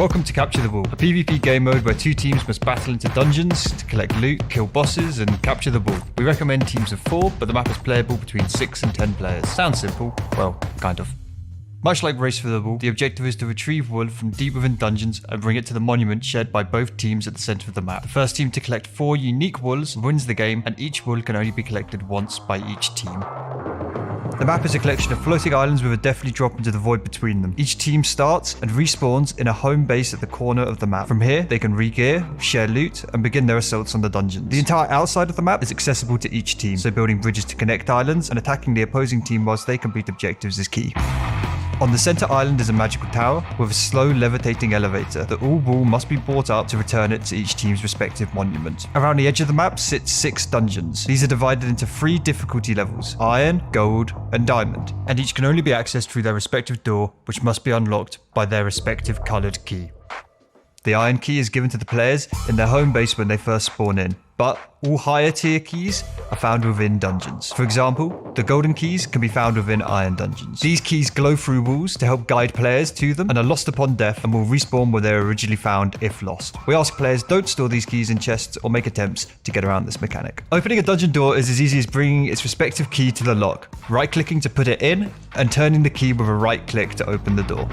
Welcome to Capture the Ball, a PvP game mode where two teams must battle into dungeons to collect loot, kill bosses, and capture the ball. We recommend teams of 4, but the map is playable between 6 and 10 players. Sounds simple. Well, kind of. Much like Race for the Ball, the objective is to retrieve wool from deep within dungeons and bring it to the monument shared by both teams at the center of the map. The first team to collect 4 unique wools wins the game, and each wool can only be collected once by each team. The map is a collection of floating islands with a deathly drop into the void between them. Each team starts and respawns in a home base at the corner of the map. From here, they can re-gear, share loot, and begin their assaults on the dungeons. The entire outside of the map is accessible to each team, so building bridges to connect islands and attacking the opposing team whilst they complete objectives is key. On the center island is a magical tower with a slow levitating elevator that all wool must be brought up to return it to each team's respective monument. Around the edge of the map sit 6 dungeons. These are divided into 3 difficulty levels: Iron, Gold, and Diamond, and each can only be accessed through their respective door, which must be unlocked by their respective coloured key. The Iron key is given to the players in their home base when they first spawn in, but all higher tier keys are found within dungeons. For example, the golden keys can be found within iron dungeons. These keys glow through walls to help guide players to them and are lost upon death and will respawn where they were originally found if lost. We ask players don't store these keys in chests or make attempts to get around this mechanic. Opening a dungeon door is as easy as bringing its respective key to the lock, right-clicking to put it in, and turning the key with a right click to open the door.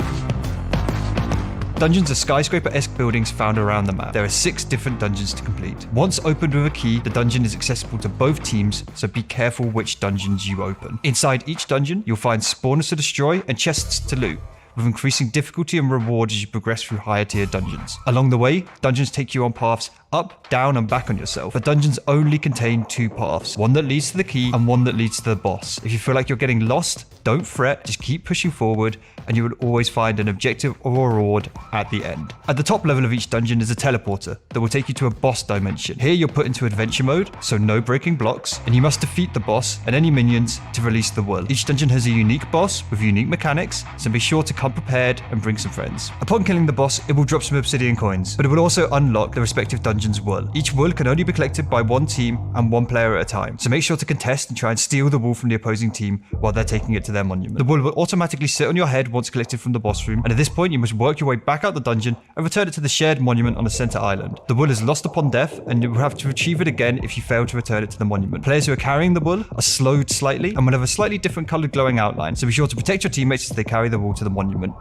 Dungeons are skyscraper-esque buildings found around the map. There are 6 different dungeons to complete. Once opened with a key, the dungeon is accessible to both teams, so be careful which dungeons you open. Inside each dungeon, you'll find spawners to destroy and chests to loot, with increasing difficulty and reward as you progress through higher tier dungeons. Along the way, dungeons take you on paths up, down, and back on yourself. The dungeons only contain 2 paths, one that leads to the key and one that leads to the boss. If you feel like you're getting lost, don't fret, just keep pushing forward and you will always find an objective or a reward at the end. At the top level of each dungeon is a teleporter that will take you to a boss dimension. Here you're put into adventure mode, so no breaking blocks, and you must defeat the boss and any minions to release the wool. Each dungeon has a unique boss with unique mechanics, so be sure to come prepared and bring some friends. Upon killing the boss, it will drop some obsidian coins, but it will also unlock the respective dungeon's wool. Each wool can only be collected by one team and one player at a time, so make sure to contest and try and steal the wool from the opposing team while they're taking it to their monument. The wool will automatically sit on your head once collected from the boss room, and at this point you must work your way back out the dungeon and return it to the shared monument on the center island. The wool is lost upon death, and you will have to retrieve it again if you fail to return it to the monument. Players who are carrying the wool are slowed slightly and will have a slightly different colored glowing outline, so be sure to protect your teammates as they carry the wool to the monument.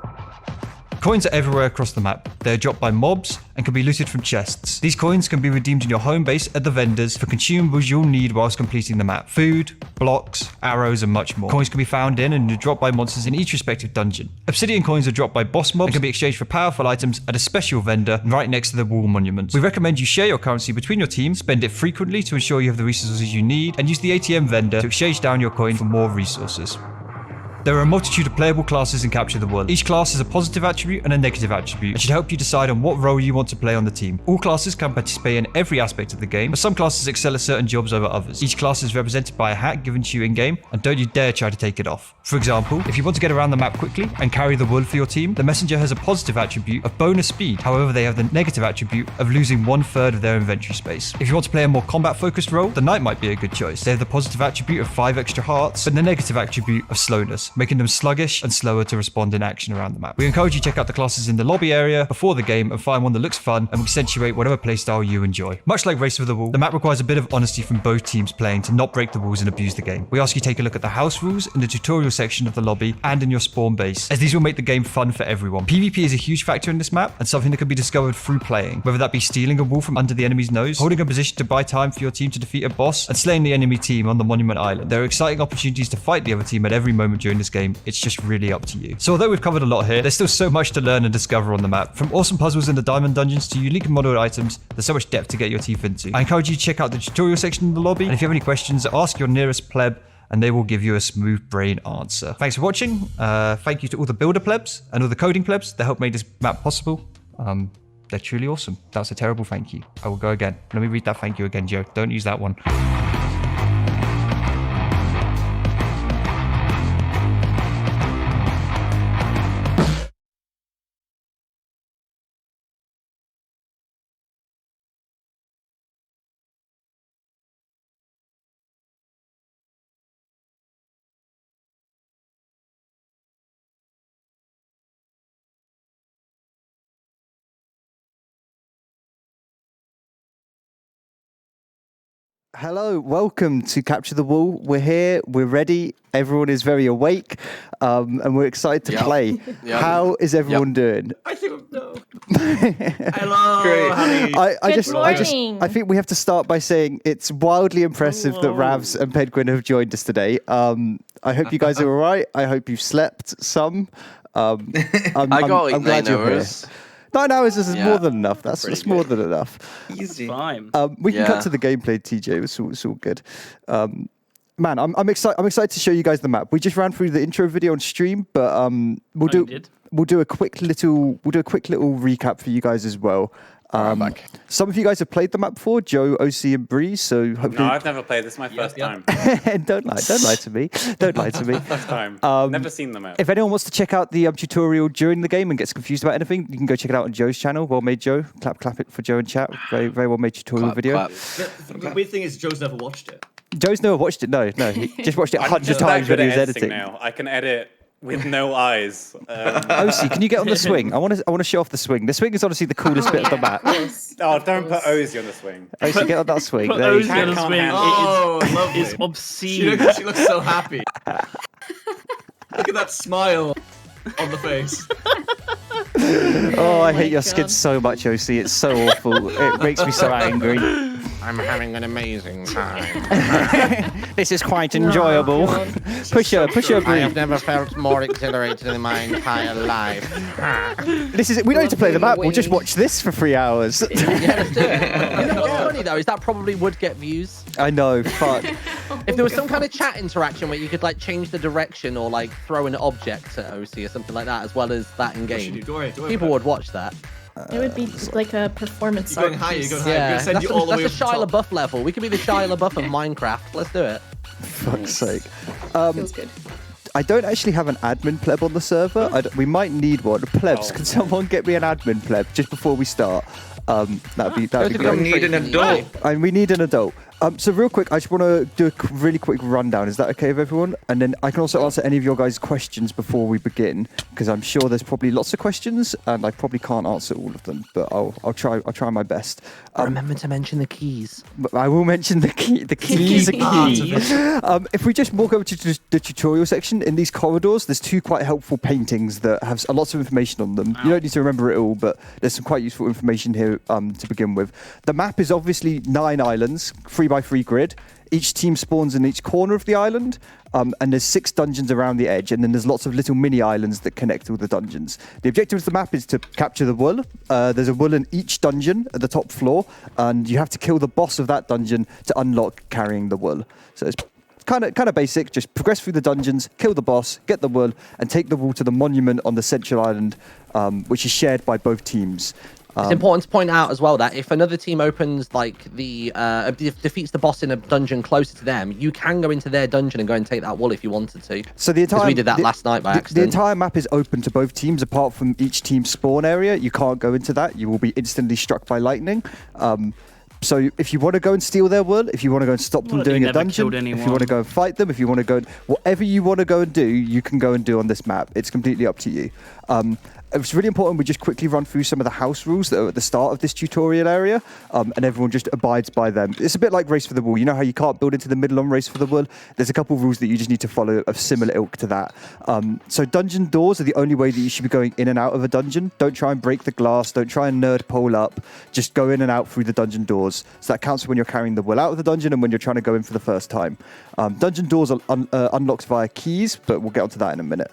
Coins are everywhere across the map. They are dropped by mobs and can be looted from chests. These coins can be redeemed in your home base at the vendors for consumables you'll need whilst completing the map. Food, blocks, arrows, and much more. Coins can be found in and dropped by monsters in each respective dungeon. Obsidian coins are dropped by boss mobs and can be exchanged for powerful items at a special vendor right next to the wall monument. We recommend you share your currency between your teams, spend it frequently to ensure you have the resources you need, and use the ATM vendor to exchange down your coin for more resources. There are a multitude of playable classes in Capture the Wool. Each class has a positive attribute and a negative attribute, and should help you decide on what role you want to play on the team. All classes can participate in every aspect of the game, but some classes excel at certain jobs over others. Each class is represented by a hat given to you in-game, and don't you dare try to take it off. For example, if you want to get around the map quickly and carry the wool for your team, the messenger has a positive attribute of bonus speed. However, they have the negative attribute of losing 1/3 of their inventory space. If you want to play a more combat-focused role, the knight might be a good choice. They have the positive attribute of 5 extra hearts, but the negative attribute of slowness, making them sluggish and slower to respond in action around the map. We encourage you to check out the classes in the lobby area before the game and find one that looks fun and will accentuate whatever playstyle you enjoy. Much like Race for the Wool, the map requires a bit of honesty from both teams playing to not break the rules and abuse the game. We ask you to take a look at the house rules in the tutorial section of the lobby and in your spawn base, as these will make the game fun for everyone. PvP is a huge factor in this map and something that can be discovered through playing, whether that be stealing a wool from under the enemy's nose, holding a position to buy time for your team to defeat a boss, and slaying the enemy team on the monument island. There are exciting opportunities to fight the other team at every moment during this game. It's just really up to you. So although we've covered a lot here, there's still so much to learn and discover on the map. From awesome puzzles in the diamond dungeons to unique modeled items, there's so much depth to get your teeth into. I encourage you to check out the tutorial section in the lobby, and if you have any questions, ask your nearest pleb and they will give you a smooth brain answer. Thanks for watching. Thank you to all the builder plebs and all the coding plebs that helped make this map possible. They're truly awesome. That's a terrible thank you. I will go again. Let me read that thank you again, Joe. Don't use that one. Hello, welcome to Capture the Wall. We're here, we're ready, everyone is very awake, and we're excited to play. How is everyone doing? I think no. Hello, Great. honey. I think we have to start by saying it's wildly impressive that Ravs and Penguin have joined us today. I hope you guys are all right. I hope you've slept some. I'm glad you're here. 9 hours is more than enough. That's more than enough. Easy. Fine. We can cut to the gameplay, TJ. It's all good. Man, I'm excited. I'm excited to show you guys the map. We just ran through the intro video on stream, but we'll do a quick little recap for you guys as well. Some of you guys have played the map before, Joe, OC, and Bree. So hopefully... No, I've never played. This is my first time. Don't lie to me. Don't lie to me. First time. Never seen the map. If anyone wants to check out the tutorial during the game and gets confused about anything, you can go check it out on Joe's channel. Well made, Joe. Clap it for Joe in chat. Very, very well made tutorial video. The weird thing is Joe's never watched it. Joe's never watched it. No. He just watched it 100 times I'm when he was editing editing. now. I can edit with no eyes. OC, can you get on the swing? I want to show off the swing. The swing is honestly the coolest bit of the map. Oh, don't put Ozzy on the swing. OC, get on that swing. Put There you Ozzy go. on the Can't swing. handle Oh, lovely. It's obscene. She looks so happy. Look at that smile on the face. Oh, I hate your skin so much, OC. It's so awful. It makes me so angry. I'm having an amazing time. This is quite enjoyable. Push her, I Bree. have never felt more exhilarated in my entire life. We don't need to play the map. We'll just watch this for 3 hours. Yeah, let's do it. You know what's funny though is that probably would get views. I know. Fuck. If there was some kind of chat interaction where you could like change the direction or like throw an object at OC or something like that, as well as that in game, people would watch that. It would be like a performance You're art going high, piece. you're going high. Yeah, I'm going to send that's you all the way the up Shia the top. LaBeouf level. We could be the Shia LaBeouf of Minecraft. Let's do it. Fuck's sake. Feels good. I don't actually have an admin pleb on the server. We might need one. Plebs, can someone get me an admin pleb just before we start? That'd be We great. need an adult. And we need an adult. So real quick, I just want to do a really quick rundown. Is that okay with everyone? And then I can also answer any of your guys' questions before we begin, because I'm sure there's probably lots of questions, and I probably can't answer all of them. But I'll try my best. Remember to mention the keys. But I will mention the keys are key. If we just walk over to the tutorial section, in these corridors, there's 2 quite helpful paintings that have lots of information on them. You don't need to remember it all, but there's some quite useful information here to begin with. The map is obviously 9 islands, 3x3 grid. Each team spawns in each corner of the island, and there's 6 dungeons around the edge, and then there's lots of little mini islands that connect all the dungeons. The objective of the map is to capture the wool. There's a wool in each dungeon at the top floor, and you have to kill the boss of that dungeon to unlock carrying the wool. So it's kind of basic. Just progress through the dungeons, kill the boss, get the wool, and take the wool to the monument on the central island, which is shared by both teams. It's important to point out as well that if another team opens like defeats the boss in a dungeon closer to them, you can go into their dungeon and go and take that wool if you wanted to. So the entire we did that last night by accident. The entire map is open to both teams, apart from each team's spawn area. You can't go into that. You will be instantly struck by lightning. So if you want to go and steal their wool, if you want to go and stop them doing a dungeon, if you want to go and fight them, if you want to go, whatever you want to go and do, you can go and do on this map. It's completely up to you. It's really important we just quickly run through some of the house rules that are at the start of this tutorial area, and everyone just abides by them. It's a bit like Race for the Wool. You know how you can't build into the middle on Race for the Wool? There's a couple of rules that you just need to follow of similar ilk to that. So dungeon doors are the only way that you should be going in and out of a dungeon. Don't try and break the glass. Don't try and nerd pole up. Just go in and out through the dungeon doors. So that counts when you're carrying the wool out of the dungeon and when you're trying to go in for the first time. Dungeon doors are unlocked via keys, but we'll get onto that in a minute.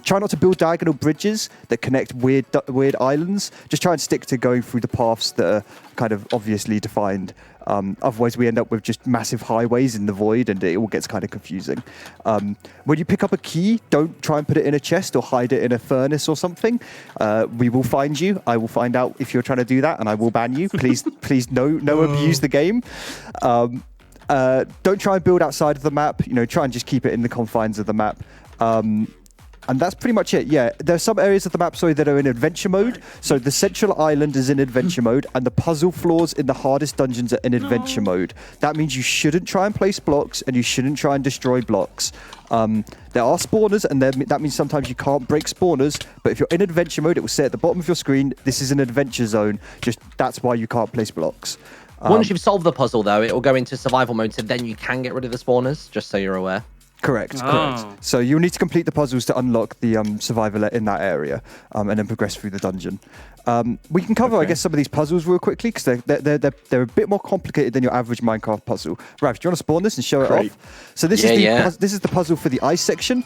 Try not to build diagonal bridges that connect weird islands. Just try and stick to going through the paths that are kind of obviously defined. Otherwise, we end up with just massive highways in the void, and it all gets kind of confusing. When you pick up a key, don't try and put it in a chest or hide it in a furnace or something. We will find you. I will find out if you're trying to do that, and I will ban you. Please, no abuse the game. Don't try and build outside of the map. Try and just keep it in the confines of the map. And that's pretty much it. Yeah, there are some areas of the map, that are in adventure mode. So the central island is in adventure mode, and the puzzle floors in the hardest dungeons are in adventure mode. That means you shouldn't try and place blocks, and you shouldn't try and destroy blocks. There are spawners, and that means sometimes you can't break spawners. But if you're in adventure mode, it will say at the bottom of your screen, this is an adventure zone. That's why you can't place blocks. Once you've solved the puzzle, though, it will go into survival mode, so then you can get rid of the spawners, just so you're aware. Correct. So you'll need to complete the puzzles to unlock the survivor in that area, and then progress through the dungeon. We can cover, I guess, some of these puzzles real quickly because they're a bit more complicated than your average Minecraft puzzle. Rav, do you want to spawn this and show it off? So this is the puzzle for the ice section.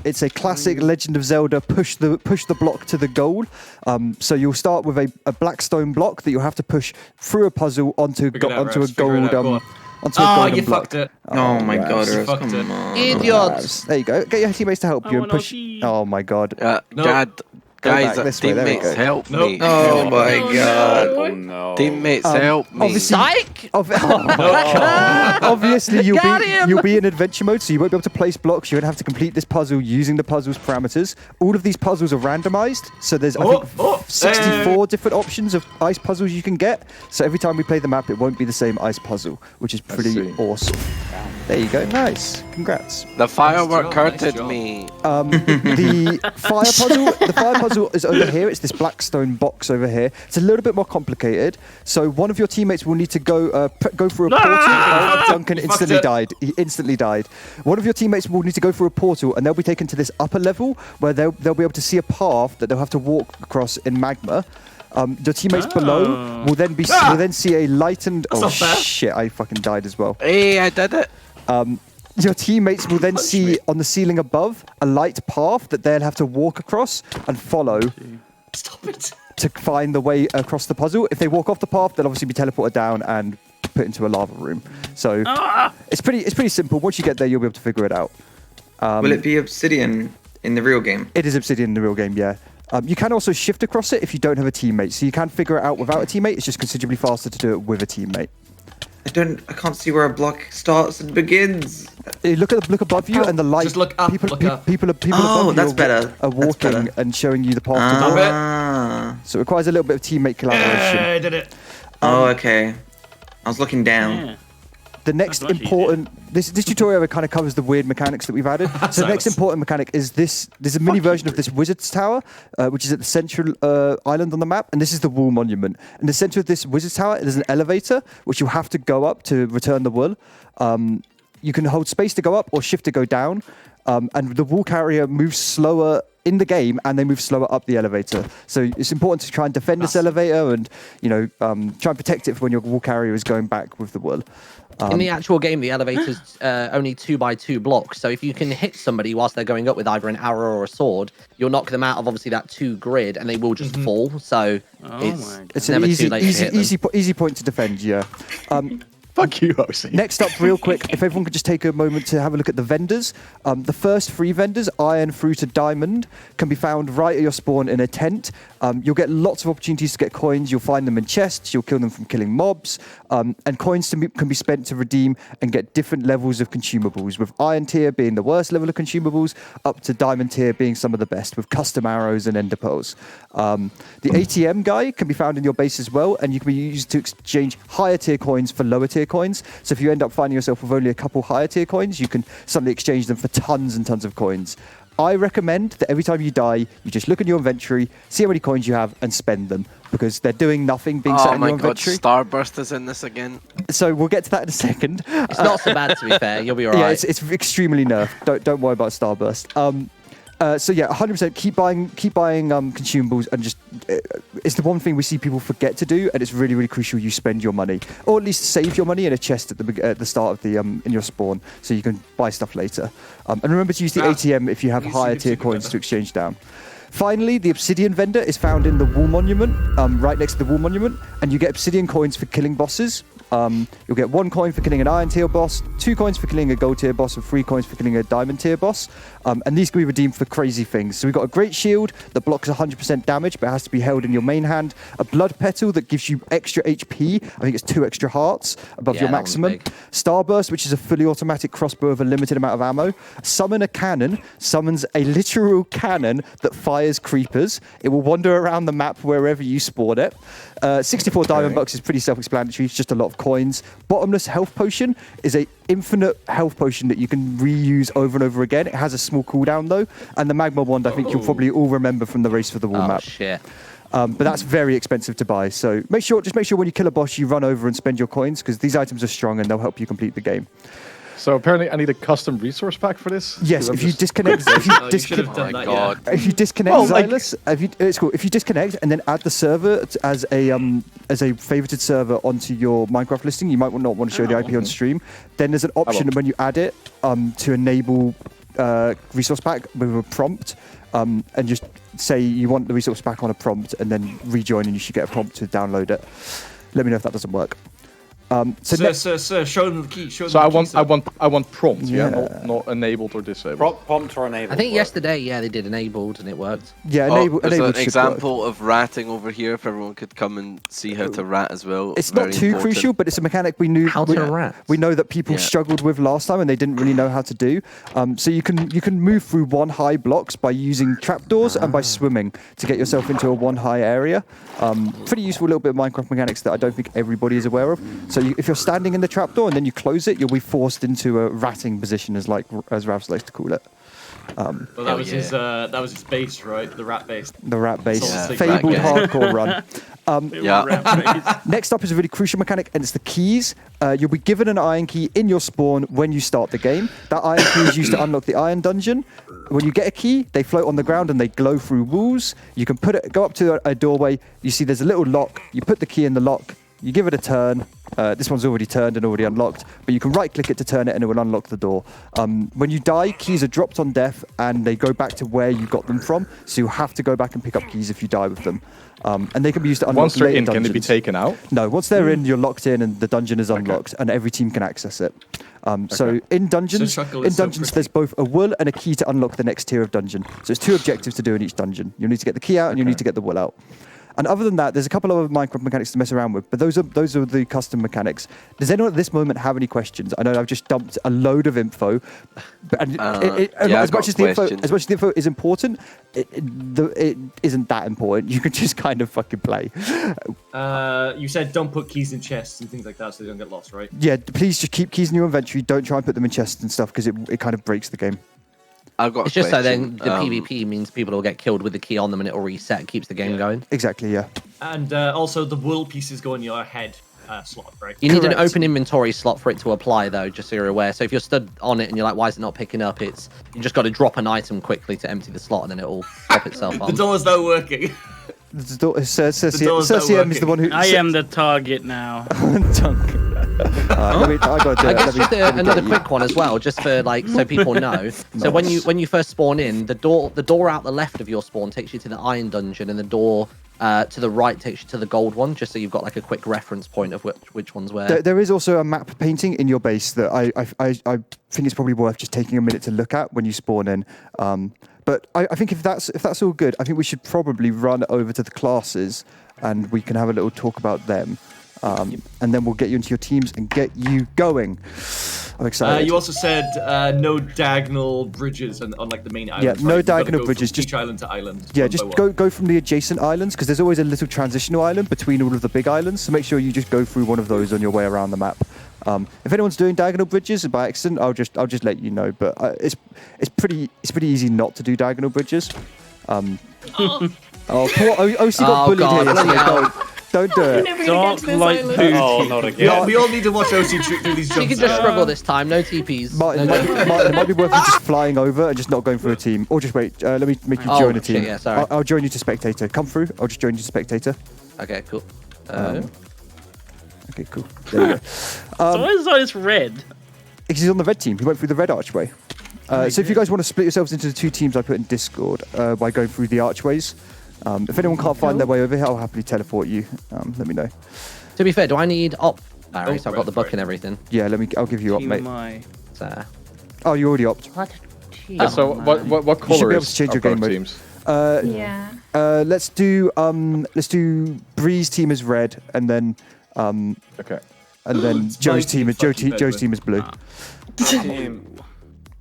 It's a classic Legend of Zelda push the block to the goal. So you'll start with a black stone block that you'll have to push through a puzzle onto a gold. You fucked it. Oh my god, You Rose, fucked come it. on. Idiots! There you go. Get your teammates to help you and push. Oh my god. Dad, guys, back this way, there we teammates, go. help Nope. me. Oh my god. Oh no. Teammates, help me. Obviously, Psych! obviously Got him! you'll be in adventure mode, so you won't be able to place blocks. You're going to have to complete this puzzle using the puzzle's parameters. All of these puzzles are randomized, so there's I think 64 different options of ice puzzles you can get. So every time we play the map, it won't be the same ice puzzle, which is pretty awesome. There you go. Nice. Congrats. The firework Nice hurted job. me. The fire puzzle is over here. It's this black stone box over here. It's a little bit more complicated. So one of your teammates will need to go through a portal. Oh, Duncan instantly died. He instantly died. One of your teammates will need to go through a portal, and they'll be taken to this upper level where they'll be able to see a path that they'll have to walk across in magma. Your teammates below will then see a lightened. That's not fair. Shit! I fucking died as well. Hey, I did it. Your teammates will then see on the ceiling above a light path that they'll have to walk across and follow Stop it. to find the way across the puzzle. If they walk off the path, they'll obviously be teleported down and put into a lava room. So it's pretty simple. Once you get there, you'll be able to figure it out. Will it be obsidian in the real game? It is obsidian in the real game, yeah. You can also shift across it if you don't have a teammate. So you can figure it out without a teammate. It's just considerably faster to do it with a teammate. I can't see where a block starts and begins. Look above you, and the light. Just look up, People look up. above you that's better. are That's walking better. and showing you the path to walk. Ah. So it requires a little bit of teammate collaboration. I did it. Oh, okay. I was looking down. The next That's much important this tutorial kind of covers the weird mechanics that we've added. So the next important mechanic is this. There's a mini version of this wizard's tower, which is at the central island on the map, and this is the wool monument. In the center of this wizard's tower, there's an elevator which you'll have to go up to return the wool. You can hold space to go up or shift to go down, and the wool carrier moves slower in the game, and they move slower up the elevator. So it's important to try and defend this elevator, and try and protect it when your wool carrier is going back with the wool. In the actual game, the elevator's only 2x2 blocks, so if you can hit somebody whilst they're going up with either an arrow or a sword, you'll knock them out of obviously that 2 grid, and they will just fall. So it's an never too late to hit them. easy point to defend. Yeah. Fuck you, Osi. Next up, real quick, if everyone could just take a moment to have a look at the vendors. The first 3 vendors, iron through to diamond, can be found right at your spawn in a tent. You'll get lots of opportunities to get coins. You'll find them in chests. You'll kill them from killing mobs. And coins can be spent to redeem and get different levels of consumables, with iron tier being the worst level of consumables, up to diamond tier being some of the best, with custom arrows and ender pearls. The ATM guy can be found in your base as well, and you can be used to exchange higher tier coins for lower tier coins. So if you end up finding yourself with only a couple higher tier coins, you can suddenly exchange them for tons and tons of coins. I recommend that every time you die, you just look in your inventory, see how many coins you have, and spend them, because they're doing nothing being set in your inventory. Starburst is in this again. So we'll get to that in a second. It's not so bad, to be fair. You'll be all right. Yeah, it's extremely nerfed. Don't worry about Starburst. So yeah, 100% keep buying consumables, and just it's the one thing we see people forget to do, and it's really, really crucial you spend your money, or at least save your money in a chest at the start of the in your spawn, so you can buy stuff later. And remember to use the ATM if you have higher tier coins to exchange down. Finally, the obsidian vendor is found in the wool monument, right next to the wool monument, and you get obsidian coins for killing bosses. You'll get 1 coin for killing an iron tier boss, 2 coins for killing a gold tier boss, and 3 coins for killing a diamond tier boss. And these can be redeemed for crazy things. So we've got a great shield that blocks 100% damage, but it has to be held in your main hand. A blood petal that gives you extra HP. I think it's 2 extra hearts above your maximum. Starburst, which is a fully automatic crossbow with a limited amount of ammo. Summon a cannon summons a literal cannon that fires creepers. It will wander around the map wherever you spawn it. 64 diamond bucks is pretty self-explanatory. It's just a lot of coins. Bottomless health potion is a infinite health potion that you can reuse over and over again. It has a small cooldown though, and the magma wand I think you'll probably all remember from the race for the wall map. Shit. But that's very expensive to buy. So just make sure when you kill a boss, you run over and spend your coins because these items are strong and they'll help you complete the game. So apparently I need a custom resource pack for this? Yes, if you disconnect, You should have done that, yeah. if you disconnect Xylus, it's cool. If you disconnect and then add the server as a favorited server onto your Minecraft listing, you might not want to show the IP on stream. Then there's an option when you add it to enable resource pack with a prompt, and just say you want the resource pack on a prompt, and then rejoin, and you should get a prompt to download it. Let me know if that doesn't work. Sir, show them the key. I want prompt, not enabled or disabled. Prompt or enabled. I think yesterday, they did enabled and it worked. Yeah, There's enabled an example of ratting over here. If everyone could come and see how to rat as well. It's not too crucial, but it's a mechanic we knew how to rat. We know that people struggled with last time and they didn't really know how to do. So you can move through one high blocks by using trapdoors and by swimming to get yourself into a one high area. Pretty useful little bit of Minecraft mechanics that I don't think everybody is aware of. So if you're standing in the trapdoor and then you close it, you'll be forced into a ratting position, as Ravs likes to call it. Well, that was his base, right? The rat base. The rat base. Yeah. Fabled hardcore run. Next up is a really crucial mechanic, and it's the keys. You'll be given an iron key in your spawn when you start the game. That iron key is used to unlock the iron dungeon. When you get a key, they float on the ground and they glow through walls. You can go up to a doorway. You see there's a little lock. You put the key in the lock. You give it a turn. This one's already turned and already unlocked, but you can right-click it to turn it and it will unlock the door. When you die, keys are dropped on death and they go back to where you got them from, so you have to go back and pick up keys if you die with them. And they can be used to unlock once they're in, dungeons. can they be taken out? No, once they're in, you're locked in and the dungeon is unlocked and every team can access it. So in dungeons, there's both a wool and a key to unlock the next tier of dungeon. So it's 2 objectives to do in each dungeon. You'll need to get the key out and you'll need to get the wool out. And other than that, there's a couple of other Minecraft mechanics to mess around with, but those are the custom mechanics. Does anyone at this moment have any questions? I know I've just dumped a load of info, and as much as the info is important, it isn't that important. You can just kind of fucking play. You said don't put keys in chests and things like that, so they don't get lost, right? Yeah, please just keep keys in your inventory. Don't try and put them in chests and stuff because it kind of breaks the game. It's just so then the PvP means people will get killed with the key on them and it will reset, keeps the game going. Exactly, yeah. And also the wool pieces go in your head slot, right? You need an open inventory slot for it to apply though, just so you're aware. So if you're stood on it and you're like, why is it not picking up? You just got to drop an item quickly to empty the slot and then it will pop itself on. The door's not working. Cersei is the one who... I am the target now. I guess just another quick one as well, just for so people know. So when you first spawn in, the door out the left of your spawn takes you to the iron dungeon, and the door to the right takes you to the gold one, just so you've got a quick reference point of which one's where. There is also a map painting in your base that I think it's probably worth just taking a minute to look at when you spawn in. But I think if that's all good, I think we should probably run over to the classes and we can have a little talk about them. And then we'll get you into your teams and get you going. I'm excited. You also said no diagonal bridges on the main island. Yeah, no diagonal bridges. Just island to island. Yeah, just go from the adjacent islands because there's always a little transitional island between all of the big islands. So make sure you just go through one of those on your way around the map. If anyone's doing diagonal bridges by accident, I'll just let you know. But it's pretty easy not to do diagonal bridges. Poor OC got bullied here. Don't do it. Don't like booty. Oh, not again. Yeah, we all need to watch OC do these jumps. You can just struggle this time. No TPs. Martyn, it might be worth you just flying over and just not going through a team. Or just wait. Let me make you join a team. Yeah, sorry. I'll join you to spectator. Come through. I'll just join you to spectator. Okay, cool. Okay, cool. There we go. So why is this red? Because he's on the red team. He went through the red archway. So if you guys want to split yourselves into the 2 teams I put in Discord by going through the archways, if anyone can't find their way over here, I'll happily teleport you. Let me know. To be fair, do I need op? Barry, so I've got the book and everything. Yeah, I'll give you op, mate. Oh, you already opt. So what color you should be able to change your game mode. Teams? Let's do Bree's team is red, and then okay, and then Joe's team is blue. Team.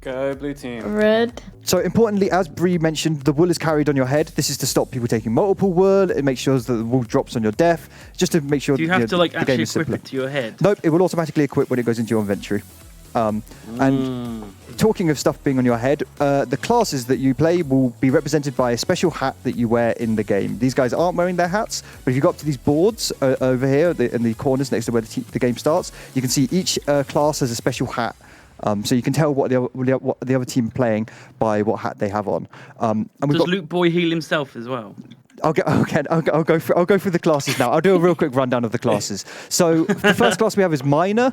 Go blue team. Red. So importantly, as Bree mentioned, the wool is carried on your head. This is to stop people taking multiple wool. It makes sure that the wool drops on your death, just to make sure. Do you have to the game actually is equip simpler. it to your head? Nope, it will automatically equip when it goes into your inventory. And talking of stuff being on your head, the classes that you play will be represented by a special hat that you wear in the game. These guys aren't wearing their hats, but if you go up to these boards over here in the corners next to where the game starts, you can see each class has a special hat. So you can tell what the other team are playing by what hat they have on. And Does Loot Boy heal himself as well? I'll go through the classes now. I'll do a real quick rundown of the classes. So the first class we have is Miner.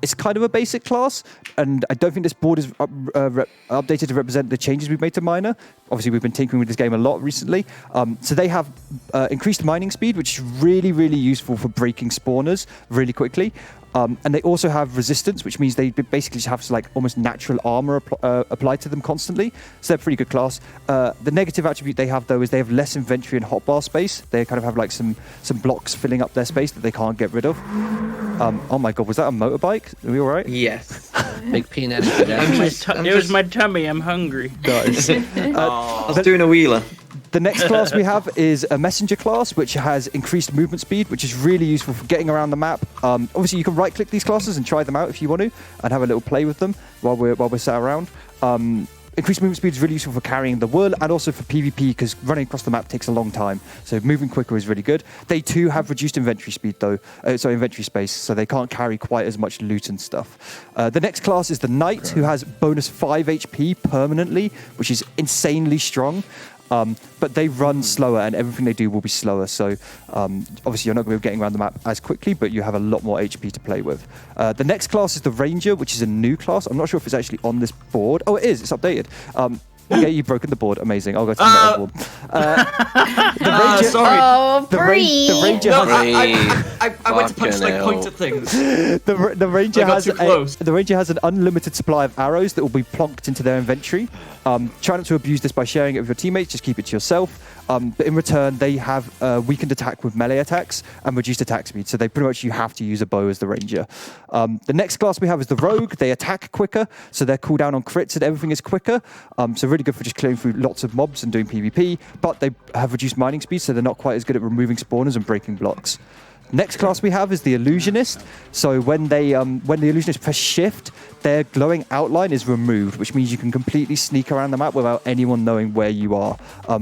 It's kind of a basic class, and I don't think this board is updated to represent the changes we've made to Miner. Obviously, we've been tinkering with this game a lot recently. So they have increased mining speed, which is really, really useful for breaking spawners really quickly. And they also have resistance, which means they basically just have to, like, almost natural armor applied to them constantly. So they're a pretty good class. The negative attribute they have, though, is they have less inventory and hotbar space. They kind of have like some blocks filling up their space that they can't get rid of. Oh my god, was that a motorbike? Are we all right? Yes. Big peanut. It was my tummy. I'm hungry. Guys. I was doing a wheeler. The next class we have is a messenger class, which has increased movement speed, which is really useful for getting around the map. Obviously, you can right-click these classes and try them out if you want to, and have a little play with them while we're sat around. Increased movement speed is really useful for carrying the wool and also for PvP, because running across the map takes a long time. So moving quicker is really good. They too have reduced inventory speed though, inventory space, so they can't carry quite as much loot and stuff. The next class is the Knight, who has bonus 5 HP permanently, which is insanely strong. But they run slower, and everything they do will be slower. So obviously you're not going to be getting around the map as quickly, but you have a lot more HP to play with. The next class is the Ranger, which is a new class. I'm not sure if it's actually on this board. Oh, it is. It's updated. Okay, you've broken the board. Amazing. I'll go to the next board. The Ranger. Sorry. Oh, The Ranger No, has I went to punch like point at things. the Ranger I got has too close. the Ranger has an unlimited supply of arrows that will be plonked into their inventory. Try not to abuse this by sharing it with your teammates. Just keep it to yourself. But in return, they have weakened attack with melee attacks and reduced attack speed. So you have to use a bow as the Ranger. The next class we have is the Rogue. They attack quicker, so their cooldown on crits and everything is quicker. So really good for just clearing through lots of mobs and doing PvP. But they have reduced mining speed, so they're not quite as good at removing spawners and breaking blocks. Next class we have is the Illusionist. So when the Illusionist press shift, their glowing outline is removed, which means you can completely sneak around the map without anyone knowing where you are.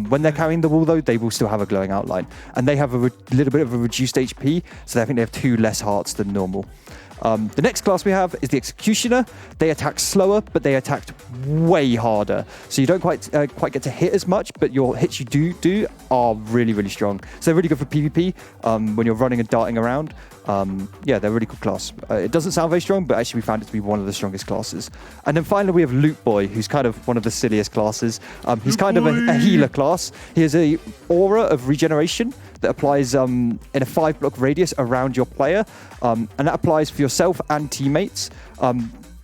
When they're carrying the wool, though, they will still have a glowing outline. And they have a little bit of a reduced HP, so I think they have 2 less hearts than normal. The next class we have is the Executioner. They attack slower, but they attacked way harder. So you don't quite get to hit as much, but your hits you do are really, really strong. So they're really good for PvP when you're running and darting around. Yeah, they're a really good class. It doesn't sound very strong, but actually we found it to be one of the strongest classes. And then finally we have Loot Boy, who's kind of one of the silliest classes. He's kind of a healer class. He has a aura of regeneration that applies in a 5-block radius around your player, and that applies for yourself and teammates.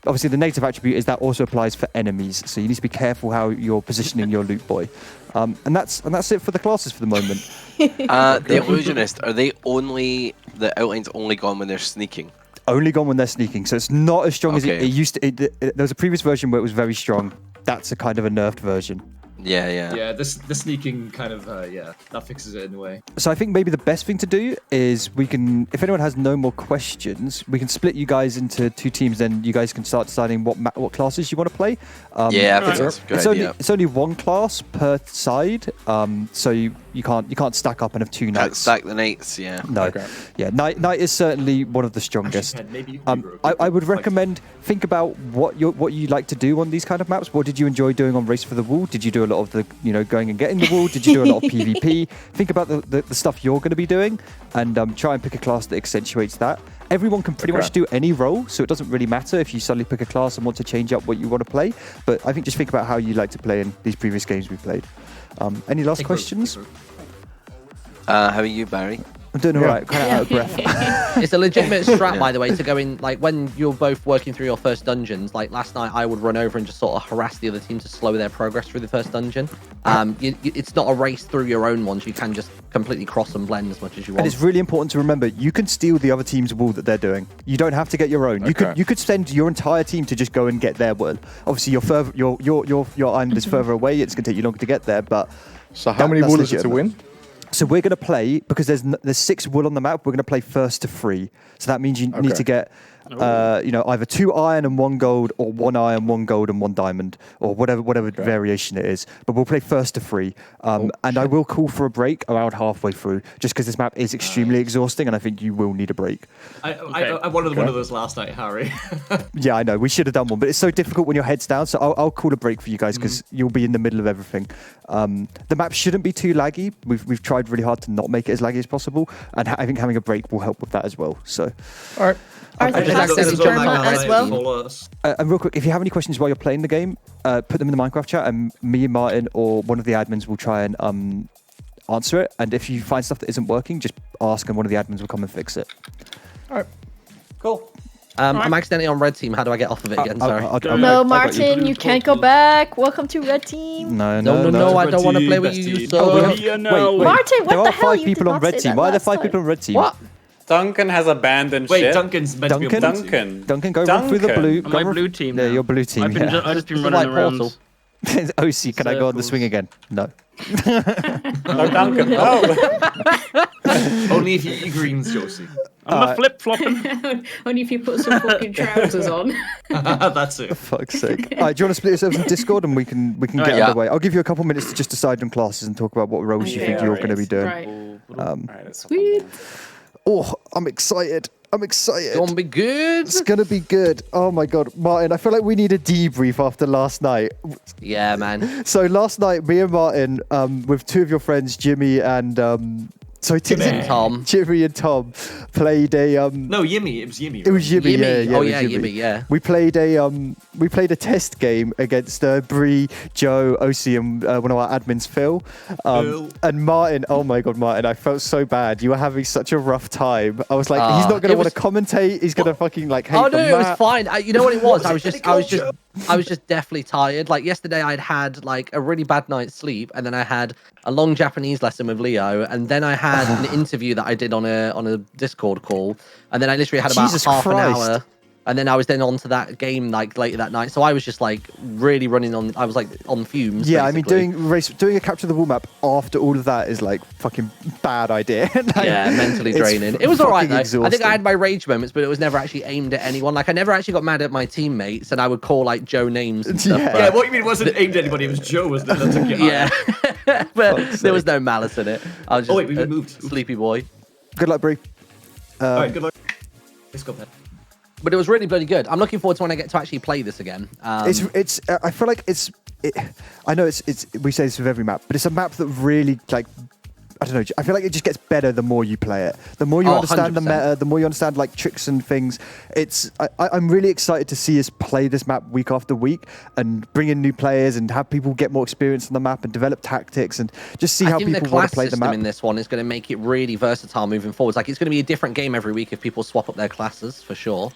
Obviously, the negative attribute is that also applies for enemies, so you need to be careful how you're positioning your Loot Boy. And that's it for the classes for the moment. The Illusionist, the outline's only gone when they're sneaking? Only gone when they're sneaking, so it's not as strong as it used to. There was a previous version where it was very strong. That's a kind of a nerfed version. Yeah. The sneaking kind of that fixes it in a way. So I think maybe the best thing to do is if anyone has no more questions, we can split you guys into 2 teams. Then you guys can start deciding what classes you want to play. I think that's a good idea. It's only 1 class per side, so you can't stack up and have 2 knights. Can't stack the knights, yeah. No, yeah, knight is certainly one of the strongest. I would recommend think about what you like to do on these kind of maps. What did you enjoy doing on Race for the Wool? Did you do a lot of the going and getting the wool? Did you do a lot of PvP? Think about the stuff you're going to be doing, and try and pick a class that accentuates that. Everyone can pretty much do any role, so it doesn't really matter if you suddenly pick a class and want to change up what you want to play. But I think just think about how you like to play in these previous games we played. Any last questions? How are you, Barry? I'm doing all right, kind of out of breath. It's a legitimate strat, by the way, to go in, like, when you're both working through your first dungeons. Like, last night, I would run over and just sort of harass the other team to slow their progress through the first dungeon. It's not a race through your own ones. You can just completely cross and blend as much as you want. And it's really important to remember, you can steal the other team's wool that they're doing. You don't have to get your own. You could send your entire team to just go and get their wool. Obviously, your island is further away. It's going to take you longer to get there, but... So how many wool is it to win? So we're going to play, because there's 6 wool on the map, we're going to play first to 3. So that means you need to get either 2 iron and 1 gold, or 1 iron, 1 gold, and 1 diamond, or whatever variation it is. But we'll play first to 3, and I will call for a break around halfway through, just because this map is extremely exhausting, and I think you will need a break. I wanted one of those last night, Harry. Yeah, I know. We should have done one, but it's so difficult when your head's down. So I'll call a break for you guys because you'll be in the middle of everything. The map shouldn't be too laggy. We've tried really hard to not make it as laggy as possible, and I think having a break will help with that as well. So, all right. Are the classes German as well? And real quick, if you have any questions while you're playing the game, put them in the Minecraft chat, and me and Martyn or one of the admins will try and answer it. And if you find stuff that isn't working, just ask, and one of the admins will come and fix it. All right. Cool. I'm accidentally on red team. How do I get off of it again? Sorry. No, Martyn, you can't go back. Welcome to red team. No. I don't want to play with you. So Martyn, what there the are hell? 5 people on red team. Why are there 5 people on red team? What? Duncan has abandoned ship. Wait, Duncan's meant to be on blue team. Duncan, go run through the blue. My blue team. Yeah, your blue team. I've just been running around. OC, can I go on the swing again? No. No, Duncan. No. Only if you eat greens, Josie. I'm a flip-flopping. Only if you put some fucking trousers on. That's it. For fuck's sake. All right, do you want to split yourselves in Discord and we can get underway? I'll give you a couple minutes to just decide on classes and talk about what roles you think you're going to be doing. Right. Sweet. Oh, I'm excited. It's gonna be good. It's gonna be good. Oh my god, Martyn, I feel like we need a debrief after last night. Yeah, man. So last night, me and Martyn, with 2 of your friends, Jimmy and Jimmy and Tom played a No, Yimmy. It was Yimmy. It was Yimmy. Yeah. Oh yeah, Yimmy. Yeah. We played a test game against Bree, Joe, OC, and one of our admins, Phil. And Martyn. Oh my god, Martyn! I felt so bad. You were having such a rough time. I was like, he's not going to want to commentate. He's going to fucking hate the map. It was fine. You know what it was? I was just deathly tired. Like yesterday, I'd had like a really bad night's sleep, and then I had a long Japanese lesson with Leo, and then I had an interview that I did on a Discord call, and then I literally had about half an hour, and then I was then on to that game like later that night. So I was just like really running on. I was like on fumes. Yeah, basically. I mean doing a capture the wall map after all of that is like fucking bad idea. Yeah, mentally draining. It was all right though. Exhausting. I think I had my rage moments, but it was never actually aimed at anyone. Like I never actually got mad at my teammates, and I would call like Joe names and stuff. Yeah, what you mean it wasn't aimed at anybody? It was Joe, wasn't it? That took you yeah, but there was no malice in it. I was just we moved. Sleepy boy. Good luck, Bree. All right, good luck. Let's go, man. But it was really bloody good. I'm looking forward to when I get to actually play this again. It's. I feel like I know it's. We say this with every map, but it's a map that really like. I don't know. I feel like it just gets better the more you play it. The more you understand 100%. the meta, the more you understand like tricks and things. I'm really excited to see us play this map week after week and bring in new players and have people get more experience on the map and develop tactics and just see how people want to play the map. In this one is going to make it really versatile moving forwards. Like it's going to be a different game every week if people swap up their classes for sure.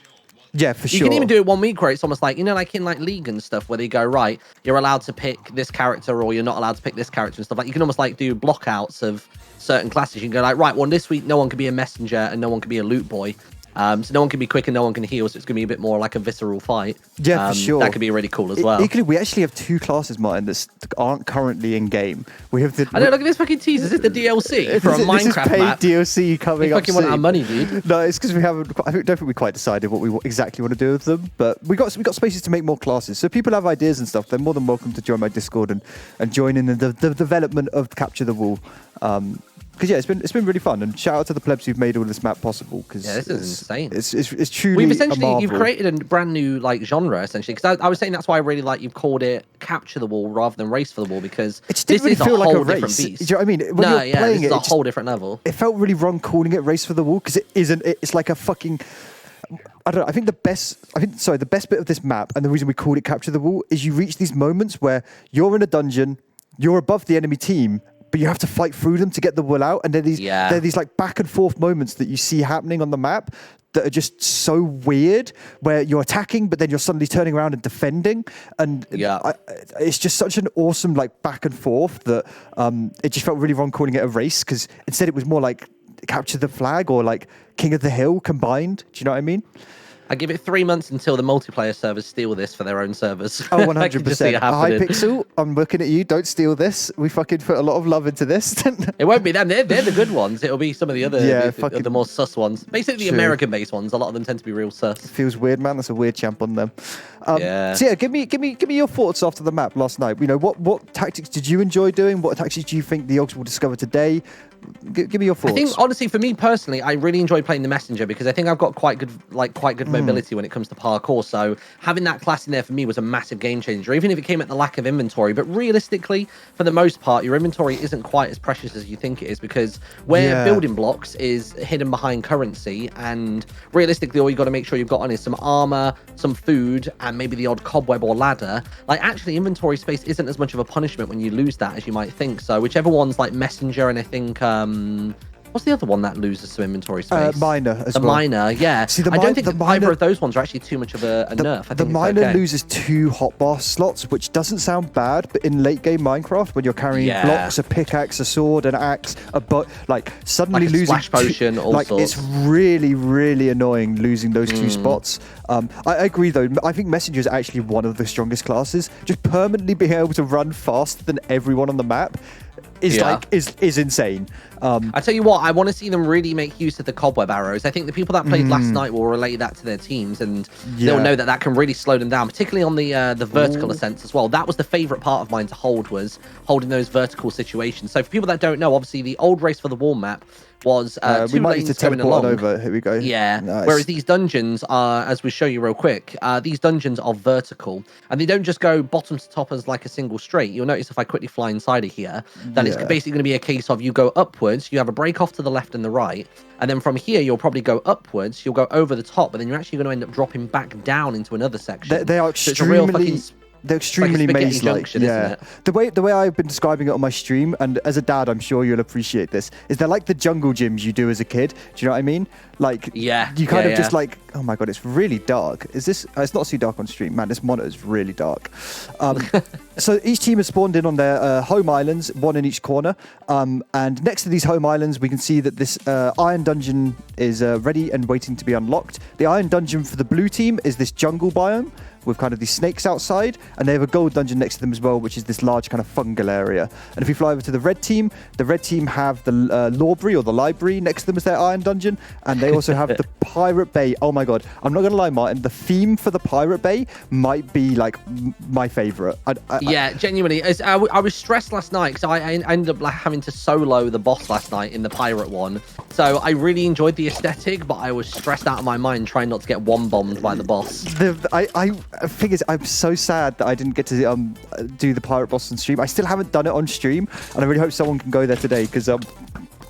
Yeah, for sure. You can even do it 1 week where it's almost like, like in like League and stuff where they go, right, you're allowed to pick this character or you're not allowed to pick this character and stuff. Like you can almost like do blockouts of certain classes. You can go like, right, well, this week no one can be a messenger and no one can be a loot boy. So no one can be quick and no one can heal, so it's going to be a bit more like a visceral fight. Yeah, for sure. That could be really cool as well. Equally, we actually have 2 classes, Martyn, that aren't currently in game. We have the. I know, look at this fucking teaser. This is the DLC for a Minecraft paid map. DLC coming up. Fucking want our money, dude. No, it's because we haven't. I don't think we quite decided what we exactly want to do with them. But we got spaces to make more classes. So if people have ideas and stuff, they're more than welcome to join my Discord and join in the development of Capture the Wall. Because it's been really fun, and shout out to the plebs who've made all this map possible. Because this is insane. It's truly you've created a brand new like genre essentially. Because I was saying that's why I really like you've called it Capture the Wall rather than Race for the Wall, because it just didn't really feel like a race. Do you know what I mean? When you're playing it's a whole different level. It felt really wrong calling it Race for the Wall because it isn't. It's like a fucking. I don't know. I think the best bit of this map, and the reason we called it Capture the Wall, is you reach these moments where you're in a dungeon, you're above the enemy team, but you have to fight through them to get the wool out. And there are these like back and forth moments that you see happening on the map that are just so weird, where you're attacking, but then you're suddenly turning around and defending. And it's just such an awesome like back and forth that it just felt really wrong calling it a race, because instead it was more like Capture the Flag or like King of the Hill combined. Do you know what I mean? I give it 3 months until the multiplayer servers steal this for their own servers. Oh, I can just see 100%. it happening. Hypixel, I'm looking at you. Don't steal this. We fucking put a lot of love into this. It won't be them. They're the good ones. It'll be some of the other, fucking the more sus ones. Basically, the true. American-based ones. A lot of them tend to be real sus. Feels weird, man. That's a weird champ on them. Yeah. So yeah, give me your thoughts after the map last night. You know, what tactics did you enjoy doing? What tactics do you think the Yogs will discover today? Give me your thoughts. I think honestly, for me personally, I really enjoy playing the messenger because I think I've got quite good mobility when it comes to parkour. So having that class in there for me was a massive game changer, even if it came at the lack of inventory. But realistically, for the most part, your inventory isn't quite as precious as you think it is because where building blocks is hidden behind currency, and realistically, all you got to make sure you've got on is some armor, some food, and maybe the odd cobweb or ladder. Like actually, inventory space isn't as much of a punishment when you lose that as you might think. So whichever one's like messenger, and I think. What's the other one that loses some inventory space? Miner as well. The miner, yeah. See, I don't think either of those ones are actually too much of a nerf. I think the miner okay. loses 2 hotbar slots, which doesn't sound bad, but in late game Minecraft, when you're carrying blocks, a pickaxe, a sword, an axe, suddenly like a losing splash potion, all sorts. It's really, really annoying losing those 2 spots. I agree though. I think Messenger is actually one of the strongest classes. Just permanently being able to run faster than everyone on the map is insane. I tell you what, I want to see them really make use of the cobweb arrows. I think the people that played last night will relate that to their teams, and they'll know that can really slow them down, particularly on the vertical ascents as well. That was the favorite part of mine to hold, was holding those vertical situations. So for people that don't know, obviously the old Race for the Wall map was 2 we might need lanes to going teleport along. over. Here we go. Yeah. Nice. Whereas these dungeons are, as we show you real quick, these dungeons are vertical, and they don't just go bottom to top as like a single straight. You'll notice if I quickly fly inside of here, that it's basically going to be a case of you go upwards, you have a break off to the left and the right, and then from here you'll probably go upwards, you'll go over the top, but then you're actually going to end up dropping back down into another section. They are extremely. They're extremely maze-like. Yeah. The way I've been describing it on my stream, and as a dad, I'm sure you'll appreciate this, is they're like the jungle gyms you do as a kid. Do you know what I mean? Like, you kind of just like, oh my god, it's really dark. Is this? It's not too dark on stream, man. This monitor is really dark. So each team has spawned in on their home islands, one in each corner. And next to these home islands, we can see that this iron dungeon is ready and waiting to be unlocked. The iron dungeon for the blue team is this jungle biome with kind of these snakes outside, and they have a gold dungeon next to them as well, which is this large kind of fungal area. And if we fly over to the red team have the Lawbury or the library next to them as their iron dungeon, and they also have the Pirate Bay. Oh my god, I'm not gonna lie, Martin, the theme for the Pirate Bay might be like my favorite. Yeah, genuinely. I was stressed last night because I ended up like having to solo the boss last night in the pirate one. So I really enjoyed the aesthetic, but I was stressed out of my mind trying not to get one bombed by the boss. The thing is, I'm so sad that I didn't get to do the pirate boss on stream. I still haven't done it on stream, and I really hope someone can go there today because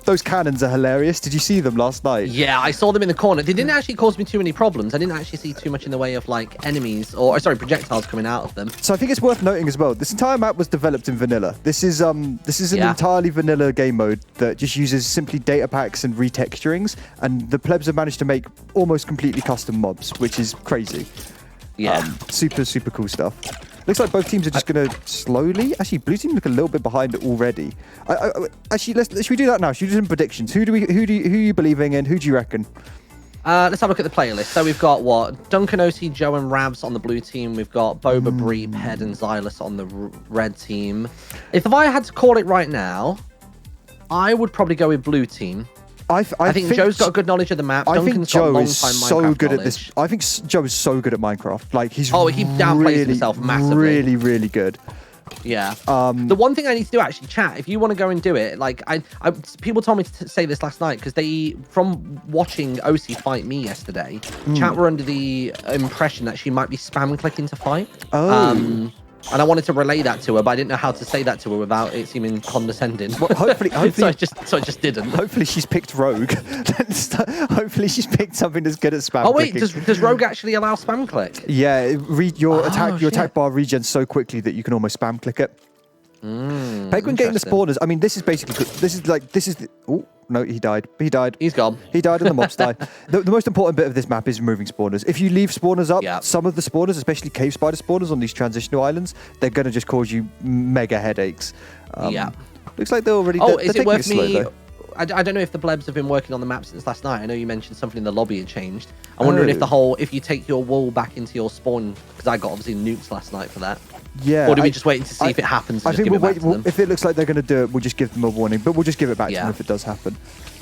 those cannons are hilarious. Did you see them last night? Yeah, I saw them in the corner. They didn't actually cause me too many problems. I didn't actually see too much in the way of like enemies or projectiles coming out of them. So I think it's worth noting as well, this entire map was developed in vanilla. This is an entirely vanilla game mode that just uses simply data packs and retexturings, and the plebs have managed to make almost completely custom mobs, which is crazy. Yeah. Super cool stuff. Looks like both teams are just going to slowly... Actually, blue team look a little bit behind already. Actually, should we do that now? Should we do some predictions? Who are you believing in? Who do you reckon? Let's have a look at the playlist. So we've got Duncan, OC, Joe, and Ravs on the blue team. We've got Boba, Bree, Ped, and Xylus on the red team. If I had to call it right now, I would probably go with blue team. I think Joe's got a good knowledge of the map. I Duncan's think Joe is so Minecraft good at this. I think Joe is so good at Minecraft. Like he downplays himself massively. Really good. Yeah. The one thing I need to do, actually, chat, if you want to go and do it, like people told me to say this last night because from watching OC fight me yesterday, chat were under the impression that she might be spam clicking to fight. And I wanted to relay that to her, but I didn't know how to say that to her without it seeming condescending. Well, hopefully so I just didn't. Hopefully she's picked Rogue. Hopefully she's picked something that's good at spam. Oh wait, clicking. does Rogue actually allow spam click? Yeah, your attack bar regens so quickly that you can almost spam click it. Penguin getting the spawners. I mean, this is basically oh no, he died. He's gone. He died and the mobs died. The most important bit of this map is removing spawners. If you leave spawners up, some of the spawners, especially cave spider spawners on these transitional islands, they're going to just cause you mega headaches. Looks like they're already. Is it worth me? I don't know if the blebs have been working on the map since last night. I know you mentioned something in the lobby had changed. I'm wondering if you take your wool back into your spawn, because I got obviously nukes last night for that. Yeah. Or do we just wait to see if it happens? And I think we'll wait. If it looks like they're going to do it, we'll just give them a warning. But we'll just give it back to them if it does happen.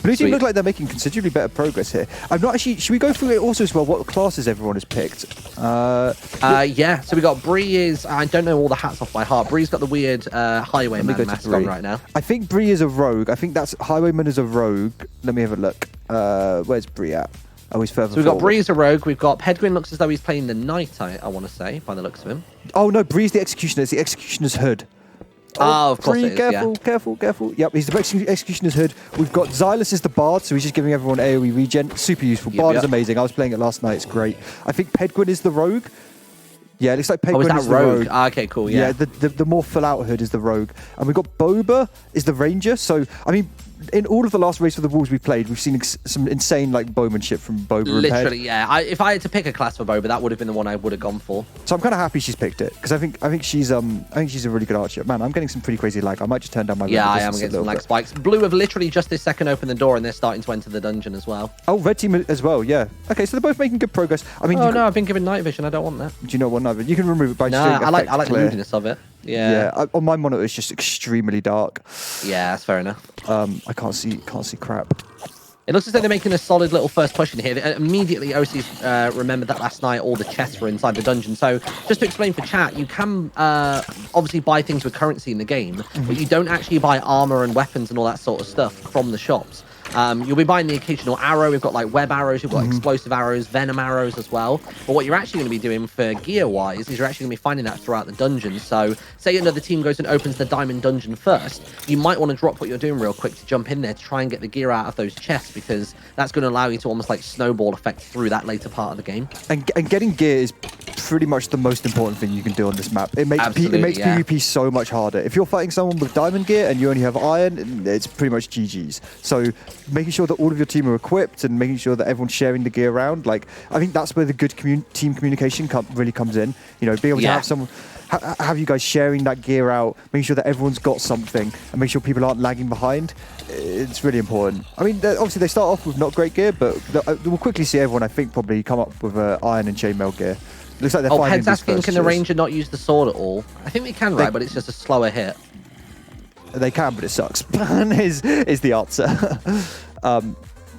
Blue team look like they're making considerably better progress here. I'm not actually. Should we go through it also as well? What classes everyone has picked? Yeah. So we got Bree is. I don't know all the hats off by heart. Bree's got the weird highwayman mask on right now. I think Bree is a rogue. I think that's highwayman is a rogue. Let me have a look. Where's Bree at? Oh, he's further. So we've got Bree as a rogue. We've got Pedguin looks as though he's playing the knight. I want to say by the looks of him. Oh no, Bree's the executioner. It's the executioner's hood. Oh, of course Bree, it is, careful. Yep, he's the executioner's hood. We've got Xylus is the bard, so he's just giving everyone AoE regen. Super useful. Bard is amazing. I was playing it last night. It's great. I think Pedguin is the rogue. Yeah, it looks like Pedguin is the rogue. Okay, cool. Yeah. The more full out hood is the rogue, and we've got Boba is the ranger. So I mean, in all of the last race of the Wolves we've played, we've seen some insane like bowmanship from Boba. Literally, yeah. If I had to pick a class for Boba, that would have been the one I would have gone for. So I'm kind of happy she's picked it because I think she's a really good archer. Man, I'm getting some pretty crazy lag. I might just turn down my I am getting some lag spikes. Blue have literally just this second opened the door and they're starting to enter the dungeon as well. Oh, red team as well. Yeah. Okay, so they're both making good progress. I mean, I've been given night vision. I don't want that. Do you know what night vision? You can remove it by just doing I like the moodiness of it. Yeah. On my monitor, it's just extremely dark. Yeah, that's fair enough. I can't see crap. It looks as though they're making a solid little first push in here. Immediately, OC's remembered that last night all the chests were inside the dungeon. So just to explain for chat, you can obviously buy things with currency in the game, but you don't actually buy armor and weapons and all that sort of stuff from the shops. You'll be buying the occasional arrow. We've got like web arrows, you've got explosive arrows, venom arrows as well. But what you're actually going to be doing for gear-wise is you're actually going to be finding that throughout the dungeon. So say another team goes and opens the diamond dungeon first, you might want to drop what you're doing real quick to jump in there to try and get the gear out of those chests, because that's going to allow you to almost like snowball effect through that later part of the game. And getting gear is pretty much the most important thing you can do on this map. It makes PvP so much harder. If you're fighting someone with diamond gear and you only have iron, it's pretty much GG's. So making sure that all of your team are equipped and making sure that everyone's sharing the gear around, like I think that's where the good team communication really comes in. You know, being able to have someone, have you guys sharing that gear out, making sure that everyone's got something, and make sure people aren't lagging behind. It's really important. I mean, obviously they start off with not great gear, but we'll quickly see everyone, I think, probably come up with iron and chainmail gear. Looks like they're finding Head's asking, can the ranger not use the sword at all? I think they can, right? But it's just a slower hit. They can, but it sucks. is the answer.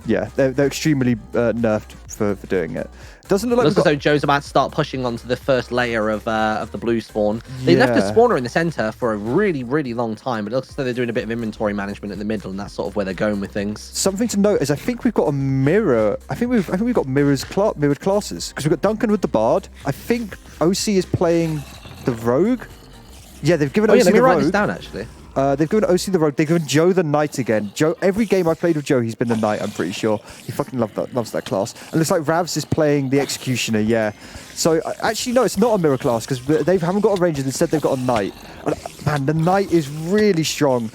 Yeah, they're extremely nerfed for doing it. Doesn't look like looks as though Joe's about to start pushing onto the first layer of the blue spawn. They left the spawner in the center for a really, really long time, but it looks as though they're doing a bit of inventory management in the middle, and that's sort of where they're going with things. Something to note is I think we've got a mirror. I think we've got mirrored classes because we've got Duncan with the bard. I think OC is playing the rogue. Yeah, they've given OC the rogue. Let me write this down actually. They've given OC the rogue. They've given Joe the knight again. Joe, every game I've played with Joe, he's been the knight. I'm pretty sure he fucking loves that class. And it looks like Ravs is playing the executioner. Yeah. So actually, no, it's not a mirror class because they haven't got a ranger. Instead, they've got a knight. And, man, the knight is really strong.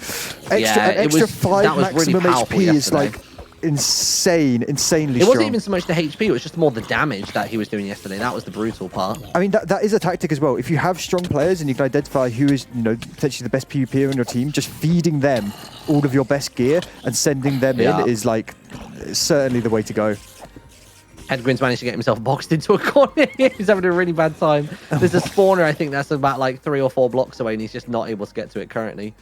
An extra 5 maximum really HP is like insanely strong. It wasn't even so much the HP, it was just more the damage that he was doing yesterday. That was the brutal part. I mean, that is a tactic as well. If you have strong players and you can identify who is, potentially the best PvPer in your team, just feeding them all of your best gear and sending them in is like certainly the way to go. Edgwin's managed to get himself boxed into a corner. He's having a really bad time. There's a spawner, I think that's about like 3 or 4 blocks away, and he's just not able to get to it currently.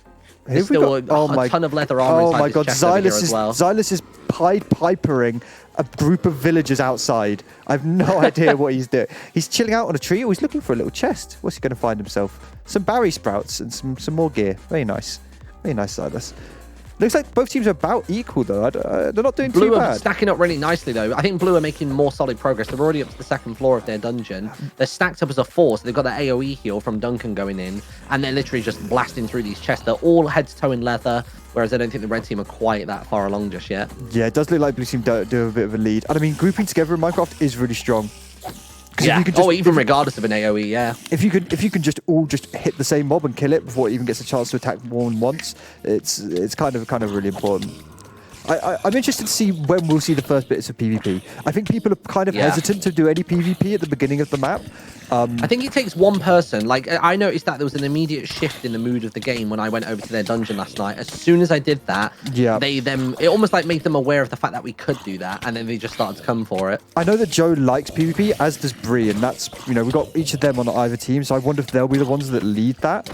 There's still a ton of leather armor inside this chest over here as well. Xylus is Pied Pipering a group of villagers outside. I have no idea what he's doing. He's chilling out on a tree, or he's looking for a little chest. What's he going to find himself? Some berry sprouts and some more gear. Very nice. Very nice, Xylus. Looks like both teams are about equal, though. They're not doing Blue too bad. Blue are stacking up really nicely, though. I think Blue are making more solid progress. They're already up to the 2nd floor of their dungeon. They're stacked up as a 4, so they've got that AoE heal from Duncan going in, and they're literally just blasting through these chests. They're all head to toe in leather, whereas I don't think the red team are quite that far along just yet. Yeah, it does look like Blue team do have a bit of a lead. And I mean, grouping together in Minecraft is really strong. Yeah. Even regardless of an AoE, yeah. If you can just all hit the same mob and kill it before it even gets a chance to attack more than once, it's kind of really important. I'm interested to see when we'll see the first bits of PvP. I think people are kind of hesitant to do any PvP at the beginning of the map. I think it takes one person. Like, I noticed that there was an immediate shift in the mood of the game when I went over to their dungeon last night. As soon as I did that, it almost like made them aware of the fact that we could do that, and then they just started to come for it. I know that Joe likes PvP, as does Bree, and that's, we've got each of them on either team, so I wonder if they'll be the ones that lead that.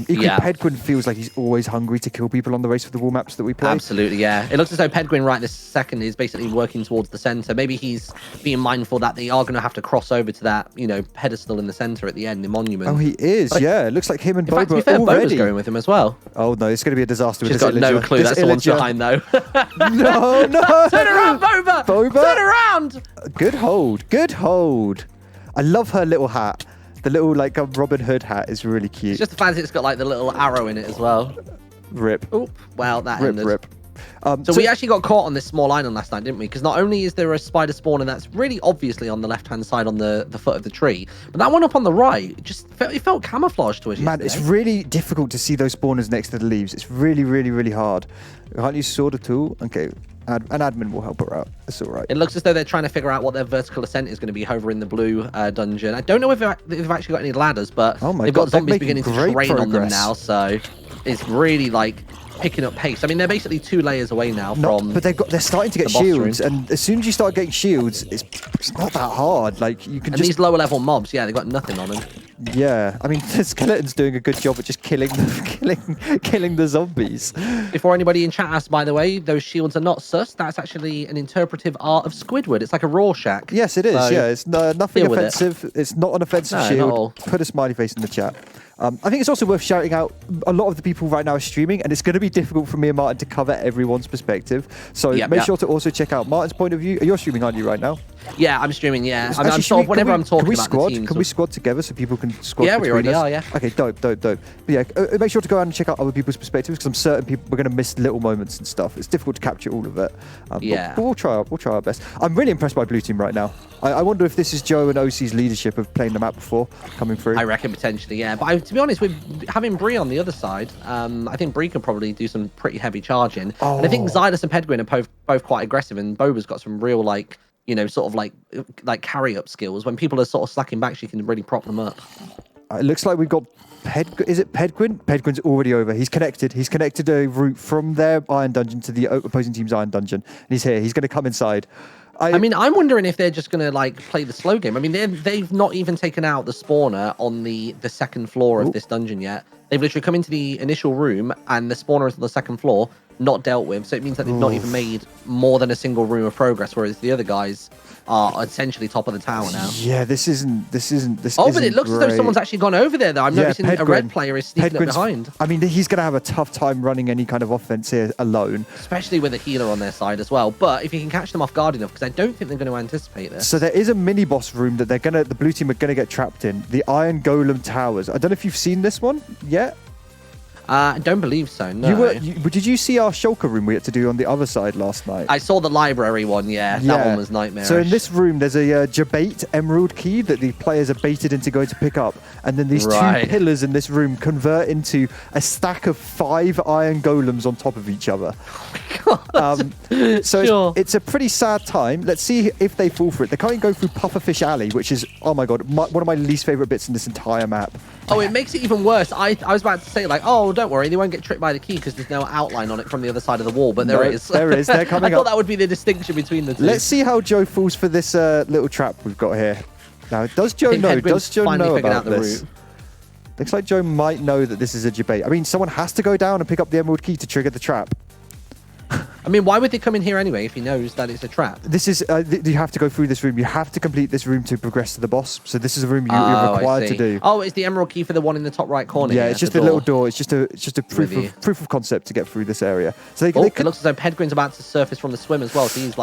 Equally, Pedguin feels like he's always hungry to kill people on the Race for the Wall maps that we play. Absolutely, yeah. It looks as though Pedguin right this second is basically working towards the center. Maybe he's being mindful that they are going to have to cross over to that, pedestal in the center at the end, the monument. Oh, he is, It looks like him and Boba to be fair, already. Boba's going with him as well. Oh, no, it's going to be a disaster. She's got no clue. That's the one's behind, though. No. Turn around, Boba! Turn around! Good hold. I love her little hat. The little, Robin Hood hat is really cute. It's just the fact that it's got, the little arrow in it as well. Rip. Oop. Well, that ended. Rip. So we actually got caught on this small island last night, didn't we? Because not only is there a spider spawner that's really obviously on the left-hand side on the foot of the tree, but that one up on the right, it felt camouflaged to us. Man, it's really difficult to see those spawners next to the leaves. It's really, really, really hard. Can't use sword at all? Okay. An admin will help her out. It's all right. It looks as though they're trying to figure out what their vertical ascent is going to be over in the blue dungeon. I don't know if they've actually got any ladders, but they've got zombies beginning to train on them now, so it's really picking up pace. I mean, they're basically 2 layers away now from. But they're starting to get shields, and as soon as you start getting shields, it's not that hard. You can. And these lower level mobs, they've got nothing on them. Yeah, I mean, the skeleton's doing a good job at just killing the zombies. Before anybody in chat asks, by the way, those shields are not sus. That's actually an interpretive art of Squidward. It's like a Rorschach. Yes, it is. So it's nothing offensive. It's not an offensive shield. Not at all. Put a smiley face in the chat. I think it's also worth shouting out, a lot of the people right now are streaming, and it's going to be difficult for me and Martyn to cover everyone's perspective. So make sure to also check out Martyn's point of view. You're streaming, aren't you, right now? Yeah, I'm streaming, yeah. Actually, whenever I'm talking about the teams. Can we squad together so people can squad? Yeah, we already are, yeah. Okay, dope. But yeah, make sure to go out and check out other people's perspectives, because I'm certain we're going to miss little moments and stuff. It's difficult to capture all of it. But we'll try our best. I'm really impressed by Blue Team right now. I wonder if this is Joe and OC's leadership of playing the map before coming through. I reckon potentially, yeah. But to be honest, with having Bree on the other side, I think Bree could probably do some pretty heavy charging. And I think Xylus and Pedguin are both quite aggressive, and Boba's got some real sort of carry up skills. When people are sort of slacking back, she can really prop them up. It looks like we've got is it Pedguin? Pedguin's already over. He's connected a route from their iron dungeon to the opposing team's iron dungeon, and he's here. He's going to come inside. I mean, I'm wondering if they're just going to play the slow game. I mean, they've not even taken out the spawner on the second floor of this dungeon yet. They've literally come into the initial room, and the spawner is on the second floor, not dealt with. So it means that they've not even made more than a single room of progress, whereas the other guys are essentially top of the tower now. Yeah, this isn't. But it looks as though someone's actually gone over there, though. I'm noticing a red player is sneaking up behind. I mean, he's going to have a tough time running any kind of offense here alone. Especially with a healer on their side as well. But if he can catch them off guard enough, because I don't think they're going to anticipate this. So there is a mini-boss room that the blue team are going to get trapped in. The Iron Golem Towers. I don't know if you've seen this one yet. I don't believe so, no. Did you see our shulker room we had to do on the other side last night? I saw the library one, yeah. That one was nightmarish. So in this room, there's a Jabate emerald key that the players are baited into going to pick up. And then these 2 pillars in this room convert into a stack of 5 iron golems on top of each other. It's a pretty sad time. Let's see if they fall for it. They can't go through Pufferfish Alley, which is, oh my god, one of my least favorite bits in this entire map. Oh, it makes it even worse. I was about to say, don't worry, they won't get tricked by the key because there's no outline on it from the other side of the wall, but there is. There is. They're coming up. I thought that would be the distinction between the two. Let's see how Joe falls for this little trap we've got here. Now, does Joe know? Does Joe know about this? Looks like Joe might know that this is a debate. I mean, someone has to go down and pick up the emerald key to trigger the trap. I mean, why would they come in here anyway if he knows that it's a trap? This is you have to go through this room. You have to complete this room to progress to the boss. So this is a room you're required to do. Oh, it's the emerald key for the one in the top right corner. Yeah, it's just a little door. It's just a proof of concept to get through this area. So it looks as though Pedguin's about to surface from the swim as well. So he's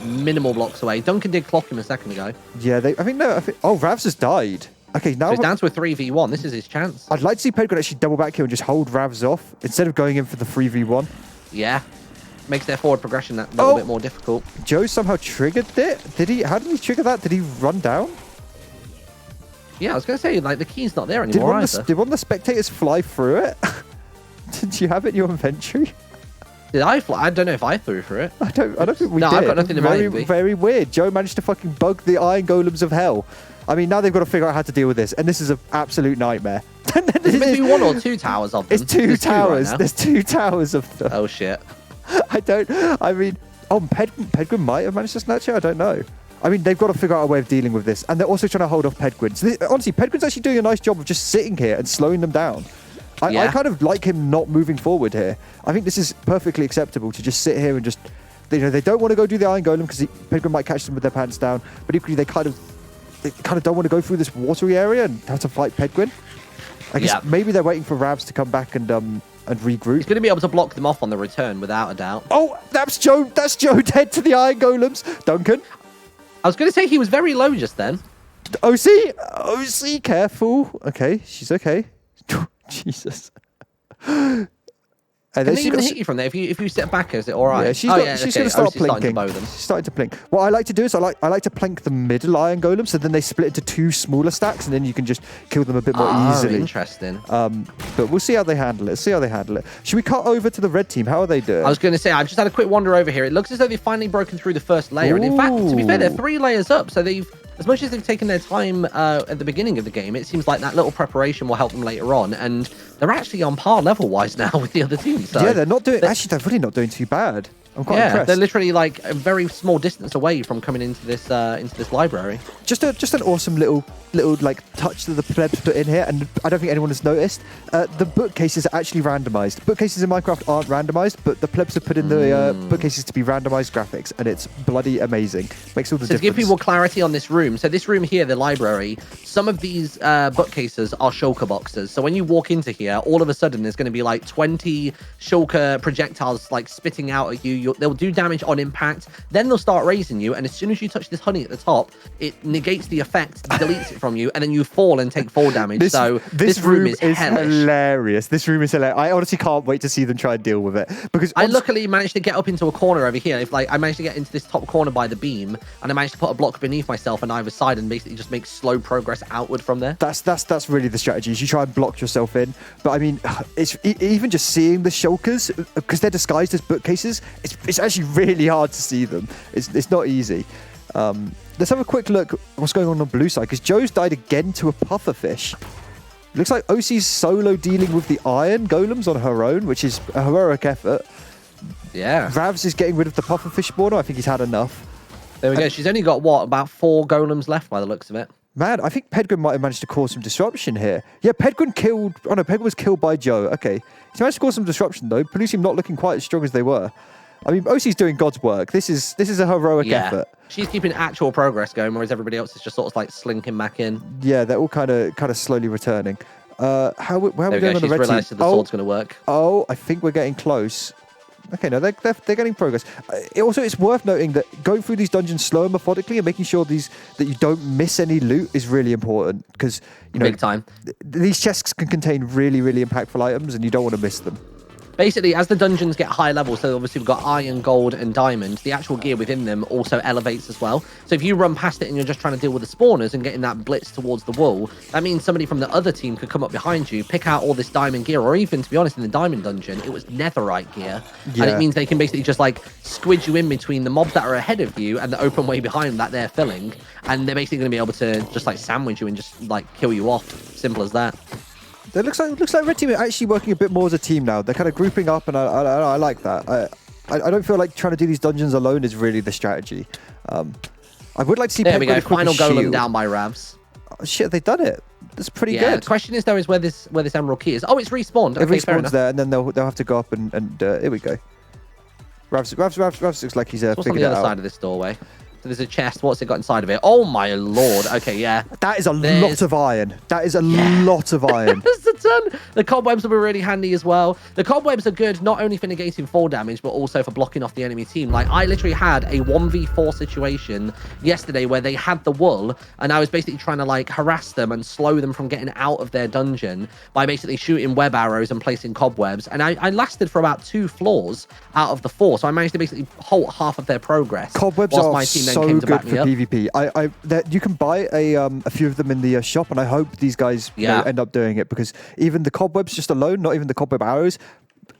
minimal blocks away. Duncan did clock him a second ago. Yeah, I think Ravs has died. Okay, now he's down to a 3v1. This is his chance. I'd like to see Pedguin actually double back here and just hold Ravs off instead of going in for the 3v1. Yeah. Makes their forward progression that little bit more difficult. Joe somehow triggered it. Did he? How did he trigger that? Did he run down? Yeah, I was going to say, the key's not there anymore Did one of the spectators fly through it? Did you have it in your inventory? Did I fly? I don't know if I threw for it. I don't think we did. I've got nothing in very, mind. very weird. Joe managed to fucking bug the iron golems of hell. I mean, now they've got to figure out how to deal with this, and this is an absolute nightmare. Is it meant to be 1 or 2 towers of them? It's 2 towers. Right. There's 2 towers of them. Oh shit. I mean, Pedguin might have managed to snatch it. I don't know. I mean, they've got to figure out a way of dealing with this, and they're also trying to hold off Pedguin. So honestly, Pedguin's actually doing a nice job of just sitting here and slowing them down. I kind of like him not moving forward here. I think this is perfectly acceptable to just sit here and just, they don't want to go do the Iron Golem because Pedguin might catch them with their pants down, but equally they kind of don't want to go through this watery area and have to fight Pedguin. I guess maybe they're waiting for Ravs to come back and regroup. He's going to be able to block them off on the return without a doubt. Oh, that's Joe. That's Joe dead to the Iron Golems. Duncan. I was going to say he was very low just then. OC, careful. Okay, she's okay. Jesus. Can they even hit you from there? If you step back, is it all right? Yeah, she's going to start plinking. She's starting to plink. What I like to do is I like to plink the middle iron golem, so then they split into 2 smaller stacks, and then you can just kill them a bit more easily. Interesting. But we'll see how they handle it. Should we cut over to the red team? How are they doing? I was going to say, I just had a quick wander over here. It looks as though they've finally broken through the first layer. And in fact, to be fair, they're 3 layers up, so they've, as much as they've taken their time at the beginning of the game, it seems like that little preparation will help them later on, and they're actually on par level-wise now with the other teams. So yeah, they're not doing. Actually, they're really not doing too bad. I'm quite impressed. They're literally like a very small distance away from coming into this library. Just an awesome little like touch that the plebs put in here, and I don't think anyone has noticed. The bookcases are actually randomized. Bookcases in Minecraft aren't randomized, but the plebs have put in the bookcases to be randomized graphics, and it's bloody amazing. Makes all the difference. To give people clarity on this room, so this room here, the library, some of these bookcases are shulker boxes. So when you walk into here, all of a sudden there's going to be like 20 shulker projectiles like spitting out at you. They'll do damage on impact, then they'll start raising you, and as soon as you touch this honey at the top, it negates the effect, deletes it from you, and then you fall and take fall damage. This room is hilarious. This room is hilarious. I honestly can't wait to see them try and deal with it, because I luckily managed to get up into a corner over here. I managed to get into this top corner by the beam, and I managed to put a block beneath myself on either side and basically just make slow progress outward from there. That's really the strategy, is you try and block yourself in. But I mean, it's even just seeing the shulkers, because they're disguised as bookcases, it's actually really hard to see them. It's not easy. Let's have a quick look at what's going on the blue side, because Joe's died again to a pufferfish. Looks like OC's solo dealing with the iron golems on her own, which is a heroic effort. Yeah. Ravs is getting rid of the pufferfish spawner. I think he's had enough. There we go. She's only got, about 4 golems left by the looks of it. Man, I think Pedguin might have managed to cause some disruption here. Yeah, Pedguin killed... Oh no, Pedguin was killed by Joe. Okay. He's managed to cause some disruption, though. Police team not looking quite as strong as they were. I mean, OC's doing God's work. This is a heroic effort. She's keeping actual progress going, whereas everybody else is just sort of like slinking back in. Yeah, they're all kind of slowly returning. Where are we going on the red team? Realised the sword's going to work. Oh, I think we're getting close. Okay, no, they're getting progress. It's worth noting that going through these dungeons slow and methodically and making sure that you don't miss any loot is really important, because big time. These chests can contain really, really impactful items, and you don't want to miss them. Basically, as the dungeons get high levels, so obviously we've got iron, gold, and diamond, the actual gear within them also elevates as well. So if you run past it and you're just trying to deal with the spawners and getting that blitz towards the wall, that means somebody from the other team could come up behind you, pick out all this diamond gear, or even, to be honest, in the diamond dungeon, it was netherite gear. Yeah. And it means they can basically just like squidge you in between the mobs that are ahead of you and the open way behind that they're filling. And they're basically going to be able to just like sandwich you and just like kill you off. Simple as that. It looks like Red Team are actually working a bit more as a team now. They're kind of grouping up, and I like that. I don't feel like trying to do these dungeons alone is really the strategy. I would like to see. There we go. Final golem down by Ravs. Oh, shit, they've done it. That's pretty good. The question is though, is where this emerald key is. Oh, it's respawned. It respawns there, and then they'll have to go up and here we go. Ravs looks like he's what's on the other side of this doorway? So there's a chest. What's it got inside of it? Oh my lord. Okay, yeah. That is lot of iron. That is a lot of iron. There's a ton. The cobwebs will be really handy as well. The cobwebs are good not only for negating fall damage, but also for blocking off the enemy team. Like, I literally had a 1v4 situation yesterday where they had the wool, and I was basically trying to like harass them and slow them from getting out of their dungeon by basically shooting web arrows and placing cobwebs. And I lasted for about 2 floors out of the 4, so I managed to basically halt half of their progress. Cobwebs are my team so good for PvP. You can buy a few of them in the shop, and I hope these guys end up doing it, because even the cobwebs just alone, not even the cobweb arrows,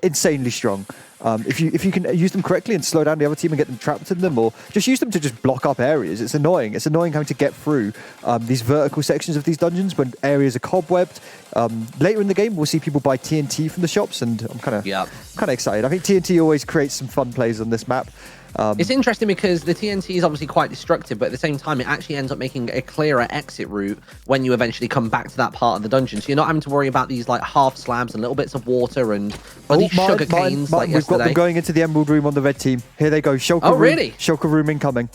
insanely strong. If you can use them correctly and slow down the other team and get them trapped in them, or just use them to just block up areas, it's annoying. It's annoying having to get through these vertical sections of these dungeons when areas are cobwebbed. Later in the game, we'll see people buy TNT from the shops, and I'm kind of excited. I think TNT always creates some fun plays on this map. It's interesting because the TNT is obviously quite destructive, but at the same time, it actually ends up making a clearer exit route when you eventually come back to that part of the dungeon. So you're not having to worry about these like half slabs and little bits of water and these sugar canes like we've got them going into the Emerald Room on the red team. Here they go. Shulker room. Really? Shulker room incoming.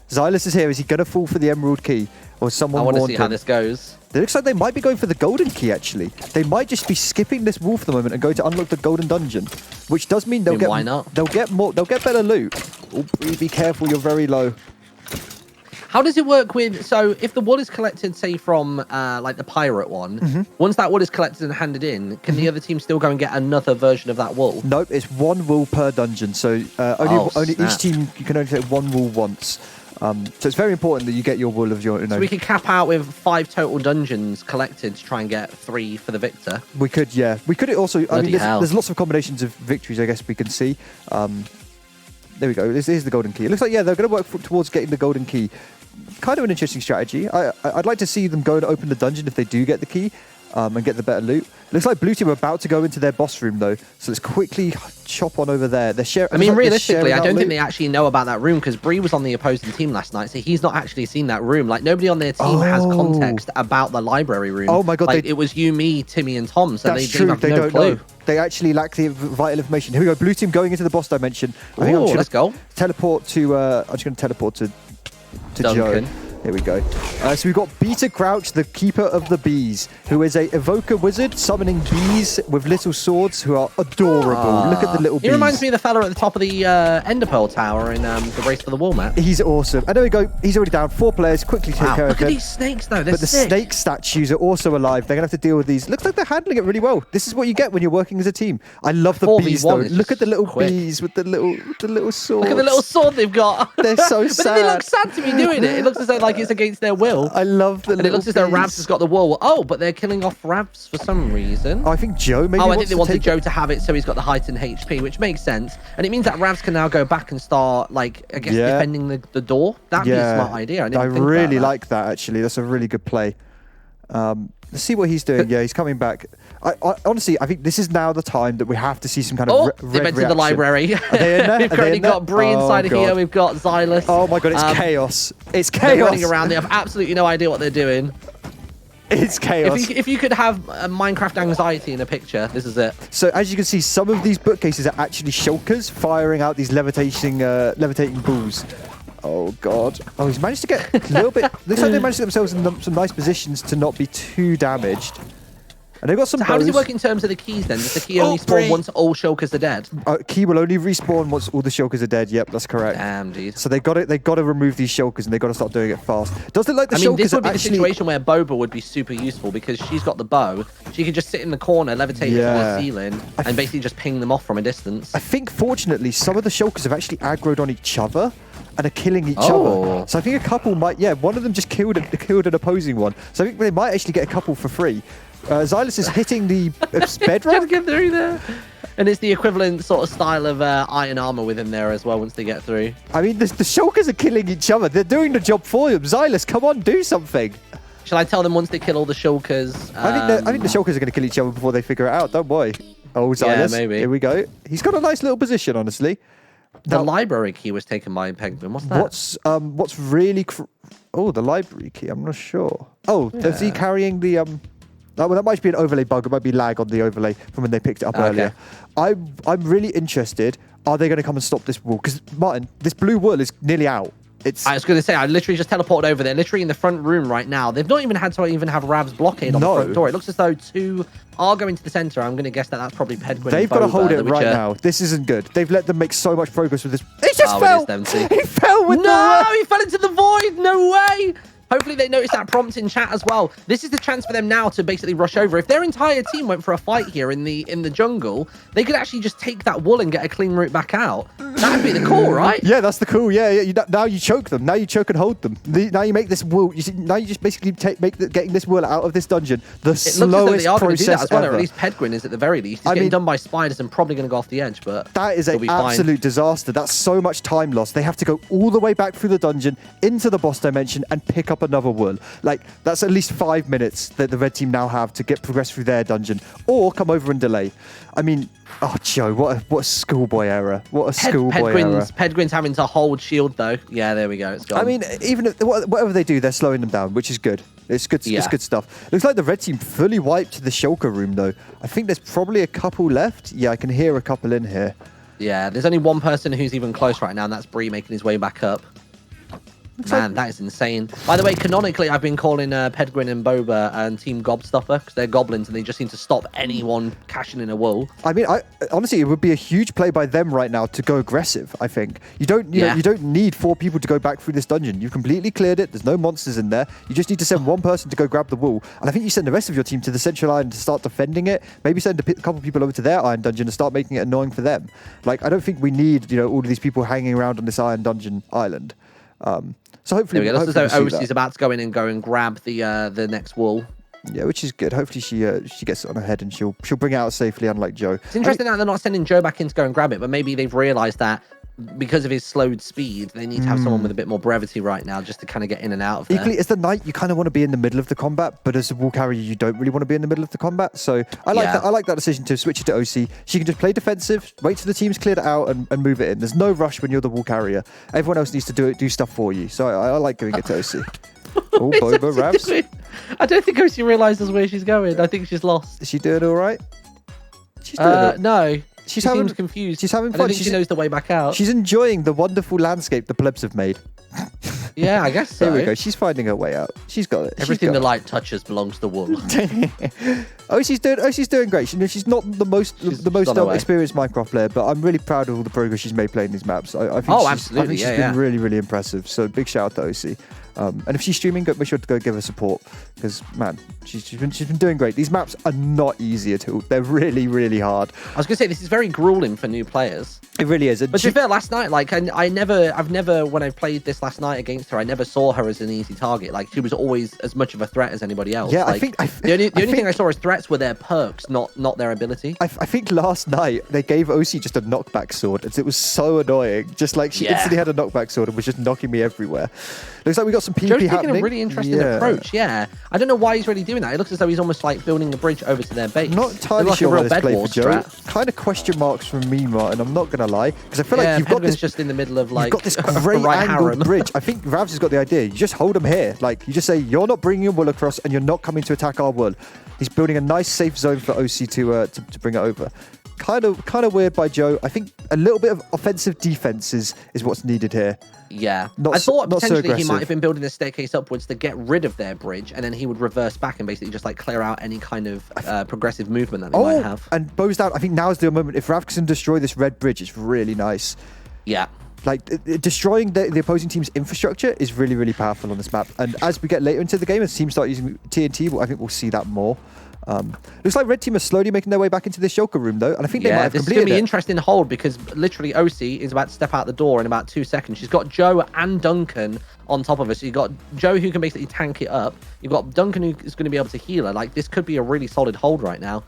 Xylus is here. Is he going to fall for the Emerald Key? Or someone I want to warned see how him? this goes. It looks like they might be going for the golden key, actually. They might just be skipping this wall for the moment and go to unlock the golden dungeon, which does mean they'll get why not? They'll get more. They'll get better loot. Oh, be careful, you're very low. How does it work with, so if the wood is collected, say from like the pirate one, once that wood is collected and handed in, can the other team still go and get another version of that wool? Nope, it's one wool per dungeon. So only each team, you can only take one wool once. So it's very important that you get your wool of your. So we could cap out with 5 total dungeons collected to try and get 3 for the victor. We could, yeah. We could also. I mean, Bloody hell. there's lots of combinations of victories. I guess we can see. There we go. This is the golden key. It looks like they're going to work towards getting the golden key. Kind of an interesting strategy. I'd like to see them go and open the dungeon if they do get the key. And get the better loot. Looks like blue team are about to go into their boss room though, so let's quickly chop on over there. I mean, realistically, I don't think they actually know about that room because Bree was on the opposing team last night, so he's not actually seen that room. Like nobody on their team has context about the library room. Oh my god! Like, it was you, me, Timmy, and Tom. So that's true. They don't know. They actually lack the vital information. Here we go. Blue team going into the boss dimension. I think let's go. Teleport to. I'm just going to teleport to Duncan. Joe. Here we go. So we've got Beta Crouch, the Keeper of the Bees, who is a evoker wizard summoning bees with little swords who are adorable. Look at the little bees. He reminds me of the fella at the top of the Ender Pearl Tower in the Race for the Wall map. He's awesome. And there we go. He's already down. 4 players. Quickly take care of Look him. at these snakes, though. They're But the snake statues are also alive. They're going to have to deal with these. Looks like they're handling it really well. This is what you get when you're working as a team. I love the bees, though. Look at the little bees with the little swords. Look at the little sword they've got. They're so sad. But they look sad to me doing it. It looks as though like it's against their will. I love the and it looks as though Ravs has got the wool. Oh, but they're killing off Ravs for some reason. I think Joe maybe I think they wanted Joe to have it so he's got the heightened HP, which makes sense. And it means that Ravs can now go back and start, like, I guess, defending the door. That'd be a smart idea. I really like that, actually. That's a really good play. Let's see what he's doing. Yeah, he's coming back. I honestly, I think this is now the time that we have to see some kind of red they've entered reaction. the library. Are they in there? We've currently got Bree inside of here. We've got Xylus. Oh my god, it's chaos. It's chaos. They're running around. They have absolutely no idea what they're doing. It's chaos. If you could have Minecraft anxiety in a picture, this is it. So as you can see, some of these bookcases are actually shulkers firing out these levitating balls. Oh god. Oh, he's managed to get a little bit. Looks like they managed to get themselves in some nice positions to not be too damaged. And they've got some. So how does it work in terms of the keys then? Does the key only spawn once all shulkers are dead? Key will only respawn once all the shulkers are dead. Yep, that's correct. Damn, dude. So they got to remove these shulkers and they got to start doing it fast. Does it look like the shulkers this would be actually... the situation where Boba would be super useful because she's got the bow. She could just sit in the corner, levitate to the ceiling, and basically just ping them off from a distance. I think fortunately some of the shulkers have actually aggroed on each other and are killing each other. So I think a couple might. Yeah, one of them just killed an opposing one. So I think they might actually get a couple for free. Xylus is hitting the bedrock. Just get through there. And it's the equivalent sort of style of iron armor within there as well once they get through. I mean, the shulkers are killing each other. They're doing the job for them. Xylus, come on, do something. Shall I tell them once they kill all the shulkers? I think the shulkers are going to kill each other before they figure it out. Don't worry. Oh, Xylus. Yeah, maybe. Here we go. He's got a nice little position, honestly. The library key was taken by Penguin. What's that? What's really... the library key. I'm not sure. Oh, is he carrying the... well, that might be an overlay bug. It might be lag on the overlay from when they picked it up earlier. I'm really interested. Are they going to come and stop this wall? Because, Martyn, this blue wool is nearly out. I was going to say, I literally just teleported over there, literally in the front room right now. They've not even had to have Rav's blockade on the front door. It looks as though 2 are going to the center. I'm going to guess that that's probably Penguin. They've got to hold it right now. This isn't good. They've let them make so much progress with this. He just fell. He fell with he fell into the void. No way. Hopefully they notice that prompt in chat as well. This is the chance for them now to basically rush over. If their entire team went for a fight here in the jungle, they could actually just take that wool and get a clean route back out. That'd be the call, right? Yeah, that's the call. Yeah. Now you choke them. Now you choke and hold them. Now you make this wool. Now you just basically getting this wool out of this dungeon the slowest process as well, ever. or at least Pedguin is at the very least. He's getting done by spiders and probably going to go off the edge, but that is an absolute disaster. That's so much time lost. They have to go all the way back through the dungeon into the boss dimension and pick up another wool. Like, that's at least 5 minutes that the red team now have to progress through their dungeon, or come over and delay. I mean, oh, Joe, what a schoolboy error. What a schoolboy error. Pedguin's having to hold shield, though. Yeah, there we go. It's gone. I mean, even if, whatever they do, they're slowing them down, which is good. It's good. It's good stuff. Looks like the red team fully wiped the shulker room, though. I think there's probably a couple left. Yeah, I can hear a couple in here. Yeah, there's only one person who's even close right now, and that's Bree making his way back up. Man, that is insane. By the way, canonically, I've been calling Pedguin and Boba and Team Gobstopper because they're goblins and they just seem to stop anyone cashing in a wool. I mean, honestly, it would be a huge play by them right now to go aggressive. I think you don't need 4 people to go back through this dungeon. You completely cleared it. There's no monsters in there. You just need to send one person to go grab the wool, and I think you send the rest of your team to the central island to start defending it. Maybe send a couple people over to their iron dungeon and start making it annoying for them. Like, I don't think we need all of these people hanging around on this iron dungeon island. So hopefully, it looks as though OC's about to go in and grab the next wool. Yeah, which is good. Hopefully she gets it on her head and she'll bring it out safely, unlike Joe. It's interesting that they're not sending Joe back in to go and grab it, but maybe they've realised that because of his slowed speed, they need to have someone with a bit more brevity right now just to kind of get in and out of there. Equally, as the knight, you kind of want to be in the middle of the combat, but as a wool carrier, you don't really want to be in the middle of the combat. So I like that. I like that decision to switch it to OC. She can just play defensive, wait till the team's cleared it out, and move it in. There's no rush when you're the wool carrier. Everyone else needs to do stuff for you. So I like giving it to OC. Oh, Boba, Ravs. I don't think OC realises where she's going. I think she's lost. Is she doing all right? She's doing no. She seems confused. She's having fun. I don't think she knows the way back out. She's enjoying the wonderful landscape the plebs have made. Yeah, I guess so. There we go. She's finding her way out. She's got it. Everything the light touches belongs to wool. She's doing great. She's not the most experienced Minecraft player, but I'm really proud of all the progress she's made playing these maps. I think absolutely. she's been really, really impressive. So big shout out to OC. And if she's streaming, make sure to go give her support because, man, she's been doing great. These maps are not easy at all. They're really, really hard. I was going to say, this is very grueling for new players. It really is. But to be fair, last night, like, I've never, when I played this last night against her, I never saw her as an easy target. Like, she was always as much of a threat as anybody else. Yeah, like, the only thing I saw as threats were their perks, not their ability. I think last night they gave OC just a knockback sword. It was so annoying. Just like she instantly had a knockback sword and was just knocking me everywhere. Looks like we got some PvP happening. A really interesting approach. Yeah, I don't know why he's really doing that. It looks as though he's almost like building a bridge over to their base. Not entirely sure why this play for Joe. Kind of question marks from me, Martyn. I'm not gonna lie, because I feel like you've got this just in the middle of like you've got this great angled bridge. I think Ravs has got the idea. You just hold him here. Like you just say you're not bringing your wool across and you're not coming to attack our wool. He's building a nice safe zone for OC to bring it over. Kind of weird by Joe. I think a little bit of offensive defense is what's needed here. Yeah, I thought potentially he might have been building a staircase upwards to get rid of their bridge, and then he would reverse back and basically just like clear out any kind of progressive movement that they might have. And bows down. I think now's the moment. If Rav can destroy this red bridge, it's really nice. Yeah. Like, destroying the opposing team's infrastructure is really, really powerful on this map. And as we get later into the game, as teams start using TNT, I think we'll see that more. Looks like red team are slowly making their way back into the shulker room, though. And I think they might have completed it. This is going to be interesting to hold because literally OC is about to step out the door in about 2 seconds. She's got Joe and Duncan on top of her. So you've got Joe who can basically tank it up. You've got Duncan who is going to be able to heal her. Like, this could be a really solid hold right now.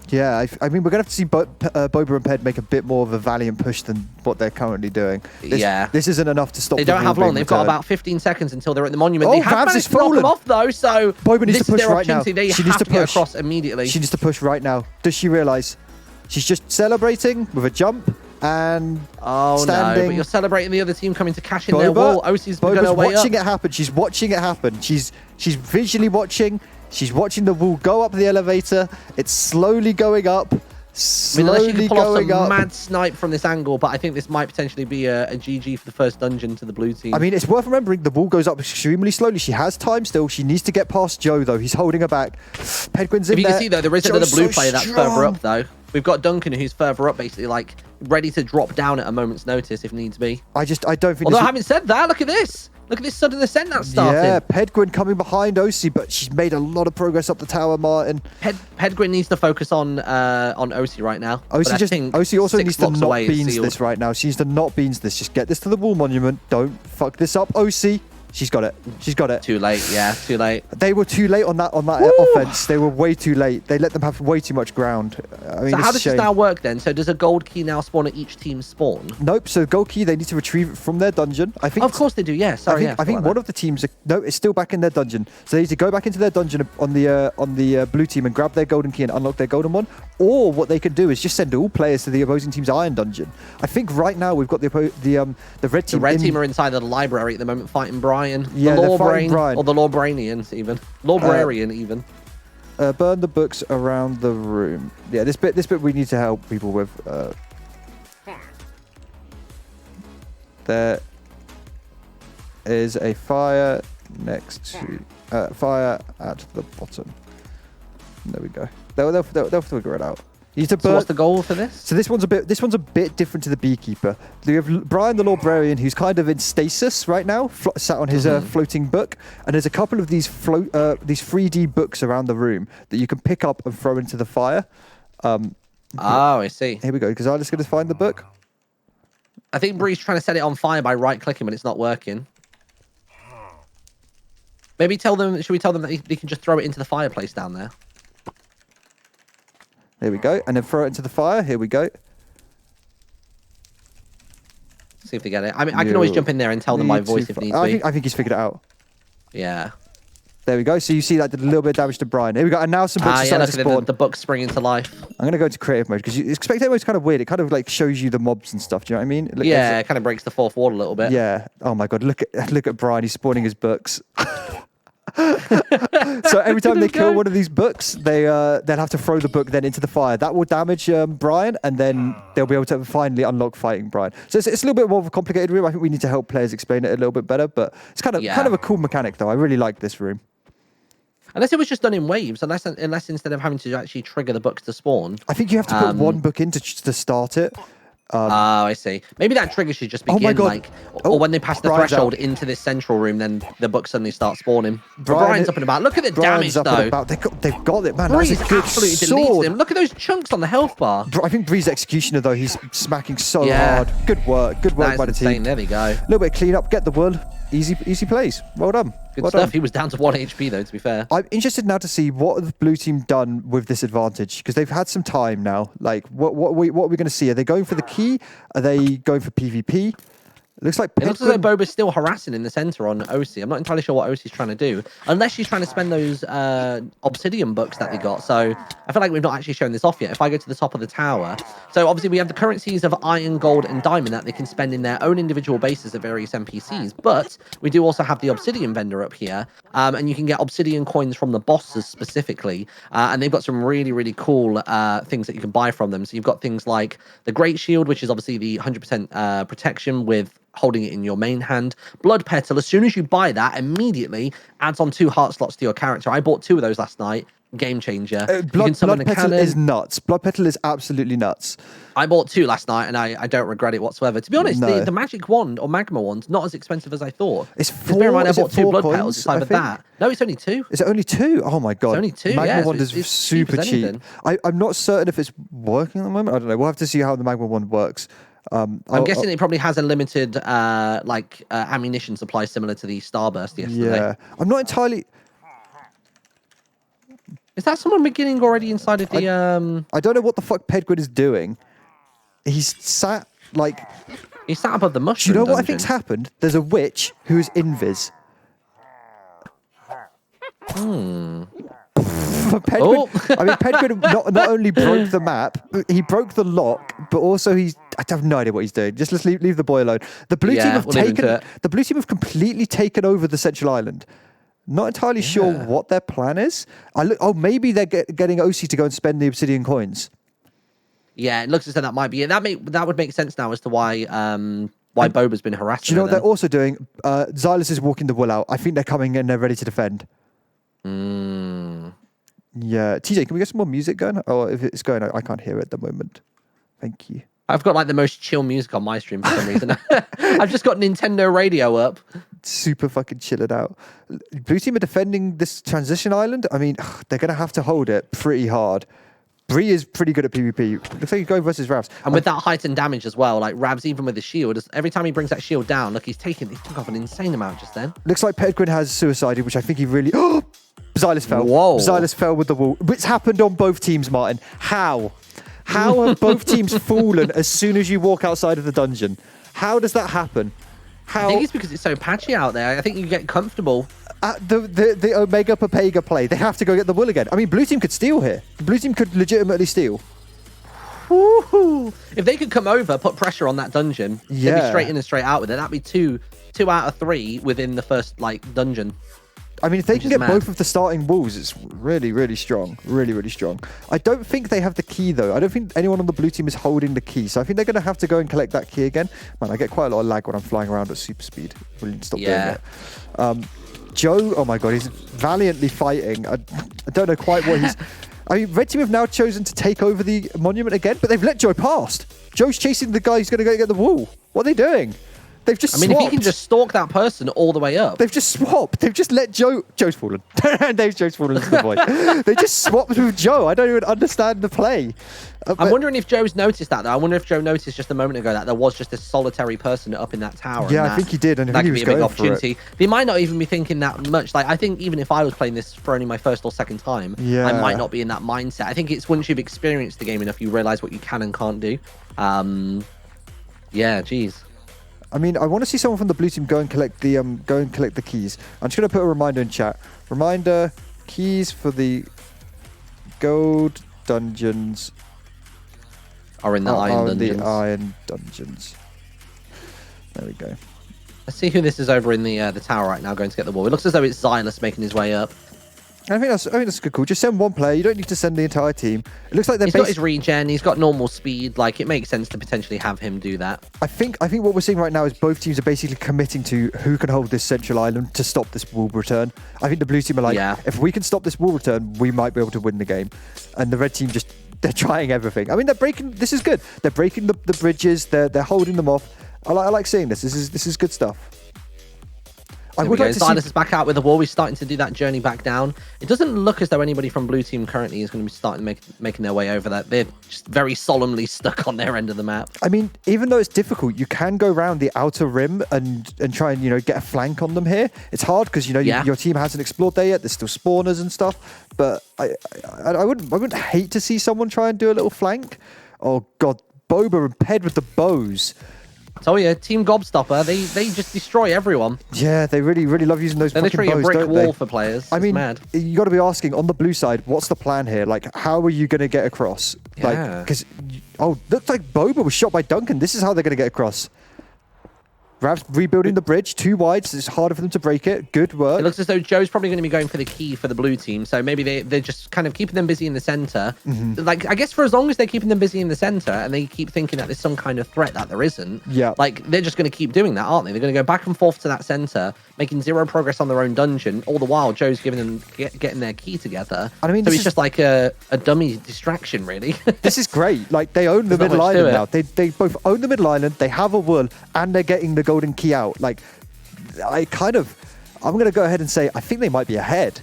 Yeah, I mean, we're going to have to see Boba and Ped make a bit more of a valiant push than what they're currently doing. This isn't enough to stop. They don't have long. They've got about 15 seconds until they're at the monument. They have managed to knock them off, though, so Boba needs to push right now. They have to get across immediately. She needs to push right now. Does she realise? She's just celebrating with a jump and standing. No, but you're celebrating the other team coming to cash in their wall. OC's going to wait watching it happen. She's watching it happen. She's visually watching. She's watching the wall go up the elevator. It's slowly going up. Unless you can pull off some mad snipe from this angle, but I think this might potentially be a GG for the first dungeon to the blue team. I mean, it's worth remembering the wall goes up extremely slowly. She has time still. She needs to get past Joe, though. He's holding her back. Pedguin's in there. If you can see, though, there is another blue player that's further up, though. We've got Duncan, who's further up, basically, like, ready to drop down at a moment's notice if needs be. I don't think... Although, having said that, look at this. Look at this sudden ascent that's started. Yeah, Pedguin coming behind OC, but she's made a lot of progress up the tower, Martyn. Pedguin needs to focus on OC right now. OC also needs to not beans sealed. this right now. She needs to not beans this. Just get this to the wall monument. Don't fuck this up, OC. She's got it. She's got it. Too late. Yeah, too late. They were too late on that offense. They were way too late. They let them have way too much ground. I mean, so how does this now work then? So does a gold key now spawn at each team's spawn? Nope. So gold key, they need to retrieve it from their dungeon. I think. Of course they do. Yeah. Sorry. I think one of the teams. No, it's still back in their dungeon. So they need to go back into their dungeon on the blue team and grab their golden key and unlock their golden one. Or what they could do is just send all players to the opposing team's iron dungeon. I think right now we've got the red team. The red team are inside the library at the moment fighting Brian. Yeah, they're fighting Brian. Or the Lawbranians even. Lawbrarian even. Burn the books around the room. Yeah, this bit we need to help people with. There is a fire next to fire at the bottom. There we go. They'll figure it out. You need to burn. So what's the goal for this? So this one's a bit different to the beekeeper. We have Brian the Lawbrarian, who's kind of in stasis right now, sat on his floating book, and there's a couple of these 3D books around the room that you can pick up and throw into the fire. I see. Here we go. Because I'm just going to find the book. I think Bree's trying to set it on fire by right-clicking, but it's not working. Maybe should we tell them that they can just throw it into the fireplace down there? There we go. And then throw it into the fire. Here we go. See if they get it. I mean, I can always jump in there and tell them by voice if needs be. I think he's figured it out. Yeah. There we go. So you see that did a little bit of damage to Brian. Here we go. And now some books are starting to spawn. The books spring into life. I'm going to go into creative mode because spectator mode is kind of weird. It kind of like shows you the mobs and stuff. Do you know what I mean? Yeah, it kind of breaks the fourth wall a little bit. Yeah. Oh my God. Look at Brian. He's spawning his books. So every time they kill one of these books, they'll have to throw the book then into the fire. That will damage Brian, and then they'll be able to finally unlock fighting Brian. So it's a little bit more of a complicated room. I think we need to help players explain it a little bit better, but it's kind of a cool mechanic though. I really like this room. Unless it was just done in waves, unless instead of having to actually trigger the books to spawn. I think you have to put one book in to start it. I see. Maybe that trigger should just begin or when they pass the threshold into this central room, then the books suddenly start spawning. Brian's up and about. Look at the damage though. They've got it, man. Breeze That's a good absolutely sword. deletes him. Look at those chunks on the health bar. I think Bree's executioner though, he's smacking so hard. Good work by the team. There we go. A little bit of clean up, get the wood. Easy plays. Well done. Good stuff. He was down to 1 HP though, to be fair. I'm interested now to see what the blue team done with this advantage because they've had some time now. Like, what are we going to see? Are they going for the key? Are they going for PvP? It looks like as though Boba's still harassing in the center on OC. I'm not entirely sure what OC's trying to do, unless she's trying to spend those obsidian books that they got. So I feel like we've not actually shown this off yet. If I go to the top of the tower, so obviously we have the currencies of iron, gold, and diamond that they can spend in their own individual bases at various NPCs. But we do also have the obsidian vendor up here, and you can get obsidian coins from the bosses specifically. And they've got some really, really cool things that you can buy from them. So you've got things like the Great Shield, which is obviously the 100% protection with holding it in your main hand. Blood Petal, as soon as you buy that, immediately adds on 2 heart slots to your character. I bought 2 of those last night. Game changer. Blood Petal is nuts. Blood Petal is absolutely nuts. I bought 2 last night, and I don't regret it whatsoever. To be honest, the magic wand or magma wand not as expensive as I thought. It's 4. Bear in mind, I bought 2 blood coins, petals. It's either that. No, it's only 2. Is it only 2? Oh my God. It's only 2. Magma wand is super cheap. I'm not certain if it's working at the moment. I don't know. We'll have to see how the magma wand works. I'm guessing it probably has a limited ammunition supply similar to the Starburst yesterday. Yeah, I'm not entirely. Is that someone beginning already inside of the? I don't know what the fuck Pedguin is doing. He's sat above the mushroom. Do you know what I dungeon. think's happened? There's a witch who's invis. Pedguin not only broke the map, he broke the lock, but also I have no idea what he's doing. Just let's leave the boy alone. The blue team have completely taken over the central island. Not entirely sure what their plan is. Maybe they're getting OC to go and spend the obsidian coins. Yeah, it looks as though that might be it. That would make sense now as to why Boba's been harassed. Do you know what they're also doing? Xylus is walking the wool out. I think they're coming in. They're ready to defend. Yeah, TJ, can we get some more music going? Or if it's going, I can't hear it at the moment. Thank you. I've got like the most chill music on my stream for some reason. I've just got Nintendo radio up. super fucking chilling out. Blue team are defending this transition island. I mean, they're going to have to hold it pretty hard. Bree is pretty good at PvP. Looks like he's going versus Ravs. And with that heightened damage as well, like Ravs, even with the shield, every time he brings that shield down, look, he took off an insane amount just then. Looks like Pedguin has suicided, which I think he really... Oh! Xylus fell. Whoa. Xylus fell with the wall. It's happened on both teams, Martyn. How? How have both teams fallen as soon as you walk outside of the dungeon? How does that happen? How? I think it's because it's so patchy out there. I think you get comfortable. The Omega Papega play, they have to go get the wool again. I mean, blue team could steal here. Blue team could legitimately steal. Woo-hoo. If they could come over, put pressure on that dungeon, they'd be straight in and straight out with it. That'd be two out of 3 within the first dungeon. I mean, if they can get both of the starting walls, it's really, really strong. Really, really strong. I don't think they have the key, though. I don't think anyone on the blue team is holding the key. So I think they're going to have to go and collect that key again. Man, I get quite a lot of lag when I'm flying around at super speed. We'll stop doing it. Joe, oh my god, he's valiantly fighting. I don't know quite what he's... I mean, red team have now chosen to take over the monument again, but they've let Joe past. Joe's chasing the guy who's going to go get the wall. What are they doing? They've just swapped. If he can just stalk that person all the way up. They've just swapped. They've just let Joe's fallen. Joe's fallen into the void. They just swapped with Joe. I don't even understand the play. I'm wondering if Joe's noticed that, though. I wonder if Joe noticed just a moment ago that there was just a solitary person up in that tower. Yeah, I think he did. And that he could was be a big going opportunity. They might not even be thinking that much. Like, I think even if I was playing this for only my first or second time, I might not be in that mindset. I think it's once you've experienced the game enough, you realize what you can and can't do. Yeah, geez. I mean, I want to see someone from the blue team go and collect the keys. I'm just going to put a reminder in chat. Reminder: keys for the gold dungeons are in the iron dungeons. The iron dungeons. There we go. Let's see who this is over in the tower right now, going to get the wall. It looks as though it's Xylus making his way up. I think that's good. Cool. Just send one player. You don't need to send the entire team. It looks like he's got his regen. He's got normal speed. Like, it makes sense to potentially have him do that. I think what we're seeing right now is both teams are basically committing to who can hold this central island to stop this wall return. I think the blue team are like, if we can stop this wall return, we might be able to win the game. And the red team they're trying everything. I mean, they're breaking. This is good. They're breaking the bridges. They're holding them off. I like seeing this. This is good stuff. I would like to see... Xylus is back out with the wall. He's starting to do that journey back down. It doesn't look as though anybody from blue team currently is going to be starting making their way over that. They're just very solemnly stuck on their end of the map. I mean, even though it's difficult, you can go around the outer rim and try and get a flank on them here. It's hard because your team hasn't explored there yet. There's still spawners and stuff. But I wouldn't hate to see someone try and do a little flank. Oh god, Boba and Ped with the bows. Oh yeah, Team Gobstopper, they just destroy everyone. Yeah, they really, really love using those fucking bows, literally a brick don't wall they? for players. I mean, mad. You got to be asking, on the blue side, what's the plan here? Like, how are you going to get across? Yeah. Because, looks like Boba was shot by Duncan. This is how they're going to get across. Rav's rebuilding the bridge, too wide, so it's harder for them to break it. Good work. It looks as though Joe's probably going to be going for the key for the blue team, so maybe they're just kind of keeping them busy in the center. Like, I guess for as long as they're keeping them busy in the center and they keep thinking that there's some kind of threat that there isn't, like, they're just going to keep doing that, aren't they? They're going to go back and forth to that center, making zero progress on their own dungeon, all the while Joe's giving them getting their key together. I mean, so it's just like a dummy distraction, really. This is great. Like, they own the middle island now. They both own the middle island, they have a wool, and they're getting the golden key out. Like, I'm going to go ahead and say I think they might be ahead.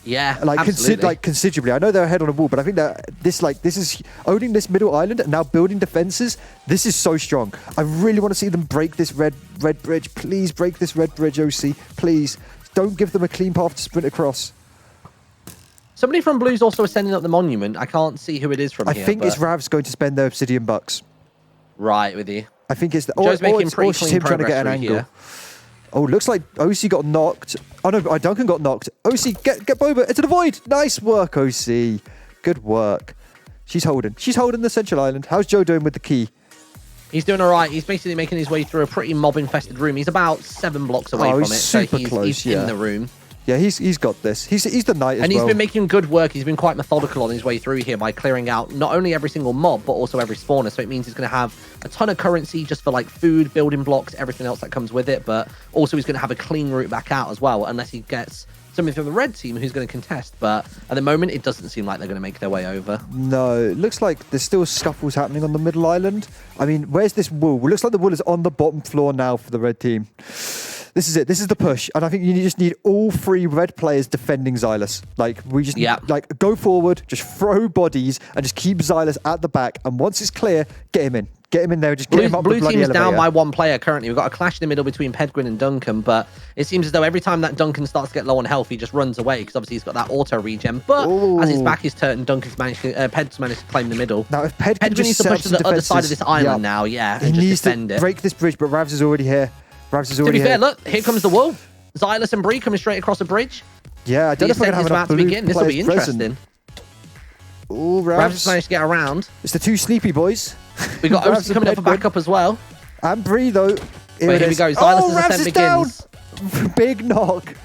Yeah, like absolutely. Considerably. I know they're ahead on a wall, but I think that this is owning this middle island and now building defenses. This is so strong. I really want to see them break this red bridge. Please break this red bridge, OC. Please don't give them a clean path to sprint across. Somebody from Blue's also ascending up the monument. I can't see who it is from here. I think it's Rav's going to spend their obsidian bucks. Right, with you. I think it's Joe's making pretty clean him trying to get an angle. Here. Oh, looks like OC got knocked. Oh no, Duncan got knocked. OC, get Boba into the void. Nice work, OC. Good work. She's holding the central island. How's Joe doing with the key? He's doing all right. He's basically making his way through a pretty mob-infested room. He's about 7 blocks away from it, so he's in the room. Yeah, he's got this. He's the knight as well. And he's been making good work. He's been quite methodical on his way through here by clearing out not only every single mob, but also every spawner. So it means he's going to have a ton of currency just for like food, building blocks, everything else that comes with it. But also he's going to have a clean route back out as well, unless he gets something from the red team who's going to contest. But at the moment, it doesn't seem like they're going to make their way over. No, it looks like there's still scuffles happening on the middle island. I mean, where's this wool? It looks like the wool is on the bottom floor now for the red team. This is it. This is the push. And I think you just need all 3 red players defending Xylus. Like, we just like go forward, just throw bodies, and just keep Xylus at the back. And once it's clear, get him in. Get him in there. Just get him up Blue the bloody team's elevator. down by 1 player currently. We've got a clash in the middle between Pedguin and Duncan, but it seems as though every time that Duncan starts to get low on health, he just runs away because obviously he's got that auto regen. But as his back is turned, Ped's managed to claim the middle. Now, if Pedguin needs to push to the other side of this island now, he and needs just defend to it. break this bridge, but Ravs is already here. Ravs is To already be fair, here. look, here comes the wall. Xylus and Bree coming straight across the bridge. Yeah, I don't know if we're going to have enough blue This will be players interesting. Oh, Ravs has managed to get around. It's the 2 sleepy boys. We got Osi coming up for backup as well. And Bree, though. Here we go. Xylus' ascent begins. Big knock.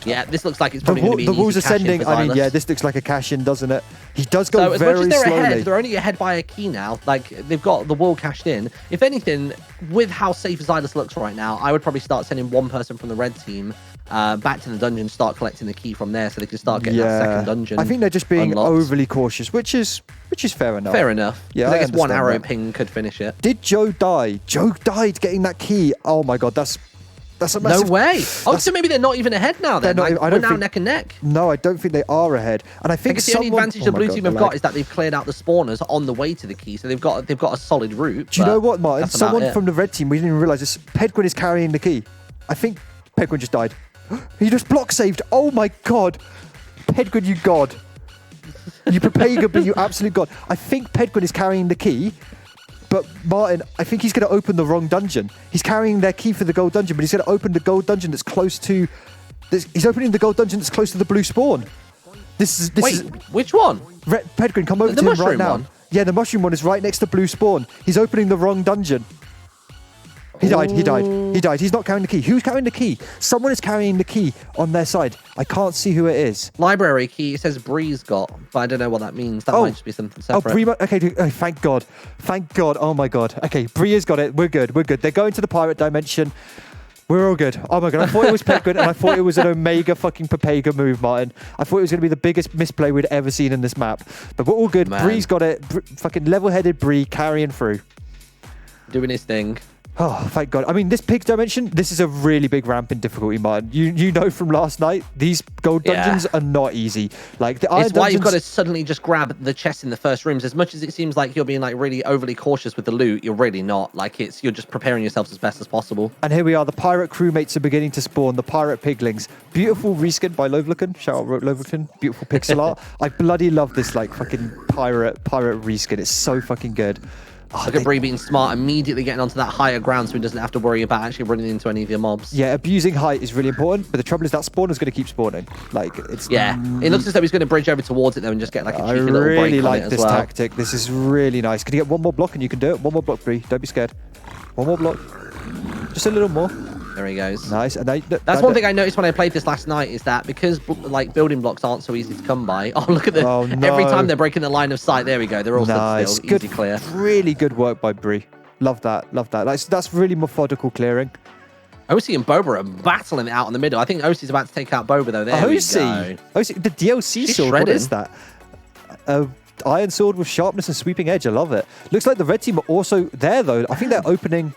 Yeah, this looks like it's probably going to be the an wall's easy cash-in ascending. for I mean, Xylus. yeah, this looks like a cash-in, doesn't it? He does go So as much very as they're slowly. ahead, they're only ahead by a key now. Like, they've got the wall cashed in. If anything, with how safe Xylus looks right now, I would probably start sending 1 person from the red team back to the dungeon, start collecting the key from there so they can start getting that second dungeon. I think they're just being unlocked. overly cautious, which is fair enough. Fair enough. Yeah, I guess 1 arrow that. ping could finish it. Did Joe die? Joe died getting that key. Oh my god, that's a massive... No way. Oh, so maybe they're not even ahead now then. Not, like, I don't we're now think, neck and neck. No, I don't think they are ahead. And I think the only advantage the blue team have got is that they've cleared out the spawners on the way to the key, so they've got a solid route. Do you know what, Martyn? That's about Someone it. from the red team, we didn't even realize this. Pedguin is carrying the key. I think Pedguin just died. He just block saved. Oh my god. Pedguin, you god. You Papega, but you absolute god. I think Pedguin is carrying the key. But Martyn, I think he's going to open the wrong dungeon. He's carrying their key for the gold dungeon, but he's going to open the gold dungeon that's close to... He's opening the gold dungeon that's close to the blue spawn. Wait, which one? Pedguin, come over The to him right mushroom now. one? Yeah, the mushroom one is right next to blue spawn. He's opening the wrong dungeon. He died. He's not carrying the key. Who's carrying the key? Someone is carrying the key on their side. I can't see who it is. Library key, it says Bree's got, but I don't know what that means. That might just be something separate. Bree, okay, thank God. Thank God. Oh my God. Okay, Bree has got it. We're good. They're going to the pirate dimension. We're all good. Oh my God, I thought it was Pedguin and I thought it was an Omega fucking Papega move, Martyn. I thought it was going to be the biggest misplay we'd ever seen in this map. But we're all good. Man. Bree's got it. Fucking level-headed Bree carrying through. Doing his thing. Oh, thank God. I mean, this pig dimension, this is a really big ramp in difficulty, Martyn. You know from last night, these gold dungeons are not easy. Like the iron It's why you've got dungeons- to suddenly just grab the chest in the first rooms. As much as it seems like you're being like really overly cautious with the loot, you're really not. Like you're just preparing yourselves as best as possible. And here we are, the pirate crewmates are beginning to spawn, the pirate piglings. Beautiful reskin by Lovlucan. Shout out Lovlucan. Beautiful pixel art. I bloody love this like fucking pirate reskin. It's so fucking good. Oh, Look at Bree being smart, immediately getting onto that higher ground so he doesn't have to worry about actually running into any of your mobs. Yeah, abusing height is really important, but the trouble is that spawner's going to keep spawning. Like, it's... Yeah, it looks as though he's going to bridge over towards it though and just get like a cheeky little break I really on like it as this well. tactic. This is really nice. Can you get one more block and you can do it? One more block, Bree. Don't be scared. One more block. Just a little more. There he goes. Nice. And That's one thing I noticed when I played this last night is that because like building blocks aren't so easy to come by. Oh, look at the every time they're breaking the line of sight. There we go. They're all nice. still Good, easy clear. Really good work by Bree. Love that. Love that. That's really methodical clearing. Osi and Boba are battling it out in the middle. I think Osi's about to take out Boba though. There we go. Osi, the DLC She's sword. What shredding. is that? Iron sword with sharpness and sweeping edge. I love it. Looks like the red team are also there though. I think they're opening.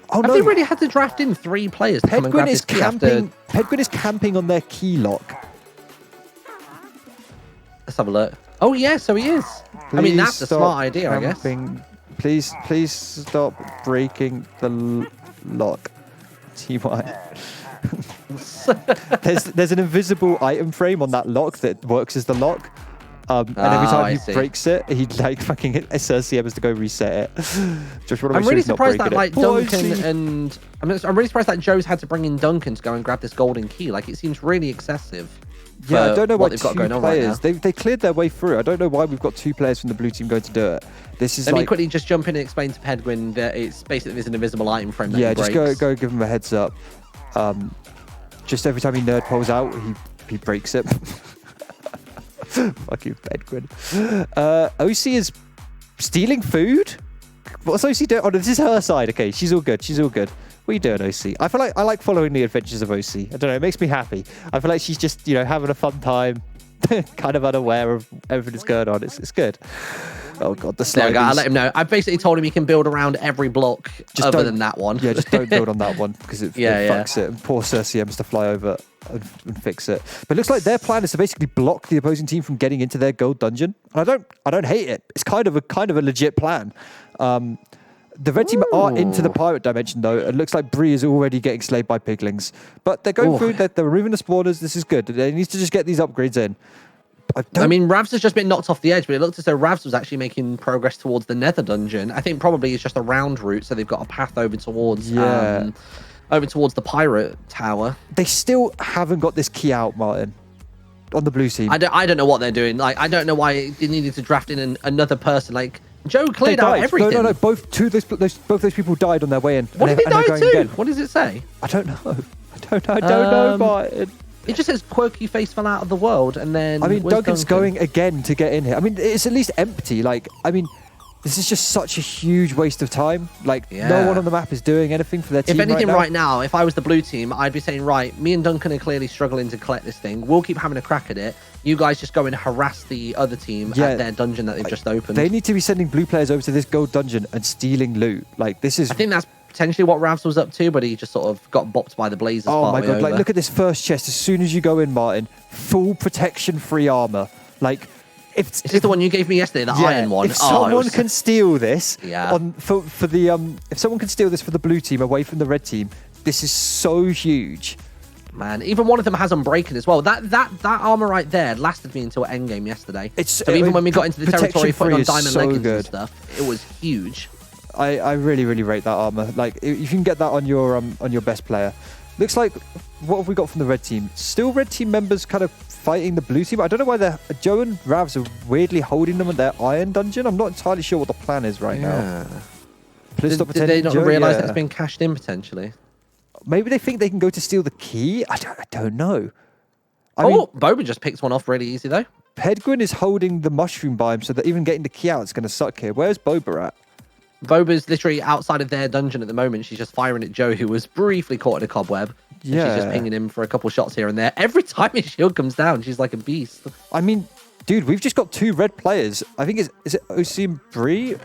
Oh Have no! they really had to draft in 3 players to come and grab Pedguin is this key camping. after... Pedguin is camping on their key lock. Let's have a look. Oh yeah, so he is. I mean, that's a stop smart idea, I guess. camping. Please stop breaking the lock. TY. there's an invisible item frame on that lock that works as the lock. And every time he breaks it, he like fucking SRCM has to go reset it. Just want to I'm make sure really he's not surprised that breaking like it. Duncan and I'm really surprised that Joe's had to bring in Duncan to go and grab this golden key. Like it seems really excessive. Yeah, I don't know why what they've 2 got going on players. right now. They cleared their way through. I don't know why we've got 2 players from the blue team going to do it. This is Let me like quickly just jump in and explain to Pedguin that it's basically there's an invisible item frame that he just breaks. go give him a heads up. Just every time he nerd pulls out, he breaks it. Fuck you, Pedguin. OC is stealing food. What's OC doing? Oh, no, this is her side. Okay, she's all good. She's all good. What are you doing, OC? I feel like I like following the adventures of OC. I don't know. It makes me happy. I feel like she's just having a fun time, kind of unaware of everything that's going on. It's good. Oh god, the There we slideys. go. I'll let him know. I basically told him he can build around every block other than that one. Yeah, just don't build on that one because it fucks it. And poor Cersei has to fly over and fix it. But it looks like their plan is to basically block the opposing team from getting into their gold dungeon. And I don't hate it. It's kind of a legit plan. The red team are into the pirate dimension though. It looks like Bree is already getting slayed by piglings. But they're going through, they're removing the spawners. This is good. They need to just get these upgrades in. I mean, Ravs has just been knocked off the edge, but it looked as though Ravs was actually making progress towards the Nether dungeon. I think probably it's just a round route, so they've got a path over towards the pirate tower. They still haven't got this key out, Martyn, on the blue team. I don't know what they're doing. Like, I don't know why they needed to draft in another person. Like, Joe cleared out everything. No. Both those people died on their way in. What did they die to? Again. What does it say? I don't know. I don't know, Martyn. It just says quirky face fell out of the world, and then... I mean, Duncan's going again to get in here. I mean, it's at least empty. Like, I mean, this is just such a huge waste of time. Like, no one on the map is doing anything for their team If anything, right now, if I was the blue team, I'd be saying, right, me and Duncan are clearly struggling to collect this thing. We'll keep having a crack at it. You guys just go and harass the other team at their dungeon that they've just opened. They need to be sending blue players over to this gold dungeon and stealing loot. Like, this is... I think that's potentially what Ravs was up to, but he just sort of got bopped by the blazers. Oh my god! Like, look at this first chest. As soon as you go in, Martyn, full protection, free armor. Like, is this the one you gave me yesterday, the iron one? If someone can steal this, for the if someone can steal this for the blue team away from the red team, this is so huge. Man, even one of them has Unbreaking as well. That armor right there lasted me until endgame yesterday. Even when we got into the territory, putting on diamond leggings and stuff, it was huge. I really rate that armor. Like, if you can get that on your best player. Looks like, what have we got from the red team? Still red team members kind of fighting the blue team. I don't know why Joe and Ravs are weirdly holding them at their iron dungeon. I'm not entirely sure what the plan is right now. Did they not realise that's been cashed in potentially? Maybe they think they can go to steal the key. I don't know. I mean, Boba just picked one off really easy though. Pedguin is holding the mushroom biome, so that even getting the key out is going to suck here. Where's Boba at? Boba's literally outside of their dungeon at the moment. She's just firing at Joe, who was briefly caught in a cobweb. Yeah. She's just pinging him for a couple shots here and there. Every time his shield comes down, she's like a beast. I mean, dude, we've just got 2 red players. I think is it OC and Bree?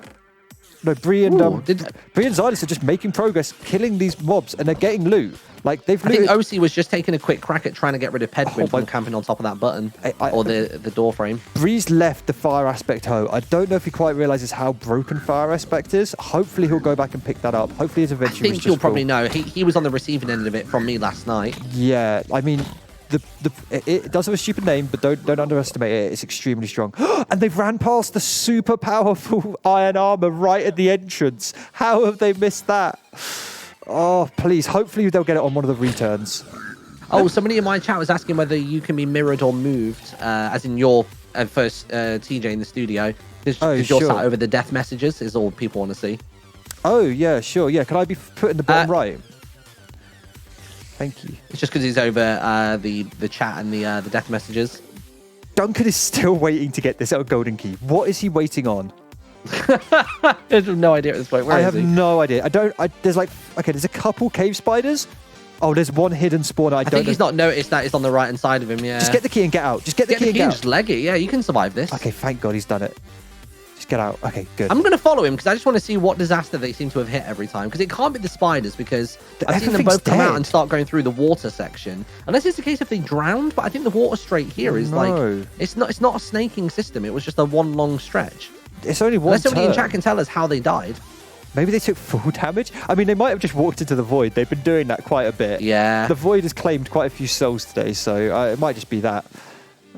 No, Bree and Bree and Xylus are just making progress, killing these mobs, and they're getting loot. Like, they've looted. I think OC was just taking a quick crack at trying to get rid of Pedguin from camping on top of that button or the door frame. Bree's left the fire aspect hoe. I don't know if he quite realizes how broken fire aspect is. Hopefully he'll go back and pick that up. Hopefully his inventory I think you'll probably know. He was on the receiving end of it from me last night. Yeah, I mean, it does have a stupid name, but don't underestimate it. It's extremely strong. And they've ran past the super powerful iron armor right at the entrance. How have they missed that? Oh, please. Hopefully they'll get it on one of the returns. Oh, somebody in my chat was asking whether you can be mirrored or moved, as in your first TJ in the studio. Because you're sat over the death messages is all people want to see. Oh, yeah, sure. Yeah, can I be put in the bottom right? Thank you. It's just because he's over the chat and the death messages. Duncan is still waiting to get this golden key. What is he waiting on? I have no idea at this point. I have no idea. There's a couple cave spiders. Oh, there's one hidden spawner. I think he's not noticed that it's on the right hand side of him. Yeah. Just get the key and get out. Just get the key and get out. Just leg it. Yeah, you can survive this. Okay, thank God he's done it. Just get out. Okay, good. I'm going to follow him because I just want to see what disaster they seem to have hit every time. Because it can't be the spiders because I've seen them both come out and start going through the water section. Unless it's the case if they drowned, but I think the water straight here is it's not a snaking system. It was just a one long stretch. It's only one. Unless somebody in chat can tell us how they died. Maybe they took full damage. I mean, they might have just walked into the void. They've been doing that quite a bit. Yeah. The void has claimed quite a few souls today, so it might just be that.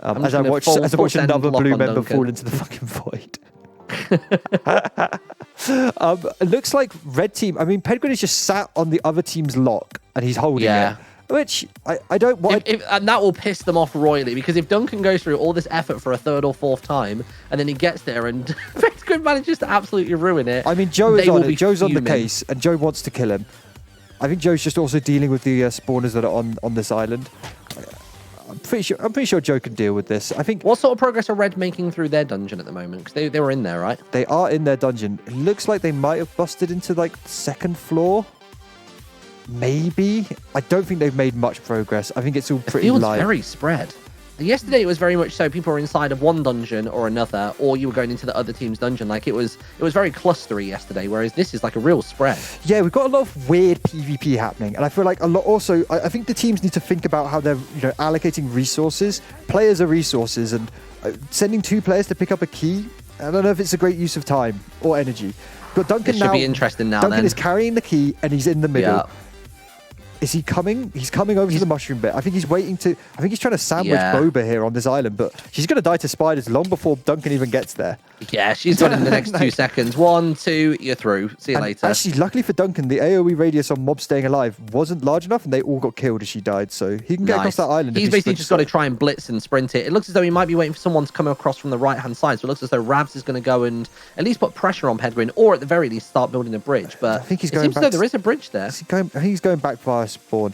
As I watch another blue member fall into the fucking void. It looks like red team. I mean, Pedguin is just sat on the other team's lock and he's holding it. Which I don't want. And that will piss them off royally because if Duncan goes through all this effort for a 3rd or 4th time and then he gets there and Pedguin manages to absolutely ruin it. I mean, Joe is on it. Joe's on the case and Joe wants to kill him. I think Joe's just also dealing with the spawners that are on this island. I'm pretty sure Joe can deal with this. I think. What sort of progress are Red making through their dungeon at the moment? Because they were in there, right? They are in their dungeon. It looks like they might have busted into like the 2nd floor. Maybe. I don't think they've made much progress. I think it's all pretty light. The field's very spread. Yesterday it was very much so people were inside of one dungeon or another, or you were going into the other team's dungeon. Like it was very clustery yesterday, whereas this is like a real spread. Yeah, we've got a lot of weird PvP happening, and I feel like a lot. Also, I think the teams need to think about how they're allocating resources. Players are resources, and sending 2 players to pick up a key. I don't know if it's a great use of time or energy. But Duncan should be interesting now. Duncan is carrying the key, and he's in the middle. Yeah. Is he coming? He's coming over to the mushroom bit. I think he's waiting to... I think he's trying to sandwich Boba here on this island, but she's going to die to spiders long before Duncan even gets there. Yeah, she's done in the next 2 seconds. 1, 2, you're through. See you later. Actually, luckily for Duncan, the AoE radius on mobs staying alive wasn't large enough, and they all got killed as she died, so he can get across that island. He's basically just got to try and blitz and sprint it. It looks as though he might be waiting for someone to come across from the right-hand side, so it looks as though Ravs is going to go and at least put pressure on Pedguin, or at the very least start building a bridge. But I think he's going it seems back as though there is a bridge there. I think he's going back via spawn.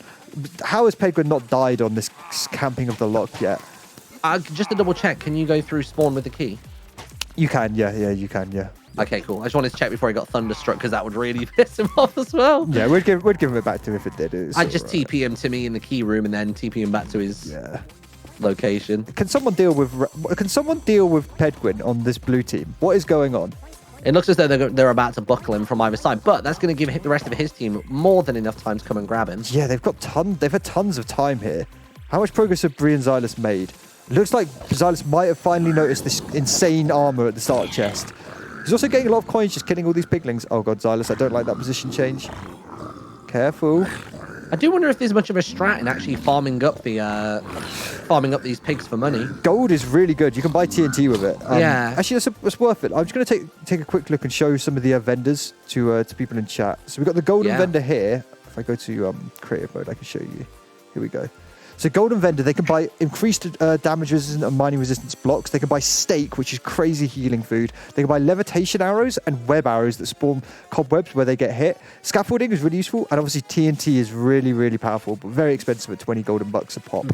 How has Pedguin not died on this camping of the lock yet? Just to double check, can you go through spawn with the key? You can, yeah, you can, yeah. Okay, cool. I just wanted to check before he got thunderstruck because that would really piss him off as well. Yeah, we'd give him it back to him if it did. I'd just TP him to me in the key room and then TP him back to his location. Can someone deal with Pedguin on this blue team? What is going on? It looks as though they're about to buckle him from either side, but that's going to give the rest of his team more than enough time to come and grab him. Yeah, they've had tons of time here. How much progress have Bree and Xylus made? It looks like Xylus might have finally noticed this insane armor at the starter chest. He's also getting a lot of coins just killing all these piglings. Oh god, Xylus, I don't like that position change. Careful. I do wonder if there's much of a strat in actually farming up these pigs for money. Gold is really good. You can buy TNT with it. Yeah. Actually, that's worth it. I'm just going to take a quick look and show some of the vendors to people in chat. So we've got the golden vendor here. If I go to creative mode, I can show you. Here we go. So golden vendor, they can buy increased damage resistance and mining resistance blocks. They can buy steak, which is crazy healing food. They can buy levitation arrows and web arrows that spawn cobwebs where they get hit. Scaffolding is really useful, and obviously TNT is really, really powerful, but very expensive at 20 golden bucks a pop.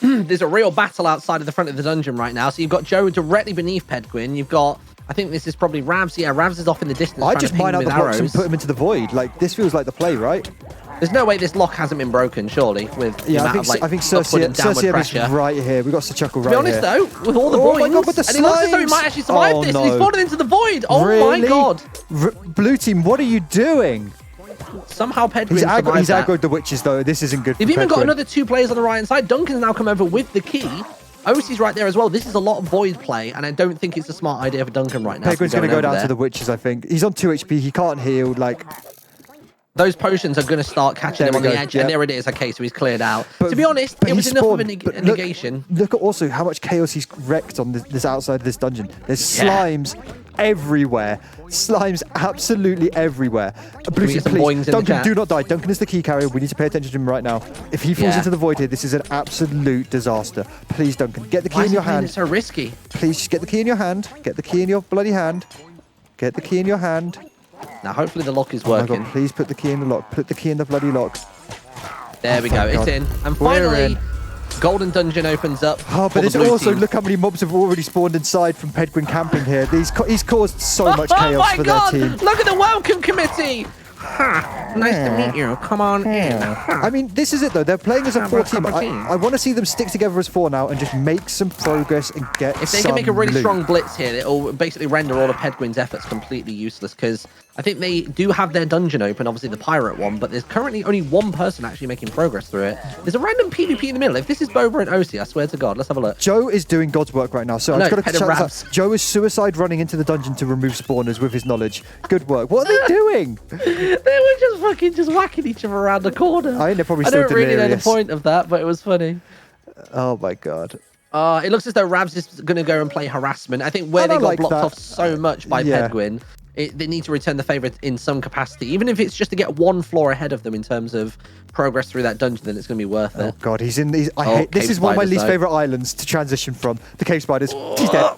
There's a real battle outside of the front of the dungeon right now. So you've got Joe directly beneath Pedguin. You've got, I think this is probably Ravs. Yeah, Ravs is off in the distance. I just mine out the blocks and put him into the void. Like, this feels like the play, right? There's no way this lock hasn't been broken, surely, with the amount of, like, I think Circe pressure. is right here. We've got Suchuckle right here. To be honest, though, with all the boys, my God, with the and he looks as though he might actually survive this, and he's fallen into the void. Oh really? My God. Blue team, what are you doing? Somehow Pedguin He's survived that. aggroed the witches, though. This isn't good They've for even got Pedguin. another 2 players on the right-hand side. Duncan's now come over with the key. OC's right there as well. This is a lot of void play, and I don't think it's a smart idea for Duncan right now. Pedguin's going to go down to the witches, I think. He's on 2 HP. He can't heal. Like, those potions are going to start catching him on the edge, and there it is. Okay, so he's cleared out. To be honest, it was enough of a negation. Look at also how much chaos he's wrecked on this outside of this dungeon. There's slimes everywhere. Slimes absolutely everywhere. Blue team, please. Duncan, do not die. Duncan is the key carrier. We need to pay attention to him right now. If he falls into the void here, this is an absolute disaster. Please, Duncan, get the key in your hand. It's so risky. Please, just get the key in your hand. Get the key in your bloody hand. Get the key in your hand. Now, hopefully the lock is working. Oh my God, please put the key in the lock. Put the key in the bloody lock. There we go. It's in. And finally, Golden Dungeon opens up. Oh, but it's also, look how many mobs have already spawned inside from Pedguin camping here. He's caused so much chaos for their team. Look at the welcome committee. Nice to meet you. Come on in. I mean, this is it, though. They're playing as a 4 team. I want to see them stick together as 4 now and just make some progress and get If they can make a really strong blitz here, it'll basically render all of Pedguin's efforts completely useless, because I think they do have their dungeon open, obviously the pirate one, but there's currently only 1 person actually making progress through it. There's a random PvP in the middle. If this is Boba and OC, I swear to God, let's have a look. Joe is doing God's work right now, so I'm just going to shout out. Joe is suicide running into the dungeon to remove spawners with his knowledge. Good work. What are they doing? They were just fucking whacking each other around the corner. I think they're probably still delirious. I don't really know the point of that, but it was funny. Oh my God. It looks as though Ravs is going to go and play harassment. I think where they got blocked off so much by Pedguin, they need to return the favour in some capacity. Even if it's just to get 1 floor ahead of them in terms of progress through that dungeon, then it's going to be worth it. Oh God, he's in these. This is one of my least favourite islands to transition from. The cave spiders. He's dead.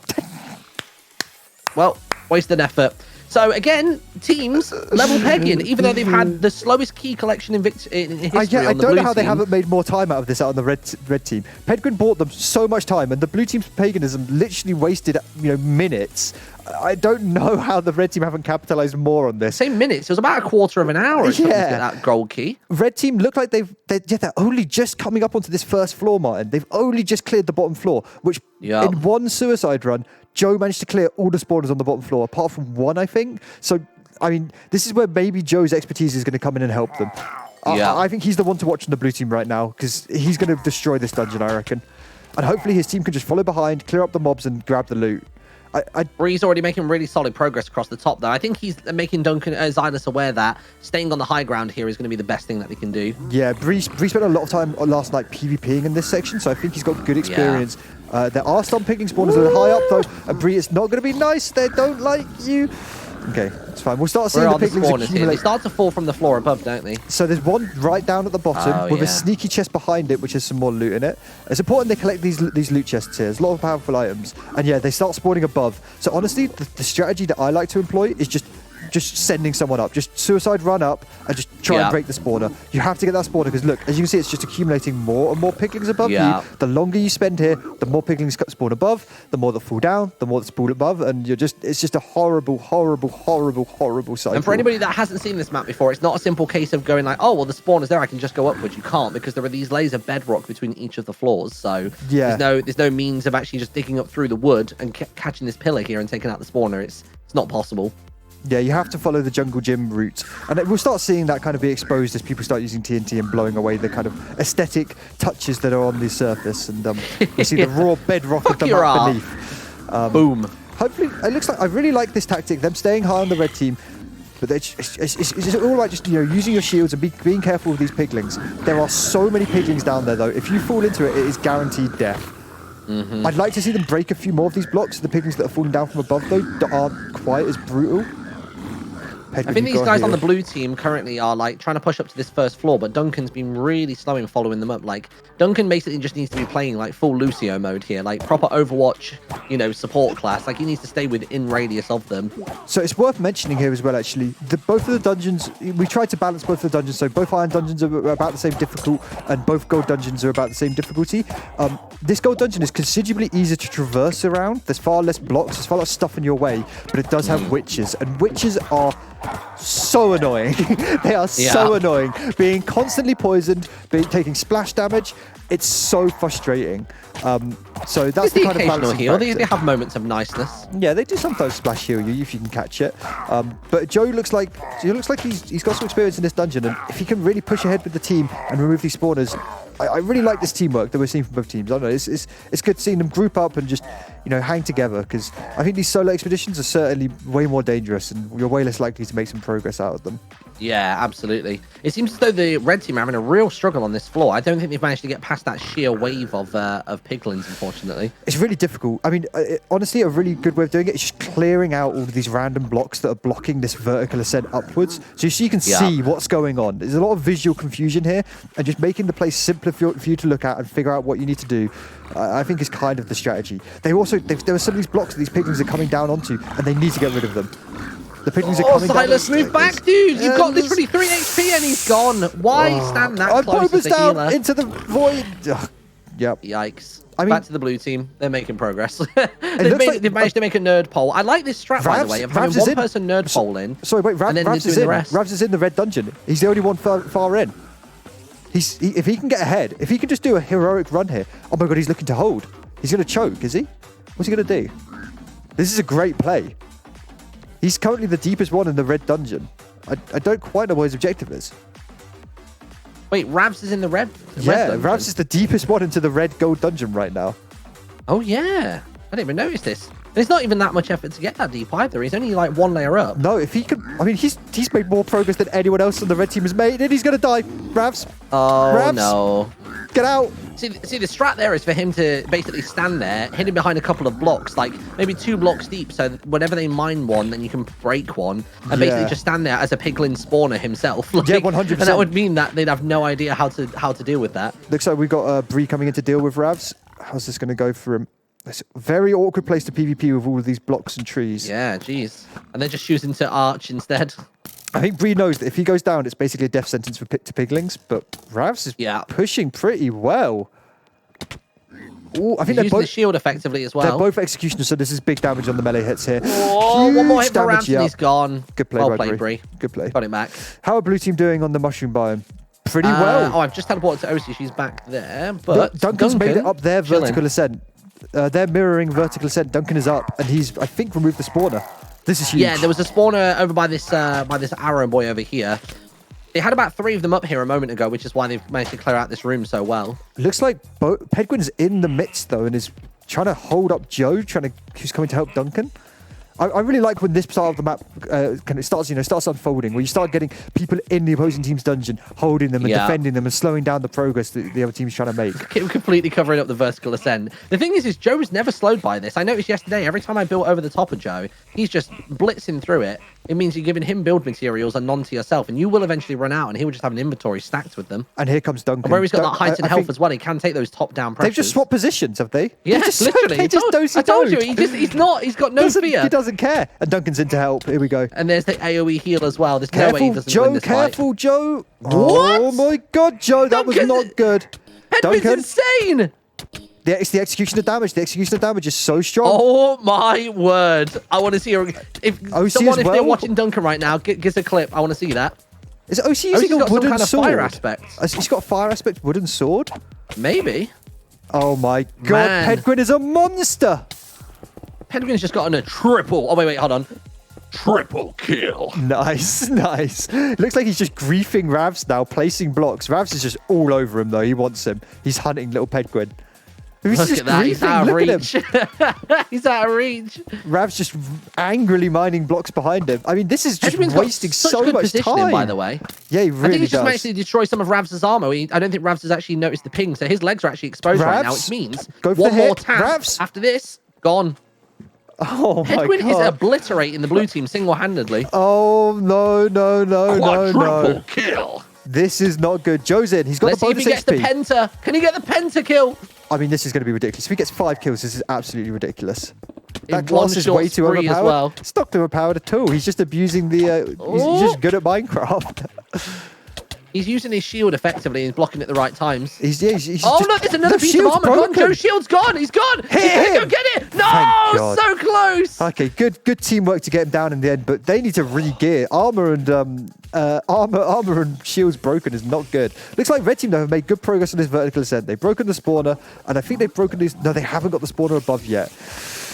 Well, wasted effort. So again, teams level pegging, even though they've had the slowest key collection in history. I don't know how they haven't made more time out of this out on the red team. Pedguin bought them so much time, and the blue team's paganism literally wasted minutes. I don't know how the red team haven't capitalized more on this. Same minutes. It was about a quarter of an hour or something to get that gold key. Red team look like they're only just coming up onto this first floor, Martyn. They've only just cleared the bottom floor, which in one suicide run, Joe managed to clear all the spawners on the bottom floor, apart from one, I think. So, I mean, this is where maybe Joe's expertise is going to come in and help them. I think he's the one to watch on the blue team right now, because he's going to destroy this dungeon, I reckon. And hopefully his team can just follow behind, clear up the mobs, and grab the loot. Bree's already making really solid progress across the top, though. I think he's making Duncan Xylus aware that staying on the high ground here is going to be the best thing that they can do. Yeah, Bree spent a lot of time last night PvPing in this section, so I think he's got good experience. There are some picking spawners that are high up, though, and Bree, it's not going to be nice. They don't like you. Okay, it's fine. We'll start seeing the piglings accumulate. They start to fall from the floor above, don't they? So there's one right down at the bottom with a sneaky chest behind it, which has some more loot in it. It's important they collect these loot chests here. There's a lot of powerful items. And yeah, they start spawning above. So honestly, the strategy that I like to employ is just sending someone up. Just suicide run up and just try and break the spawner. You have to get that spawner because look, as you can see, it's just accumulating more and more piglings above you. The longer you spend here, the more piglings spawn above, the more that fall down, the more that spawn above, and it's just a horrible, horrible, horrible, horrible cycle. And for anybody that hasn't seen this map before, it's not a simple case of going like, oh, well, the spawner's there, I can just go upwards. You can't, because there are these layers of bedrock between each of the floors. So there's no means of actually just digging up through the wood and catching this pillar here and taking out the spawner. It's not possible. Yeah, you have to follow the jungle gym route. And we'll start seeing that kind of be exposed as people start using TNT and blowing away the kind of aesthetic touches that are on the surface. And you see the raw bedrock of the map beneath. Boom. Hopefully, it looks like I really like this tactic, them staying high on the red team. But it's all right, just using your shields and being careful with these piglings. There are so many piglings down there, though. If you fall into it, it is guaranteed death. I'd like to see them break a few more of these blocks. The piglings that are falling down from above, though, that aren't quite as brutal. I think these guys on the blue team currently are like trying to push up to this first floor, but Duncan's been really slow in following them up. Like Duncan basically just needs to be playing like full Lucio mode here, like proper Overwatch, support class. Like he needs to stay within radius of them. So it's worth mentioning here as well, actually, both of the dungeons, we tried to balance both of the dungeons. So both iron dungeons are about the same difficult, and both gold dungeons are about the same difficulty. This gold dungeon is considerably easier to traverse around. There's far less blocks, there's far less stuff in your way, but it does have witches, and witches are so annoying. They are so annoying. Being constantly poisoned, taking splash damage, it's so frustrating. So that's the kind of balancing heal. They have moments of niceness. Yeah, they do sometimes splash heal you if you can catch it. But Joe looks like he's got some experience in this dungeon, and if he can really push ahead with the team and remove these spawners, I really like this teamwork that we're seeing from both teams. I don't know, it's good seeing them group up and just hang together, because I think these solo expeditions are certainly way more dangerous, and you're way less likely to make some progress out of them. Yeah, absolutely. It seems as though the red team are having a real struggle on this floor. I don't think they've managed to get past that sheer wave of piglins, unfortunately. It's really difficult. I mean, honestly, a really good way of doing it is just clearing out all of these random blocks that are blocking this vertical ascent upwards, so you can see what's going on. There's a lot of visual confusion here, and just making the place simpler for you to look at and figure out what you need to do, I think is kind of the strategy. There are some of these blocks that these piglins are coming down onto, and they need to get rid of them. The piglins are coming down. Silas, move back, dude! You've got literally 3 HP and he's gone. Why stand that close to the healer? Into the void. Yep. Yikes. Back to the blue team. They're making progress. They've managed to make a nerd pole. I like this strat, by the way, of having one person nerd pole in. Sorry, wait, Ravs is in. Ravs is in the red dungeon. He's the only one far in. If he can get ahead, if he can just do a heroic run here, oh my god, he's looking to hold. He's going to choke, is he? What's he going to do? This is a great play. He's currently the deepest one in the red dungeon. I don't quite know what his objective is. Wait, Ravs is in the red? Ravs is the deepest one into the red gold dungeon right now. Oh, yeah. I didn't even notice this. There's not even that much effort to get that deep either. He's only like 1 layer up. No, if he could... I mean, he's made more progress than anyone else on the red team has made, and he's going to die. Ravs. Oh, Ravs, no. Get out. See, the strat there is for him to basically stand there, hidden behind a couple of blocks, like maybe 2 blocks deep, so that whenever they mine one, then you can break one, and basically just stand there as a piglin spawner himself. Like, 100%. And that would mean that they'd have no idea how to deal with that. Looks like we've got Bree coming in to deal with Ravs. How's this going to go for him? It's a very awkward place to PvP with all of these blocks and trees. Yeah, jeez. And they're just choosing to arch instead. I think Bree knows that if he goes down, it's basically a death sentence to piglings, but Ravs is pushing pretty well. Ooh, I think He's they're using both the shield effectively as well. They're both executioners, so this is big damage on the melee hits here. Oh, one more hit for damage, Ramsey, he's gone. Good play, well by played, Bree. Bree. Good play. Got him back. How are blue team doing on the mushroom biome? Pretty well. Oh, I've just teleported to OC. She's back there. But Duncan's made it up their chilling. vertical ascent. They're mirroring vertical ascent. Duncan is up, and he's, I think, removed the spawner. This is huge. Yeah, there was a spawner over by this arrow boy over here. They had about 3 of them up here a moment ago, which is why they've managed to clear out this room so well. Looks like Pedguin's in the midst, though, and is trying to hold up Joe, who's coming to help Duncan. I really like when this part of the map starts unfolding, where you start getting people in the opposing team's dungeon, holding them and defending them and slowing down the progress that the other team's trying to make. Completely covering up the vertical ascent. The thing is Joe was never slowed by this. I noticed yesterday, every time I built over the top of Joe, he's just blitzing through it. It means you're giving him build materials and none to yourself, and you will eventually run out, and he will just have an inventory stacked with them. And here comes Duncan. And where he's got that height and health as well, he can take those top-down pressures. They've just swapped positions, have they? Yeah, literally. I told you, he's got no fear. He doesn't care. And Duncan's in to help. Here we go. And there's the AoE heal as well. There's no way he doesn't win this fight. Careful, Joe. What? Oh my God, Joe, that was not good. Pedguin's insane. It's the execution of damage. The execution of damage is so strong. Oh my word! I want to see her. If they're watching Duncan right now, give us a clip. I want to see that. Is OC using a wooden kind of sword? Fire aspect. He's got a fire aspect wooden sword. Maybe. Oh my God! Pedguin is a monster. Pedguin's just gotten a triple. Oh wait, hold on. Triple kill. Nice. Looks like he's just griefing Ravs now, placing blocks. Ravs is just all over him though. He wants him. He's hunting little Pedguin. Look at that, he's out of reach. He's out of reach. Rav's just angrily mining blocks behind him. I mean, this is just wasting so much time. By the way. Yeah, he really I think he's does. just managed to destroy some of Rav's armor. I don't think Rav's has actually noticed the ping, so his legs are actually exposed right now, which means one more tap after this, gone. Oh my God. Pedguin is obliterating the blue team single-handedly. Oh, no. Triple kill. This is not good. Joe's in. He's got Let's the bonus see if he gets the penta. Can he get the penta kill? I mean, this is going to be ridiculous. If he gets 5 kills, this is absolutely ridiculous. That In class is way too overpowered. as well. It's not overpowered at all. He's just abusing the... He's just good at Minecraft. He's using his shield effectively and blocking at the right times. He's oh, look, there's another piece of armor gone. Joe's shield's gone. He's gone. He's going to go get it. No, so close. Okay, good teamwork to get him down in the end, but they need to re-gear. Armor and shields broken is not good. Looks like red team though have made good progress on this vertical ascent. They've broken the spawner, and I think they've broken these. No, they haven't got the spawner above yet.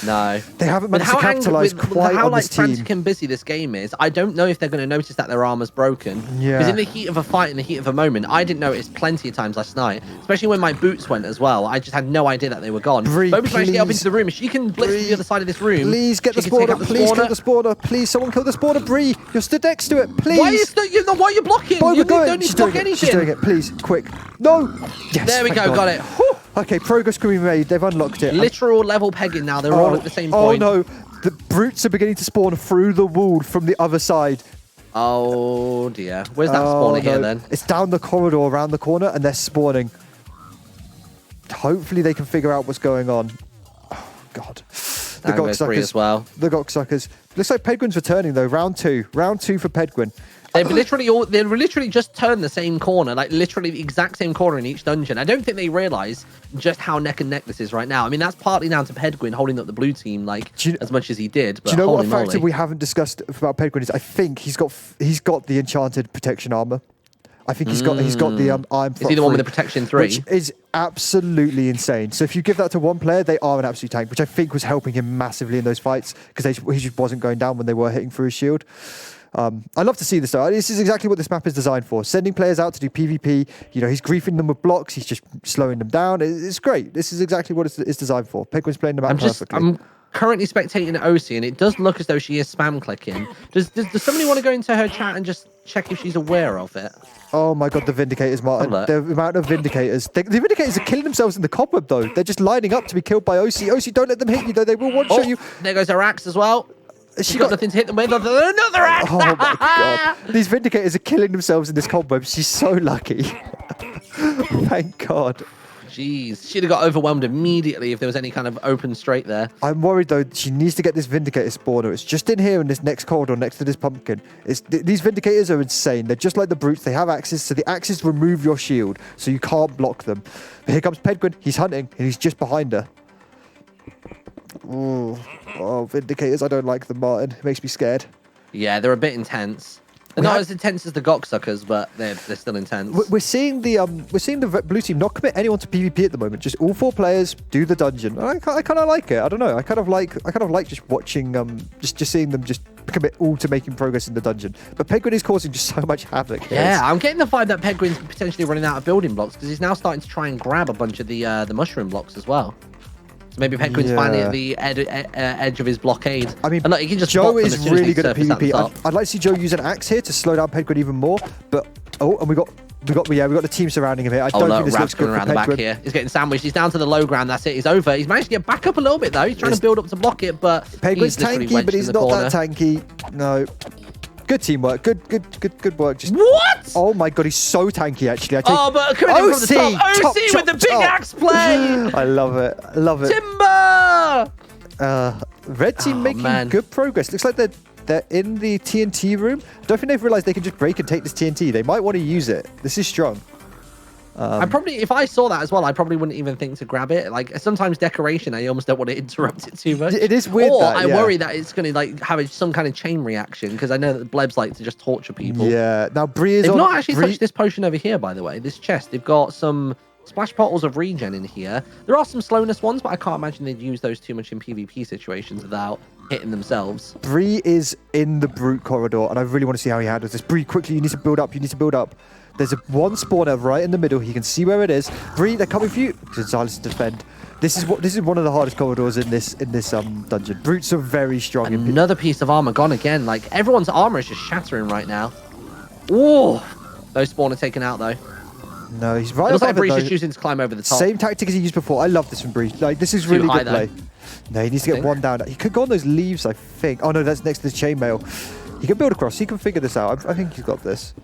No, they haven't managed to capitalize quite on this team. How frantic and busy this game is, I don't know if they're going to notice that their armor's broken. Yeah. Because in the heat of a fight, in the heat of a moment, I didn't notice plenty of times last night, especially when my boots went as well. I just had no idea that they were gone. Bree, Boba's managed to get up into the room. If she can blitz to the other side of this room, please get the spawner. Please kill the spawner. Please, someone kill the spawner. Bree, you're stood next to it. Please. Why are you blocking? You don't need to block anything. She's doing it. Please, quick. No. Yes. There we go. Got it. Whew. Okay, progress can be made. They've unlocked it. Literal level pegging now. They're all at the same point. Oh no, the brutes are beginning to spawn through the wall from the other side. Oh dear. Where's that spawner here then? It's down the corridor around the corner and they're spawning. Hopefully they can figure out what's going on. Oh God. The Goksuckers as well. The Goksuckers. Looks like Pedguin's returning though. Round two for Pedguin. They've literally just turned the same corner, like literally the exact same corner in each dungeon. I don't think they realise just how neck and neck this is right now. I mean, that's partly down to Pedguin holding up the blue team as much as he did. But do you know what factor we haven't discussed about Pedguin is? I think he's got the enchanted protection armor. I think he's got the iron. Is he the one with the protection 3? Which is absolutely insane. So if you give that to one player, they are an absolute tank, which I think was helping him massively in those fights because he just wasn't going down when they were hitting through his shield. I love to see this though. This is exactly what this map is designed for. Sending players out to do PvP. You know, he's griefing them with blocks. He's just slowing them down. It's great. This is exactly what it's designed for. Pedguin's playing the map perfectly. I'm currently spectating OC, and it does look as though she is spam clicking. Does somebody want to go into her chat and just check if she's aware of it? Oh my God, the Vindicators, Martyn. The amount of Vindicators. The Vindicators are killing themselves in the cobweb though. They're just lining up to be killed by OC. OC, don't let them hit you though. They will one-shot you. There goes her axe as well. She got nothing to hit them with. Another axe! Oh my God. These Vindicators are killing themselves in this cobweb. She's so lucky. Thank God. Jeez, she'd have got overwhelmed immediately if there was any kind of open straight there. I'm worried though. She needs to get this Vindicator spawner. It's just in here in this next corridor next to this pumpkin. These Vindicators are insane. They're just like the brutes. They have axes, so the axes remove your shield, so you can't block them. But here comes Penguin. He's hunting, and he's just behind her. Oh, Vindicators. I don't like them, Martyn. It makes me scared. Yeah, they're a bit intense. They're not as intense as the Goksuckers, but they're still intense. We're seeing the blue team not commit anyone to PvP at the moment. Just all 4 players do the dungeon. I kind of like it. I don't know. I kind of like just watching just seeing them just commit all to making progress in the dungeon. But Penguin is causing just so much havoc. Yeah, I'm getting the vibe that Penguin's potentially running out of building blocks because he's now starting to try and grab a bunch of the mushroom blocks as well. So maybe Penguin's finally at the edge of his blockade. I mean, and look, he can just Joe is really good at PvP. I'd like to see Joe use an axe here to slow down Penguin even more. But and we got the team surrounding him here. I don't think this looks good for around the back here. He's getting sandwiched. He's down to the low ground. That's it. He's over. He's managed to get back up a little bit though. He's trying to build up to block it, but Penguin's tanky, but he's not that tanky. No. Good teamwork. Good work. Just what? Oh my god, he's so tanky actually. But coming in from the top. OC with the big axe play. I love it. I love it. Timber. Red team making good progress. Looks like they're in the TNT room. Don't think they've realized they can just break and take this TNT. They might want to use it. This is strong. I probably, if I saw that as well, I probably wouldn't even think to grab it. Like sometimes decoration, I almost don't want to interrupt it too much. It is weird. Or I worry that it's going to like have some kind of chain reaction because I know that the blebs like to just torture people. Yeah. Now Bree is. They've not actually touched this potion over here, by the way. This chest, they've got some splash bottles of regen in here. There are some slowness ones, but I can't imagine they'd use those too much in PvP situations without hitting themselves. Bree is in the brute corridor, and I really want to see how he handles this. Bree, quickly, you need to build up. There's one spawner right in the middle. He can see where it is. Bree, they're coming for you. Silence to defend. This is one of the hardest corridors in this dungeon. Brutes are very strong. Another piece of armor gone again. Like everyone's armor is just shattering right now. Oh, those spawners taken out though. No, he's right. It looks like Bree's just using to climb over the top. Same tactic as he used before. I love this from Bree. Like this is really good play. No, he needs to get one down. He could go on those leaves, I think. Oh no, that's next to the chainmail. He can build across. He can figure this out. I think he's got this.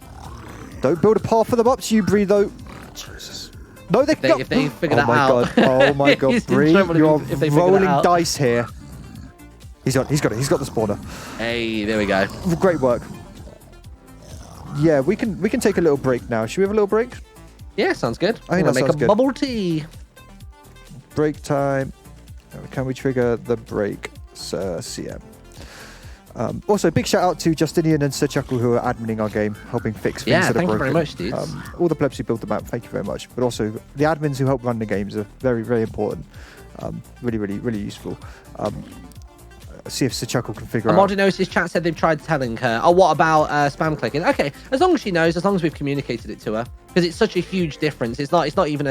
Don't build a path for them up to you, Bree, though. Jesus. No, if they figure that out. Oh my god, Bree, you're rolling dice here. He's got it. He's got the spawner. Hey, there we go. Great work. Yeah, we can take a little break now. Should we have a little break? Yeah, sounds good. I think that sounds good. Bubble tea. Break time. Can we trigger the break, Sir CM? Also, big shout out to Justinian and Sir Chuckle who are adminning our game, helping fix things that are broken. Thank you very much, dudes. All the plebs who built the map, thank you very much. But also the admins who help run the games are very, very important. Really useful. See if Sir Chuckle can figure out. Modinosis chat said they've tried telling her. Oh, what about spam clicking? Okay, as long as she knows, as long as we've communicated it to her, because it's such a huge difference. It's not even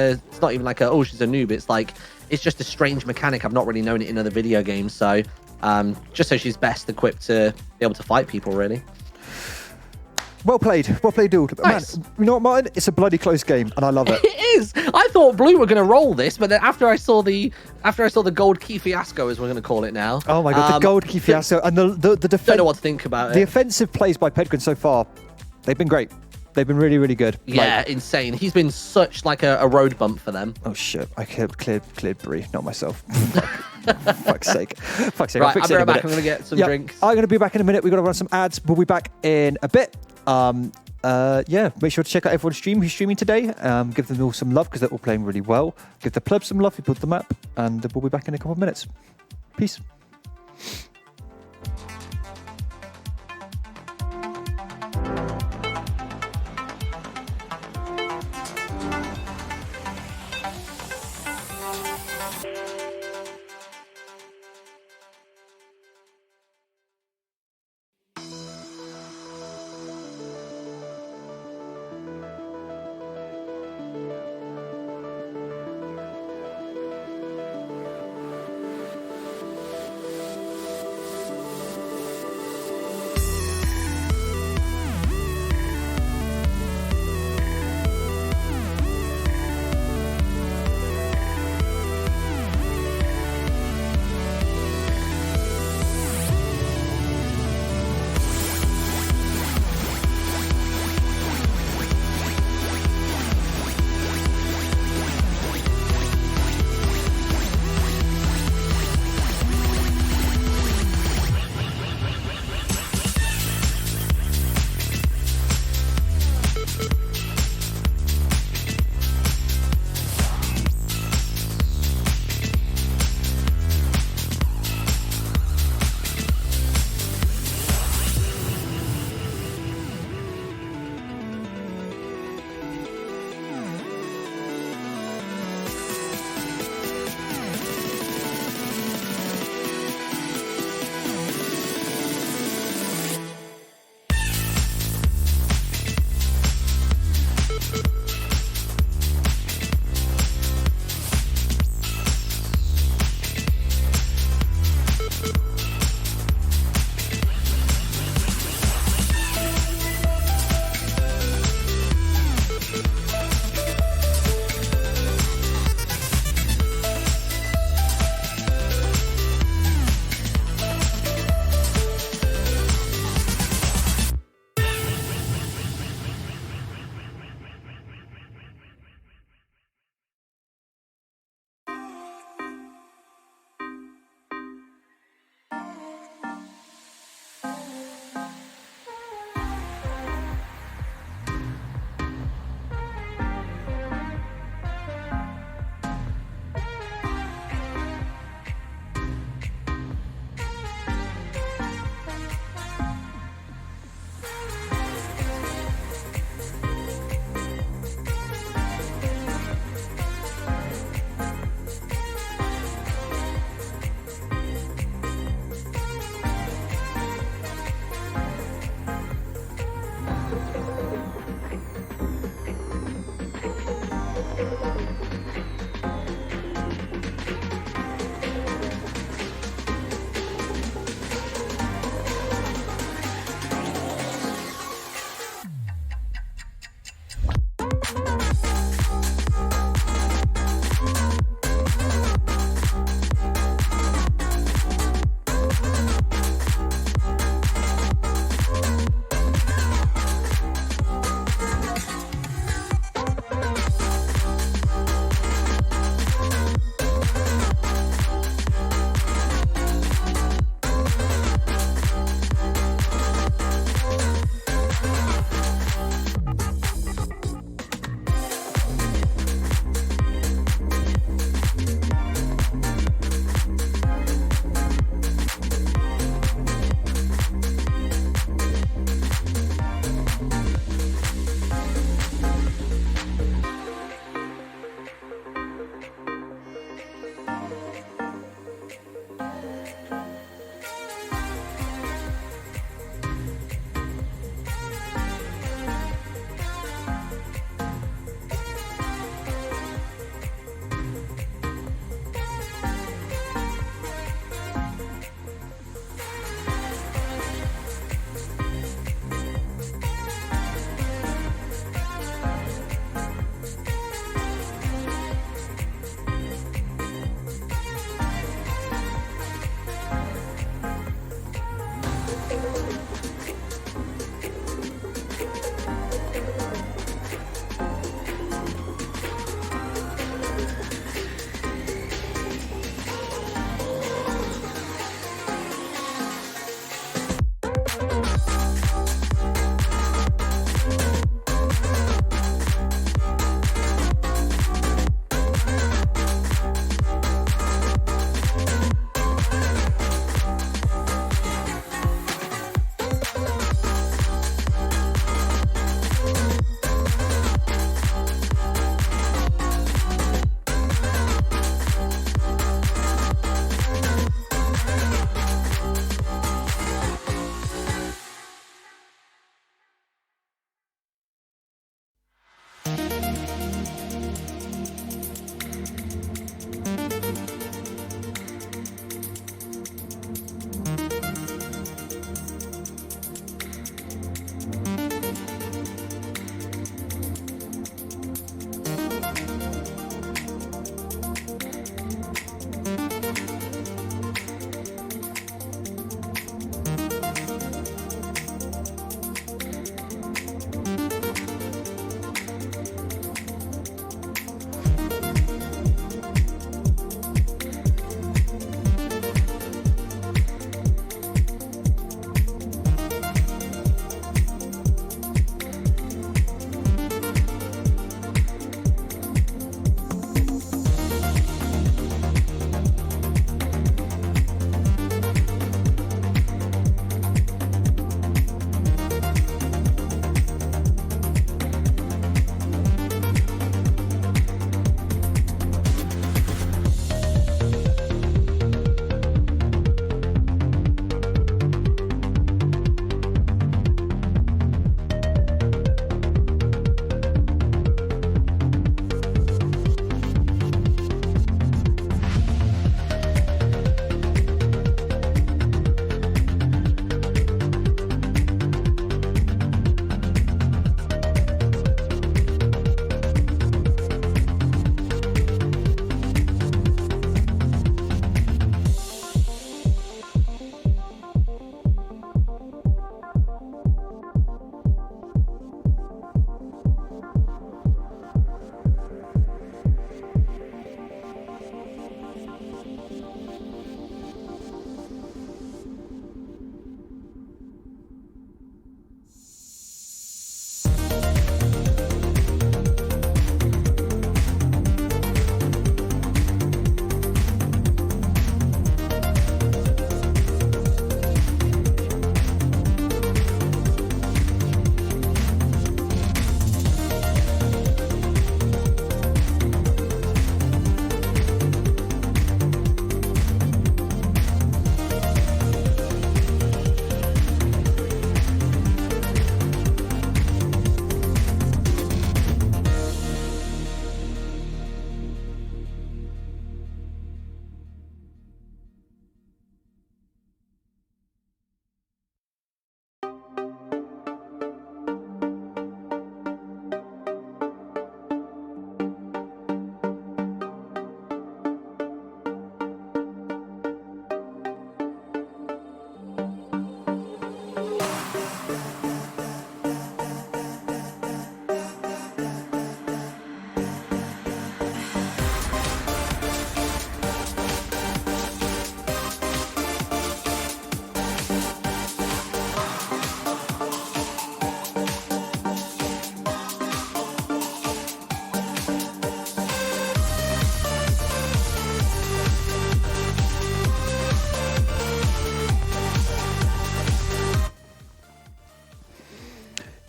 like a she's a noob. It's like it's just a strange mechanic. I've not really known it in other video games, so just so she's best equipped to be able to fight people, really. Well played, dude. Nice. Man, you know what, Martyn? It's a bloody close game, and I love it. It is. I thought Blue were going to roll this, but then after I saw the gold key fiasco, as we're going to call it now. Oh my god, the gold key fiasco and the defense. Don't know what to think about it. The offensive plays by Penguin so far, they've been great. They've been really, really good. Yeah, insane. He's been such like a road bump for them. Oh shit! I cleared Bree, not myself. Fuck's sake. Right, I'll be right back. I'm going to get some drinks. I'm going to be back in a minute. We've got to run some ads. We'll be back in a bit. Make sure to check out everyone's stream who's streaming today. Give them all some love because they're all playing really well. Give the plebs some love who built the map, and we'll be back in a couple of minutes. Peace.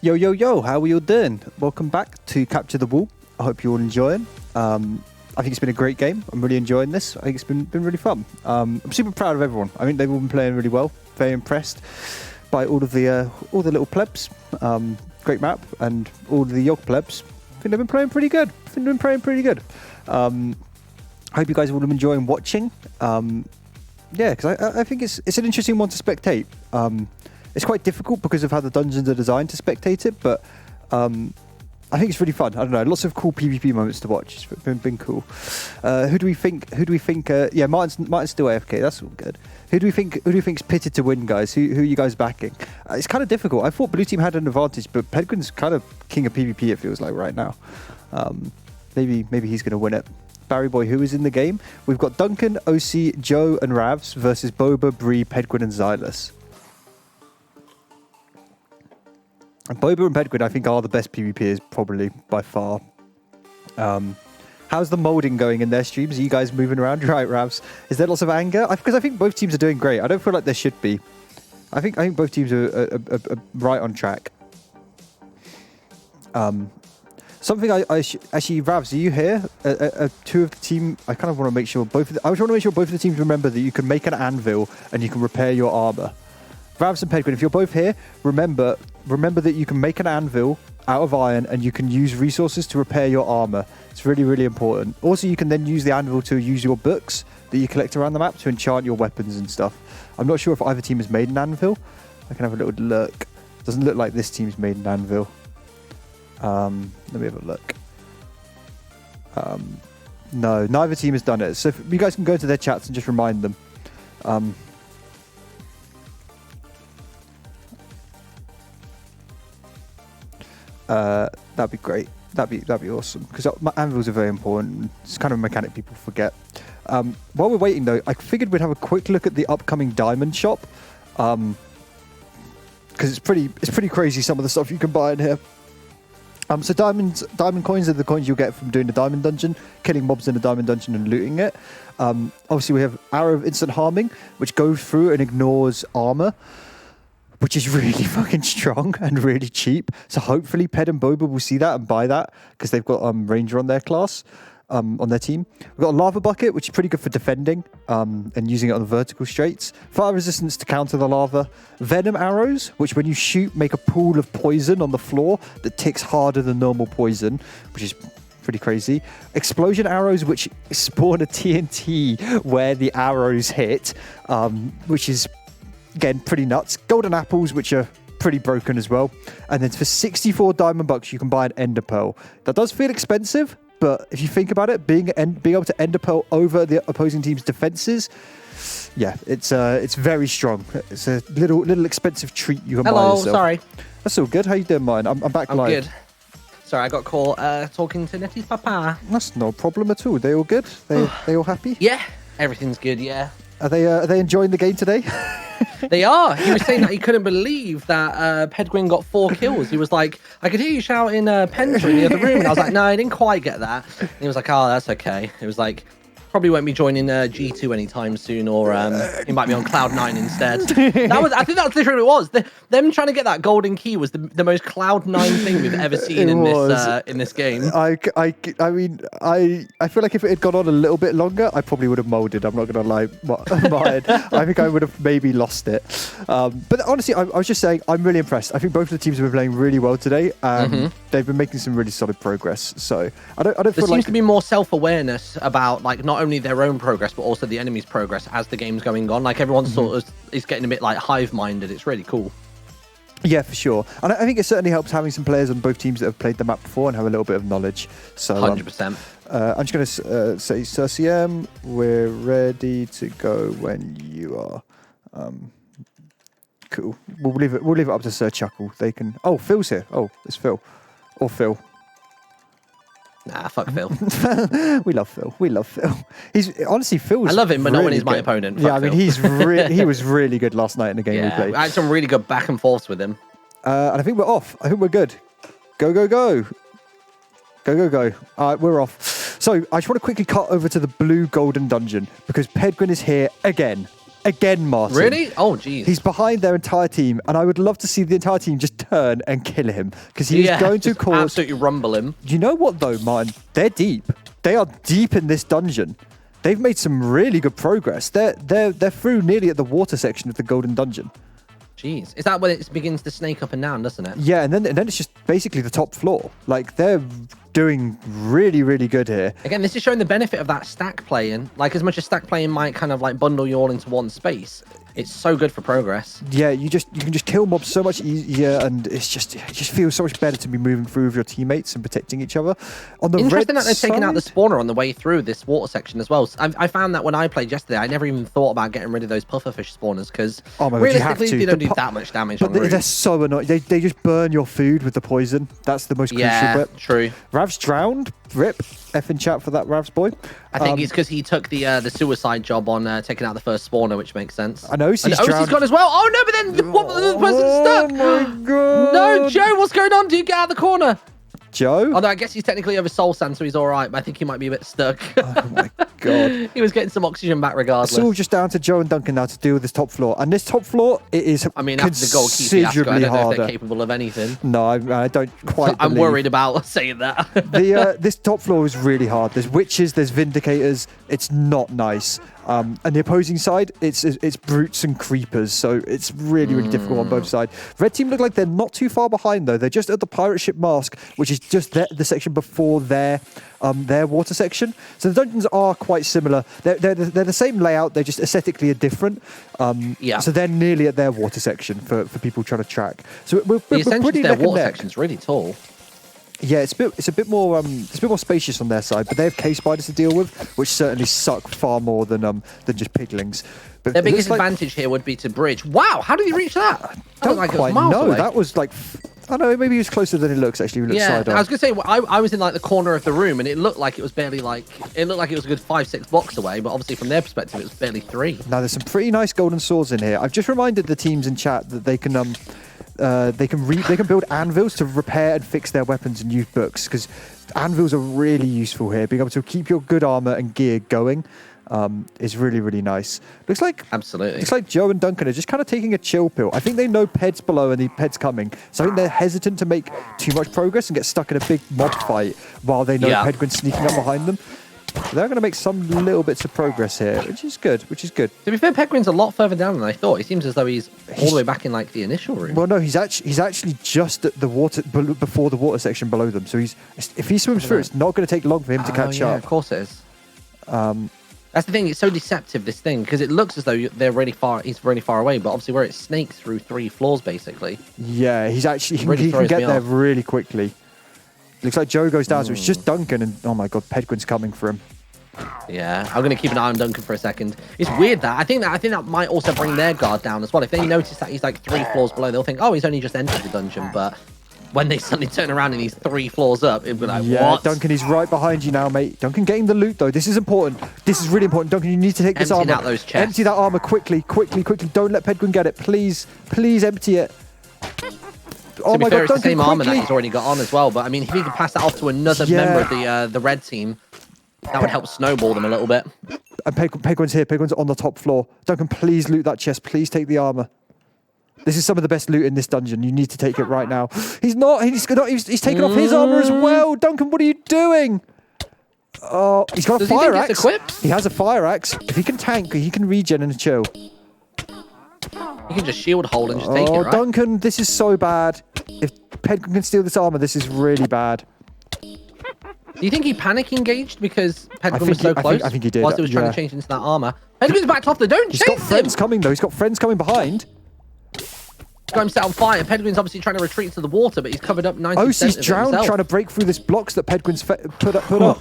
Yo, yo, yo, how are you all doing? Welcome back to Capture the Wall. I hope you're all enjoying. I think it's been a great game. I'm really enjoying this. I think it's been really fun. I'm super proud of everyone. I think they've all been playing really well. Very impressed by all the little plebs. Great map, and all of the Yog plebs. I think they've been playing pretty good. I hope you guys have all been enjoying watching. Yeah, because I think it's an interesting one to spectate. It's quite difficult because of how the dungeons are designed to spectate it, but I think it's really fun. I don't know, lots of cool PvP moments to watch. It's been cool. Who do we think? Yeah, Martyn's still AFK. That's all good. Who do we think's pitted to win, guys? Who are you guys backing? It's kind of difficult. I thought blue team had an advantage, but Pedguin's kind of king of PvP. It feels like right now. Maybe he's going to win it. Barry Boy, who is in the game? We've got Duncan, OC, Joe, and Ravs versus Boba, Bree, Pedguin, and Xylus. And Boba and Pedguin, I think, are the best PvPers, probably, by far. How's the molding going in their streams? Are you guys moving around? Right, Ravs. Is there lots of anger? Because I think both teams are doing great. I don't feel like there should be. I think both teams are right on track. Something actually, Ravs, are you here? Two of the team. I kind of want to make sure both of the teams remember that you can make an anvil and you can repair your armor. Ravs and Pedguin, if you're both here, remember that you can make an anvil out of iron and you can use resources to repair your armor. It's really, really important. Also, you can then use the anvil to use your books that you collect around the map to enchant your weapons and stuff. I'm not sure if either team has made an anvil. I can have a little look. Doesn't look like this team's made an anvil. Let me have a look. No, neither team has done it. So if you guys can go to their chats and just remind them. That'd be great. That'd be awesome. Because anvils are very important. It's kind of a mechanic people forget. While we're waiting though, I figured we'd have a quick look at the upcoming diamond shop. Because it's pretty crazy some of the stuff you can buy in here. So diamond coins are the coins you'll get from doing the diamond dungeon, killing mobs in the diamond dungeon and looting it. Obviously we have Arrow of Instant Harming, which goes through and ignores armor, which is really fucking strong and really cheap. So hopefully Ped and Boba will see that and buy that because they've got Ranger on their class, on their team. We've got a Lava Bucket, which is pretty good for defending and using it on the vertical straights. Fire Resistance to counter the lava. Venom Arrows, which when you shoot make a pool of poison on the floor that ticks harder than normal poison, which is pretty crazy. Explosion Arrows, which spawn a TNT where the arrows hit, which is again pretty nuts. Golden Apples, which are pretty broken as well. And then for 64 diamond bucks you can buy an Ender Pearl. That does feel expensive, but if you think about it, being able to Ender Pearl over the opposing team's defenses, yeah, it's very strong. It's a little expensive treat you can buy yourself. Hello, sorry. That's all good. How you doing, mine? I'm back live. I'm good. Sorry, I got caught talking to Nettie's papa. That's no problem at all. They all good? They all happy? Yeah, everything's good. Yeah. Are they enjoying the game today? They are. He was saying that he couldn't believe that Pedguin got 4 kills. He was like, I could hear you shouting Pendra in the other room. And I was like, no, I didn't quite get that. And he was like, oh, that's okay. It was like, probably won't be joining G2 anytime soon, or he might be on Cloud9 instead. I think that's literally what it was. Them trying to get that golden key was the most Cloud9 thing we've ever seen in this game. I mean, I feel like if it had gone on a little bit longer, I probably would have molded. I'm not going to lie. I think I would have maybe lost it. But honestly, I was just saying, I'm really impressed. I think both of the teams have been playing really well today. They've been making some really solid progress. So I don't feel like... There seems to be more self-awareness about like not only their own progress, but also the enemy's progress as the game's going on. Like everyone sort of is getting a bit like hive-minded. It's really cool. Yeah, for sure. And I think it certainly helps having some players on both teams that have played the map before and have a little bit of knowledge. So 100%. I'm just going to say, Sir CM, we're ready to go when you are. Cool. We'll leave it up to Sir Chuckle. They can... Oh, Phil's here. Oh, it's Phil. Or Phil. Nah, fuck Phil. We love Phil. He's honestly Phil. I love him, but not when he's my opponent. Yeah, I mean he was really good last night in the game we played. I had some really good back and forths with him. And I think we're off. I think we're good. Go. All right, we're off. So I just want to quickly cut over to the blue golden dungeon because Pedguin is here again. again, Martyn. Really? Oh, geez. He's behind their entire team, and I would love to see the entire team just turn and kill him because he is going to cause absolutely rumble him. You know what though, Martyn? They're deep. They are deep in this dungeon. They've made some really good progress. They're through nearly at the water section of the Golden Dungeon. Jeez, is that when it begins to snake up and down, doesn't it? Yeah, and then it's just basically the top floor. Like they're doing really, really good here. Again, this is showing the benefit of that stack playing. Like as much as stack playing might kind of like bundle you all into one space, it's so good for progress. Yeah, you can just kill mobs so much easier, and it just feels so much better to be moving through with your teammates and protecting each other. On the Interesting red that they're taking out the side- spawner on the way through this water section as well. I found that when I played yesterday, I never even thought about getting rid of those pufferfish spawners because realistically they don't do that much damage on the they're so annoying. They just burn your food with the poison. That's the most crucial bit. True. Rav's drowned. Rip. F in chat for that, Rav's boy. I think it's because he took the suicide job on taking out the first spawner, which makes sense. I know. He's gone as well. Oh no, but then the person's stuck. Oh my god. No, Joe, what's going on? Dude, get out of the corner. Joe? Although I guess he's technically over soul sand, so he's all right, but I think he might be a bit stuck. Oh my god. He was getting some oxygen back regardless. It's all just down to Joe and Duncan now to deal with this top floor. And this top floor, it is I mean, after the goalkeeper fiasco, I considerably don't know if harder. they're capable of anything. No, I don't quite I'm believe. worried about saying that. This top floor is really hard. There's witches, there's vindicators. It's not nice. And the opposing side, it's brutes and creepers. So it's really, really difficult on both sides. Red team look like they're not too far behind though. They're just at the pirate ship mask, which is just the section before their water section. So the dungeons are quite similar. They're the same layout. They're just aesthetically different. So they're nearly at their water section for people trying to track. So we're Essentially, pretty their neck and water neck. section's really tall. Yeah, it's a bit more spacious on their side, but they have cave spiders to deal with, which certainly suck far more than just piglings. But their biggest advantage here would be to bridge. Wow, how did he reach that? That was like it was miles away. That was like, I don't know, maybe he was closer than it looks. Actually, he looked side on. I was gonna say I was in like the corner of the room, and it looked like it was barely like it looked like it was a good 5-6 blocks away, but obviously from their perspective, it was barely 3. Now there's some pretty nice golden swords in here. I've just reminded the teams in chat that they can build anvils to repair and fix their weapons and use books, because anvils are really useful here. Being able to keep your good armor and gear going is really, really nice. Looks like Joe and Duncan are just kind of taking a chill pill. I think they know Ped's below and the Ped's coming, so I think they're hesitant to make too much progress and get stuck in a big mob fight while they know Pedguin's sneaking up behind them. They're going to make some little bits of progress here, which is good. To be fair, Pedguin's a lot further down than I thought. He seems as though he's all the way back in like the initial room. Well, no, he's actually just at the water before the water section below them. So if he swims through, it's not going to take long for him to catch up. Of course it is. That's the thing. It's so deceptive, this thing, because it looks as though they're really far. He's really far away, but obviously where it snakes through 3 floors, basically. Yeah, he can get there really quickly. Looks like Joe goes down, so it's just Duncan, and oh my god, Pedguin's coming for him. Yeah, I'm going to keep an eye on Duncan for a second. It's weird that I think that might also bring their guard down as well. If they notice that he's like 3 floors below, they'll think, oh, he's only just entered the dungeon. But when they suddenly turn around and he's 3 floors up, it'll be like, what? Duncan, he's right behind you now, mate. Duncan getting the loot though. This is important. This is really important. Duncan, you need to take this armor. Out those chests. Empty that armor quickly. Don't let Pedguin get it. Please empty it. Oh my god, it's the same armor that he's already got on as well. But I mean, if he can pass that off to another member of the red team, that would help snowball them a little bit. And Pedguin's here. Pedguin's on the top floor. Duncan, please loot that chest. Please take the armor. This is some of the best loot in this dungeon. You need to take it right now. He's not. He's taken off his armor as well. Duncan, what are you doing? Oh, he's got a fire axe. He has a fire axe. If he can tank, he can regen and chill. You can just shield hold and just take it, right? Duncan, this is so bad. If Pedguin can steal this armor, this is really bad. Do you think he panic engaged because Pedguin was so close? I think he did. Whilst he was trying to change into that armor. Pedguin's backed off. Don't chase him. He's got friends coming though. He's got friends coming behind. He's got him set on fire. Pedguin's obviously trying to retreat to the water, but he's covered up 90% He's drowned trying to break through this blocks that Pedguin's put up.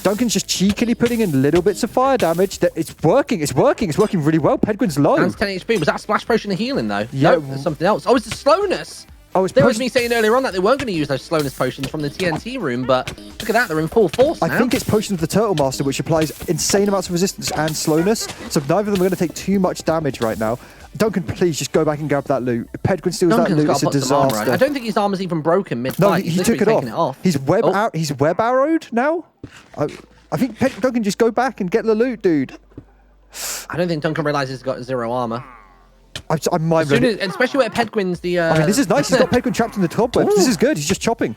Duncan's just cheekily putting in little bits of fire damage. It's working really well. Pedguin's low. Down to 10 HP. Was that splash potion of healing though? Yeah. No, there's something else. Oh, it's the slowness. There was me saying earlier on that they weren't going to use those slowness potions from the TNT room, but look at that, they're in full force now. I think it's Potion of the Turtle Master, which applies insane amounts of resistance and slowness, so neither of them are going to take too much damage right now. Duncan, please just go back and grab that loot. If Pedguin steals that loot, it's a disaster. I don't think his armor's even broken mid-fight. No, he took it off. He's web arrowed now. I think Duncan, just go back and get the loot, dude. I don't think Duncan realizes he's got 0 armor. I'm mind blown. Especially where Pedguin's the. I mean, this is nice. He's got Pedguin trapped in the cobwebs. This is good. He's just chopping.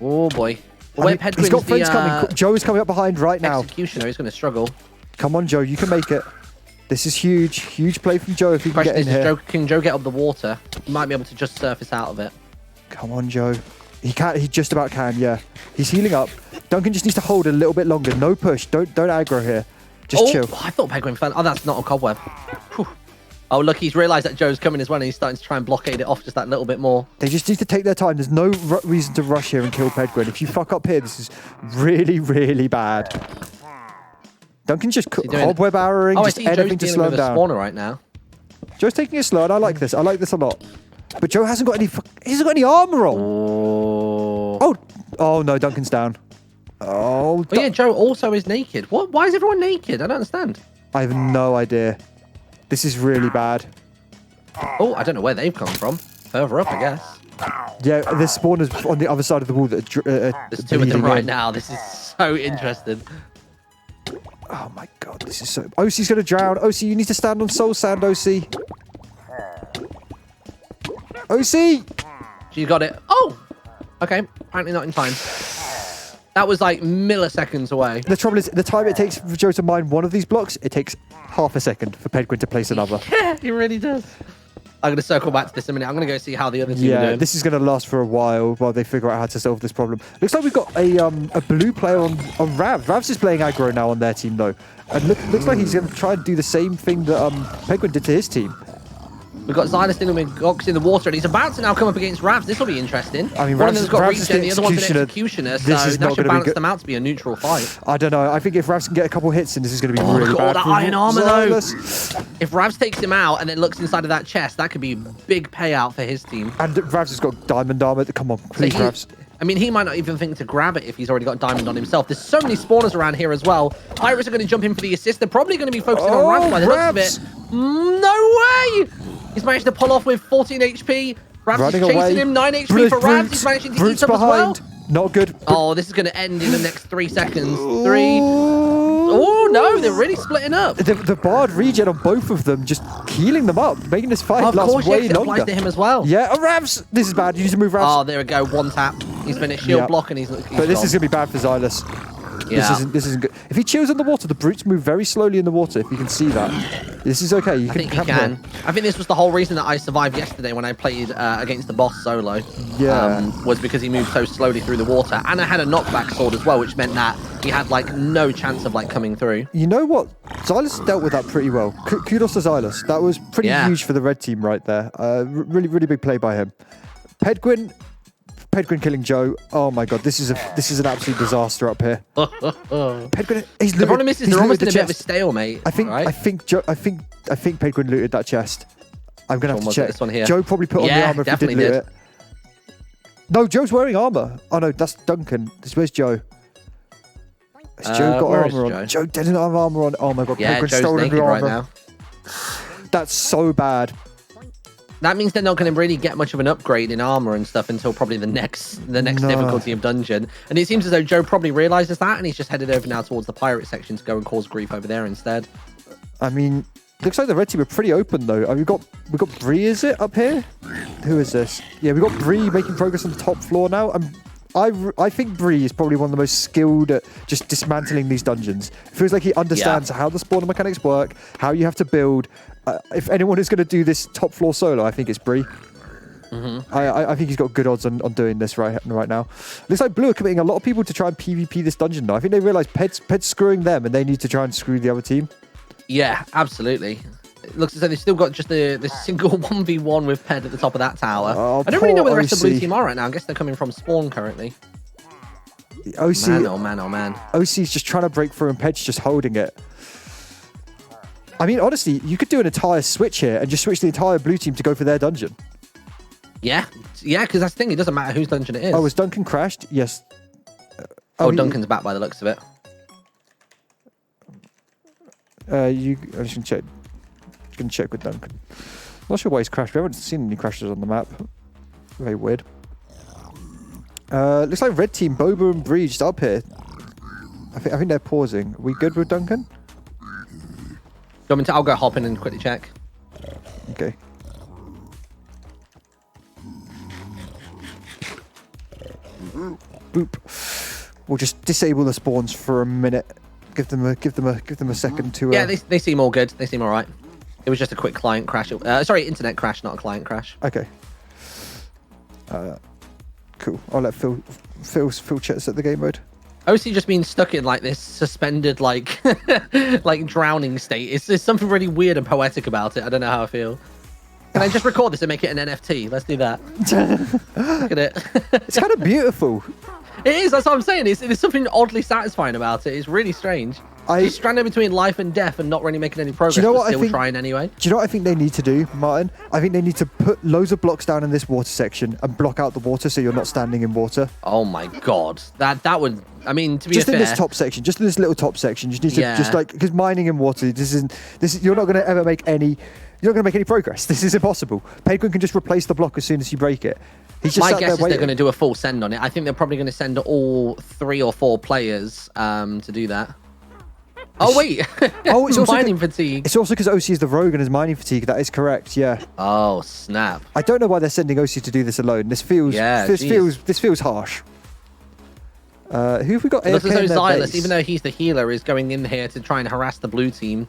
Oh boy. He's got friends coming. Joe is coming up behind right now. Executioner, he's going to struggle. Come on, Joe. You can make it. This is huge. Huge play from Joe if he can get in here. Can Joe get up the water? He might be able to just surface out of it. Come on, Joe. He can. He just about can. Yeah. He's healing up. Duncan just needs to hold a little bit longer. No push. Don't aggro here. Just chill. I thought Pedguin fell. Oh, that's not a cobweb. Whew. Oh, look, he's realised that Joe's coming as well, and he's starting to try and blockade it off just that little bit more. They just need to take their time. There's no reason to rush here and kill Pedguin. If you fuck up here, this is really, really bad. Duncan's just cobweb arrowing, just anything to slow him down. Spawner right now. Joe's taking it slow, and I like this. I like this a lot. But Joe hasn't got any. He hasn't got any armor on. Oh no, Duncan's down. Oh. But yeah, Joe also is naked. What? Why is everyone naked? I don't understand. I have no idea. This is really bad. Oh, I don't know where they've come from. Further up, I guess. Yeah, there's spawners on the other side of the wall that there's 2 of them right now. This is so interesting. Oh my god, this is so... OC's gonna drown. OC, you need to stand on soul sand, OC. OC! She got it. Oh! Okay, apparently not in time. That was like milliseconds away. The trouble is, the time it takes for Joe to mine one of these blocks, it takes half a second for Pedguin to place another. Yeah, he really does. I'm going to circle back to this in a minute. I'm going to go see how the other team are doing. This is going to last for a while they figure out how to solve this problem. Looks like we've got a blue player on Rav. Rav's is playing aggro now on their team, though. And looks like he's going to try and do the same thing that Pedguin did to his team. We've got Xylus dealing with Gox in the water, and he's about to now come up against Ravs. This will be interesting. I mean, one of them's got Ravs reach, and the other one's an executioner, so that should balance them out to be a neutral fight. I don't know. I think if Ravs can get a couple hits in, this is going to be really bad. Look at all that iron armor, though. If Ravs takes him out and then looks inside of that chest, that could be a big payout for his team. And Ravs has got diamond armor. Come on, please, Ravs. I mean, he might not even think to grab it if he's already got diamond on himself. There's so many spawners around here as well. Pirates are going to jump in for the assist. They're probably going to be focusing on Ravs by the looks of it. No way! He's managed to pull off with 14 HP. Ravs is chasing him. 9 HP for Ravs. He's managing to eat up as well. Not good. Oh, this is going to end in the next 3 seconds. 3. Oh, no, they're really splitting up. The Bard regen on both of them, just healing them up, making this fight last way longer. Applies to him as well. Yeah, Ravs. This is bad. You need to move Ravs. Oh, there we go. One tap. He's been a shield block and he's But this is going to be bad for Xylus. Yeah. This isn't good. If he chills in the water, the brutes move very slowly in the water. If you can see that, this is okay. I think he can. I think this was the whole reason that I survived yesterday when I played against the boss solo. Yeah. Was because he moved so slowly through the water, and I had a knockback sword as well, which meant that he had like no chance of like coming through. You know what? Xylus dealt with that pretty well. Kudos to Xylus. That was pretty huge for the red team right there. Really, really big play by him. Pedguin killing Joe. Oh my god, this is an absolute disaster up here. Pedguin, the problem is they're almost in a bit of a stalemate. I think Pedguin looted that chest. I'm gonna have to check. This one here. Joe probably put on the armor if he did loot it. No, Joe's wearing armor. Oh no, that's Duncan. Where's Joe? Has Joe got armor on? Joe didn't have armor on. Oh my god, yeah, Pedguin Joe's stole naked the armor. right now. That's so bad. That means they're not going to really get much of an upgrade in armor and stuff until probably the next difficulty of dungeon. And it seems as though Joe probably realizes that, and he's just headed over now towards the pirate section to go and cause grief over there instead. I mean, looks like the red team are pretty open though. We've got Bree, is it up here? Who is this? Yeah, we've got Bree making progress on the top floor now. I think Bree is probably one of the most skilled at just dismantling these dungeons. It feels like he understands how the spawner mechanics work, how you have to build. If anyone is going to do this top floor solo, I think it's Bree. I think he's got good odds on doing this right now. Looks like Blue are committing a lot of people to try and PvP this dungeon now. I think they realise Ped's screwing them and they need to try and screw the other team. Yeah, absolutely. It looks as though they've still got just the single 1v1 with Ped at the top of that tower. Oh, I don't really know where the rest of the blue team are right now. I guess they're coming from spawn currently. OC, man, oh man, oh man. OC's just trying to break through and Ped's just holding it. I mean, honestly, you could do an entire switch here and just switch the entire blue team to go for their dungeon. Yeah, because that's the thing. It doesn't matter whose dungeon it is. Oh, has Duncan crashed? Yes. Duncan's back by the looks of it. I just can check. Can check with Duncan. Not sure why he's crashed. We haven't seen any crashes on the map. Very weird. Looks like red team, Boba and Bree just up here. I think they're pausing. Are we good with Duncan? want me to? I'll go hop in and quickly check. Okay. Boop. We'll just disable the spawns for a minute. Give them a second to. Yeah, they seem all good. They seem all right. It was just a quick client crash. Sorry, internet crash, not a client crash. Okay. Cool. I'll let Phil check set the game mode. OC just being stuck in like this suspended like like drowning state. There's something really weird and poetic about it. I don't know how I feel. Can I just record this and make it an NFT? Let's do that. Look at it. It's kind of beautiful. It is. That's what I'm saying. There's something oddly satisfying about it. It's really strange. Just stranded between life and death and not really making any progress. Do you know what but still trying anyway. Do you know what I think they need to do, Martyn? I think they need to put loads of blocks down in this water section and block out the water so you're not standing in water. Oh my god, that would. I mean, to be just fair, in this top section, just in this little top section, you just need to just like because mining in water, this is you're not going to ever make any. You're not going to make any progress. This is impossible. Penguin can just replace the block as soon as you break it. He's just my guess is they're going to do a full send on it. I think they're probably going to send all 3 or 4 players to do that. Oh wait! Oh, it's also mining fatigue. It's also because OC is the rogue and is mining fatigue. That is correct. Yeah. Oh snap! I don't know why they're sending OC to do this alone. This feels harsh. Who have we got? Looks as though Xylus, even though he's the healer, is going in here to try and harass the blue team.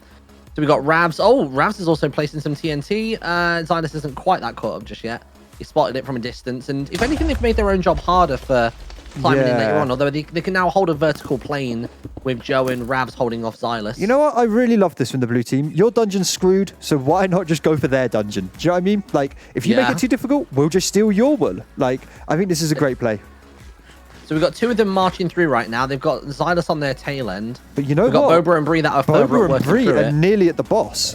So we got Ravs. Oh, Ravs is also placing some TNT. Xylus isn't quite that caught up just yet. He spotted it from a distance, and if anything, they've made their own job harder for climbing in later on. Although they can now hold a vertical plane with Joe and Ravs holding off Xylus. You know what? I really love this from the blue team. Your dungeon's screwed, so why not just go for their dungeon? Do you know what I mean? Like, if you make it too difficult, we'll just steal your one. Like, I think this is a great play. So we've got 2 of them marching through right now. They've got Xylus on their tail end. But you know what? We've got Boba and Bree that are further and Bree are nearly at the boss.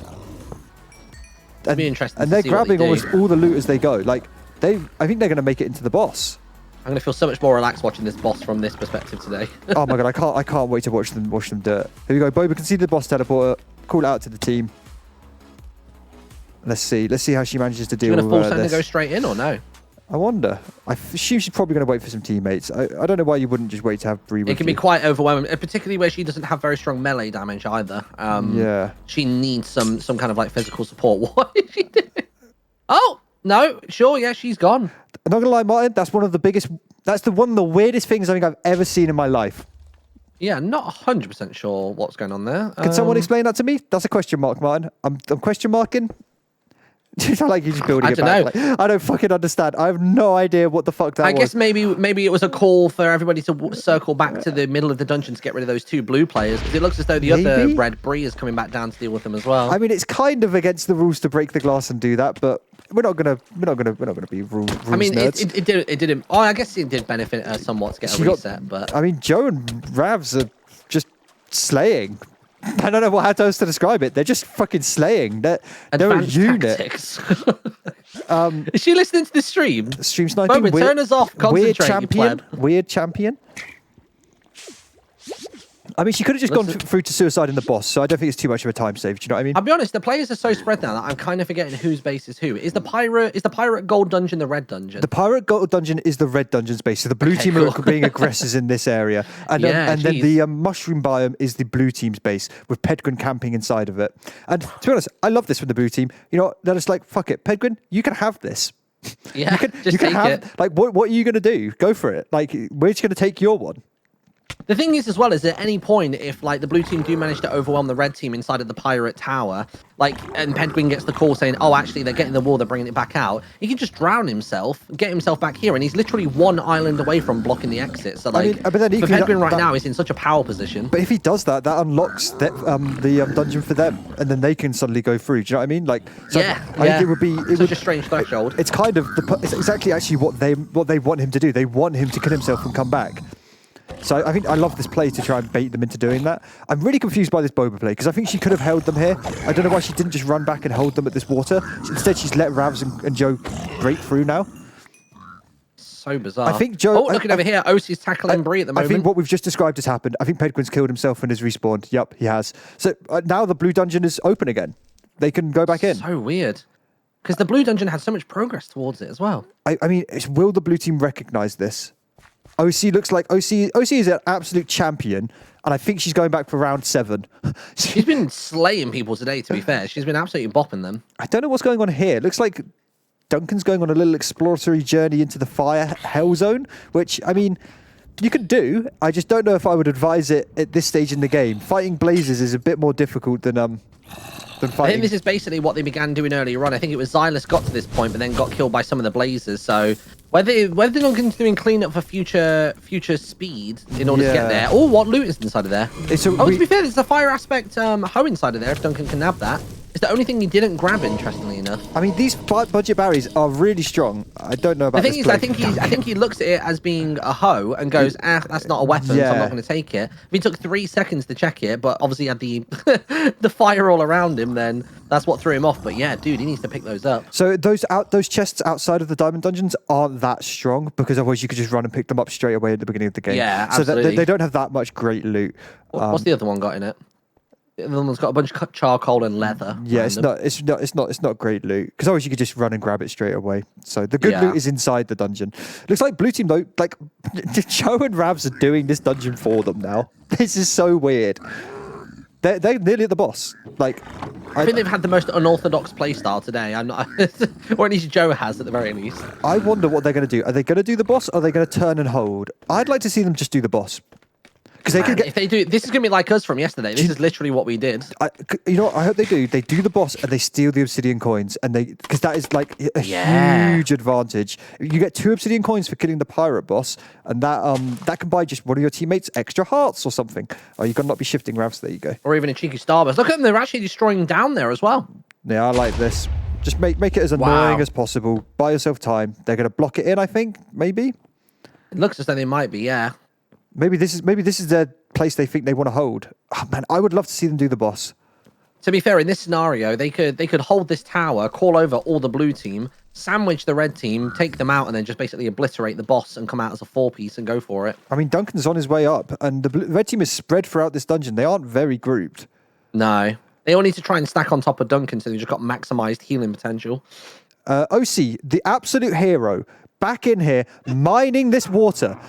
It'll be interesting. And they're grabbing almost all the loot as they go. Like, I think they're going to make it into the boss. I'm going to feel so much more relaxed watching this boss from this perspective today. Oh my god, I can't wait to watch them do it. Here we go. Boba can see the boss teleporter. Call it out to the team. Let's see how she manages to deal with this. You're going to force her to go straight in or no? I wonder. I assume she's probably going to wait for some teammates. I don't know why you wouldn't just wait to have Bree with It can be quite overwhelming, particularly where she doesn't have very strong melee damage either. Yeah. She needs some kind of like physical support. What is she doing? Oh, no. Sure, yeah, she's gone. I'm not going to lie, Martyn. That's one of the weirdest things I think I've ever seen in my life. Yeah, not 100% sure what's going on there. Can someone explain that to me? That's a question mark, Martyn. I'm question marking. I like you just building it back. Like, I don't fucking understand. I have no idea what the fuck that was. I guess maybe it was a call for everybody to circle back to the middle of the dungeon to get rid of those 2 blue players, because it looks as though the other red Bree is coming back down to deal with them as well. I mean, it's kind of against the rules to break the glass and do that, but we're not gonna be rules I mean, nerds. it didn't. Oh, I guess it did benefit her somewhat to get a reset, but I mean, Joe and Ravs are just slaying. I don't know how else to describe it. They're just fucking slaying. They're a unit. Is she listening to the stream? Stream sniping. Boba, turn us off. Weird champion. Weird champion. I mean, she could have just gone through to suicide in the boss, so I don't think it's too much of a time save. Do you know what I mean? I'll be honest, the players are so spread now that I'm kind of forgetting whose base is who. Is the pirate gold dungeon the red dungeon? The pirate gold dungeon is the red dungeon's base, so the blue team are being aggressors in this area, and then the mushroom biome is the blue team's base with Pedguin camping inside of it. And to be honest, I love this from the blue team. You know, they're just like, fuck it, Pedguin, you can have this. Yeah, you can have it. Like, what are you gonna do? Go for it. Like, we're just gonna take your one. The thing is, as well, is at any point, if like the blue team do manage to overwhelm the red team inside of the pirate tower, like, and Pedguin gets the call saying, "Oh, actually, they're getting the wall, they're bringing it back out," he can just drown himself, get himself back here, and he's literally 1 island away from blocking the exit. So, like, but then Pedguin right now is in such a power position. But if he does that, that unlocks the dungeon for them, and then they can suddenly go through. Do you know what I mean? Like, so I think it would be such a strange threshold. It's kind of it's exactly actually what they want him to do. They want him to kill himself and come back. So I think I love this play to try and bait them into doing that. I'm really confused by this Boba play because I think she could have held them here. I don't know why she didn't just run back and hold them at this water. Instead, she's let Ravs and Joe break through now. So bizarre. I think Joe. Oh, looking over here, OC's tackling Bree at the moment. I think what we've just described has happened. I think Pedguin's killed himself and has respawned. Yep, he has. So now the blue dungeon is open again. They can go back in. So weird. Because the blue dungeon had so much progress towards it as well. I mean, will the blue team recognize this? OC looks like OC is an absolute champion, and I think she's going back for round 7. She's been slaying people today, to be fair. She's been absolutely bopping them. I don't know what's going on here. It looks like Duncan's going on a little exploratory journey into the fire hell zone, which, I mean, you could do. I just don't know if I would advise it at this stage in the game. Fighting blazes is a bit more difficult than fighting. I think this is basically what they began doing earlier on. I think it was Xylus got to this point, but then got killed by some of the blazers. So whether Duncan's doing cleanup for future speed in order to get there, or what loot is inside of there. To be fair, there's a fire aspect hoe inside of there. If Duncan can nab that, it's the only thing he didn't grab. Interestingly enough, I mean, these budget berries are really strong. I don't know about the thing is, I think he looks at it as being a hoe and goes, that's not a weapon, so I'm not going to take it. If he took 3 seconds to check it, but obviously had the the fire all around him, then that's what threw him off. But yeah, dude, he needs to pick those up. So those chests outside of the diamond dungeons aren't that strong, because otherwise you could just run and pick them up straight away at the beginning of the game. Yeah, absolutely. So they don't have that much great loot. What's the other one got in it? The other one's got a bunch of charcoal and leather. Yeah, it's not great loot, because otherwise you could just run and grab it straight away. So the good loot is inside the dungeon. Looks like blue team though, like Joe and Ravs are doing this dungeon for them now. This is so weird. They're nearly at the boss. Like, I think they've had the most unorthodox playstyle today. I'm not, or at least Joe has at the very least. I wonder what they're going to do. Are they going to do the boss, or are they going to turn and hold? I'd like to see them just do the boss. Because they could get. If they do, this is going to be like us from yesterday. This is literally what we did. You know what? I hope they do. They do the boss and they steal the obsidian coins, and because that is like a huge advantage. You get 2 obsidian coins for killing the pirate boss, and that can buy just one of your teammates extra hearts or something. Oh, you got to not be shifting Ravs. There you go. Or even a cheeky starburst. Look at them. They're actually destroying down there as well. Yeah, I like this. Just make it as annoying as possible. Buy yourself time. They're going to block it in, I think. Maybe. It looks as though they might be. Yeah. Maybe this is their place they think they want to hold. Oh man, I would love to see them do the boss. To be fair, in this scenario, they could hold this tower, call over all the blue team, sandwich the red team, take them out, and then just basically obliterate the boss and come out as a 4-piece and go for it. I mean, Duncan's on his way up, and the red team is spread throughout this dungeon. They aren't very grouped. No. They all need to try and stack on top of Duncan, so they've just got maximized healing potential. OC, the absolute hero, back in here, mining this water.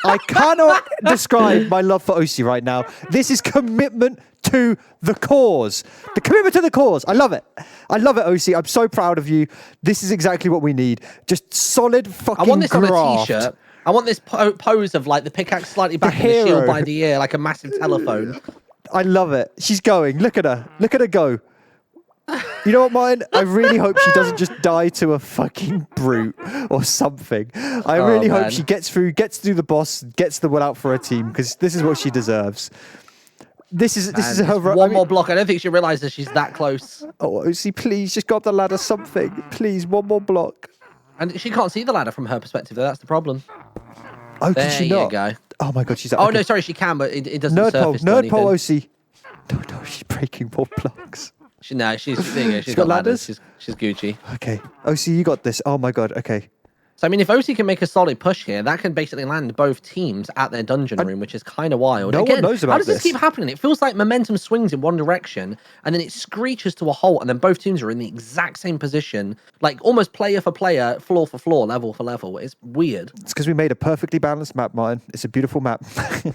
I cannot describe my love for OC right now. This is commitment to the cause. The commitment to the cause. I love it. I love it, OC. I'm so proud of you. This is exactly what we need. Just solid fucking I want this graft. on a t-shirt. I want this pose of like the pickaxe slightly back and the shield by the ear, like a massive telephone. I love it. She's going. Look at her. Look at her go. You know what, Martyn? I really hope she doesn't just die to a fucking brute or something. I really hope she gets through the boss, gets the one out for her team, because this is what she deserves. This is her one more block. I don't think she realizes she's that close. Oh, OC, please, just go up the ladder, something. Please, one more block. And she can't see the ladder from her perspective, though. That's the problem. Oh, can she not? There you go. Oh my god, she's. Oh no, sorry, she can, but it doesn't surface. Nerd pole, OC. No, she's breaking more blocks. She's there you go. She's got ladders. She's Gucci. Okay. OC, you got this. Oh my god. Okay. So, I mean, if OC can make a solid push here, that can basically land both teams at their dungeon room, which is kind of wild. No one knows about how does this keep happening? It feels like momentum swings in one direction, and then it screeches to a halt, and then both teams are in the exact same position, like almost player for player, floor for floor, level for level. It's weird. It's because we made a perfectly balanced map, Martyn. It's a beautiful map.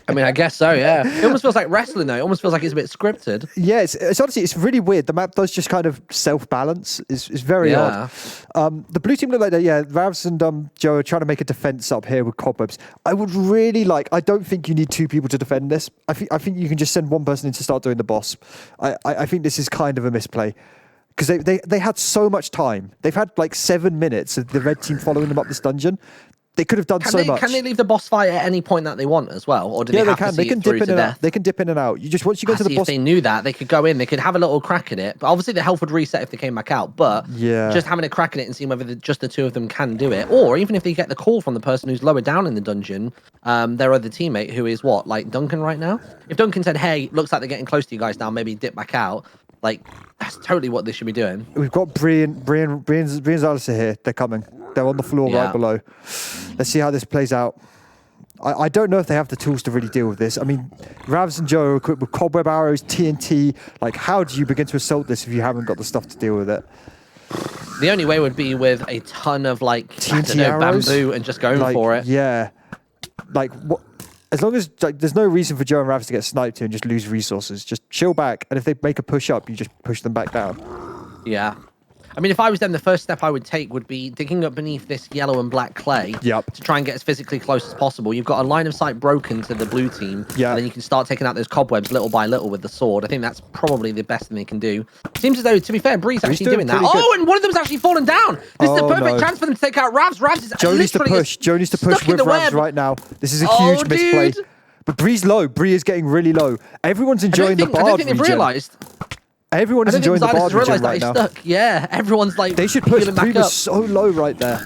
I mean, I guess so, yeah. It almost feels like wrestling, though. It almost feels like it's a bit scripted. Yeah, it's honestly, it's really weird. The map does just kind of self-balance. It's very odd. The blue team look like that. Yeah, Ravs and Joe are trying to make a defense up here with cobwebs. I would really like. I don't think you need 2 people to defend this. I think you can just send one person in to start doing the boss. I think this is kind of a misplay, because they had so much time. They've had like 7 minutes of the red team following them up this dungeon. They could have done so much. Can they leave the boss fight at any point that they want as well, or do they have to see it through to death? They can dip in and out. You just once you go to the boss. If they knew that, they could go in. They could have a little crack at it. But obviously, the health would reset if they came back out. But just having a crack at it and seeing whether just the 2 of them can do it, or even if they get the call from the person who's lower down in the dungeon, their other teammate who is like Duncan right now. If Duncan said, "Hey, looks like they're getting close to you guys now. Maybe dip back out." Like, that's totally what they should be doing. We've got Brian's Alistair here. They're coming. They're on the floor right below. Let's see how this plays out. I don't know if they have the tools to really deal with this. I mean, Ravs and Joe are equipped with cobweb arrows, TNT. Like, how do you begin to assault this if you haven't got the stuff to deal with it? The only way would be with a ton of, like, TNT arrows, bamboo and just going for it. Yeah. like what. As long as there's no reason for Joe and Ravs to get sniped here and just lose resources, just chill back. And if they make a push up, you just push them back down. Yeah. I mean, if I was them, the first step I would take would be digging up beneath this yellow and black clay to try and get as physically close as possible. You've got a line of sight broken to the blue team. And then you can start taking out those cobwebs little by little with the sword. I think that's probably the best thing they can do. Seems as though, to be fair, Bree's actually doing that. Oh, and one of them's actually fallen down. This is the perfect chance for them to take out Ravs. Ravs is Joe needs to push. Joe needs to push with Ravs right now. This is a huge misplay. But Bree's low. Bree is getting really low. Everyone's enjoying the Bard I don't think they've region. realised. Everyone is enjoying the Bard region right now. Stuck. Yeah, everyone's like. They should push. Bree was so low right there.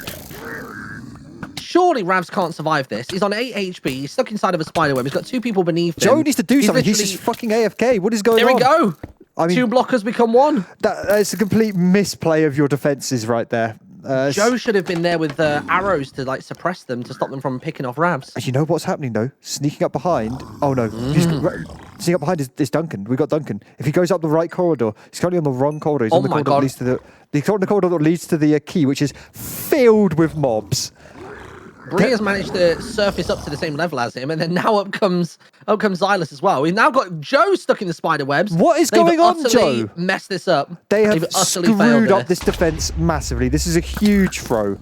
Surely Ravs can't survive this. He's on 8 HP. He's stuck inside of a spider web. He's got 2 people beneath him. Joe needs to do something. He's just fucking AFK. What is going on? There we go. I mean, 2 blockers become 1. That's a complete misplay of your defenses right there. Joe should have been there with arrows to like suppress them to stop them from picking off Ravs. You know what's happening though? Sneaking up behind. Oh no! Sneaking up behind is Duncan. We got Duncan. If he goes up the right corridor, he's currently on the wrong corridor. He's on the corridor that leads to the corridor that leads to the key, which is filled with mobs. Bree has managed to surface up to the same level as him, and then now up comes Xylus as well. We've now got Joe stuck in the spider webs. What is going on, Joe? Messed this up. They have screwed up this defense massively. This is a huge throw.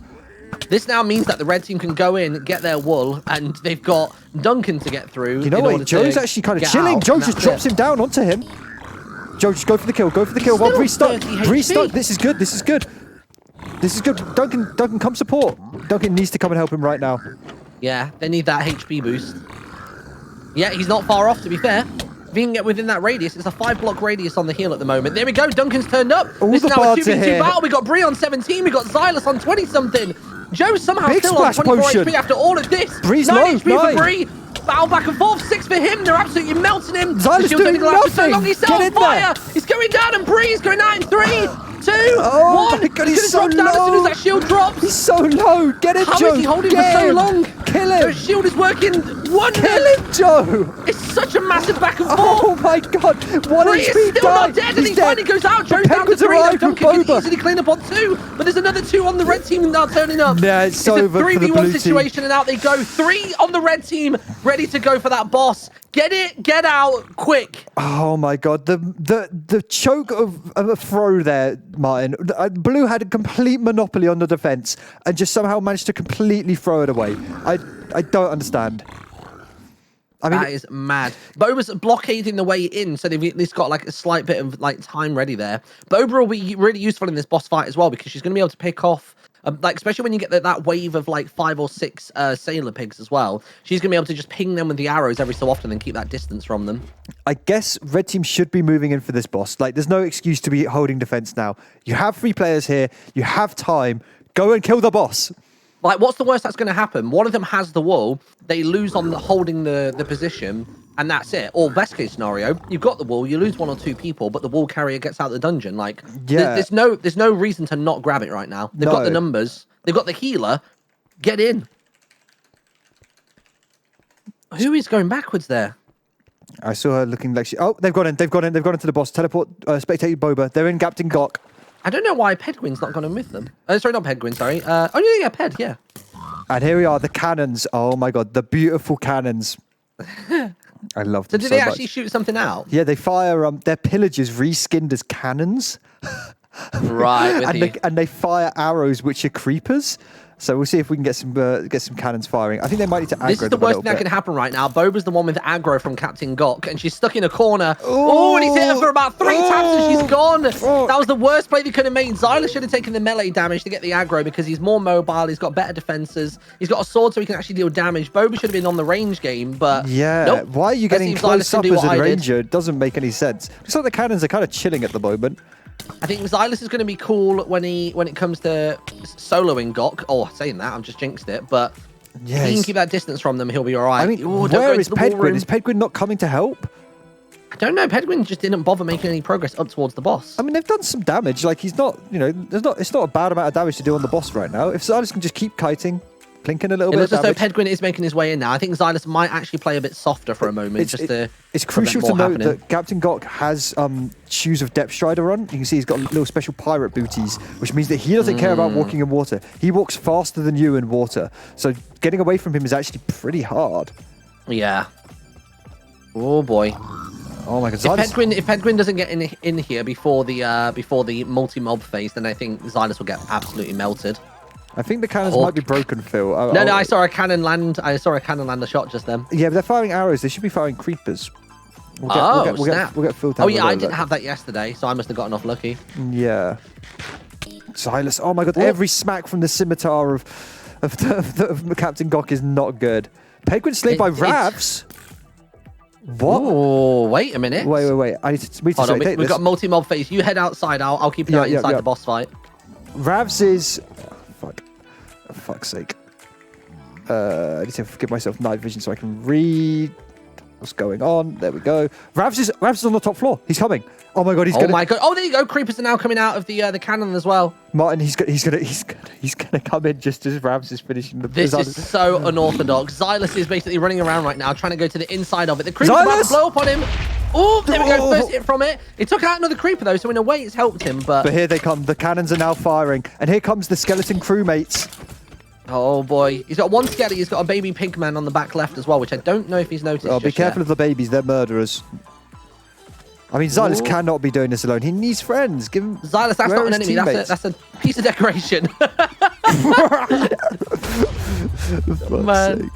This now means that the red team can go in, get their wool, and they've got Duncan to get through. You know what? Joe's actually kind of chilling. Joe just drops him down onto him. Joe, just go for the kill. Go for the kill. While Bree's stuck. Bree's stuck. This is good. This is good. This is good. Duncan, come support. Duncan needs to come and help him right now. Yeah, they need that HP boost. Yeah, he's not far off, to be fair. If he can get within that radius, it's a 5-block radius on the heel at the moment. There we go. Duncan's turned up. This is now a 2v2 battle. We got Bree on 17. We got Xylus on 20-something. Joe somehow still on 24 HP after all of this. Bree's 9 low. HP for Bree. Battle back and forth. 6 for him. They're absolutely melting him. Xylus doing nothing. So long. He's on fire. He's going down, and Bree's going out in 3, 2, 1. My God, he's so low. Down as soon as that shield drops. He's so low. Get him, Joe. How is he holding for so long? Kill him. Joe's shield is working wonders. Kill him, Joe. It's such a massive back and forth. Oh my God. One Bree is still not dead, and he finally goes out. Joe's down to 3. Duncan can easily clean up on 2, but there's another 2 on the red team now turning up. Yeah, it's over for the blue team. It's a 3v1 situation, and out they go. 3 on the red team, ready to go for that boss. Get it, get out, quick. Oh my God, the choke of a throw there, Martyn. Blue had a complete monopoly on the defense and just somehow managed to completely throw it away. I don't understand. I mean, that is mad. Boba's blockading the way in, so they've at least got like a slight bit of like time ready there. Boba will be really useful in this boss fight as well, because she's going to be able to pick off like, especially when you get that wave of like 5 or 6 sailor pigs as well. She's going to be able to just ping them with the arrows every so often and keep that distance from them. I guess red team should be moving in for this boss. Like, there's no excuse to be holding defense now. You have 3 players here. You have time. Go and kill the boss. Like, what's the worst that's going to happen? One of them has the wool. They lose on holding the position, and that's it. Or best case scenario, you've got the wool, you lose 1 or 2 people, but the wool carrier gets out of the dungeon. Like, there's no reason to not grab it right now. They've got the numbers. They've got the healer. Get in. Who is going backwards there? I saw her looking like she... Oh, they've gone in. They've gone into the boss. Teleport, spectate Boba. They're in Captain Gok. I don't know why Pedguin's not gone in with them. Sorry, not Pedguin, sorry. Oh, yeah, Ped, yeah. And here we are, the cannons. Oh my God, the beautiful cannons. I love them so do they actually shoot something out? Yeah, they fire their pillagers reskinned as cannons. Right, and they fire arrows which are creepers. So we'll see if we can get some cannons firing. I think they might need to aggro. This is the worst thing that can happen right now. Boba's the one with aggro from Captain Gok, and she's stuck in a corner. Oh, and he's hit her for about 3 taps, and she's gone. That was the worst play they could have made. Xylus should have taken the melee damage to get the aggro, because he's more mobile. He's got better defenses. He's got a sword, so he can actually deal damage. Boba should have been on the range game, but yeah. Nope. Why are you getting close up as a ranger? It doesn't make any sense. Looks like the cannons are kind of chilling at the moment. I think Xylus is going to be cool when it comes to soloing Gok. Oh, saying that, I've just jinxed it. But if he can keep that distance from them, he'll be all right. I mean, where is Pedguin? Is Pedguin not coming to help? I don't know. Pedguin just didn't bother making any progress up towards the boss. I mean, they've done some damage. Like, he's not, it's not a bad amount of damage to do on the boss right now. If Xylus can just keep kiting, Plinking a little It bit looks of as though damage. Pedguin is making his way in now. I think Xylus might actually play a bit softer for a moment. It's crucial to note that Captain Gok has shoes of Depth Strider on. You can see he's got little special pirate booties, which means that he doesn't care about walking in water. He walks faster than you in water. So getting away from him is actually pretty hard. Yeah. Oh boy. Oh my god. If Pedguin doesn't get in here before the multi-mob phase, then I think Xylus will get absolutely melted. I think the cannons might be broken, Phil. No, I saw a cannon land. I saw a cannon land a shot just then. Yeah, but they're firing arrows. They should be firing creepers. We'll get Phil to Oh have yeah, a I look. didn't have that yesterday, so I must have gotten off lucky. Yeah. Xylus. Oh my god, every smack from the scimitar of Captain Gok is not good. Pedguin slayed by Ravs. What? Oh, wait a minute. Wait. I need to Hold on, take we've this. got multi-mob phase. You head outside. I'll keep an eye inside the boss fight. Ravs is... For fuck's sake. I need to give myself night vision so I can read what's going on. There we go. Ravs is on the top floor. He's coming. Oh my god, he's gonna... Oh my god. Oh, there you go. Creepers are now coming out of the cannon as well. Martyn, he's gonna come in just as Ravs is finishing the... This is so unorthodox. Xylus is basically running around right now, trying to go to the inside of it. The creeper's about to blow up on him. Oh, there we go. First hit from it. It took out another creeper, though, so in a way it's helped him, but here they come. The cannons are now firing. And here comes the skeleton crewmates. Oh, boy. He's got one skelly. He's got a baby pig man on the back left as well, which I don't know if he's noticed Oh, be careful of the babies. They're murderers. I mean, Xylus cannot be doing this alone. He needs friends. Give him... Xylus, that's not an enemy. That's a piece of decoration. Man.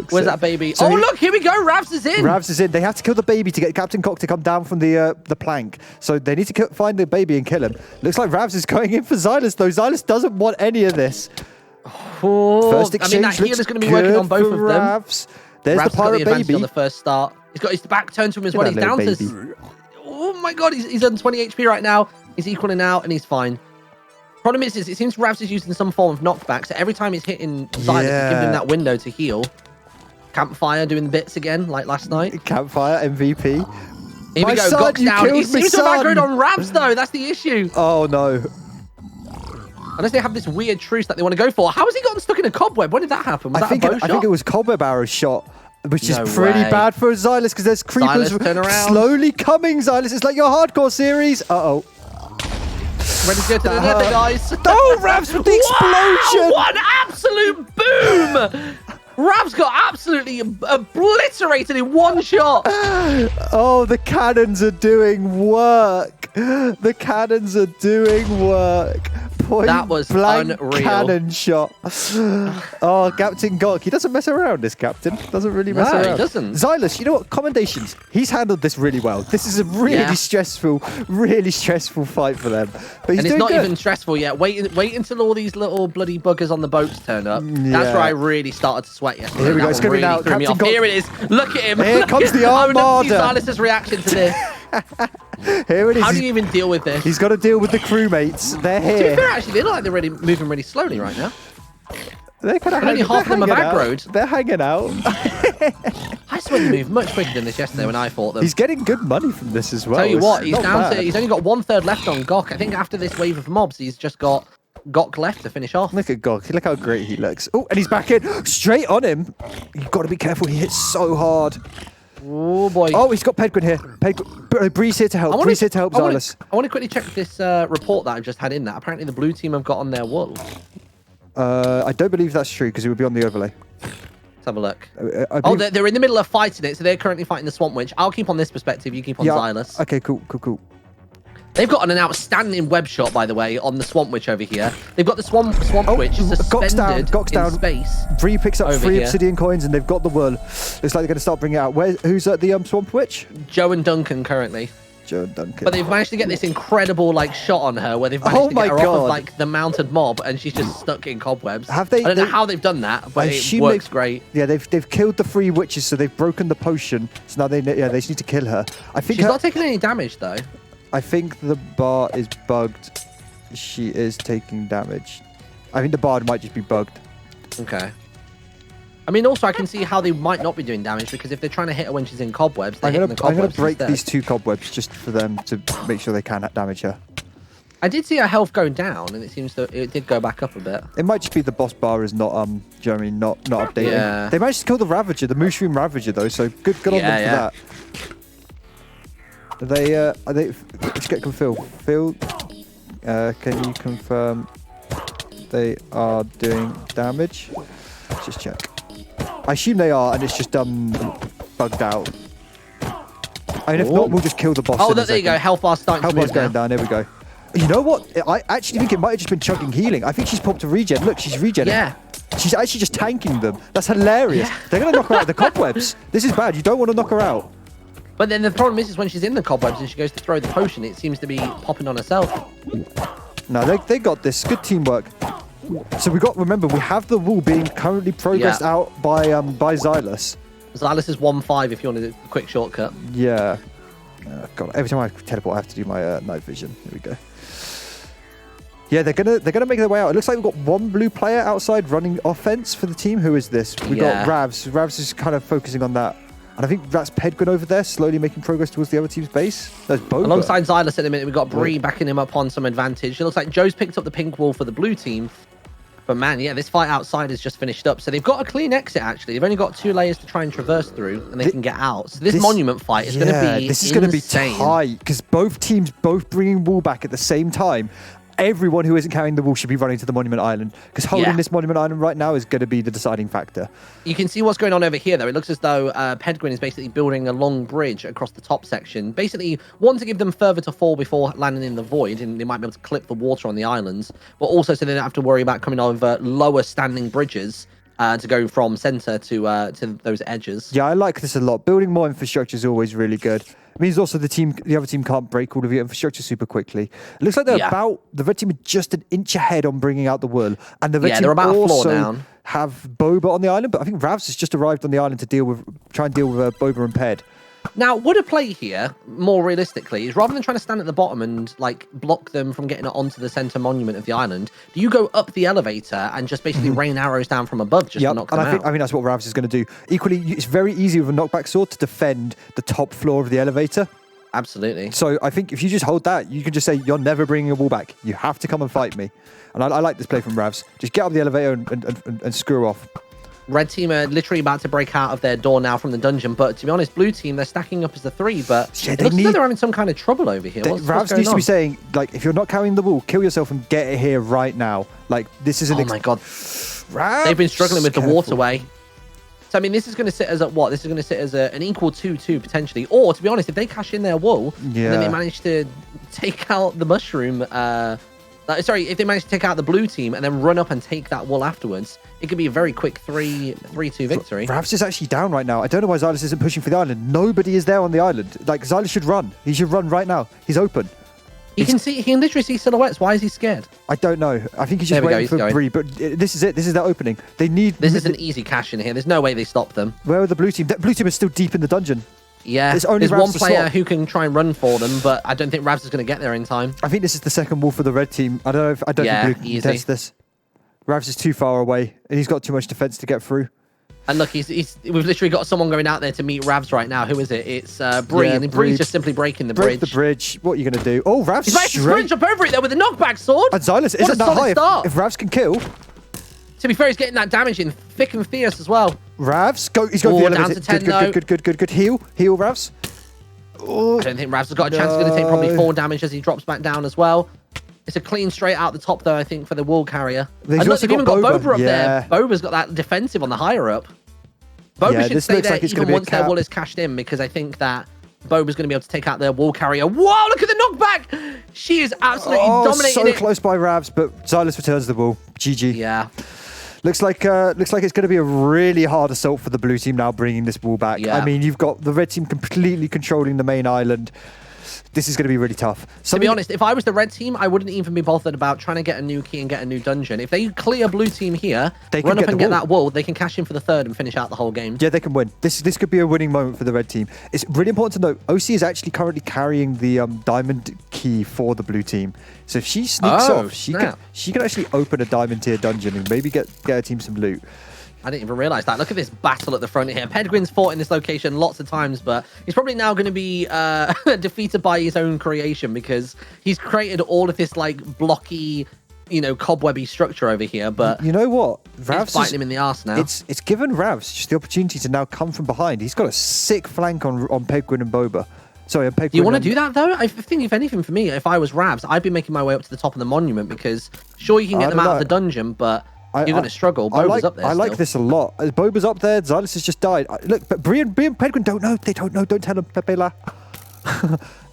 Where's that baby? So look, here we go. Ravs is in. Ravs is in. They have to kill the baby to get Captain Gok to come down from the plank. So they need to find the baby and kill him. Looks like Ravs is going in for Xylus, though. Xylus doesn't want any of this. First exchange that healer's going to be working on both of them. Ravs. There's the pirate baby. On the first start. He's got his back turned to him as well. He's down to... Oh my god, he's on 20 HP right now. He's equaling out and he's fine. Problem is, it seems Ravs is using some form of knockback, so every time he's hitting Xylus, it's giving him that window to heal. Campfire doing the bits again, like last night. Campfire, MVP. Here we go, Gok's down. He seems to have aggroed on Ravs, though. That's the issue. Oh, no. Unless they have this weird truce that they want to go for. How has he gotten stuck in a cobweb? When did that happen? Was that a bow shot? I think it was cobweb arrow shot. Which is pretty bad for Xylus because there's creepers slowly coming, Xylus. It's like your hardcore series. Uh-oh. Ready to go to the nether, guys. Oh, Ravs with the explosion. Wow, what an absolute boom. Ravs got absolutely obliterated in one shot. Oh, the cannons are doing work. The cannons are doing work. That was unreal. Cannon shot. Oh, Captain Gok. He doesn't mess around, this captain. Doesn't really mess around. He doesn't. Xylus, you know what? Commendations. He's handled this really well. This is a really stressful fight for them. But he's and it's doing not good. even stressful yet. Wait until all these little bloody buggers on the boats turn up. That's where I really started to sweat yesterday. Here we go. It's coming out. Threw me off. Here it is. Look at him. Here comes the Armada. I would love to see Xylus' reaction to this. Here it is. How do you even deal with this? He's got to deal with the crewmates. They're here. To be fair, actually, they look like they're really moving really slowly right now. They're kind of only half of them have aggroed. They're hanging out. I swear they moved much quicker than this yesterday when I fought them. He's getting good money from this as well. Tell you what, he's not down bad. to. He's only got 1/3 left on Gok. I think after this wave of mobs, he's just got Gok left to finish off. Look at Gok. Look how great he looks. Oh, and he's back in. Straight on him. You've got to be careful. He hits so hard. Oh, boy. Oh, he's got Pedguin here. Bree's here to help. Bree's here to help Xylus. I want to quickly check this report that I've just had in that. Apparently, the blue team have got on their wool. I don't believe that's true because it would be on the overlay. Let's have a look. They're in the middle of fighting it, so they're currently fighting the Swamp Witch. I'll keep on this perspective. You keep on Xylus. Okay, cool. They've got an outstanding web shot, by the way, on the Swamp Witch over here. They've got the Swamp Witch suspended Gok's down. in space. Bree picks up 3 obsidian coins and they've got the wool. Looks like they're going to start bringing it out. Who's at the Swamp Witch? Joe and Duncan currently. Joe and Duncan. But they've managed to get this incredible shot on her where they've managed to get her off of the mounted mob and she's just stuck in cobwebs. Have they? I don't know how they've done that, but it works great. Yeah, they've killed the 3 witches, so they've broken the potion. So now they just need to kill her. I think she's not taking any damage though. I think the bar is bugged. She is taking damage. I think the bard might just be bugged. Okay. I mean, also, I can see how they might not be doing damage because if they're trying to hit her when she's in cobwebs, they're hitting the cobwebs I'm going to break instead. these 2 cobwebs just for them to make sure they can damage her. I did see her health go down, and it seems that it did go back up a bit. It might just be the boss bar is not do you know what I mean? Not updating. Yeah. They managed to kill the Ravager, the Mushroom Ravager though, so good on them for that. Are they let's get Phil. Phil, can you confirm they are doing damage? Let's just check. I assume they are, and it's just bugged out. I mean, if not, we'll just kill the boss. Oh, there you go. Health bar's starting to move going down. There we go. You know what? I actually think it might have just been chugging healing. I think she's popped a regen. Look, she's regenning. Yeah. She's actually just tanking them. That's hilarious. Yeah. They're going to knock her out of the cobwebs. This is bad. You don't want to knock her out. But then the problem is when she's in the cobwebs and she goes to throw the potion, it seems to be popping on herself. No, they got this. Good teamwork. So remember, we have the wall being currently progressed out by Xylus. Xylus is 1-5 if you want a quick shortcut. Yeah. God, every time I teleport, I have to do my night vision. Here we go. Yeah, they're gonna make their way out. It looks like we've got one blue player outside running offense for the team. Who is this? We got Ravs. Ravs is kind of focusing on that. And I think that's Pedguin over there, slowly making progress towards the other team's base. There's Boba. Alongside Xylus at the minute, we've got Bree backing him up on some advantage. It looks like Joe's picked up the pink wall for the blue team. But man, yeah, this fight outside has just finished up. So they've got a clean exit, actually. They've only got 2 layers to try and traverse through, and they can get out. So this monument fight is going to be This is going to be tight, because both teams bringing wall back at the same time. Everyone who isn't carrying the wall should be running to the Monument Island, because holding this Monument Island right now is going to be the deciding factor. You can see what's going on over here, though. It looks as though Pedguin is basically building a long bridge across the top section. Basically, one, to give them further to fall before landing in the void, and they might be able to clip the water on the islands, but also so they don't have to worry about coming over lower standing bridges to go from center to those edges. Yeah, I like this a lot. Building more infrastructure is always really good. It means also the other team can't break all of your infrastructure super quickly. It looks like the red team are just an inch ahead on bringing out the wool, and the red team they're about a floor also down. Have Boba on the island. But I think Ravs has just arrived on the island to try and deal with Boba and Ped. Now, would a play here, more realistically, is rather than trying to stand at the bottom and block them from getting onto the center monument of the island, do you go up the elevator and just basically rain arrows down from above just to knock them out? I think that's what Ravs is going to do. Equally, it's very easy with a knockback sword to defend the top floor of the elevator. Absolutely. So I think if you just hold that, you can just say, you're never bringing a wall back. You have to come and fight me. And I like this play from Ravs. Just get up the elevator and screw off. Red team are literally about to break out of their door now from the dungeon, but to be honest, blue team, they're stacking up as the 3, but it looks like they're having some kind of trouble over here. Ravs needs to be saying, if you're not carrying the wall, kill yourself and get it here right now. This is an... Oh my god. Ravs, they've been struggling with the waterway. So, I mean, this is going to sit as what? This is going to sit as an equal 2-2, potentially. Or, to be honest, if they cash in their wool, and then they manage to take out the mushroom... if they manage to take out the blue team and then run up and take that wall afterwards, it could be a very quick 3-2 victory. Ravs is actually down right now. I don't know why Xylus isn't pushing for the island. Nobody is there on the island. Xylus should run. He should run right now. He's open. He can literally see silhouettes. Why is he scared? I don't know. I think he's just waiting for Bree, but this is it. This is their opening. This is an easy cash in here. There's no way they stop them. Where are the blue team? The blue team is still deep in the dungeon. Yeah, there's one player who can try and run for them, but I don't think Ravs is going to get there in time. I think this is the second wall for the red team. I don't think Blue can test this. Ravs is too far away, and he's got too much defense to get through. And look, we've literally got someone going out there to meet Ravs right now. Who is it? It's Bree, and Bree's just simply breaking the bridge. Break the bridge. What are you going to do? Oh, Ravs He's managed to sprint up over it there with a knockback sword. And Xylus isn't that high. If Ravs can kill... To be fair, he's getting that damage in thick and fierce as well. Ravs, he's going for the elevator. Down to 10, good. Heal, Ravs. Oh. I don't think Ravs has got a chance. He's going to take probably 4 damage as he drops back down as well. It's a clean straight out the top, though, I think, for the wall carrier. And look, they've even got Boba up there. Boba's got that defensive on the higher up. Boba should stay there even once their wall is cashed in, because I think that Boba's going to be able to take out their wall carrier. Whoa, look at the knockback! She is absolutely dominating so close by Ravs, but Xylus returns the wall. GG. Yeah. Looks like it's going to be a really hard assault for the blue team now, bringing this wall back. Yeah. I mean, you've got the red team completely controlling the main island. This is going to be really tough. To be honest, if I was the red team, I wouldn't even be bothered about trying to get a new key and get a new dungeon. If they clear blue team here, run up and get that wall, they can cash in for the 3rd and finish out the whole game. Yeah, they can win. This could be a winning moment for the red team. It's really important to note, OC is actually currently carrying the diamond key for the blue team. So if she sneaks off, she can actually open a diamond tier dungeon and maybe get her team some loot. I didn't even realize that. Look at this battle at the front here. Pedguin's fought in this location lots of times, but he's probably now going to be defeated by his own creation because he's created all of this like blocky, cobwebby structure over here. But you know what? Rav's fighting him in the arse now. It's given Ravs just the opportunity to now come from behind. He's got a sick flank on Pedguin and Boba. Sorry, on Pedguin. Do you want to do that though? I think if anything for me, if I was Ravs, I'd be making my way up to the top of the monument because sure you can get them out of the dungeon, but you're going to struggle. Boba's up there. I like this a lot. Boba's up there. Xylus has just died. Look, but Bree and Pedguin don't know. They don't know. Don't tell them. Pepela.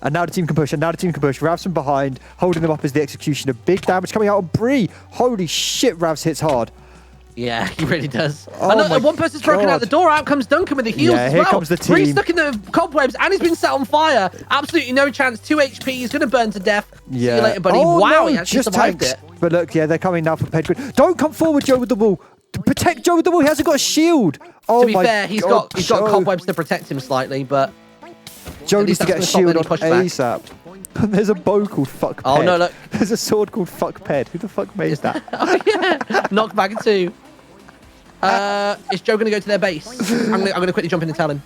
And now the team can push. Ravs from behind, holding them up as the executioner. Big damage coming out on Bree. Holy shit, Ravs hits hard. Yeah, he really does. Oh One person's broken out the door. Out comes Duncan with the heals as well. Here comes the team. Bree's stuck in the cobwebs and he's been set on fire. Absolutely no chance. 2 HP. He's going to burn to death. Yeah. See you later, buddy. Oh, wow, no, he actually survived it. But look, they're coming now for Pedguin. Don't come forward, Joe, with the wall. Protect Joe with the wall. He hasn't got a shield. Oh, to be fair, he's got cobwebs to protect him slightly, but Joe needs to get a shield on ASAP. There's a bow called Fuck Ped. Oh, no, look. There's a sword called Fuck Ped. Who the fuck made that? Oh, yeah. Knock back in 2. Is Joe going to go to their base? I'm going to quickly jump in and tell him.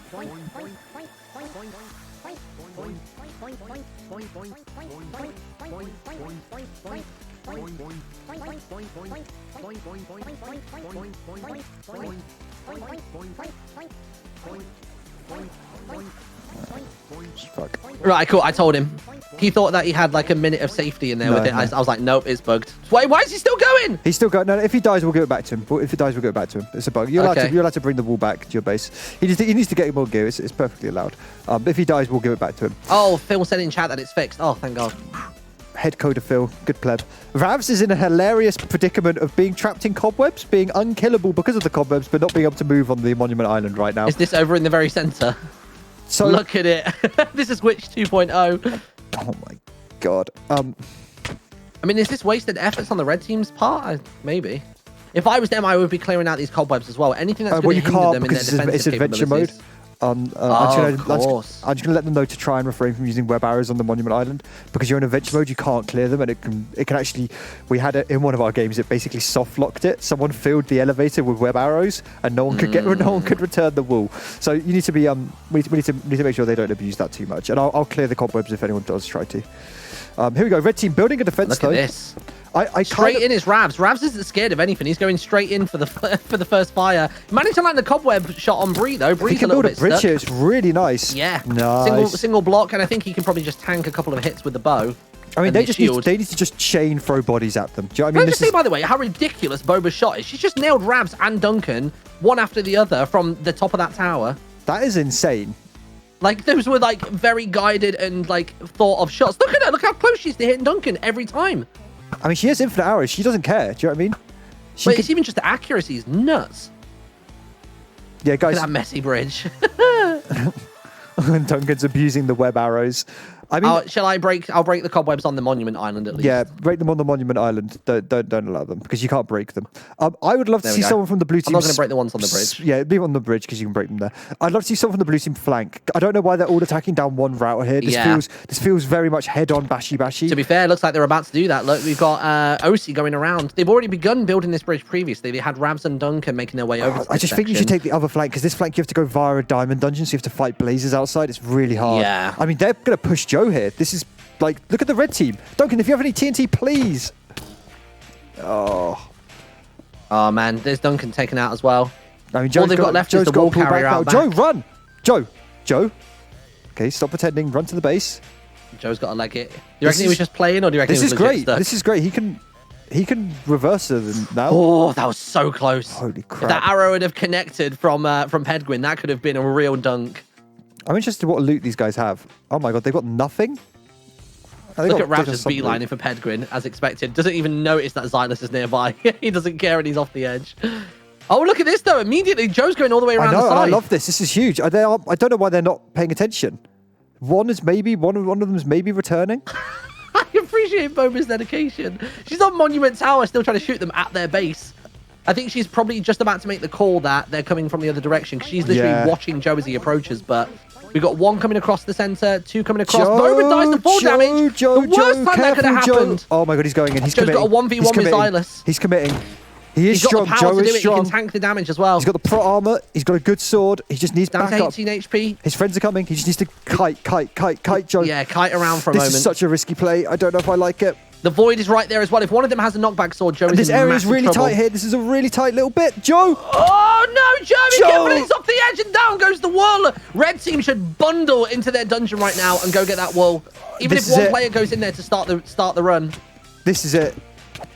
Fuck. Right, cool. I told him. He thought that he had like a minute of safety in there with it. I was like, nope, it's bugged. Wait, why is he still going? He's still going. No, if he dies, we'll give it back to him. If he dies, we'll give it back to him. It's a bug. You're allowed to bring the wall back to your base. He needs to get more gear. It's perfectly allowed. If he dies, we'll give it back to him. Oh, Phil said in chat that it's fixed. Oh, thank God. Head coder Phil, good pleb. Ravs is in a hilarious predicament of being trapped in cobwebs, being unkillable because of the cobwebs, but not being able to move on the Monument Island right now. Is this over in the very center? So look at it. This is Witch 2.0. Oh my God. I mean, is this wasted efforts on the red team's part? Maybe. If I was them, I would be clearing out these cobwebs as well. Anything that's going to hinder them in their defensive it's adventure mode. I'm just going to let them know to try and refrain from using web arrows on the Monument Island because you're in adventure mode. You can't clear them, and it can actually. We had it in one of our games. It basically soft locked it. Someone filled the elevator with web arrows, and no one could return the wall. So you need to be we need to make sure they don't abuse that too much. And I'll clear the cobwebs if anyone does try to. Here we go. Red team building a defense. Look at this. Straight in is Ravs. Ravs isn't scared of anything. He's going straight in for the first fire. Managed to land the cobweb shot on Bree though. Bree's a little bit bridge stuck. here. It's really nice. Yeah. Nice. Single block, and I think he can probably just tank a couple of hits with the bow. I mean, they need to just chain throw bodies at them. Do you know what I mean? Can I just say, by the way, how ridiculous Boba's shot is? She's just nailed Ravs and Duncan one after the other from the top of that tower. That is insane. Like, those were, like, very guided and, like, thought of shots. Look at her. Look how close she's to hitting Duncan every time. I mean, she has infinite arrows. She doesn't care. Do you know what I mean? It's even just the accuracy is nuts. Yeah, guys. Look at that messy bridge. Duncan's abusing the web arrows. I mean, I'll break the cobwebs on the Monument Island at least. Yeah, break them on the Monument Island. Don't allow them because you can't break them. I would love to see someone from the blue team. I'm not going to break the ones on the bridge. Yeah, leave it on the bridge because you can break them there. I'd love to see someone from the blue team flank. I don't know why they're all attacking down one route here. This feels very much head on bashy. To be fair, it looks like they're about to do that. Look, we've got OC going around. They've already begun building this bridge previously. They had Ravs and Duncan making their way over. I just think you should take the other flank because this flank you have to go via a diamond dungeon, so you have to fight blazes outside. It's really hard. Yeah. I mean, they're going to push Joe here. This is. Like, look at the red team. Duncan, if you have any TNT, please. Oh, man. There's Duncan taken out as well. I mean, all they've got left is the wall carrier out back. Joe, run. Joe. Okay, stop pretending. Run to the base. Joe's got to leg it. Do you reckon he was just playing, or do you reckon he was legit stuck? This is great. He can reverse them now. Oh, that was so close. Holy crap. If that arrow would have connected from Pedguin, that could have been a real dunk. I'm interested in what loot these guys have. Oh my God, they've got nothing? Look at Raptor's beelining for Pedguin, as expected. Doesn't even notice that Xylus is nearby. He doesn't care and he's off the edge. Oh, look at this, though. Immediately, Joe's going all the way around the side. I love this. This is huge. I don't know why they're not paying attention. One of them is maybe returning. I appreciate Boba's dedication. She's on Monument Tower, still trying to shoot them at their base. I think she's probably just about to make the call that they're coming from the other direction, because she's literally watching Joe as he approaches, but we've got one coming across the center, two coming across. Boba dies to full damage. The worst time that could have happened. Oh my God, he's going in. He's Joe's got a 1v1 with Xylus. He's committing. He is He's got strong. the power Joe to do is it. strong. He can tank the damage as well. He's got the pro armor. He's got a good sword. He just needs Down to backup. 18 HP. His friends are coming. He just needs to kite Joe. Yeah, kite around for a This moment. is such a risky play. I don't know if I like it. The Void is right there as well. If one of them has a knockback sword, Joe is This in area is massive really trouble. tight here. This is a really tight little bit. Joe! Oh no, Joe! Be Joe! careful, it's off the edge and down goes the wall. Red team should bundle into their dungeon right now and go get that wall. Even This if one is it. player goes in there to start the run. This is it.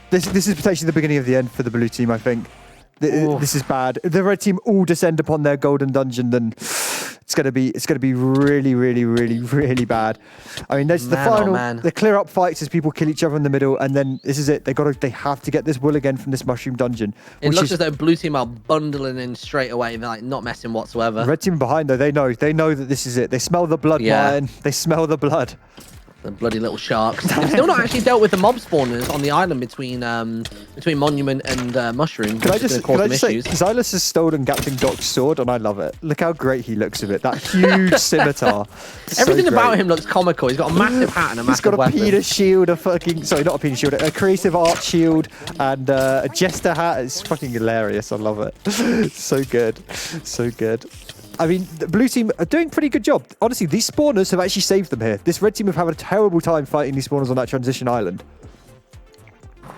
This is potentially the beginning of the end for the blue team, I think. This is bad. If the red team all descend upon their golden dungeon, then it's gonna be really, really, really, really bad. I mean, there's the final, the clear up fights as people kill each other in the middle, and then this is it. They have to get this wool again from this mushroom dungeon. It looks as though blue team are bundling in straight away. They're like not messing whatsoever. Red team behind though, they know that this is it. They smell the blood, Martyn. They smell the blood. The bloody little sharks. They've still not actually dealt with the mob spawners on the island between Monument and Mushroom. Can I just say, Xylus has stolen Gatling Doc's sword, and I love it. Look how great he looks with it. That huge scimitar. Everything about him looks comical. He's got a massive hat and a massive weapon. He's got a penis shield, not a penis shield, a creative art shield, and a jester hat. It's fucking hilarious. I love it. So good. So good. I mean, the blue team are doing a pretty good job. Honestly, these spawners have actually saved them here. This red team have had a terrible time fighting these spawners on that transition island.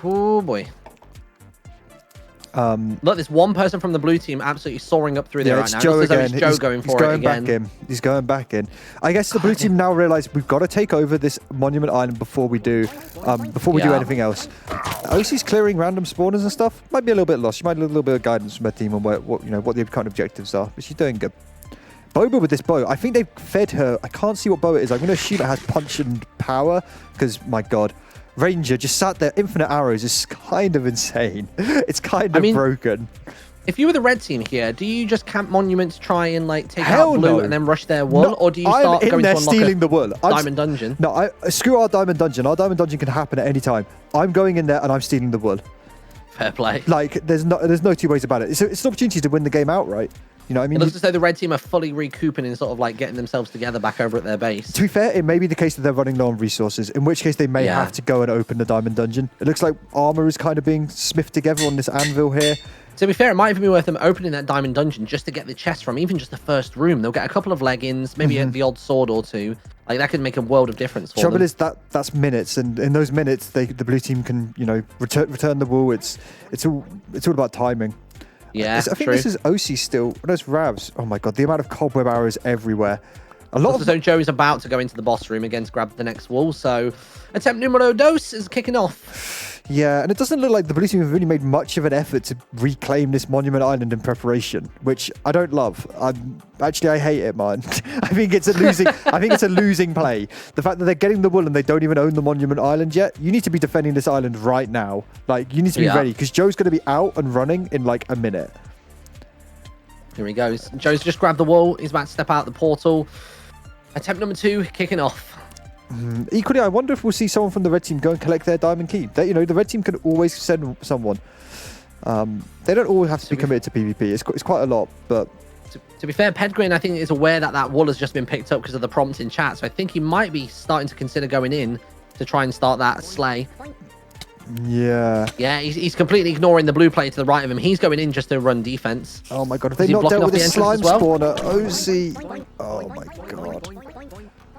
Oh boy. Look, there's one person from the blue team absolutely soaring up through there right now. Joe again. It's Joe going for it again. He's going back in. I guess the blue team now realise we've got to take over this Monument Island before we do anything else. OC's clearing random spawners and stuff. Might be a little bit lost. She might need a little bit of guidance from her team on what the kind of objectives are. But she's doing good. Boba with this bow. I think they've fed her. I can't see what bow it is. I'm going to assume it has punch and power because, my God. Ranger just sat there, infinite arrows is kind of insane. It's kind of broken. If you were the red team here, do you just camp Monument to try and like take out blue and then rush their wool, or do you start going to unlock stealing the wool? Diamond dungeon? No, screw our diamond dungeon. Our diamond dungeon can happen at any time. I'm going in there and I'm stealing the wool. Fair play. Like there's no two ways about it. It's an opportunity to win the game outright. You know what I mean? It looks as though the red team are fully recouping and sort of like getting themselves together back over at their base. To be fair, it may be the case that they're running low on resources, in which case they may have to go and open the diamond dungeon. It looks like armor is kind of being smithed together on this anvil here. To be fair, it might even be worth them opening that diamond dungeon just to get the chest from even just the first room. They'll get a couple of leggings, maybe the odd sword or two. Like that could make a world of difference for them. Trouble is that's minutes, and in those minutes, the blue team can return the wool. It's all about timing. Yeah, I think this is OC still. There's Ravs. Oh my God, the amount of cobweb arrows everywhere. A lot So Joe is about to go into the boss room again to grab the next wall. So attempt numero dos is kicking off. Yeah, and it doesn't look like the blue team have really made much of an effort to reclaim this Monument Island in preparation, which I don't love. I hate it, man. I think it's a losing play. The fact that they're getting the wool and they don't even own the Monument Island yet. You need to be defending this island right now. Like you need to be ready because Joe's going to be out and running in like a minute. Here he goes. Joe's just grabbed the wall. He's about to step out the portal. Attempt number 2 kicking off. Equally, I wonder if we'll see someone from the red team go and collect their diamond key. The red team can always send someone. They don't all have to be committed to PvP. It's quite a lot, but to be fair, Pedgrin I think is aware that wool has just been picked up because of the prompt in chat. So I think he might be starting to consider going in to try and start that slay. Yeah. Yeah, he's completely ignoring the blue player to the right of him. He's going in just to run defense. Oh my God! If they not dealt with this slime spawner, OC. Oh my God.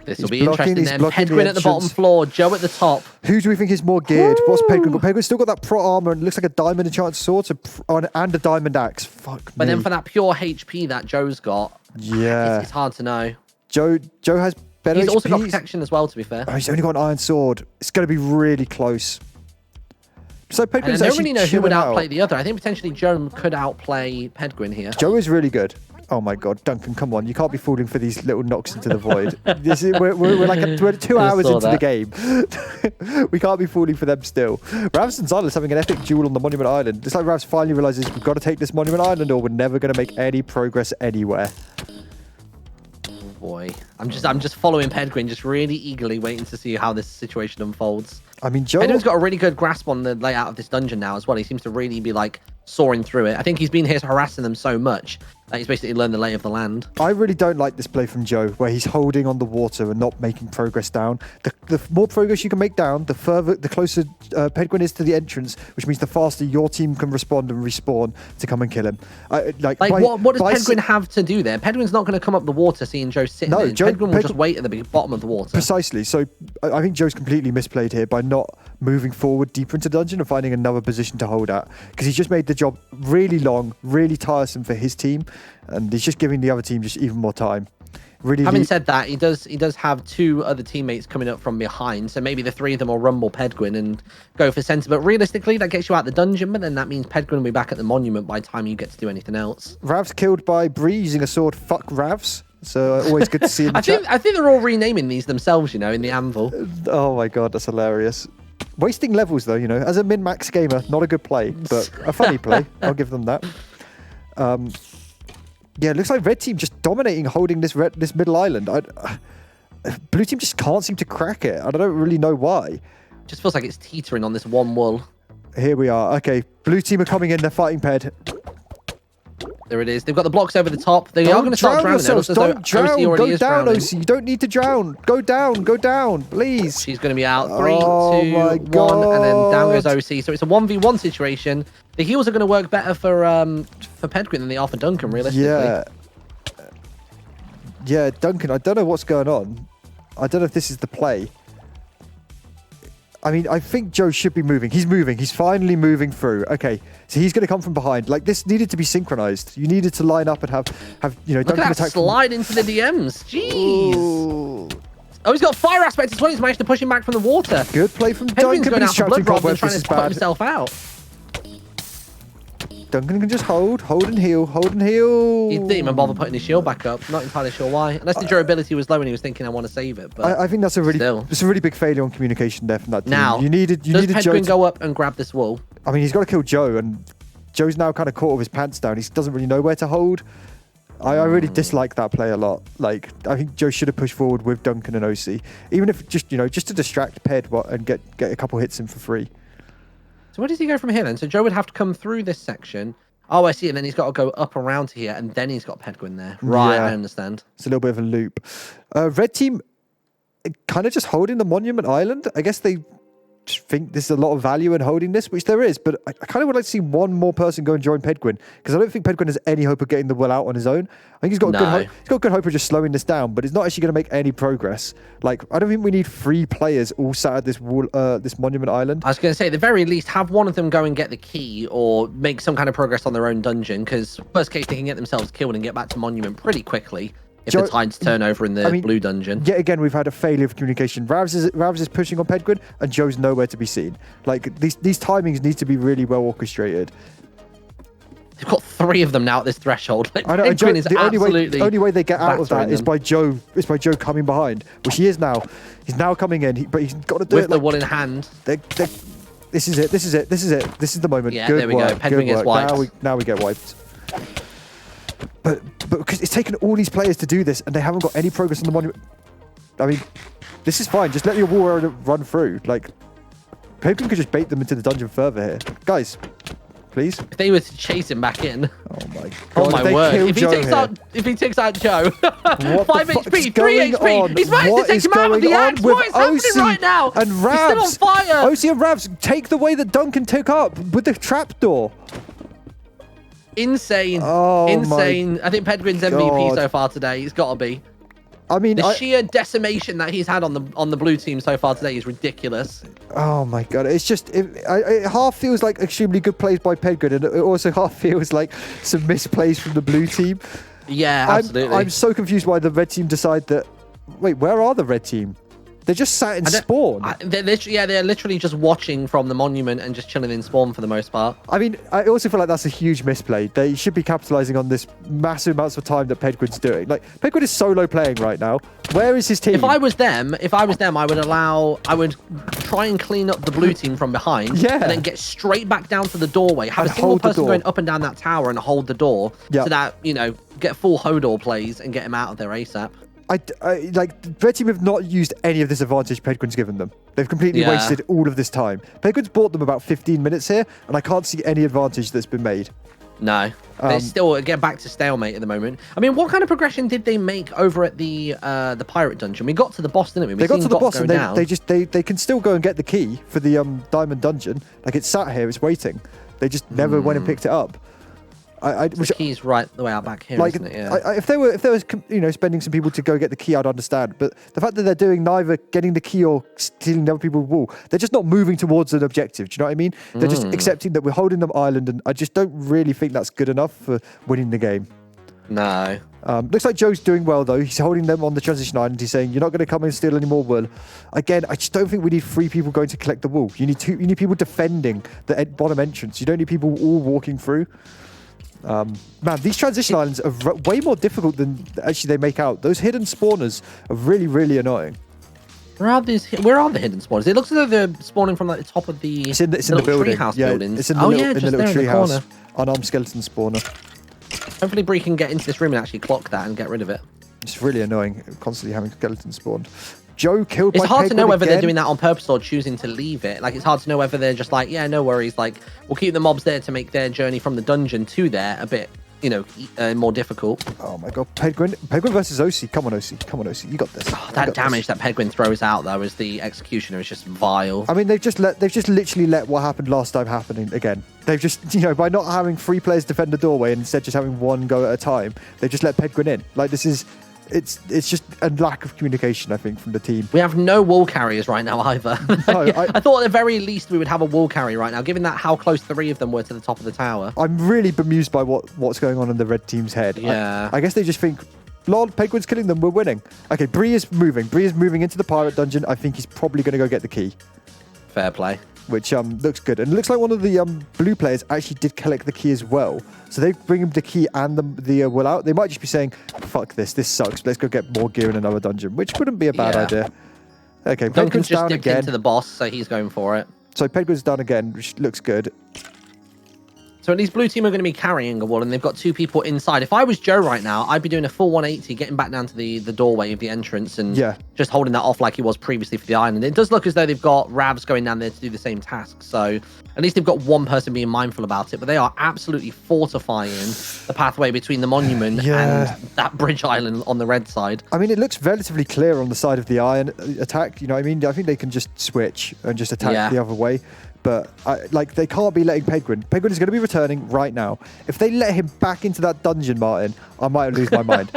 This will be interesting then. Pedgrin at the bottom floor, Joe at the top. Who do we think is more geared? What's Pedgrin got? Pedgrin's still got that pro armor and looks like a diamond enchanted sword and a diamond axe. Fuck But me. then for that pure HP that Joe's got, it's hard to know. Joe has better He's HP. also got protection as well, to be fair. Oh, he's only got an iron sword. It's going to be really close. So Pedgrin's I don't really know who would outplay out. the other. I think potentially Joe could outplay Pedgrin here. Joe is really good. Oh my God, Duncan, come on. You can't be falling for these little knocks into the void. We're 2 hours into the game. We can't be falling for them still. Ravs and Xylus having an epic duel on the Monument Island. It's like Ravs finally realizes we've got to take this Monument Island or we're never going to make any progress anywhere. Oh boy. I'm just following Pedgrin, just really eagerly waiting to see how this situation unfolds. I mean, Joe... Pedgrin's got a really good grasp on the layout of this dungeon now as well. He seems to really be like soaring through it. I think he's been here harassing them so much that he's basically learned the lay of the land. I really don't like this play from Joe, where he's holding on the water and not making progress down. The more progress you can make down, the closer Pedguin is to the entrance, which means the faster your team can respond and respawn to come and kill him. What does Pedguin have to do there? Pedguin's not going to come up the water seeing Joe sitting there. Pedguin will just wait at the bottom of the water. Precisely. So I think Joe's completely misplayed here by not moving forward deeper into dungeon and finding another position to hold at, because he's just made the job really long, really tiresome for his team, and he's just giving the other team just even more time. Really. Having said that, he does have 2 other teammates coming up from behind, so maybe the 3 of them will rumble Pedguin and go for center. But realistically, that gets you out the dungeon, but then that means Pedguin will be back at the monument by the time you get to do anything else. Rav's killed by Bree using a sword. Fuck Ravs. So always good to see in the chat. I think they're all renaming these themselves, in the anvil. Oh my god, that's hilarious. Wasting levels though, as a min-max gamer, not a good play, but a funny play. I'll give them that. Yeah, it looks like red team just dominating, holding this middle island. Blue team just can't seem to crack it. I don't really know why. Just feels like it's teetering on this one wool. Here we are. Okay, blue team are coming in. They're fighting Ped. There it is. They've got the blocks over the top. They are going to start drowning. Don't drown. Go down, OC. You don't need to drown. Go down, please. She's going to be out. 3, 2, 1, and then down goes OC. So it's a 1v1 situation. The heals are going to work better for Pedguin than they are for Duncan, realistically. Yeah, Duncan, I don't know what's going on. I don't know if this is the play. I mean, I think Joe should be moving. He's moving. He's finally moving through. Okay, so he's going to come from behind. Like, this needed to be synchronized. You needed to line up and have Look at that slide into the DMs. Jeez. Ooh. Oh, he's got fire aspect as well. He's managed to push him back from the water. Good play from Duncan. Duncan. Going out for blood rather than trying to put himself out. Duncan can just hold and heal. He didn't even bother putting his shield back up. Not entirely sure why. Unless the durability was low and he was thinking, I want to save it. But I think that's a really big failure on communication there from that team. Now, you needed does Joe Pedguin go up and grab this wall? I mean, he's got to kill Joe, and Joe's now kind of caught with his pants down. He doesn't really know where to hold. I really dislike that play a lot. Like, I think Joe should have pushed forward with Duncan and OC, even if just to distract Ped and get a couple hits in for free. So where does he go from here then? So Joe would have to come through this section. Oh, I see. And then he's got to go up around here, and then he's got Pedguin there. Right, yeah. I understand. It's a little bit of a loop. Red team kind of just holding the Monument Island. I guess they think there's a lot of value in holding this, which there is, but I kind of would like to see one more person go and join Pedguin, because I don't think Pedguin has any hope of getting the will out on his own. I think he's got good hope of just slowing this down, but it's not actually going to make any progress. Like, I don't think we need 3 players all sat at this Monument Island. I was going to say, at the very least, have one of them go and get the key or make some kind of progress on their own dungeon, because worst case, they can get themselves killed and get back to Monument pretty quickly. If the tides turn over in the blue dungeon. Yet again, we've had a failure of communication. Ravs is pushing on Pedguin, and Joe's nowhere to be seen. Like, these timings need to be really well orchestrated. They've got 3 of them now at this threshold. Like, I know. Pedguin is the only way they get out of that is by Joe coming behind, which he is now. He's now coming in, but he's got to do it with the wall in hand. This is it. This is the moment. Yeah, there we go. Pedguin gets wiped. Now we get wiped. But because it's taken all these players to do this, and they haven't got any progress on the Monument. I mean, this is fine. Just let your wall run through. Like, Pedguin could just bait them into the dungeon further here. Guys, please. If they were to chase him back in. Oh my god. Oh my word. If he takes out Joe. 5 HP, 3 HP. He's managed to take him out with the axe. What is happening right now? And Ravs. He's still on fire. OC and Ravs take the way that Duncan took up with the trapdoor. Insane. Oh insane. I think Pedguin's MVP so far today. He's got to be. I mean, the sheer decimation that he's had on the blue team so far today is ridiculous. Oh my god, it's just it half feels like extremely good plays by Pedguin, and it also half feels like some misplays from the blue team. Yeah, absolutely. I'm so confused why the red team decide that. Wait, where are the red team? They're just sat in spawn. They're literally just watching from the monument and just chilling in spawn for the most part. I mean, I also feel like that's a huge misplay. They should be capitalizing on this massive amounts of time that Pedguin's doing. Like, Pedguin is solo playing right now. Where is his team? If I was them, I would try and clean up the blue team from behind, and then get straight back down to the doorway. Have a single person going up and down that tower and hold the door, so that get full Hodor plays and get him out of there ASAP. like Red Team have not used any of this advantage Pedguin's given them. They've completely wasted all of this time. Pedguin's bought them about 15 minutes here, and I can't see any advantage that's been made. No, they're still get back to stalemate at the moment. I mean, what kind of progression did they make over at the pirate dungeon? We got to the boss, didn't we? They got to the boss, and they can still go and get the key for the diamond dungeon. Like it's sat here, it's waiting. They just never went and picked it up. The key's right the way out back here, isn't it? Yeah. If there was spending some people to go get the key, I'd understand. But the fact that they're doing neither getting the key or stealing other people's wall, they're just not moving towards an objective. Do you know what I mean? They're just accepting that we're holding them island, and I just don't really think that's good enough for winning the game. No. Looks like Joe's doing well though. He's holding them on the transition island. He's saying, "You're not going to come and steal any more wool." Again, I just don't think we need 3 people going to collect the wool. You need people defending the bottom entrance. You don't need people all walking through. Man, these transition islands are way more difficult than actually they make out. Those hidden spawners are really, really annoying. Where are the hidden spawners? It looks as though they're spawning from like the top of the it's in the building. treehouse Yeah, buildings. it's in the little treehouse. The Unarmed skeleton spawner. Hopefully Bree can get into this room and actually clock that and get rid of it. It's really annoying, constantly having skeletons spawned. Joe killed by It's hard to know whether again. they're doing that on purpose or choosing to leave it. Like, it's hard to know whether they're just like, yeah, no worries. Like, we'll keep the mobs there to make their journey from the dungeon to there a bit, more difficult. Oh my god, Pedguin versus OC. Come on, OC. You got this. Oh, that damage that Pedguin throws out though as the executioner is just vile. I mean, they've just literally let what happened last time happening again. They've just, by not having 3 players defend the doorway and instead just having 1 go at a time, they just let Pedguin in. Like, this is. It's just a lack of communication, I think, from the team. We have no wall carriers right now either. No, I thought at the very least we would have a wall carrier right now, given that how close 3 of them were to the top of the tower. I'm really bemused by what's going on in the red team's head. Yeah. I guess they just think, lol, Pedguin's killing them, we're winning. Okay, Bree is moving into the pirate dungeon. I think he's probably going to go get the key. Fair play. Which looks good. And it looks like one of the blue players actually did collect the key as well. So they bring him the key and the wool out. They might just be saying, fuck this sucks. Let's go get more gear in another dungeon, which wouldn't be a bad idea. Okay, Duncan's just down dipped again. into the boss, so he's going for it. So Pedguin's down again, which looks good. So at least blue team are going to be carrying a wall, and they've got 2 people inside. If I was Joe right now, I'd be doing a full 180, getting back down to the doorway of the entrance and just holding that off like he was previously for the island. It does look as though they've got Ravs going down there to do the same task. So at least they've got 1 person being mindful about it, but they are absolutely fortifying the pathway between the monument and that bridge island on the red side. I mean, it looks relatively clear on the side of the iron attack. You know what I mean? I think they can just switch and just attack the other way. But they can't be letting Pedguin. Pedguin is going to be returning right now. If they let him back into that dungeon, Martyn, I might lose my mind.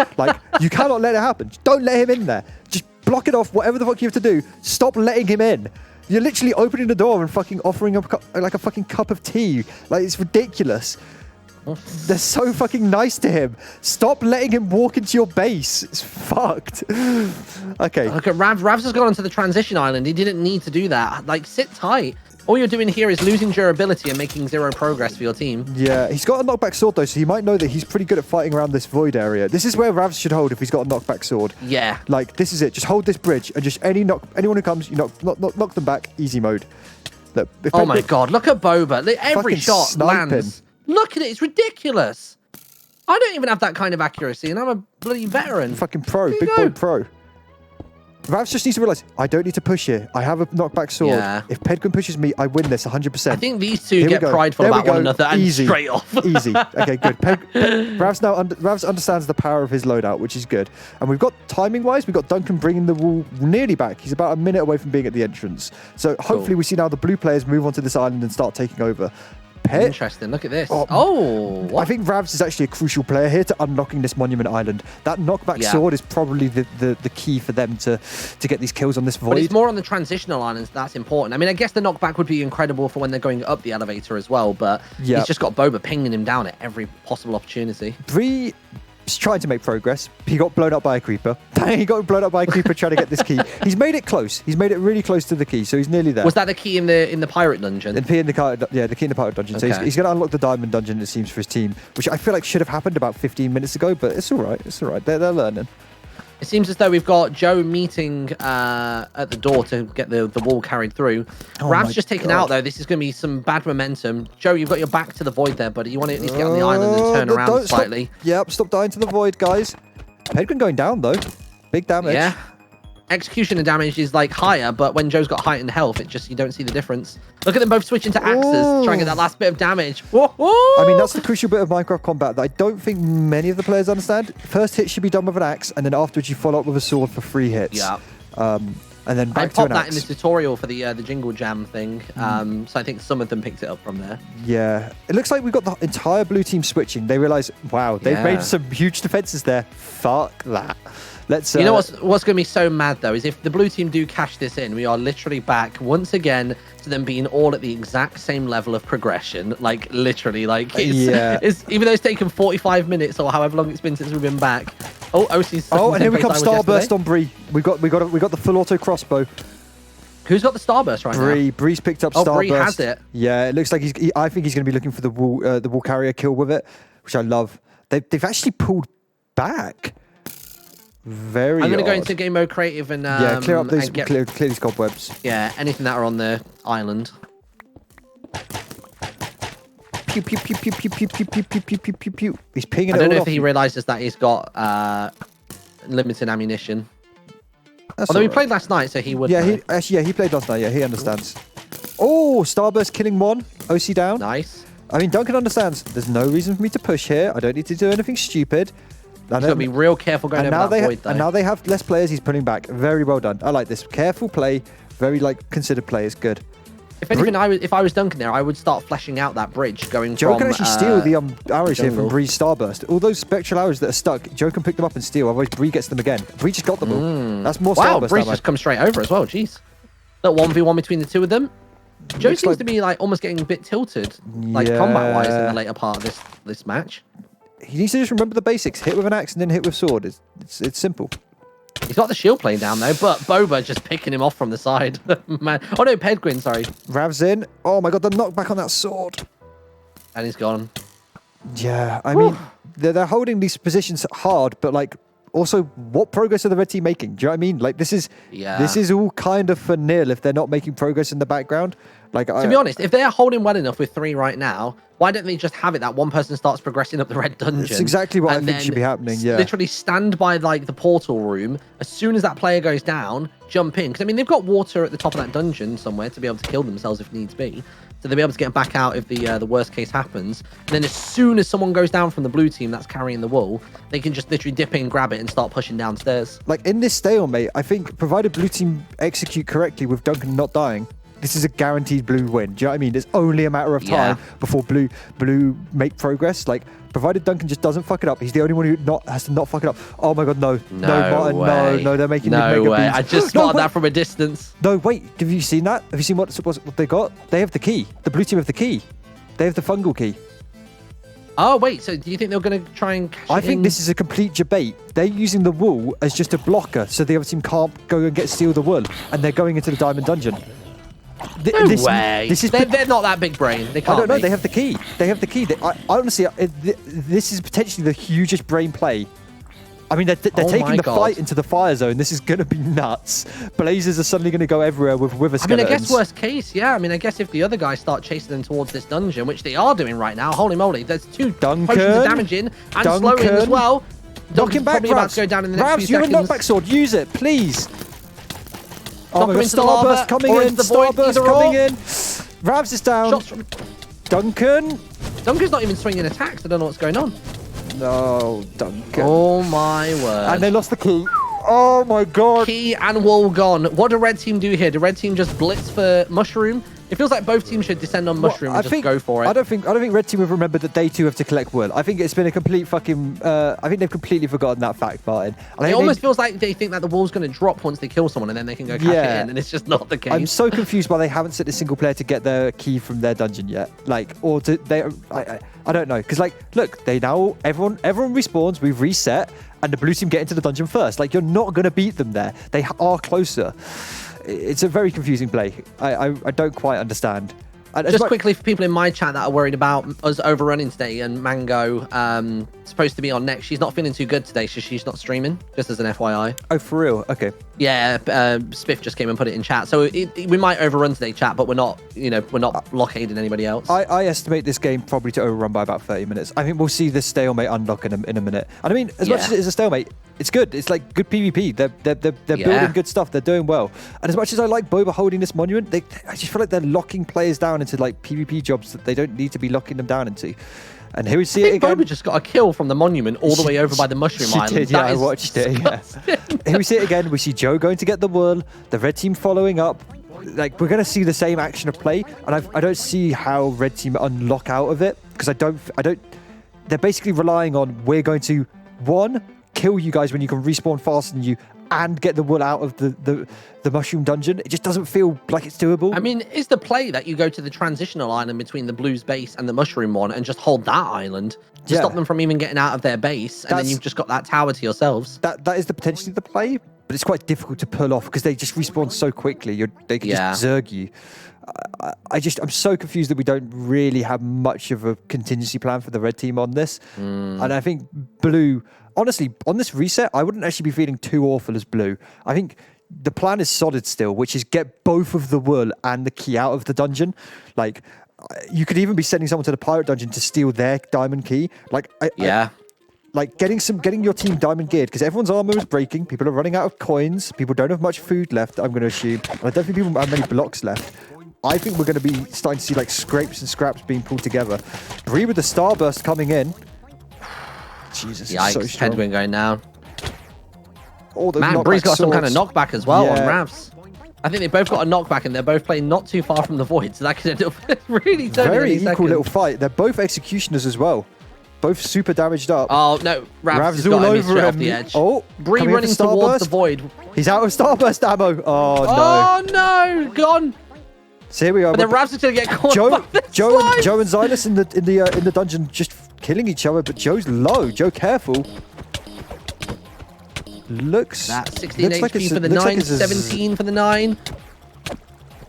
You cannot let it happen. Just don't let him in there. Just block it off. Whatever the fuck you have to do, stop letting him in. You're literally opening the door and fucking offering him a fucking cup of tea. Like, it's ridiculous. They're so fucking nice to him. Stop letting him walk into your base. It's fucked. Okay. Look at Ravs. Ravs has gone onto the transition island. He didn't need to do that. Like, sit tight. All you're doing here is losing durability and making 0 progress for your team. Yeah, he's got a knockback sword though, so he might know that he's pretty good at fighting around this void area. This is where Ravs should hold if he's got a knockback sword. Yeah. Like, this is it. Just hold this bridge and just anyone who comes, you knock them back. Easy mode. Look, oh my god, look at Boba. Every shot sniping. lands. Look at it, it's ridiculous. I don't even have that kind of accuracy, and I'm a bloody veteran. Fucking pro, big boy pro. Ravs just needs to realize, I don't need to push here. I have a knockback sword. Yeah. If Pedguin pushes me, I win this 100%. I think these two get prideful about one another and straight off. Easy. Okay, good. Ravs understands the power of his loadout, which is good. And we've got, timing-wise, we've got Duncan bringing the wall nearly back. He's about a minute away from being at the entrance. So hopefully we see now the blue players move onto this island and start taking over. Interesting. Look at this. Oh, I think Ravs is actually a crucial player here to unlocking this monument island. That knockback sword is probably the key for them to get these kills on this void. But it's more on the transitional islands that's important. I mean, I guess the knockback would be incredible for when they're going up the elevator as well, but he's just got Boba pinging him down at every possible opportunity. Bree is trying to make progress. He got blown up by a creeper. He got blown up by a creeper trying to get this key. He's made it close. He's made it really close to the key, so he's nearly there. Was that the key in the pirate dungeon? The key in the pirate dungeon. Okay. So he's going to unlock the diamond dungeon, it seems, for his team, which I feel like should have happened about 15 minutes ago, but it's all right. It's all right. They're learning. It seems as though we've got Joe meeting at the door to get the wall carried through. Rav's just taken out, though. This is going to be some bad momentum. Joe, you've got your back to the void there, buddy. You want to at least get on the island and turn around slightly. Stop dying to the void, guys. Pedguin going down, though. Big damage. Yeah. Execution and damage is like higher, but when Joe's got heightened health, it just you don't see the difference. Look at them both switching to axes, trying to get that last bit of damage. I mean, that's the crucial bit of Minecraft combat that I don't think many of the players understand. First hit should be done with an axe, and then afterwards you follow up with a sword for 3 hits. Yeah. And then back I to popped an that axe. in the tutorial for the Jingle Jam thing, so I think some of them picked it up from there. Yeah. It looks like we've got the entire blue team switching. They realize, wow, they've made some huge defenses there. Fuck that. Let's. You know what's going to be so mad though is if the blue team do cash this in, we are literally back once again to them being all at the exact same level of progression. Like literally, like it's even though it's taken 45 minutes or however long it's been since we've been back. Oh, OC's. Oh, and here we come Starburst on Bree. We got the full auto crossbow. Who's got the Starburst right now? Bree's picked up Starburst. Oh, Bree has it. Yeah, it looks like I think he's going to be looking for the wall carrier kill with it, which I love. They've actually pulled back. Very. I'm going to go into game mode creative and clear up these clear these cobwebs. Yeah, anything that are on the island. Pew pew pew pew pew pew pew pew pew pew pew pew pew. He's pinging it. I don't know if he realizes that he's got limited ammunition. Although he played last night, so he would. Yeah, he played last night. Yeah, he understands. Oh, Starburst killing one. OC down. Nice. I mean, Duncan understands. There's no reason for me to push here. I don't need to do anything stupid. He's got to be real careful going over that void, though. And now they have less players. He's pulling back. Very well done. I like this. Careful play. Very considered play is good. If anything, if I was Duncan there, I would start fleshing out that bridge going Joe from... can actually steal the arrows here from Bree's Starburst. All those spectral arrows that are stuck, Joe can pick them up and steal. Otherwise, Bree gets them again. Bree just got them all. That's more Starburst. Wow, Bree's just come straight over as well. Jeez. That 1v1 between the two of them. Joe seems to be almost getting a bit tilted, combat-wise, in the later part of this match. He needs to just remember the basics. Hit with an axe and then hit with sword. It's simple. He's got the shield playing down though, but Boba just picking him off from the side. Man. Oh no, Pedguin, sorry. Rav's in. Oh my god, the knockback on that sword. And he's gone. Yeah, I mean, they're holding these positions hard, but also, what progress are the red team making? Do you know what I mean? This is all kind of for nil if they're not making progress in the background. To be honest, if they're holding well enough with 3 right now, why don't they just have it that one person starts progressing up the red dungeon? That's exactly what I think should be happening, yeah. Literally stand by the portal room. As soon as that player goes down, jump in. Because I mean, they've got water at the top of that dungeon somewhere to be able to kill themselves if needs be. So they'll be able to get back out if the worst case happens. And then as soon as someone goes down from the blue team that's carrying the wool, they can just literally dip in, grab it, and start pushing downstairs. In this stalemate, I think provided blue team execute correctly with Duncan not dying, this is a guaranteed blue win. Do you know what I mean? It's only a matter of time before blue make progress. Provided Duncan just doesn't fuck it up, he's the only one who has to not fuck it up. Oh my god, no, Martyn, no, they're making no mega way. beams. I just spotted that from a distance. No, wait, have you seen that? Have you seen what they got? They have the key. The blue team have the key. They have the fungal key. Oh wait, so do you think they're going to try and cash I think this is a complete debate. They're using the wool as just a blocker, so the other team can't go and steal the wool, and they're going into the diamond dungeon. No way. They're not that big brain. They can't. I don't know. They have the key. They have the key. Honestly, this is potentially the hugest brain play. I mean, they're taking the fight into the fire zone. This is going to be nuts. Blazers are suddenly going to go everywhere with wither skeletons. I mean, I guess worst case, yeah. I mean, I guess if the other guys start chasing them towards this dungeon, which they are doing right now, holy moly, there's 2 potions of damage in and slowing as well. Knock him back, about to go down in the next few you have a seconds. knockback sword. Use it, please. Oh my god, into the lava, Starburst coming or in. into the void, Starburst coming in. Ravs is down. Shots from... Duncan's not even swinging attacks. I don't know what's going on. No, Duncan. Oh my word. And they lost the key. Oh my god. Key and wall gone. What do red team do here? Do red team just blitz for mushroom? It feels like both teams should descend on mushroom and just go for it. I don't think red team have remembered that they too have to collect wool. I think it's been a complete fucking. I think they've completely forgotten that fact, Martyn. It almost feels like they think that the wool's going to drop once they kill someone, and then they can go cash it in, and it's just not the case. I'm so confused why they haven't sent a single player to get their key from their dungeon yet. I don't know, because look, they now everyone respawns. We've reset, and the blue team get into the dungeon first. You're not going to beat them there. They are closer. It's a very confusing play. I don't quite understand. Just quickly for people in my chat that are worried about us overrunning today and Mango supposed to be on next. She's not feeling too good today, so she's not streaming, just as an FYI. Oh, for real? Okay. Yeah, Spiff just came and put it in chat. So we might overrun today, chat, but we're not blockading anybody else. I estimate this game probably to overrun by about 30 minutes. I think we'll see this stalemate unlock in a minute. And I mean, as much as it is a stalemate, It's good. It's like good PvP. They're building good stuff. They're doing well. And as much as I like Boba holding this monument, I just feel like they're locking players down into like PvP jobs that they don't need to be locking them down into. And here we see it again. Boba just got a kill from the monument all the way over by the Mushroom Island. Did, yeah, I watched it. Yeah. Here we see it again. We see Joe going to get the wool. The red team following up. Like, we're going to see the same action of play. And I don't see how red team unlock out of it. Because I don't. They're basically relying on, we're going to, one, kill you guys when you can respawn faster than you, and get the wool out of the mushroom dungeon. It just doesn't feel like it's doable. I mean, is the play that you go to the transitional island between the blues base and the mushroom one and just hold that island to stop them from even getting out of their base, and then you've just got that tower to yourselves? That is potentially the play, but it's quite difficult to pull off because they just respawn so quickly. They can just zerg you. I'm so confused that we don't really have much of a contingency plan for the red team on this. And I think blue, honestly, on this reset, I wouldn't actually be feeling too awful as blue. I think the plan is solid still, which is get both of the wool and the key out of the dungeon. Like, you could even be sending someone to the pirate dungeon to steal their diamond key. Like, like getting your team diamond geared, because everyone's armor is breaking. People are running out of coins. People don't have much food left, I'm going to assume. And I don't think people have many blocks left. I think we're going to be starting to see like scrapes and scraps being pulled together. Bree with the starburst coming in. Jesus, yikes, so strong. Headwind going down. Oh, man, Bree's got some kind of knockback as well on Ravs. I think they both got a knockback, and they're both playing not too far from the void, so that could end up really turning very any equal second. little fight. They're both executioners as well. Both super damaged up. Oh, no. Rav's all got him over straight him. off the edge. Oh, Bree running towards the void. He's out of starburst ammo. Oh, no. Oh, no. Gone. So here we are. But then Rav's going to get caught Joe by the and slime. Xylus in the dungeon just killing each other, but Joe's low. Joe, careful. Looks that 16 looks HP for the 9, 17 for the 9.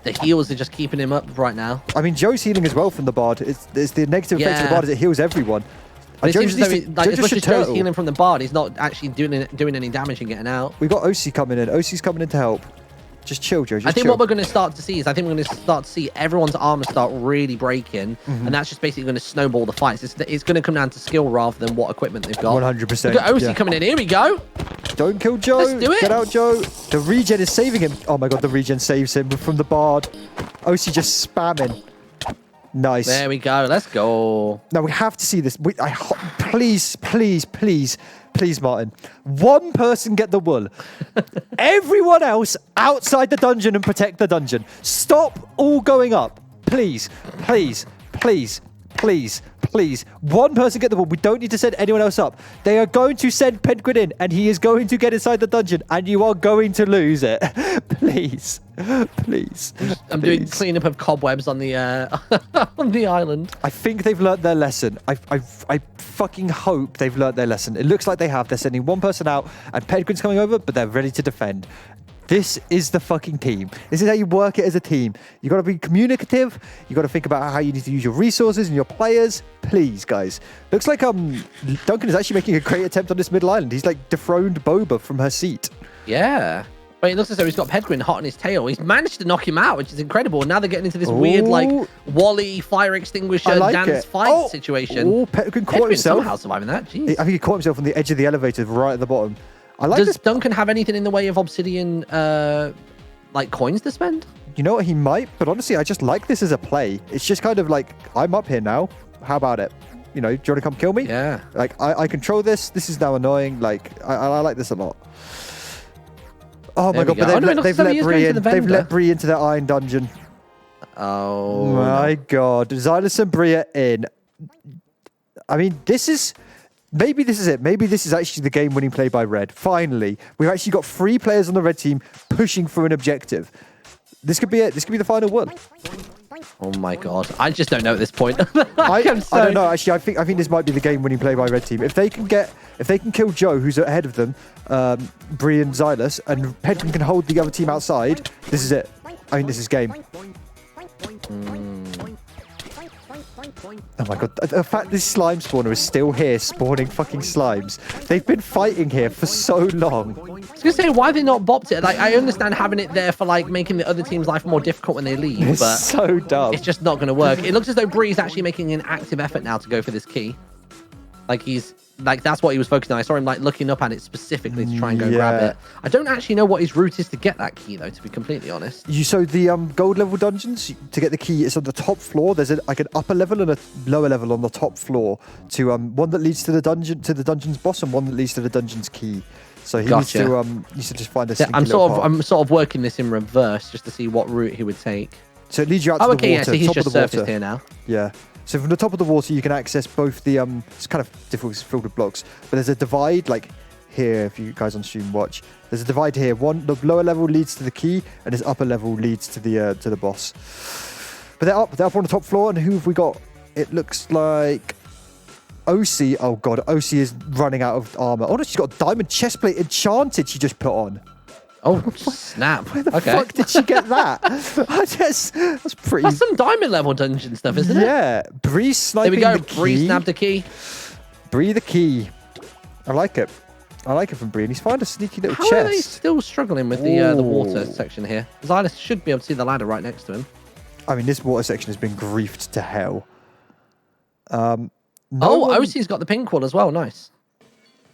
The heals are just keeping him up right now. I mean, Joe's healing as well from the bard. It's the negative effect of the bard is it heals everyone. It seems as though as much as Joe's turtle. healing from the bard, he's not actually doing any damage and getting out. We got OC coming in. OC's coming in to help. Just chill, Joe. I think what we're going to start to see is everyone's armor start really breaking, and that's just basically going to snowball the fights. It's going to come down to skill rather than what equipment they've got. 100%. We've got OC coming in. Here we go. Don't kill Joe. Let's do it. Get out, Joe. The regen is saving him. Oh my god, the regen saves him from the bard. OC just spamming. Nice. There we go. Let's go. Now we have to see this. Please, Martyn. One person get the wool. Everyone else outside the dungeon and protect the dungeon. Stop all going up. Please. One person get the wool. We don't need to send anyone else up. They are going to send Penguin in, and he is going to get inside the dungeon, and you are going to lose it. Please. I'm doing cleanup of cobwebs on the on the island. I think they've learnt their lesson. I fucking hope they've learnt their lesson. It looks like they have. They're sending one person out, and Penguin's coming over, but they're ready to defend. This is the fucking team. This is how you work it as a team. You got to be communicative. You got to think about how you need to use your resources and your players. Please, guys. Looks like Duncan is actually making a great attempt on this middle island. He's like dethroned Boba from her seat. Yeah. But it looks as though he's got Pedguin hot on his tail. He's managed to knock him out, which is incredible. Now they're getting into this weird, like, Wally fire extinguisher dance fight situation. Oh, Pedguin caught himself. Somehow surviving that. Jeez. I think he caught himself on the edge of the elevator right at the bottom. Does Duncan have anything in the way of obsidian, like, coins to spend? You know what? He might, but honestly, I just like this as a play. It's just kind of like, I'm up here now. How about it? You know, do you want to come kill me? Yeah. Like, I control this. This is now annoying. Like, I like this a lot. Oh my god, but they've let Bree in. They've let Bree into their iron dungeon. Oh my god. Xylus and Bree are in. I mean, maybe this is it. Maybe this is actually the game-winning play by Red. Finally, we've actually got 3 players on the Red team pushing for an objective. This could be it. This could be the final one. Oh my god. I just don't know at this point. I don't know. Actually, I think this might be the game-winning play by Red team. If they can kill Joe, who's ahead of them, Bree and Xylus, and Pedguin can hold the other team outside, this is it. I think this is game. Oh my god, the fact this slime spawner is still here spawning fucking slimes. They've been fighting here for so long. I was gonna say, why have they not bopped it? Like, I understand having it there for, like, making the other team's life more difficult when they leave, It's but so dumb. it's just not gonna work. It looks as though Bree's actually making an active effort now to go for this key. Like, he's like that's what he was focusing on. I saw him like looking up at it specifically to try and go grab it. I don't actually know what his route is to get that key though, to be completely honest. So the gold level dungeons, to get the key, it's on the top floor. There's like an upper level and a lower level on the top floor. To one that leads to the dungeon's boss, and one that leads to the dungeon's key. So he needs to just find a. I'm sort of working this in reverse just to see what route he would take. So it leads you out to the water. Yeah, so he's top just of the surfaced water. here now. Yeah. So from the top of the water, you can access both the it's kind of difficult, it's filled with blocks, but there's a divide like here. If you guys on stream watch, there's a divide here. The lower level leads to the key, and this upper level leads to the boss. But they're up on the top floor, and who have we got? It looks like OC. Oh god, OC is running out of armor. Oh no, she's got a diamond chestplate enchanted. She just put on. Oh snap! Where the fuck did she get that? That's pretty. That's some diamond level dungeon stuff, isn't it? Yeah, Bree sniping there we the go. key. Bree snapped a key. Bree the key. I like it. I like it from Bree. And he's found a sneaky little How chest. are they still struggling with the water section here? Xylus should be able to see the ladder right next to him. I mean, this water section has been griefed to hell. OC's got the pink one as well. Nice.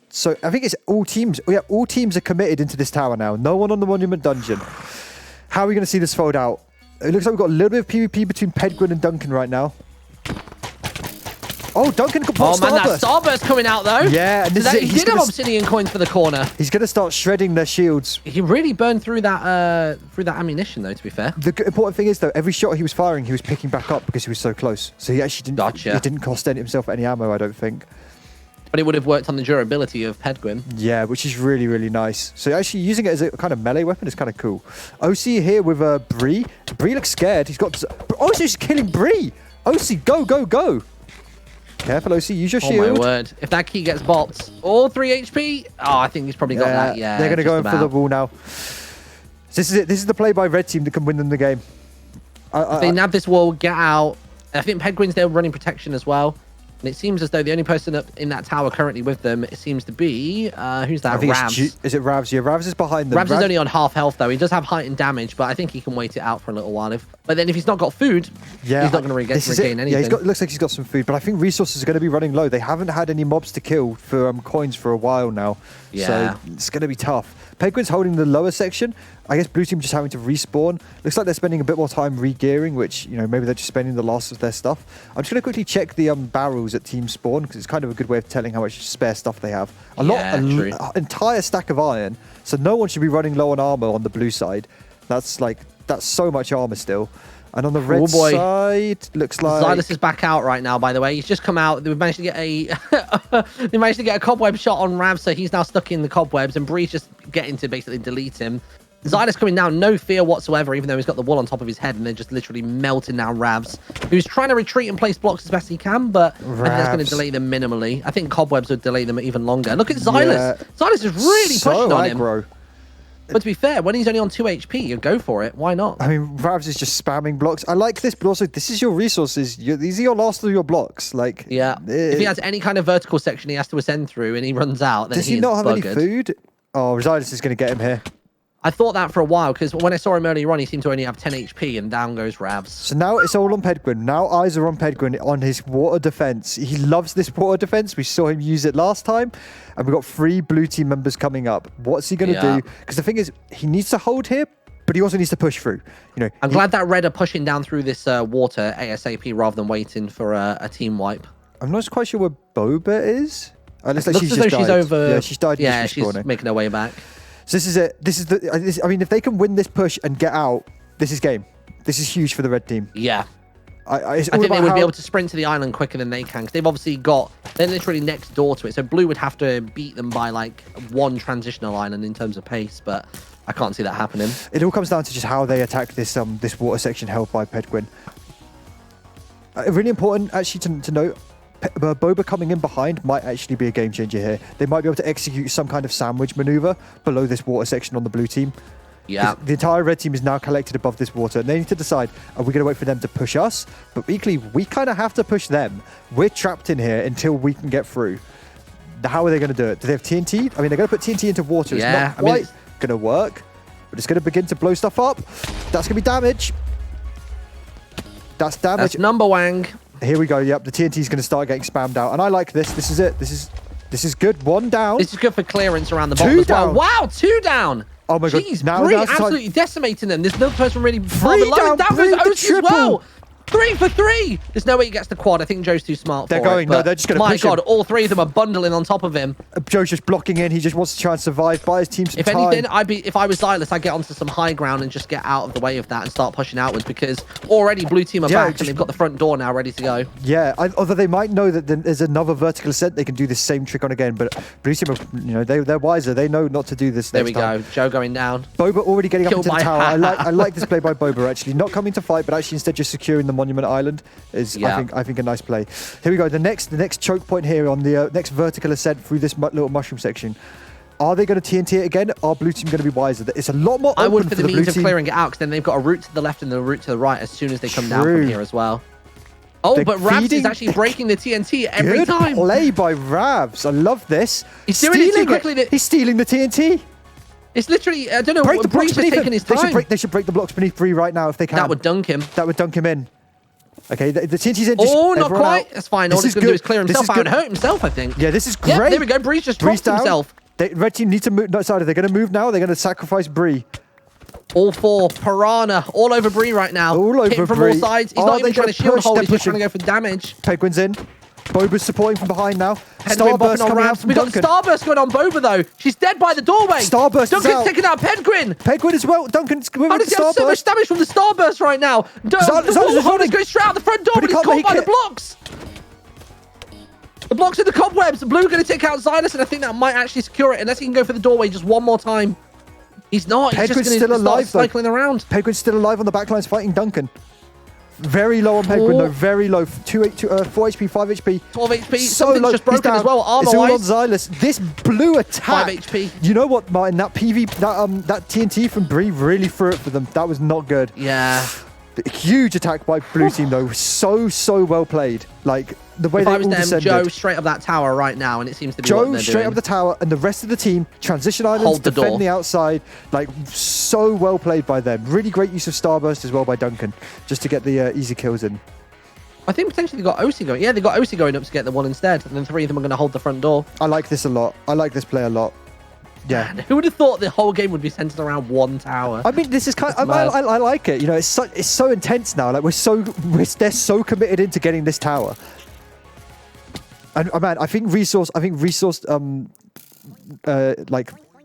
So I think it's all teams. Oh, yeah, all teams are committed into this tower now. No one on the Monument Dungeon. How are we going to see this fold out? It looks like we've got a little bit of PvP between Pedguin and Duncan right now. Oh, Duncan got Oh man, that Starburst coming out though. Yeah, and he did have obsidian coins for the corner. He's going to start shredding their shields. He really burned through that ammunition though, to be fair. The important thing is though, every shot he was firing, he was picking back up because he was so close. So he actually didn't. He didn't cost himself any ammo, I don't think. But it would have worked on the durability of Pedguin. Yeah, which is really, really nice. So actually using it as a kind of melee weapon is kind of cool. OC here with Bree. Bree looks scared. He's got... Oh, he's killing Bree. OC, go, go, go. Careful, OC. Use your shield. Oh, my word. If that key gets bopped, all 3 HP. Oh, I think he's probably got that. Yeah, they're going to go in for the wall now. So this is it. This is the play by red team that can win them the game. If they nab this wall, get out. I think Pedguin's there running protection as well. And it seems as though the only person up in that tower currently with them, it seems to be, who's that? Ravs. Is it Ravs? Yeah, Ravs is behind them. Ravs is only on half health, though. He does have heightened damage, but I think he can wait it out for a little while. But then if he's not got food, he's not going to regain anything. Yeah, looks like he's got some food, but I think resources are going to be running low. They haven't had any mobs to kill for coins for a while now. Yeah. So it's going to be tough. Pedguin's holding the lower section. I guess blue team just having to respawn. Looks like they're spending a bit more time re-gearing, which, maybe they're just spending the last of their stuff. I'm just going to quickly check the barrels at team spawn, because it's kind of a good way of telling how much spare stuff they have. An entire stack of iron, so no one should be running low on armor on the blue side. That's so much armor still. And on the red side, looks like Xylus is back out right now. By the way, he's just come out. They've managed to get a cobweb shot on Rav, so he's now stuck in the cobwebs, and Bree's just getting to basically delete him. Xylus coming down, no fear whatsoever, even though he's got the wall on top of his head, and they're just literally melting down Ravs, who's trying to retreat and place blocks as best he can, but I think that's going to delay them minimally. I think cobwebs would delay them even longer. Look at Xylus. Yeah. Xylus is really pushing on him. But to be fair, when he's only on 2 HP, you go for it. Why not? I mean, Ravs is just spamming blocks. I like this, but also this is your resources. These are your last of your blocks. If he has any kind of vertical section he has to ascend through and he runs out, then does he not have any food? Oh, Xylus is going to get him here. I thought that for a while, because when I saw him earlier on, he seemed to only have 10 HP, and down goes Ravs. So now it's all on Pedguin. Now eyes are on Pedguin on his water defense. He loves this water defense. We saw him use it last time, and we've got 3 blue team members coming up. What's he going to do? Because the thing is, he needs to hold here, but he also needs to push through. I'm glad that red are pushing down through this water ASAP rather than waiting for a team wipe. I'm not quite sure where Boba is. Looks like she's over. Yeah, she's died. Yeah, she's making her way back. So this is it. I mean, if they can win this push and get out, this is game. This is huge for the red team. Yeah. I think they would be able to sprint to the island quicker than they can, because they've obviously they're literally next door to it. So blue would have to beat them by like 1 transitional island in terms of pace, but I can't see that happening. It all comes down to just how they attack this water section held by Pedguin. Really important actually to note. Boba coming in behind might actually be a game changer here. They might be able to execute some kind of sandwich maneuver below this water section on the blue team. Yeah. The entire red team is now collected above this water, and they need to decide, are we going to wait for them to push us? But equally, we kind of have to push them. We're trapped in here until we can get through. How are they going to do it? Do they have TNT? I mean, they're going to put TNT into water. Yeah, it's not quite going to work, but it's going to begin to blow stuff up. That's going to be damage. That's damage. That's number wang. Here we go. Yep, the TNT is going to start getting spammed out, and I like this. This is it. This is This is good. 1 down. This is good for clearance around the bottom 2 as well. down. Wow, 2 down. Oh my god. Jeez, Now Bree now's the time. absolutely decimating them. There's no person really 3 down. Down Bree goes the OC as triple. well. 3 for 3. There's no way he gets the quad. I think Joe's too smart They're for going. it. No, but they're just going to my push god, him. all 3 of them are bundling on top of him. Joe's just blocking in. He just wants to try and survive, buy his team some If time. anything, if I was Xylus, I'd get onto some high ground and just get out of the way of that and start pushing outwards because already blue team are back and they've got the front door now ready to go. Yeah, although they might know that there's another vertical ascent, they can do the same trick on again. But blue team, they're wiser. They know not to do this. There we next time. go. Joe going down. Boba already getting up Killed into the by tower. I like this play by Boba actually, not coming to fight, but actually instead just securing the Monument Island is I think a nice play. Here we go. The next choke point here on the next vertical ascent through this little mushroom section. Are they going to TNT it again? Are blue team going to be wiser? It's a lot more open I would for the blue means of team. clearing it out because then they've got a route to the left and a route to the right as soon as they come down from here as well. Oh, They're but Ravs is feeding- actually breaking the TNT every Good time. play by Ravs. I love this. He's doing it too quickly. He's stealing the TNT. It's literally, I don't know, Break the blocks Bree's just beneath taking him. his time. They should break the blocks beneath Bree right now if they can. That would dunk him. That would dunk him in. Okay, the TNT's in. Just Oh, not everyone quite. out. That's fine. This All he's is going to do good. is clear This himself is out good. and hurt himself, I think. Yeah, this is great. Yeah, there we go. Bree's just Bree's dropped down. himself. Red team need to move. No, sorry, they're going to move now. They're going to sacrifice Bree. All 4. Piranha. All over Bree right now. All over Hitting from Bree. all sides. He's Are not they even trying gonna to shield push? hold. They're He's just trying to pushing. go for damage. Penguin's in. Boba's supporting from behind now. Penguin Starburst bopping on coming out Ravs. from We got Duncan. Starburst going on Boba though. She's dead by the doorway. Starburst is Duncan's out. taking out Penguin. Penguin as well. Duncan's with How does he have so much Starburst. damage from the Starburst right now? The Xylus is Warhol running. is going straight out the front door, But but he he's can't caught make by the it. blocks. The blocks in the cobwebs. Blue going to take out Xylus, and I think that might actually secure it, unless he can go for the doorway just one more time. He's not. He's Penguin's just still going to alive, start though. cycling around. Penguin's still alive on the backlines fighting Duncan. Very low on Penguin, though. Very low. 4 HP, 5 HP. 12 HP. So Something's low. just broken He's down. as well, It's all on armor-wise. Xylus. This blue attack. 5 HP. You know what, Martin? That that TNT from Bree really threw it for them. That was not good. Yeah. Huge attack by blue team though. So well played. Like the way If they I was all them, descended. Joe straight up that tower right now, and it seems to be what Joe they're straight doing. up the tower, and the rest of the team transition islands, Hold the defend door. the outside. Like so well played by them. Really great use of Starburst as well by Duncan, just to get the easy kills in. I think potentially they got OC going. Yeah, they got OC going up to get the one instead, and then 3 of them are going to hold the front door. I like this a lot. I like this play a lot. Yeah. Man, who would have thought the whole game would be centered around one tower? I mean, this is kind. I mad. like it. You know, it's so intense now. Like they're so committed into getting this tower. And man, I think resource. Like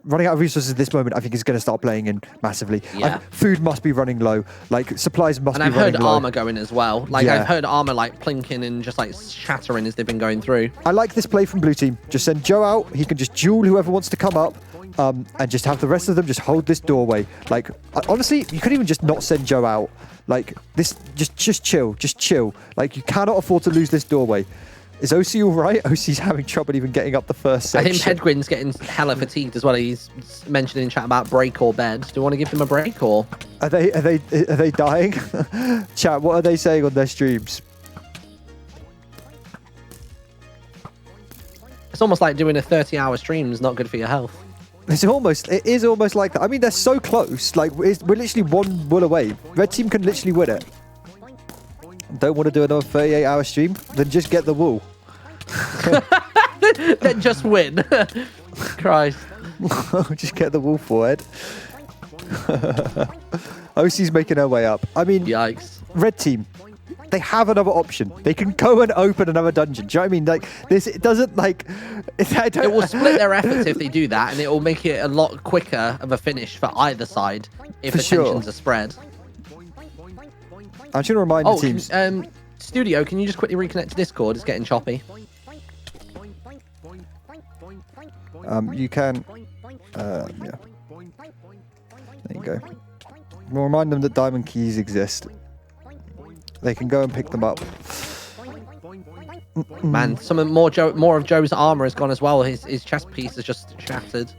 running out of resources at this moment, I think is going to start playing in massively. Yeah. Food must be running low. Like supplies must And be I've running heard low. armor going as well. Like Yeah. I've heard armor like plinking and just like shattering as they've been going through. I like this play from blue team. Just send Joe out. He can just duel whoever wants to come up, and just have the rest of them just hold this doorway. Like honestly, you could even just not send Joe out. Like this, just chill. Like you cannot afford to lose this doorway. Is OC all right? OC's having trouble even getting up the first I section. think Pedguin's getting hella fatigued as well. He's mentioned in chat about break or bed. Do you want to give him a break or? Are they dying? Chat, what are they saying on their streams? It's almost like doing a 30-hour stream is not good for your health. It is almost like that. I mean, they're so close. Like we're literally one wool away. Red team can literally win it. Don't want to do another 38-hour stream? Then just get the wool. Then just win. Christ. Just get the wool forward. OC's making her way up. I mean, yikes. Red team, they have another option. They can go and open another dungeon. Do you know what I mean? Like this, it doesn't like. It will split their efforts if they do that, and it will make it a lot quicker of a finish for either side if For sure. attentions are spread. I'm trying to remind the teams. Studio, can you just quickly reconnect to Discord? It's getting choppy. You can. Yeah. There you go. We'll remind them that diamond keys exist. They can go and pick them up. Man, more of Joe's armor has gone as well. His chest piece is just shattered.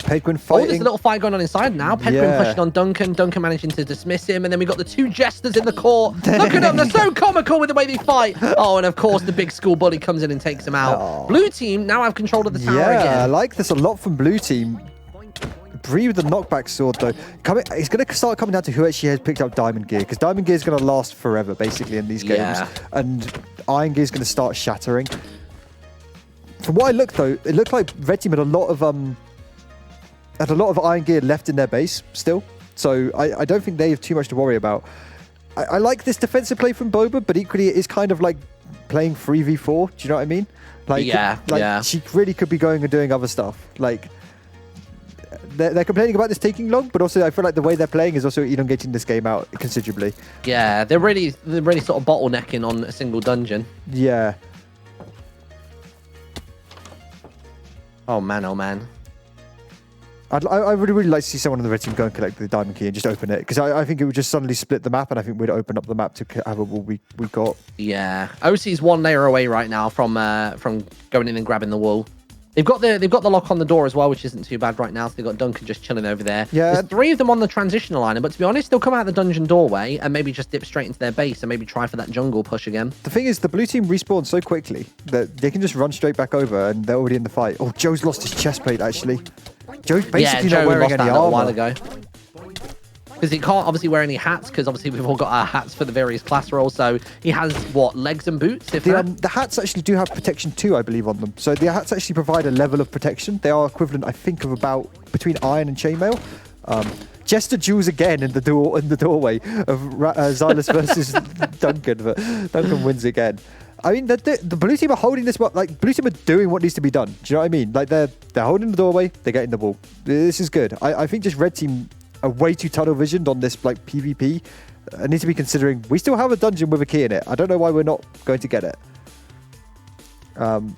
Penguin Oh, fighting. there's a little fight going on inside now. Penguin Yeah. pushing on Duncan. Duncan managing to dismiss him. And then we got the 2 jesters in the court. Look at them. They're so comical with the way they fight. Oh, and of course, the big school bully comes in and takes him out. Oh. Blue team now have control of the tower Yeah, I again. like this a lot from blue team. Bree with the knockback sword though. It's going to start coming down to who actually has picked up diamond gear, because diamond gear is going to last forever basically in these games, Yeah. and iron gear is going to start shattering. From what I looked though, it looked like red team had a lot of iron gear left in their base still. So I don't think they have too much to worry about. I like this defensive play from Boba, but equally it is kind of like playing 3v4. Do you know what I mean? Like, she really could be going and doing other stuff. Like, they're complaining about this taking long, but also I feel like the way they're playing is also elongating this game out considerably. Yeah, they're really sort of bottlenecking on a single dungeon. Yeah. Oh man. I would really like to see someone on the red team go and collect the diamond key and just open it, because I think it would just suddenly split the map, and I think we'd open up the map to have a wall we got. Yeah, OC's one layer away right now from going in and grabbing the wall. They've got the lock on the door as well, which isn't too bad right now. So they've got Duncan just chilling over there. Yeah. There's 3 of them on the transitional line, but to be honest, they'll come out the dungeon doorway and maybe just dip straight into their base and maybe try for that jungle push again. The thing is, the blue team respawns so quickly that they can just run straight back over and they're already in the fight. Oh, Joe's lost his chest plate actually. Joe's basically not wearing any armor. A while ago. Because he can't obviously wear any hats, because obviously we've all got our hats for the various class roles. So he has, what, legs and boots? The hats actually do have protection too, I believe, on them. So the hats actually provide a level of protection. They are equivalent, I think, of about between iron and chainmail. Jester duels again in the doorway of Xylus versus Duncan, but Duncan wins again. I mean, the blue team are holding this up. Like, blue team are doing what needs to be done. Do you know what I mean? Like, they're holding the doorway, they're getting the ball. This is good. I think just red team are way too tunnel visioned on this like PvP. I need to be considering we still have a dungeon with a key in it. I don't know why we're not going to get it. Man,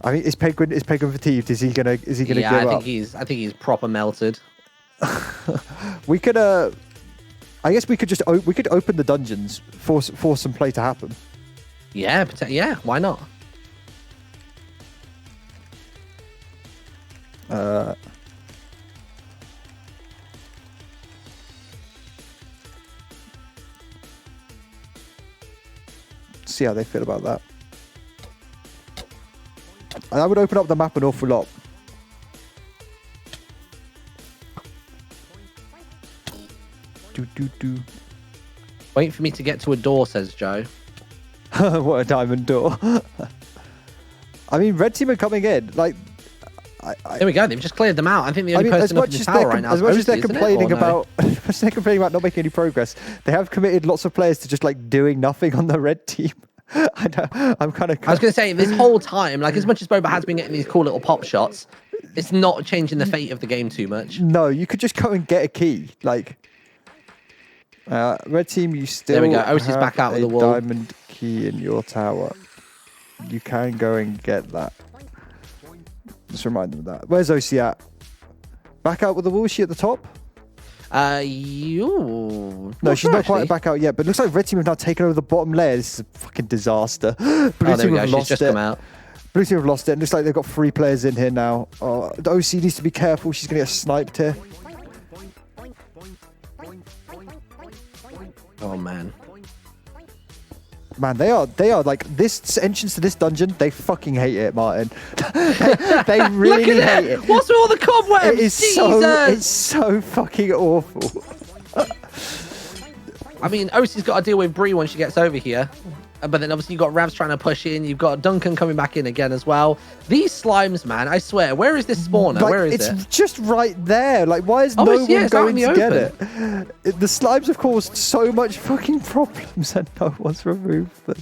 I mean, is Penguin fatigued? Is he gonna give up? I think he's proper melted. We could I guess we could just open the dungeons, force some play to happen. Yeah, why not? See how they feel about that. And I would open up the map an awful lot. Wait for me to get to a door, says Joe. What a diamond door. I mean, red team are coming in. Like, there we go. They've just cleared them out. I think the only person up in the tower right now as much is as they're Posty, complaining about, about not making any progress, they have committed lots of players to just like doing nothing on the red team. I was going to say, this whole time, like, as much as Boba has been getting these cool little pop shots, it's not changing the fate of the game too much. No, you could just go and get a key. Like, red team, you still there we go. Otis is back out with the wall. Diamond key in your tower. You can go and get that. Just remind them of that. Where's OC at? Back out with the wall? Is she at the top? No, she's not quite back out yet, but it looks like red team have now taken over the bottom layer. This is a fucking disaster. Blue there we go. She's just come out. Blue team have lost it. It looks like they've got 3 players in here now. The OC needs to be careful. She's going to get sniped here. Oh, man. Man, they are like, this entrance to this dungeon, they fucking hate it, Martyn. they really hate it. What's with all the cobwebs? It's so fucking awful. I mean, OC's got to deal with Bree when she gets over here. But then obviously you've got Ravs trying to push in. You've got Duncan coming back in again as well. These slimes, man, I swear. Where is this spawner? Like, where is it? It's just right there. Like, why is no one going to get it? The slimes have caused so much fucking problems and no one's removed them.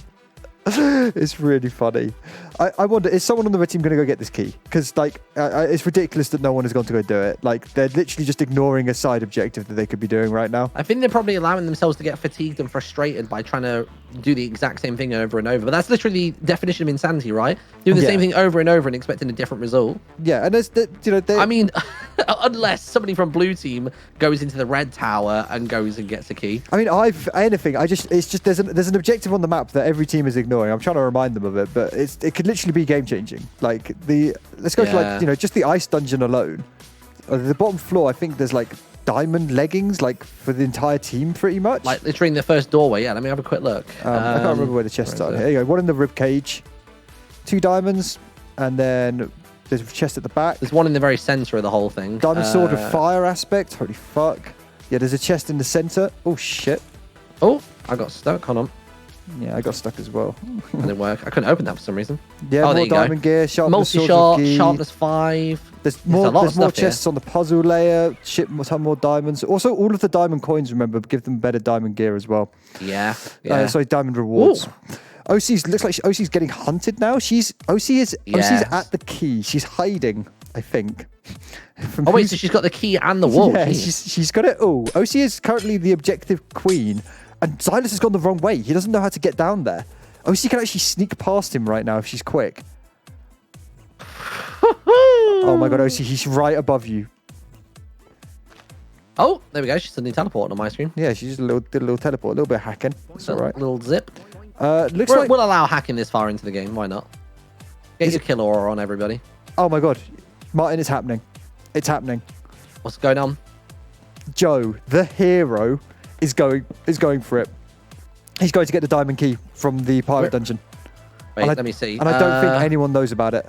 It's really funny. I wonder, is someone on the red team going to go get this key? Because, like, it's ridiculous that no one has gone to go do it. Like, they're literally just ignoring a side objective that they could be doing right now. I think they're probably allowing themselves to get fatigued and frustrated by trying to do the exact same thing over and over. But that's literally the definition of insanity, right? Doing the same thing over and over and expecting a different result. Yeah, and there's, I mean, unless somebody from blue team goes into the red tower and goes and gets a key. I mean, it's just there's an objective on the map that every team is ignoring. I'm trying to remind them of it, but it could literally be game changing. Like, let's go to, like, just the ice dungeon alone. The bottom floor, I think there's like diamond leggings, like, for the entire team pretty much. Like literally in the first doorway. Yeah, let me have a quick look. I can't remember where the chests are. Here you go. One in the rib cage, 2 diamonds, and then there's a chest at the back. There's one in the very center of the whole thing. Diamond sword with fire aspect. Holy fuck. Yeah, there's a chest in the center. Oh shit. Oh, I got stuck. Hold on. Yeah, I got stuck as well. That didn't work. I couldn't open that for some reason. Yeah, there more you go. diamond gear, sharpness, Multi-shot, sword, sharpness 5. There's more stuff chests here. on the puzzle layer. Ship some more diamonds. Also, all of the diamond coins, remember, give them better diamond gear as well. Yeah. Sorry, diamond rewards. OC's looks like OC's getting hunted now. OC's at the key. She's hiding, I think. Oh wait, so she's got the key and the wall. Yeah, she's got it all. OC is currently the objective queen, and Xylus has gone the wrong way. He doesn't know how to get down there. OC can actually sneak past him right now if she's quick. Oh my god, OC, he's right above you. Oh, there we go. She's suddenly teleported on my screen. Yeah, she just did a little teleport, a little bit of hacking. That's all right. Little zip. Looks like We'll allow hacking this far into the game. Why not? Get your kill aura on everybody. Oh my god, Martyn, it's happening. It's happening. What's going on? Joe, the hero, is going for it. He's going to get the diamond key from the pirate dungeon. Wait, let me see. And I don't think anyone knows about it.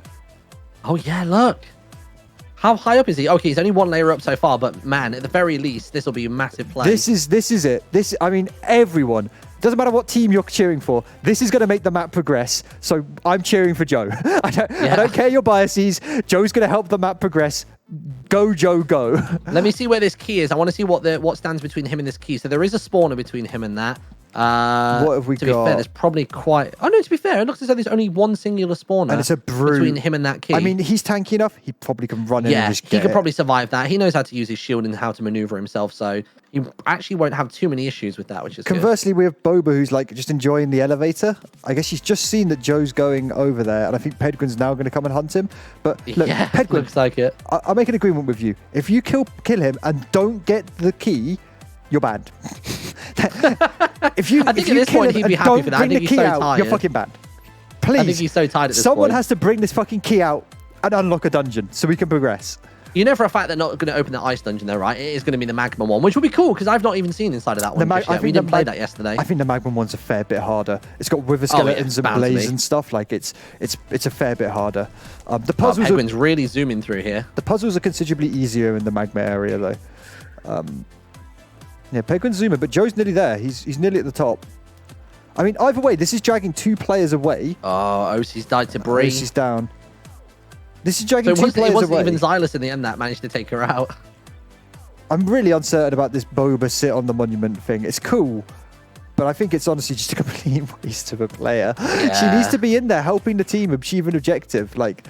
Oh yeah, look. How high up is he? Okay, he's only one layer up so far, but man, at the very least, this will be a massive play. This is it. I mean, everyone. Doesn't matter what team you're cheering for. This is going to make the map progress. So I'm cheering for Joe. I don't care your biases. Joe's going to help the map progress. Go, Joe, go. Let me see where this key is. I want to see what stands between him and this key. So there is a spawner between him and that. What have we got? To be fair, there's probably quite... Oh, no, to be fair, it looks as though there's only one singular spawner. And it's a brute. Between him and that key. I mean, he's tanky enough. He probably can run in and just he get could it. probably survive that. He knows how to use his shield and how to maneuver himself, so you actually won't have too many issues with that, which is Conversely, we have Boba, who's like just enjoying the elevator. I guess she's just seen that Joe's going over there, and I think Pedguin's now going to come and hunt him. But look, yeah, Pedguin, looks like it. I'll make an agreement with you. If you kill him and don't get the key, you're banned. if you, I think if at you this kill point him he'd be and happy don't for that. I bring think the he's key so out, tired. you're fucking banned. Please. I think he's so tired at this Someone point. has to bring this fucking key out and unlock a dungeon so we can progress. You know for a fact they're not going to open the ice dungeon though, right? It is going to be the magma one, which will be cool because I've not even seen inside of that one just yet. We didn't play that yesterday. I think the Magma one's a fair bit harder. It's got wither skeletons and blaze and stuff. Like it's a fair bit harder. The puzzles Penguin's really zooming through here. The puzzles are considerably easier in the Magma area though. Yeah, Penguin's zooming, but Joe's nearly there. He's nearly at the top. I mean, either way, this is dragging 2 players away. Oh, OC's died to Bree. OC's down. This is dragging 2 players away. It wasn't even Xylus in the end that managed to take her out. I'm really uncertain about this Boba sit on the monument thing. It's cool, but I think it's honestly just a complete waste of a player. Yeah. She needs to be in there helping the team achieve an objective. Like,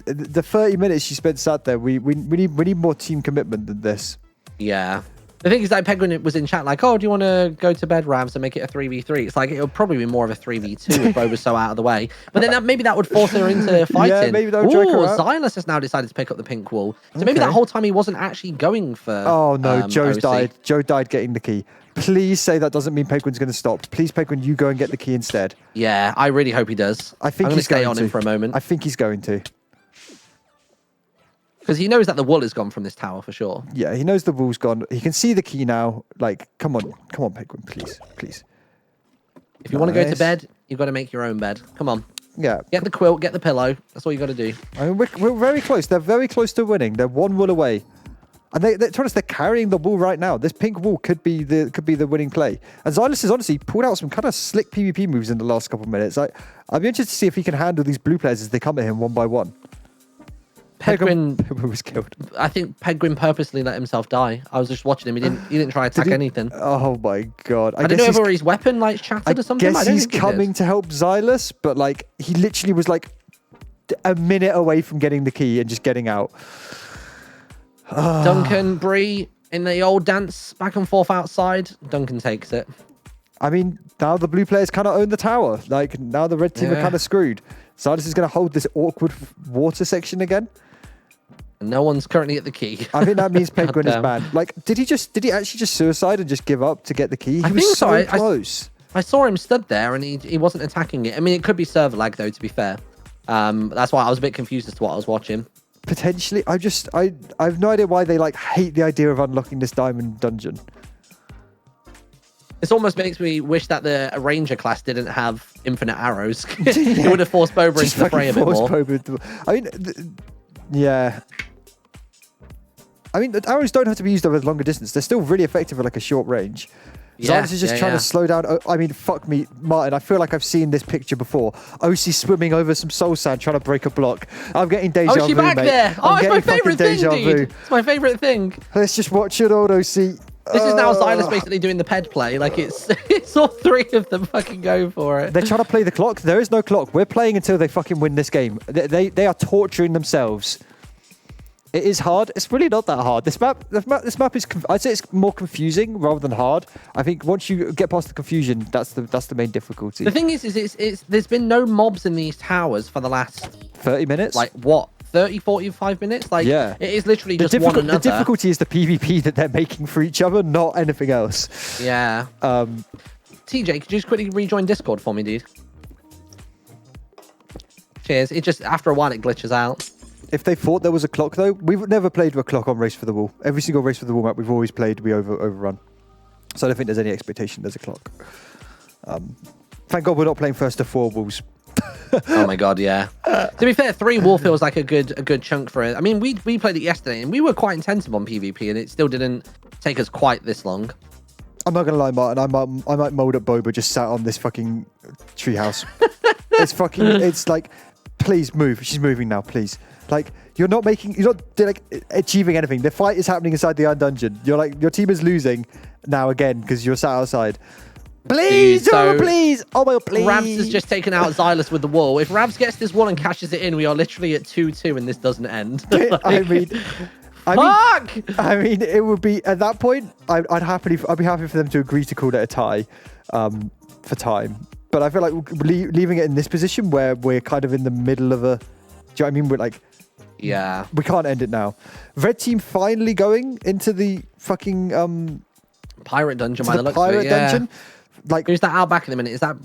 the 30 minutes she spent sat there, we need more team commitment than this. Yeah. The thing is that Penguin was in chat like, oh, do you want to go to bed, Ravs, and make it a 3v3? It's like, it would probably be more of a 3v2 if Bo was so out of the way. But then maybe that would force her into fighting. Yeah, maybe that would drag her out. Xylus has now decided to pick up the pink wall. So maybe that whole time he wasn't actually going for Oh, no, Joe's OC. died. Joe died getting the key. Please say that doesn't mean Penguin's going to stop. Please, Penguin, you go and get the key instead. Yeah, I really hope he does. I think I'm he's stay going on to. him for a moment. I think he's going to. Because he knows that the wool is gone from this tower for sure. Yeah, he knows the wool's gone. He can see the key now. Like, come on, Penguin, please. If you want to go to bed, you've got to make your own bed. Come on. Yeah. Get the quilt, get the pillow. That's all you got to do. I mean, we're very close. They're very close to winning. They're 1 wool away. And to be honest, they're carrying the wool right now. This pink wool could be the winning play. And Xylus has honestly pulled out some kind of slick PvP moves in the last couple of minutes. I'd be interested to see if he can handle these blue players as they come at him one by one. Penguin was killed. I think Penguin purposely let himself die. I was just watching him. He didn't try to attack anything. Oh my god! I don't know whether his weapon like shattered or something. I guess he's coming to help Xylus, but like he literally was like a minute away from getting the key and just getting out. Duncan, Bree in the old dance back and forth outside. Duncan takes it. I mean, now the blue players kind of own the tower. Like now the red team are kind of screwed. Xylus is going to hold this awkward water section again. No one's currently at the key. I think that means Penguin is banned. Like, did he actually just suicide and just give up to get the key? He was so close. I saw him stood there and he wasn't attacking it. I mean, it could be server lag though, to be fair. That's why I was a bit confused as to what I was watching. Potentially, I have no idea why they like hate the idea of unlocking this diamond dungeon. This almost makes me wish that the Ranger class didn't have infinite arrows. It would have forced Boba into the fray a bit more. I mean, yeah. I mean, the arrows don't have to be used over a longer distance. They're still really effective at like a short range. Xylus is just trying to slow down. I mean, fuck me, Martyn. I feel like I've seen this picture before. OC swimming over some soul sand trying to break a block. I'm getting deja vu, Oh, is she back mate. there? Oh, it's my favourite thing, dude. It's my favourite thing. Let's just watch it all, OC. This is now Xylus basically doing the ped play. Like, it's all three of them fucking go for it. They're trying to play the clock. There is no clock. We're playing until they fucking win this game. They are torturing themselves. It is hard. It's really not that hard. This map is. I'd say it's more confusing rather than hard. I think once you get past the confusion, that's the main difficulty. The thing is it's there's been no mobs in these towers for the last 30 minutes. Like what? 30, 45 minutes? Like, yeah. It is literally just one another. The difficulty is the PvP that they're making for each other, not anything else. Yeah. TJ, could you just quickly rejoin Discord for me, dude? Cheers. It just after a while it glitches out. If they thought there was a clock, though, we've never played with a clock on Race for the Wall. Every single Race for the Wall map we've always played, we overrun. So I don't think there's any expectation there's a clock. Thank God we're not playing first to 4 walls. Oh my God, yeah. To be fair, 3 wall feels like a good chunk for it. I mean, we played it yesterday and we were quite intensive on PvP, and it still didn't take us quite this long. I'm not gonna lie, Martyn. I might mold up Boba just sat on this fucking treehouse. It's like, please move. She's moving now, please. Like, you're not like achieving anything. The fight is happening inside the Iron Dungeon. You're like, your team is losing now again because you're sat outside. Please, please. Oh my God, please. Ravs has just taken out Xylus with the wall. If Ravs gets this wall and cashes it in, we are literally at 2-2 and this doesn't end. Like, I mean, it would be at that point. I'd be happy for them to agree to call it a tie, for time. But I feel like leaving it in this position where we're kind of in the middle of a. Do you know what I mean? We're like, yeah, we can't end it now. Red team finally going into the fucking pirate dungeon. By the looks pirate of it, yeah. dungeon. Like, who's that out back in a minute? Is that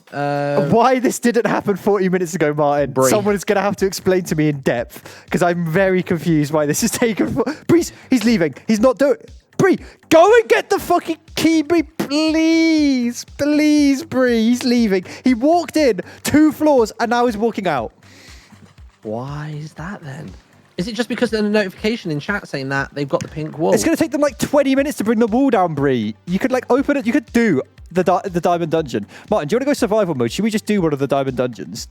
why this didn't happen 40 minutes ago, Martyn? Bree. Someone is going to have to explain to me in depth because I'm very confused why this is taken. Bree, he's leaving. He's not doing. Bree, go and get the fucking key, Bree, please, please, Bree. He's leaving. He walked in 2 floors and now he's walking out. Why is that then? Is it just because there's a notification in chat saying that they've got the pink wall? It's going to take them like 20 minutes to bring the wall down, Bree. You could like open it. You could do the diamond dungeon. Martyn, do you want to go survival mode? Should we just do one of the diamond dungeons?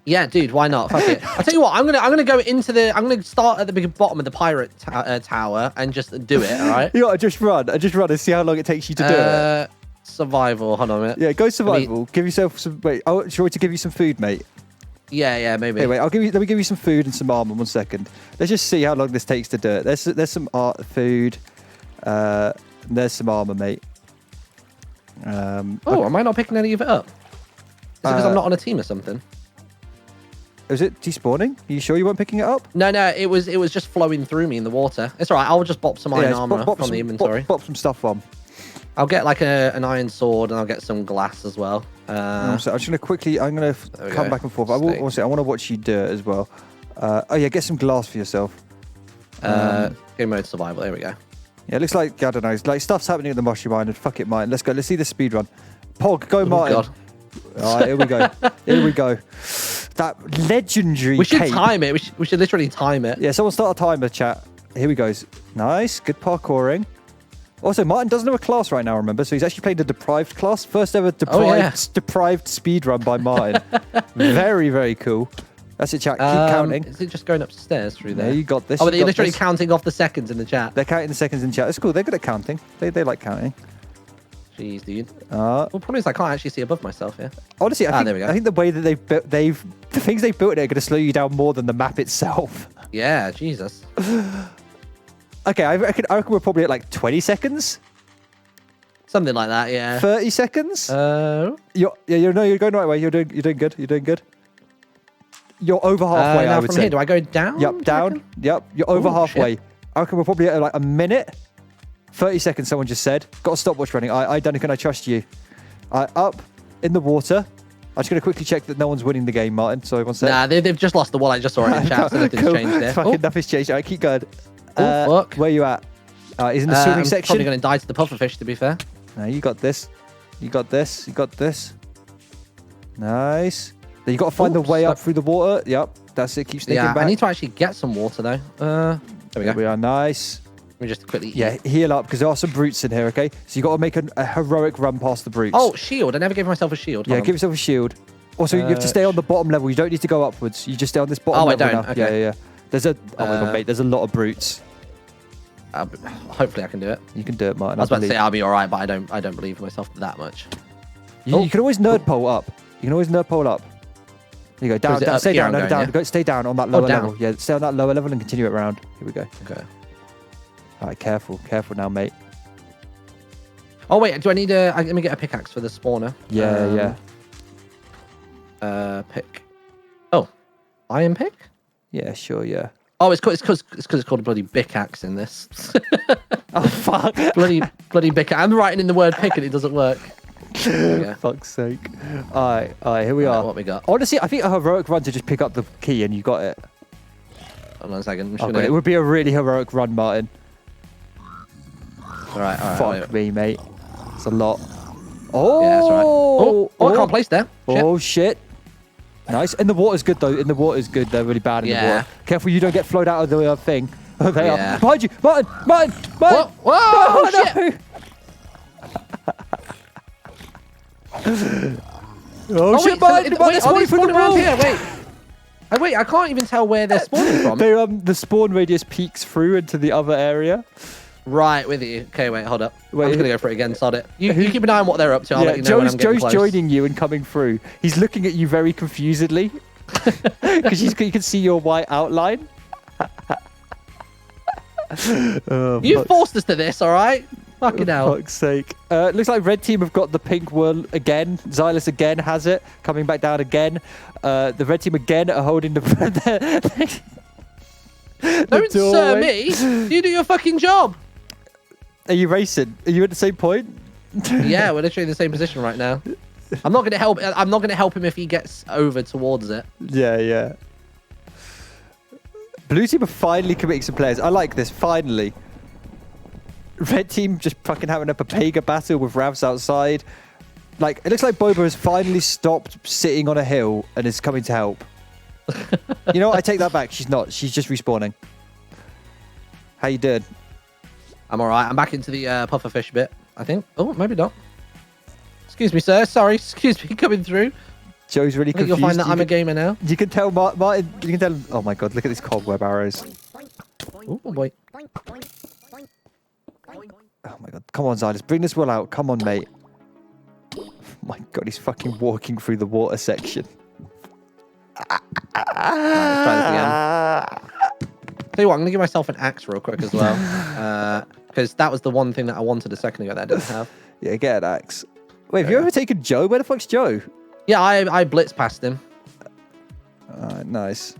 Yeah, dude, why not? Fuck it. I'll tell you what, I'm gonna go into the. I'm gonna start at the big bottom of the pirate tower and just do it. All right. You gotta just run and see how long it takes you to do it. Survival. Hold on a minute. Yeah, go survival. Give yourself some. Wait, oh, shall we to give you some food, mate? Yeah, maybe. Hey, wait, let me give you some food and some armor. 1 second. Let's just see how long this takes to do it. There's some food. There's some armor, mate. Am I not picking any of it up? Is it because I'm not on a team or something? Is it despawning? Are you sure you weren't picking it up? No, it was just flowing through me in the water. It's all right. I'll just bop some iron armor from the inventory. Bop some stuff on. I'll get like an iron sword and I'll get some glass as well. So I'm just gonna quickly. I'm gonna come back and forth. I want to watch you do it as well. Oh yeah, get some glass for yourself. Game mode survival. There we go. Yeah, it looks like, I don't know, like stuff's happening at the Moshi Mine, and fuck it, Martyn. Let's go. Let's see the speed run. Pog, go, Martyn. God. All right, here we go. Here we go. That legendary. We should time it. We should literally time it. Yeah, someone start a timer, chat. Here we go. Nice, good parkouring. Also, Martyn doesn't have a class right now, remember? So he's actually playing the deprived class. First ever deprived speed run by Martyn. Very, very cool. That's it, chat. Keep counting. Is it just going upstairs through there? Yeah, you got this. Oh, they're literally counting off the seconds in the chat. They're counting the seconds in chat. It's cool. They're good at counting. They like counting. Jeez, dude. Well, problem is I can't actually see above myself here. Honestly, there we go. I think the way that the things they've built in it are going to slow you down more than the map itself. Yeah, Jesus. Okay, I reckon we're probably at like 20 seconds. Something like that, yeah. 30 seconds. You're going the right way. You're doing good. You're doing good. You're over halfway. Now I would from say. Here, do I go down? Yep, down. Yep, you're over halfway. Shit. I reckon we're probably at like a minute. 30 seconds, someone just said. Got a stopwatch running. Danica, I trust you. Up in the water. I'm just going to quickly check that no one's winning the game, Martyn. Sorry, one sec. Nah, they've just lost the wall. I just saw it in chat, so nothing's changed there. Fucking nothing's changed. All right, keep going. Fuck. Where you at? He's in the swimming section. I'm probably going to die to the pufferfish, to be fair. No, you got this. You got this. You got this. Nice. Then you got to find the way up through the water. Yep, that's it. Keep sneaking back. I need to actually get some water, though. There we go. We are nice. me just quickly. Yeah, heal up because there are some brutes in here. Okay, so you got to make a heroic run past the brutes. Oh, shield! I never gave myself a shield. Yeah, give yourself a shield. Also, you have to stay on the bottom level. You don't need to go upwards. You just stay on this bottom level. I don't. Now. Okay. Yeah. There's a. Oh my god, mate. There's a lot of brutes. Hopefully, I can do it. You can do it, Martyn. I was about to say I'll be all right, but I don't believe in myself that much. You can always nerd pole up. You can always nerd pole up. There you go. Down. Stay down. Stay down on that lower level. Yeah, stay on that lower level and continue it around. Here we go. Okay. All right, careful now, mate. Oh wait, do I need a? Let me get a pickaxe for the spawner. Yeah. Pick. Oh, iron pick. Yeah, sure. Yeah. Oh, it's because it's called a bloody pickaxe in this. Oh fuck! bloody pickaxe. I'm writing in the word pick and it doesn't work. Fuck's sake. All right, here we are. What we got? Honestly, I think a heroic run to just pick up the key and you got it. Hold on a second. It would be a really heroic run, Martyn. All right. Fuck me, mate. It's a lot. Oh, yeah, that's right. I can't place there. Oh shit. Nice. And the water's good though. They're really bad in the water. Careful, you don't get flowed out of the thing. Oh, they are behind you, Martyn. Whoa! Oh, shit! Oh shit, Martyn! They're spawning around here. Wait, I can't even tell where they're spawning from. The spawn radius peaks through into the other area. Right, with you. Okay, wait, hold up. I'm just gonna go for it again. Sod it. You keep an eye on what they're up to. I'll let you know when I'm getting close. Joe's joining you and coming through. He's looking at you very confusedly because you can see your white outline. You forced us to this, all right? Fucking hell. Fuck's sake. Looks like red team have got the pink one again. Xylus again has it. Coming back down again. The red team again are holding the... Don't sir me. You do your fucking job. Are you racing? Are you at the same point? Yeah, we're literally in the same position right now. I'm not gonna help him if he gets over towards it. Yeah. Blue team are finally committing some players. I like this. Finally. Red team just fucking having a Papega battle with Ravs outside. Like, it looks like Boba has finally stopped sitting on a hill and is coming to help. You know what? I take that back. She's not. She's just respawning. How you doing? I'm all right. I'm back into the pufferfish bit, I think. Oh, maybe not. Excuse me, sir. Sorry. Excuse me. Coming through. Joe's really confused. You'll find that I'm a gamer now. You can tell Martyn. You can tell. Oh my god! Look at these cobweb arrows. Oh boy. Oh my god! Come on, Xylus. Bring this wall out. Come on, mate. Oh my god! He's fucking walking through the water section. Let's try this again. Tell you what, I'm gonna give myself an axe real quick as well, because that was the one thing that I wanted a second ago that I didn't have. Yeah, get an axe. Wait, have you overtaken Joe? Where the fuck's Joe? Yeah, I blitzed past him. Nice.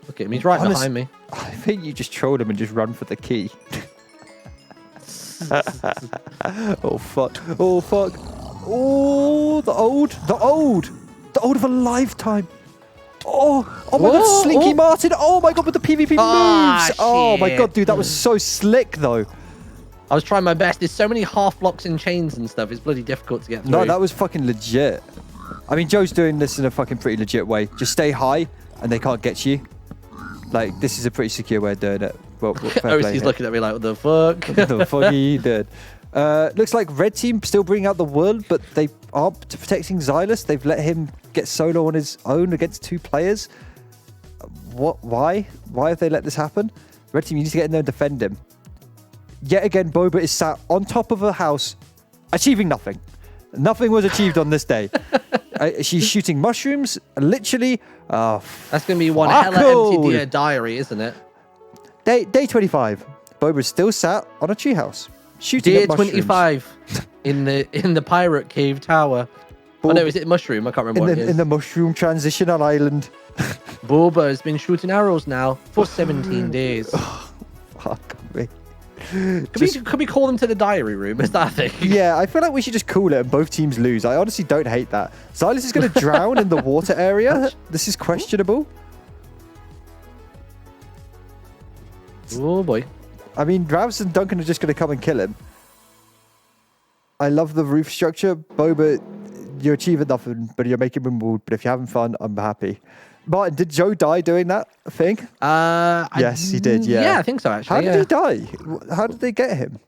Look at him, he's right behind me. I think you just trolled him and just run for the key. Oh fuck! Oh fuck! Oh, the old of a lifetime. Oh my god, Slinky Martyn. Oh my god, with the PvP moves. Oh my god, dude, that was so slick though. I was trying my best. There's so many half blocks and chains and stuff. It's bloody difficult to get through. No, that was fucking legit. I mean, Joe's doing this in a fucking pretty legit way. Just stay high and they can't get you. Like, this is a pretty secure way of doing it. Well, he's looking at me like, what the fuck? What the fuck are you doing? Looks like red team still bringing out the world, but they are protecting Xylus. They've let him get solo on his own against 2 players. What? Why? Why have they let this happen? Red team, you need to get in there and defend him. Yet again, Boba is sat on top of a house, achieving nothing. Nothing was achieved on this day. She's shooting mushrooms, literally. That's going to be one hella empty dear diary, isn't it? Day 25. Boba is still sat on a treehouse, shooting at mushrooms. Day 25 in the pirate cave tower. Oh no, is it mushroom? I can't remember what it is. In the mushroom transitional island. Boba has been shooting arrows now for 17 days. Fuck me. Could we call them to the diary room? Is that a thing? Yeah, I feel like we should just call it and both teams lose. I honestly don't hate that. Xylus is going to drown in the water area. This is questionable. Oh boy. I mean, Ravs and Duncan are just going to come and kill him. I love the roof structure. Boba, you're achieving nothing, but you're making him mood. But if you're having fun, I'm happy. Martyn, did Joe die doing that thing? Yes, he did. Yeah. Yeah, I think so. Actually. How did he die? How did they get him?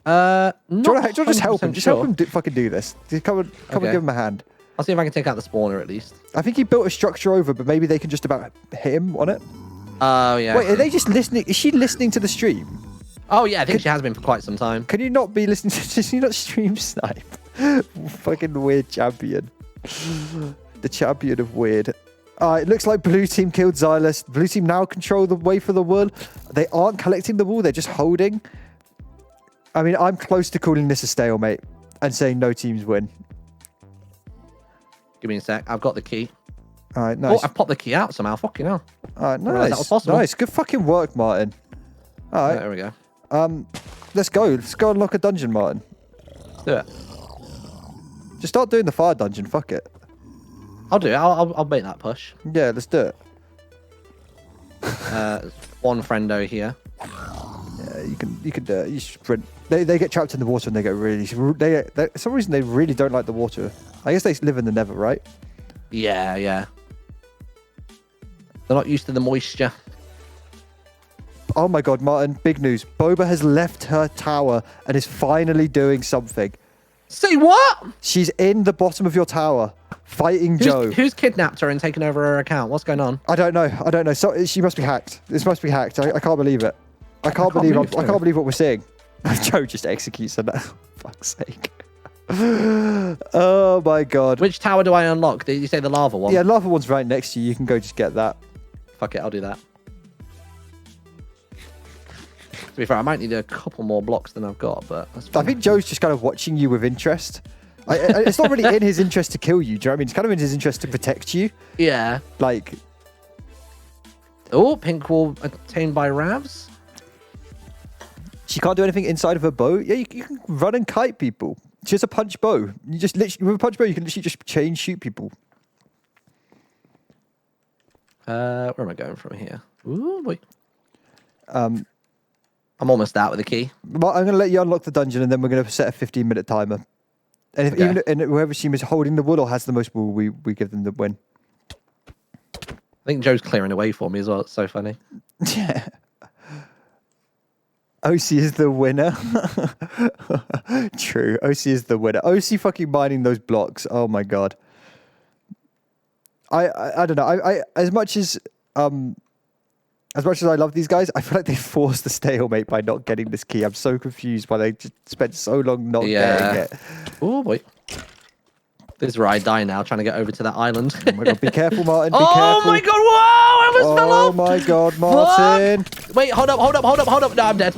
Not Do you want to just help him? Just sure. help him fucking do this. Just come and give him a hand. I'll see if I can take out the spawner at least. I think he built a structure over, but maybe they can just about hit him on it. Oh yeah. Wait, are they just listening? Is she listening to the stream? Oh yeah, I think she has been for quite some time. Can you not be listening to? Does you not stream snipe? Fucking weird champion. The champion of weird. It looks like blue team killed Xylus. Blue team now control the way for the wool. They aren't collecting the wool. They're just holding. I mean, I'm close to calling this a stalemate and saying no teams win. Give me a sec. I've got the key. All right, nice. Oh, I've popped the key out somehow. Fucking hell. All right, nice. That was possible. Nice. Good fucking work, Martyn. All right. There we go. Let's go. Let's go unlock a dungeon, Martyn. Let's do it. Just start doing the fire dungeon. Fuck it. I'll do it. I'll make that push. Yeah, let's do it. One friendo here. Yeah, you can do it. You sprint. They get trapped in the water and they get really. They for some reason they really don't like the water. I guess they live in the Nether, right? Yeah, yeah. They're not used to the moisture. Oh my god, Martyn! Big news. Boba has left her tower and is finally doing something. Say what? She's in the bottom of your tower, fighting Joe. Who's kidnapped her and taken over her account? What's going on? I don't know. I don't know. So she must be hacked. This must be hacked. I can't believe it. I can't believe what we're seeing. Joe just executes her now. Fuck's sake. Oh my god. Which tower do I unlock? Did you say the lava one? Yeah, lava one's right next to you. You can go just get that. Fuck it, I'll do that. To be fair, I might need a couple more blocks than I've got, but that's fine. I think Joe's just kind of watching you with interest. It's not really in his interest to kill you. Do you know what I mean? It's kind of in his interest to protect you. Yeah. Like. Oh, pink wall attained by Ravs. She can't do anything inside of her bow. Yeah, you can run and kite people. She has a punch bow. You just literally, with a punch bow, you can literally just chain shoot people. Where am I going from here? Ooh, wait. I'm almost out with the key. I'm going to let you unlock the dungeon, and then we're going to set a 15-minute timer. And and whoever team is holding the wool or has the most wool, we give them the win. I think Joe's clearing away for me as well. It's so funny. Yeah. OC is the winner. True. OC is the winner. OC fucking mining those blocks. Oh my god. I don't know. I as much as I love these guys, I feel like they forced the stalemate by not getting this key. I'm so confused why they just spent so long not getting it. Oh boy. This is where I die now, trying to get over to that island. Oh my god, be careful, Martyn. Be careful. Oh my god, whoa! I almost fell off. Oh my god, Martyn. Fuck. Wait, hold up. No, I'm dead.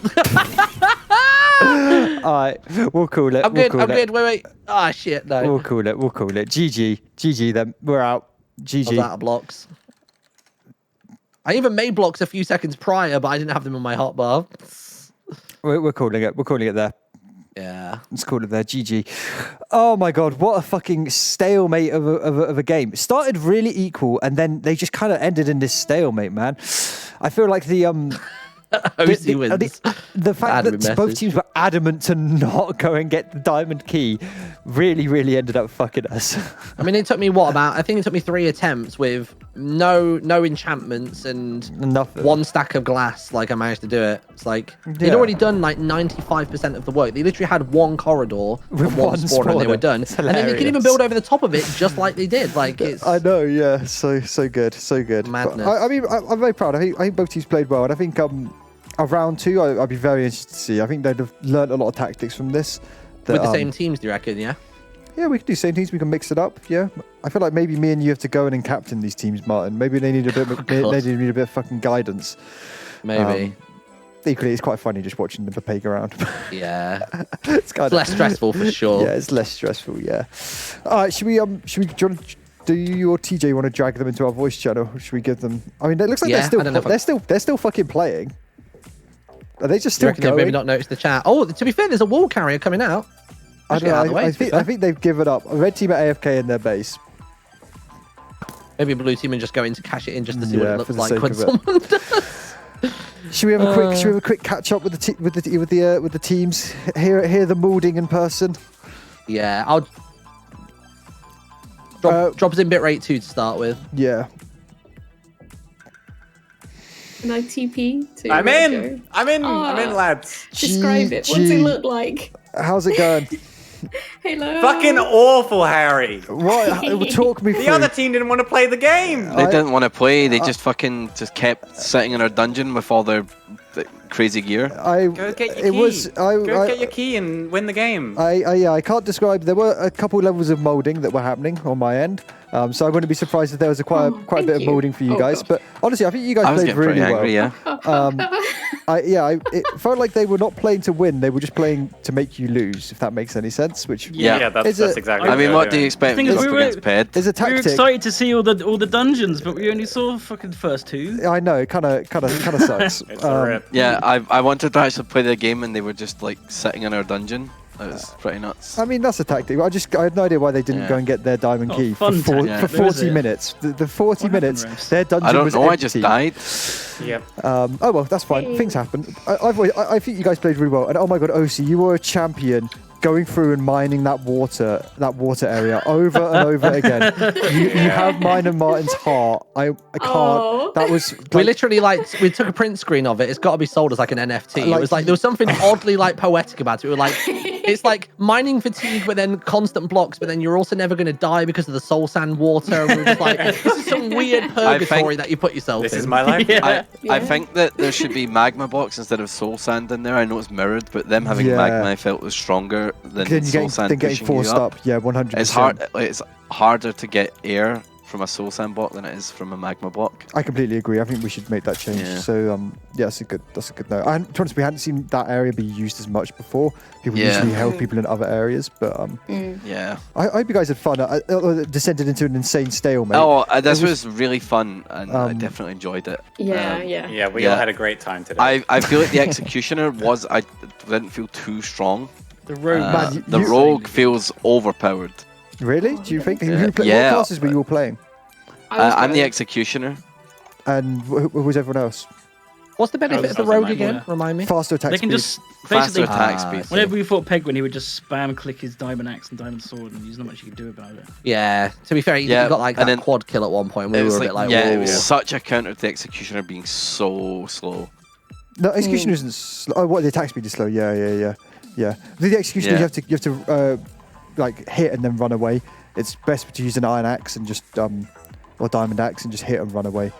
Alright, we'll call it. I'm good. Wait. Ah, shit, no. We'll call it. GG then. We're out. GG. I was out of blocks. I even made blocks a few seconds prior, but I didn't have them in my hotbar. We're calling it. We're calling it there. Yeah. Let's call it there. GG. Oh my god, what a fucking stalemate of a game. It started really equal, and then they just kind of ended in this stalemate, man. I feel like the OC wins. The fact that both teams were adamant to not go and get the diamond key really ended up fucking us. I mean, it took me I think it took me 3 attempts with no enchantments and nothing. 1 stack of glass. Like, I managed to do it. It's like they'd already done like 95% of the work. They literally had 1 corridor with 1 spawner and they were done. And then you can even build over the top of it just like they did. Like, it's I know, yeah. So good. Madness. I mean, I'm very proud. I think both teams played well, and I think round 2, I'd be very interested to see. I think they'd have learned a lot of tactics from this. With the same teams, do you reckon? Yeah. Yeah, we can do same teams. We can mix it up. Yeah, I feel like maybe me and you have to go in and captain these teams, Martyn. Maybe they need a bit. They need a bit of fucking guidance. Maybe. Equally, it's quite funny just watching them peg around. Yeah. it's less stressful for sure. Yeah, it's less stressful. Yeah. All right, should we? Do you or TJ want to drag them into our voice channel? Or should we give them? I mean, it looks like they're still fucking playing. Are they just still going? Maybe not noticed the chat. Oh, to be fair, there's a wall carrier coming out. I don't know. I think they've given up. Red team at AFK in their base. Maybe a blue team and just go in to cash it in just to see what it looks like when someone does. Should we have a quick catch up with the teams? Hear the molding in person. Yeah, I'll drop us in bitrate 2 to start with. Yeah. Can I TP to I'm Joe? in. I'm in, lads. Describe it. What's it look like? How's it going? Hello. Fucking awful, Harry. What? Talk me through. The other team didn't want to play the game. They didn't want to play. They just fucking just kept sitting in our dungeon with all their crazy gear. Go get your key. Go get your key and win the game. I can't describe. There were a couple levels of molding that were happening on my end. So I wouldn't be surprised if there was quite a bit of molding for you guys. God. But honestly, I think you guys played really well. It felt like they were not playing to win; they were just playing to make you lose. If that makes any sense. Which that's exactly. I mean, what do you expect The thing is, us against Ped? Is a tactic. We were excited to see all the dungeons, but we only saw fucking the first two. I know, it kind of sucks. It's a rip. Yeah, I wanted to actually play the game, and they were just like sitting in our dungeon. It was pretty nuts. I mean, that's a tactic. I had no idea why they didn't go and get their diamond key for 40 minutes. The 40 minutes, their dungeon was empty. I just died. Yep. Oh well, that's fine. Things happen. I think you guys played really well. And oh my god, OC, you were a champion going through and mining that water area over and over again. You have mine and Martyn's heart. I can't. Oh. That was We literally we took a print screen of it. It's got to be sold as like an NFT. It was like there was something oddly like poetic about it. We were like, it's like mining fatigue, but then constant blocks, but then you're also never going to die because of the soul sand water. And we were just like, this is some weird purgatory that you put yourself in. This is my life. I think that there should be magma blocks instead of soul sand in there. I know it's mirrored, but them having magma, I felt was stronger than soul sand pushing forced you up. Yeah, 100%. It's hard. It's harder to get air from a soul sand block than it is from a magma block. I completely agree. I think we should make that change. Yeah. So that's a good note. And to be honest, we hadn't seen that area be used as much before. People usually held people in other areas, but yeah. I hope you guys had fun. I descended into an insane stalemate. Oh, this was really fun, and I definitely enjoyed it. Yeah, we all had a great time today. I feel like the executioner I didn't feel too strong. The rogue, the rogue feels overpowered. Really? Do you think? What classes were you all playing? I'm the executioner. And who was everyone else? What's the benefit of the rogue again? Remind me. Faster attack speed. They can just faster attack speed. Whenever we fought Peg, when he would just spam click his diamond axe and diamond sword, and there's not much you could do about it. Yeah. To be fair, you got like that quad kill at one point. We were a bit like, it was such a counter to the executioner being so slow. No, executioner isn't slow. Oh, what? The attack speed is slow. Yeah. The executioner, you have to like hit and then run away. It's best to use an iron axe and just or diamond axe and just hit and run away.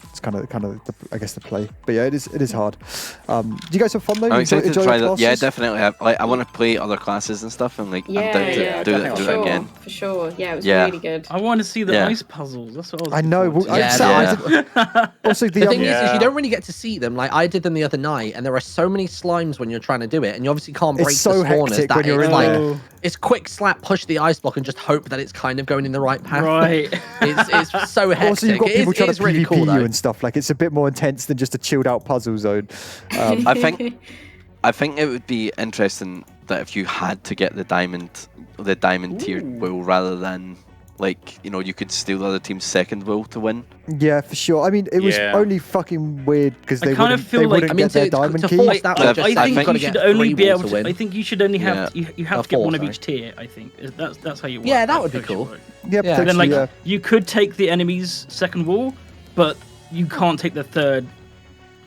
It's kind of I guess the play. But yeah, it is hard. Do you guys have fun though? I'm excited to try that. Yeah, definitely. I want to play other classes and stuff, and I'm down to do it again. For sure. Yeah, it was really good. I want to see the ice puzzles. That's what I was know. Also, the thing is you don't really get to see them. Like I did them the other night, and there are so many slimes when you're trying to do it, and you obviously can't break the spawners. That it's like it's quick slap, push the ice block, and just hope that it's kind of going in the right path. Right. It's so hectic. Also, you've got people trying to really PvP you and stuff. Like it's a bit more intense than just a chilled out puzzle zone. I think it would be interesting that if you had to get the diamond tiered will rather than you could steal the other team's second will to win. Yeah, for sure. I mean, it was only fucking weird because they wouldn't get their diamond key. I think you should only be able to. I think you should only have. You have to get one of each tier. I think that's how you work. Yeah, that would be cool. Yeah, then you could take the enemy's second wall, but you can't take the third.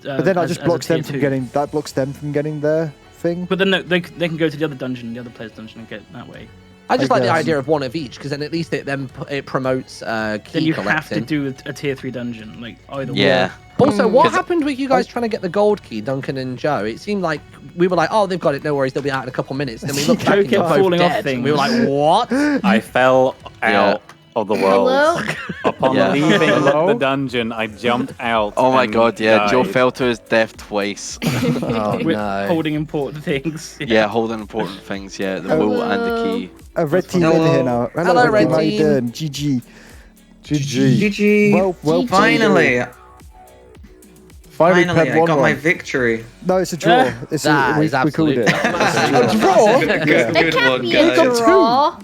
But then that just blocks them from getting. That blocks them from getting their thing. But then they can go to the other dungeon, the other player's dungeon, and get it that way. I just like the idea of one of each, because then at least it promotes key then you collecting. have to do a tier 3 dungeon, like either way. Also, what happened with you guys trying to get the gold key, Duncan and Joe? It seemed like we were like, oh, they've got it, no worries, they'll be out in a couple minutes. Then we looked back and you're both dead. And we were like, what? I fell out of the world. Upon leaving the dungeon, I jumped out. Oh my god, died. Joe fell to his death twice. Holding important things. Yeah, holding important things, the will and the key. A red team in here now. Hello, red team. How you doing? GG. GG. Well Finally, I got my victory. No, it's a draw. We called it. A draw? Good one, guys.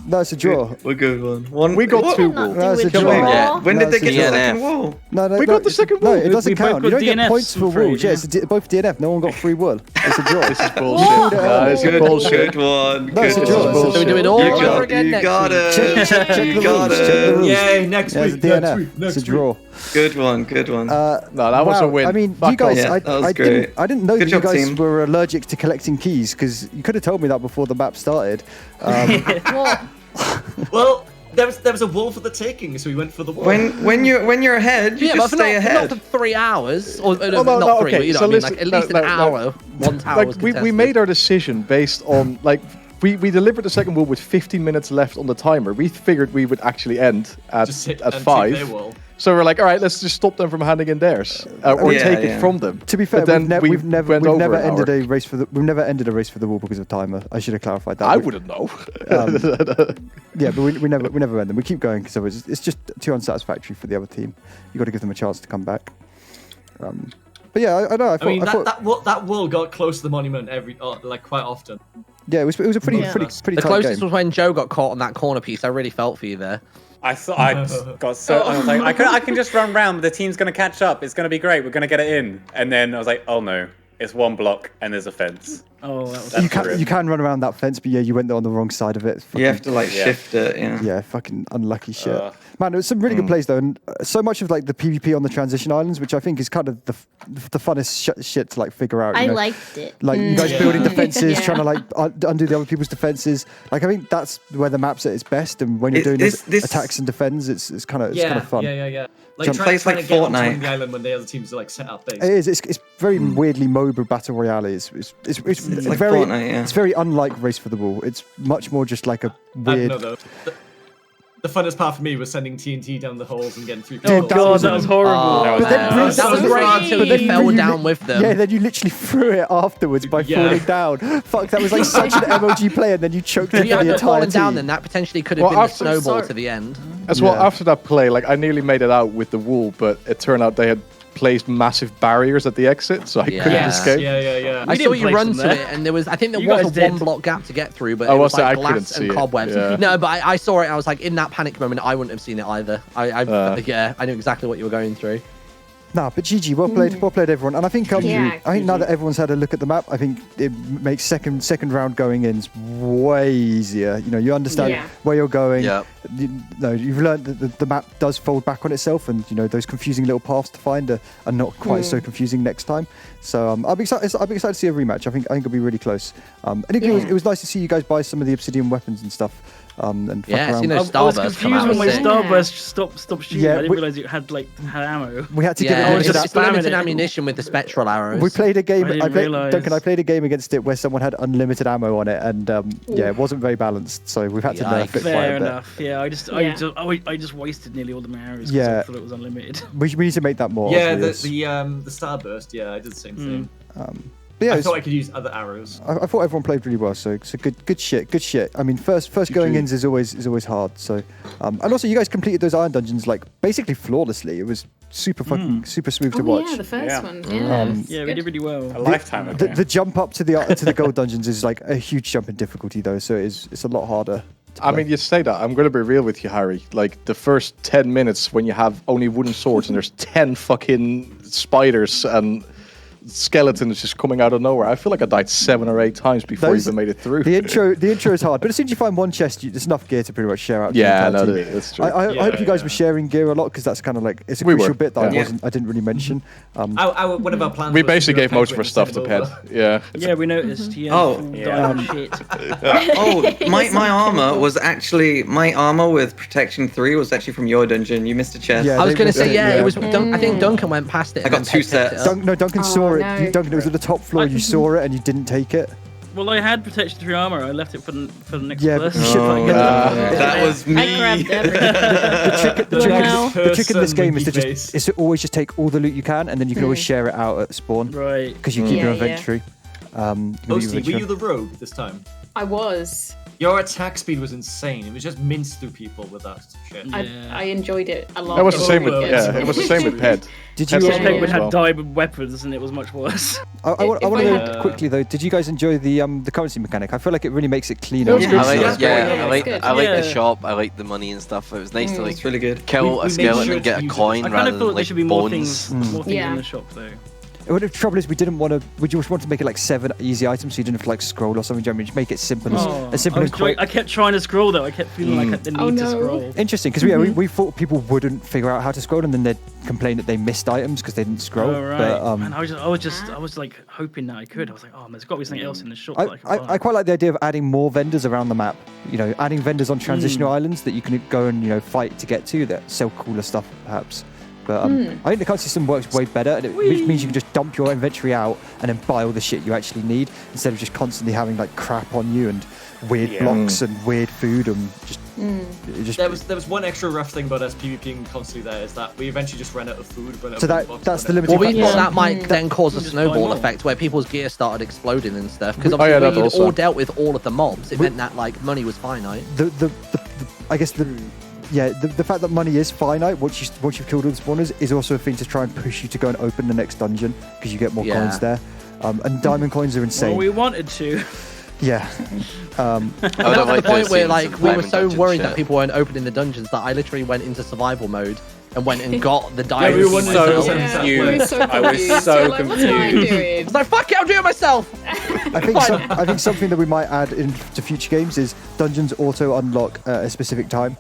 No, it's a draw. We're good one. We got 2 walls. No, it's a draw. When did they get the second wall? No, we got the second wall. No, it doesn't count. You don't get DNFs points for walls. Yeah, it's both DNF. No one got free wool. It's a draw. This is bullshit. This is bullshit. Good one. No, it's a draw. So we do it all over again next got week. it. Check the rules. Yay, next Yeah, week. it's a DNF. It's a draw. Good one. No, that was a win. I mean, Fuck you guys, off. I didn't know that you guys were allergic to collecting keys because you could have told me that before the map started. Well, there was a wall for the taking, so we went for the wall. When you're ahead, you just stay ahead. Not for 3 hours, or no, not 3, okay, but you know so what I mean. listen, Like at least an hour. 1 tower was we contested. made our decision based on like we delivered the second wall with 15 minutes left on the timer. We figured we would actually end at 5. So we're like, all right, let's just stop them from handing in theirs, or take it from them. To be fair, we've never ended a a race for the wall because of timer. I should have clarified that. I wouldn't know. Yeah, but we never end them. We keep going because it's just too unsatisfactory for the other team. You got to give them a chance to come back. But yeah, I know. I thought that wall got close to the monument quite often. Yeah, it was a pretty tight game. The closest was when Joe got caught on that corner piece. I really felt for you there. I got so I was like, I can just run round. The team's gonna catch up. It's gonna be great. We're gonna get it in. And then I was like, oh no, it's 1 block and there's a fence. Oh, that was you can run around that fence, but yeah, you went on the wrong side of it. You have to shift it. Yeah, fucking unlucky shit. Man, there was some really good plays though, and so much of like the PvP on the transition islands, which I think is kind of the funnest shit to like figure out. I liked it. Like you guys building defenses, trying to like undo the other people's defenses. Like I think that's where the map's at its best, and when you're doing attacks and defends, it's kind of fun. Yeah. Like trying to get onto the island when the other teams are like set up base. It is. It's very weirdly MOBA battle royale. It's like very Fortnite, yeah. It's very unlike Race for the Wall. It's much more just like a weird. I don't know though. The funnest part for me was sending TNT down the holes and getting 3 people. Oh god, that was horrible. That was great until you fell down with them. Yeah, then you literally threw it afterwards by falling down. Fuck, that was like such an MLG play, and then you choked it for the entire fallen team. down, then that potentially could have been the snowball to the end. As well, after that play, like I nearly made it out with the wall, but it turned out they had placed massive barriers at the exit, so I couldn't escape. Yeah. I saw you run to it, and there was, I think there was a 1 block gap to get through, but it was like glass and cobwebs. No, but I saw it, and I was like, in that panic moment, I wouldn't have seen it either. I knew exactly what you were going through. Nah, but GG, well played everyone. And I think I think now that everyone's had a look at the map, I think it makes second round going in way easier. You know, you understand where you're going. Yeah. You've learned that the map does fold back on itself, and you know those confusing little paths to find are not quite so confusing next time. So I'll be excited to see a rematch. I think it'll be really close. And it was nice to see you guys buy some of the obsidian weapons and stuff. And fuck around. I was confused when my starburst stopped shooting. I didn't realise it had ammo. We had to get it. It's limited ammunition with the spectral arrows. We played a game. I played a game against it where someone had unlimited ammo on it, and it wasn't very balanced. So we've had to nerf it quite a bit. Fair enough. Yeah, I just wasted nearly all of my arrows because I thought it was unlimited. We need to make that more. Yeah, the starburst. Yeah, I did the same thing. But yeah, I thought I could use other arrows. I thought everyone played really well, so good shit. I mean, first going ins is always hard. So, and also you guys completed those iron dungeons like basically flawlessly. It was super super smooth to watch. Yeah, the first one. Yeah, we did really well. A lifetime ago. The jump up to the gold dungeons is like a huge jump in difficulty though, so it's a lot harder. I mean, you say that. I'm going to be real with you, Harry. Like, the first 10 minutes when you have only wooden swords and there's 10 fucking spiders and skeletons just coming out of nowhere. I feel like I died 7 or 8 times before I even made it through. The intro is hard, but as soon as you find one chest, there's enough gear to pretty much share out. That's true. I hope you guys were sharing gear a lot because that's kind of like it's a crucial bit that I didn't really mention. One of our plans. We basically gave most of our stuff to Ped. Yeah, we noticed. Shit. My armor was actually with protection 3 was actually from your dungeon. You missed a chest. Yeah, I was going to say it was. I think Duncan went past it. I got 2 sets. Duncan saw it. Duncan, it was at the top floor. You saw it and you didn't take it. Well, I had protection 3 armor. I left it for the next person. That was me. I grabbed everything. The trick in this game is to always just take all the loot you can, and then you can always share it out at spawn. Right. Because you keep your inventory. Were you the rogue this time? I was. Your attack speed was insane. It was just minced through people with that shit. I enjoyed it a lot. That was the same with it was the same with Ped. Did you? Penguin had diamond weapons, and it was much worse. I want to know quickly though. Did you guys enjoy the currency mechanic? I feel like it really makes it cleaner. I like the shop. I like the money and stuff. It was nice to like really good. Kill a skeleton and get a coin I rather thought than there should be more bones. things in the shop though. The trouble is, we didn't want to. We just wanted to make it like 7 easy items, so you didn't have to like scroll or something. Do you know what I mean? Just make it simple as simple and quick. I kept trying to scroll though. I kept feeling like I didn't need to scroll. Interesting, because we thought people wouldn't figure out how to scroll, and then they'd complain that they missed items because they didn't scroll. Oh, right. But, and I was like hoping that I could. I was like, oh, there's got to be something else in the shop. that I quite like the idea of adding more vendors around the map. You know, adding vendors on transitional islands that you can go and fight to get to that sell cooler stuff, perhaps. But I think the card system works way better, which means you can just dump your inventory out and then buy all the shit you actually need instead of just constantly having like crap on you and weird blocks and weird food and just. There was one extra rough thing about us PvPing constantly. There is that we eventually just ran out of food. So that's the limiting. Well, we thought that might then cause a snowball effect where people's gear started exploding and stuff because obviously we all dealt with all of the mobs. It meant that like money was finite. I guess the fact that money is finite once you've killed all the spawners is also a thing to try and push you to go and open the next dungeon because you get more coins there. And diamond coins are insane. Well, we wanted to. Yeah. And that was the point where like we were so worried that people weren't opening the dungeons that I literally went into survival mode and went and got the diamonds. We were I was so confused. I was like, fuck it, I'll do it myself. I think something that we might add into future games is dungeons auto unlock at a specific time.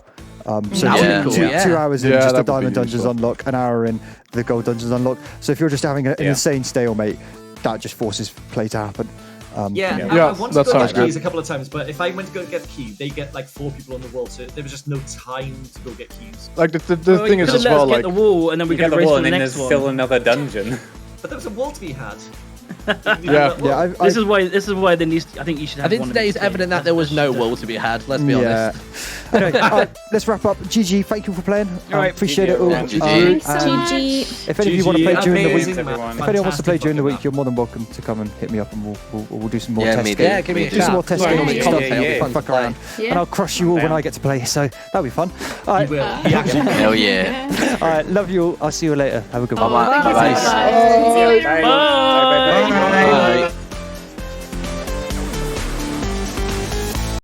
So 2 hours in, just the diamond dungeons unlock, an hour in, the gold dungeons unlock. So if you're just having an insane stalemate, that just forces play to happen. I wanted to go get keys a couple of times, but if I went to go get the key, they get like 4 people on the wall, so there was just no time to go get keys. Like the thing is as well, like the wall, and then we get the wall, and then there's still another dungeon. But there was a wall to be had. This is why there needs. I think you should have. I think today is evident that there was no wall to be had. Let's be honest. Anyway, let's wrap up. GG, thank you for playing. Appreciate it all. GG. If any of you want to play during the week, if anyone wants to play during the week, you're more than welcome to come and hit me up, and we'll do some more testing. Yeah, give me a do some more testing on the stuff. It'll be fun fuck around, and I'll crush you all when I get to play. So that'll be fun. All right. Hell yeah. All right, love you all. I'll see you later. Have a good one. Bye. Bye. Bye.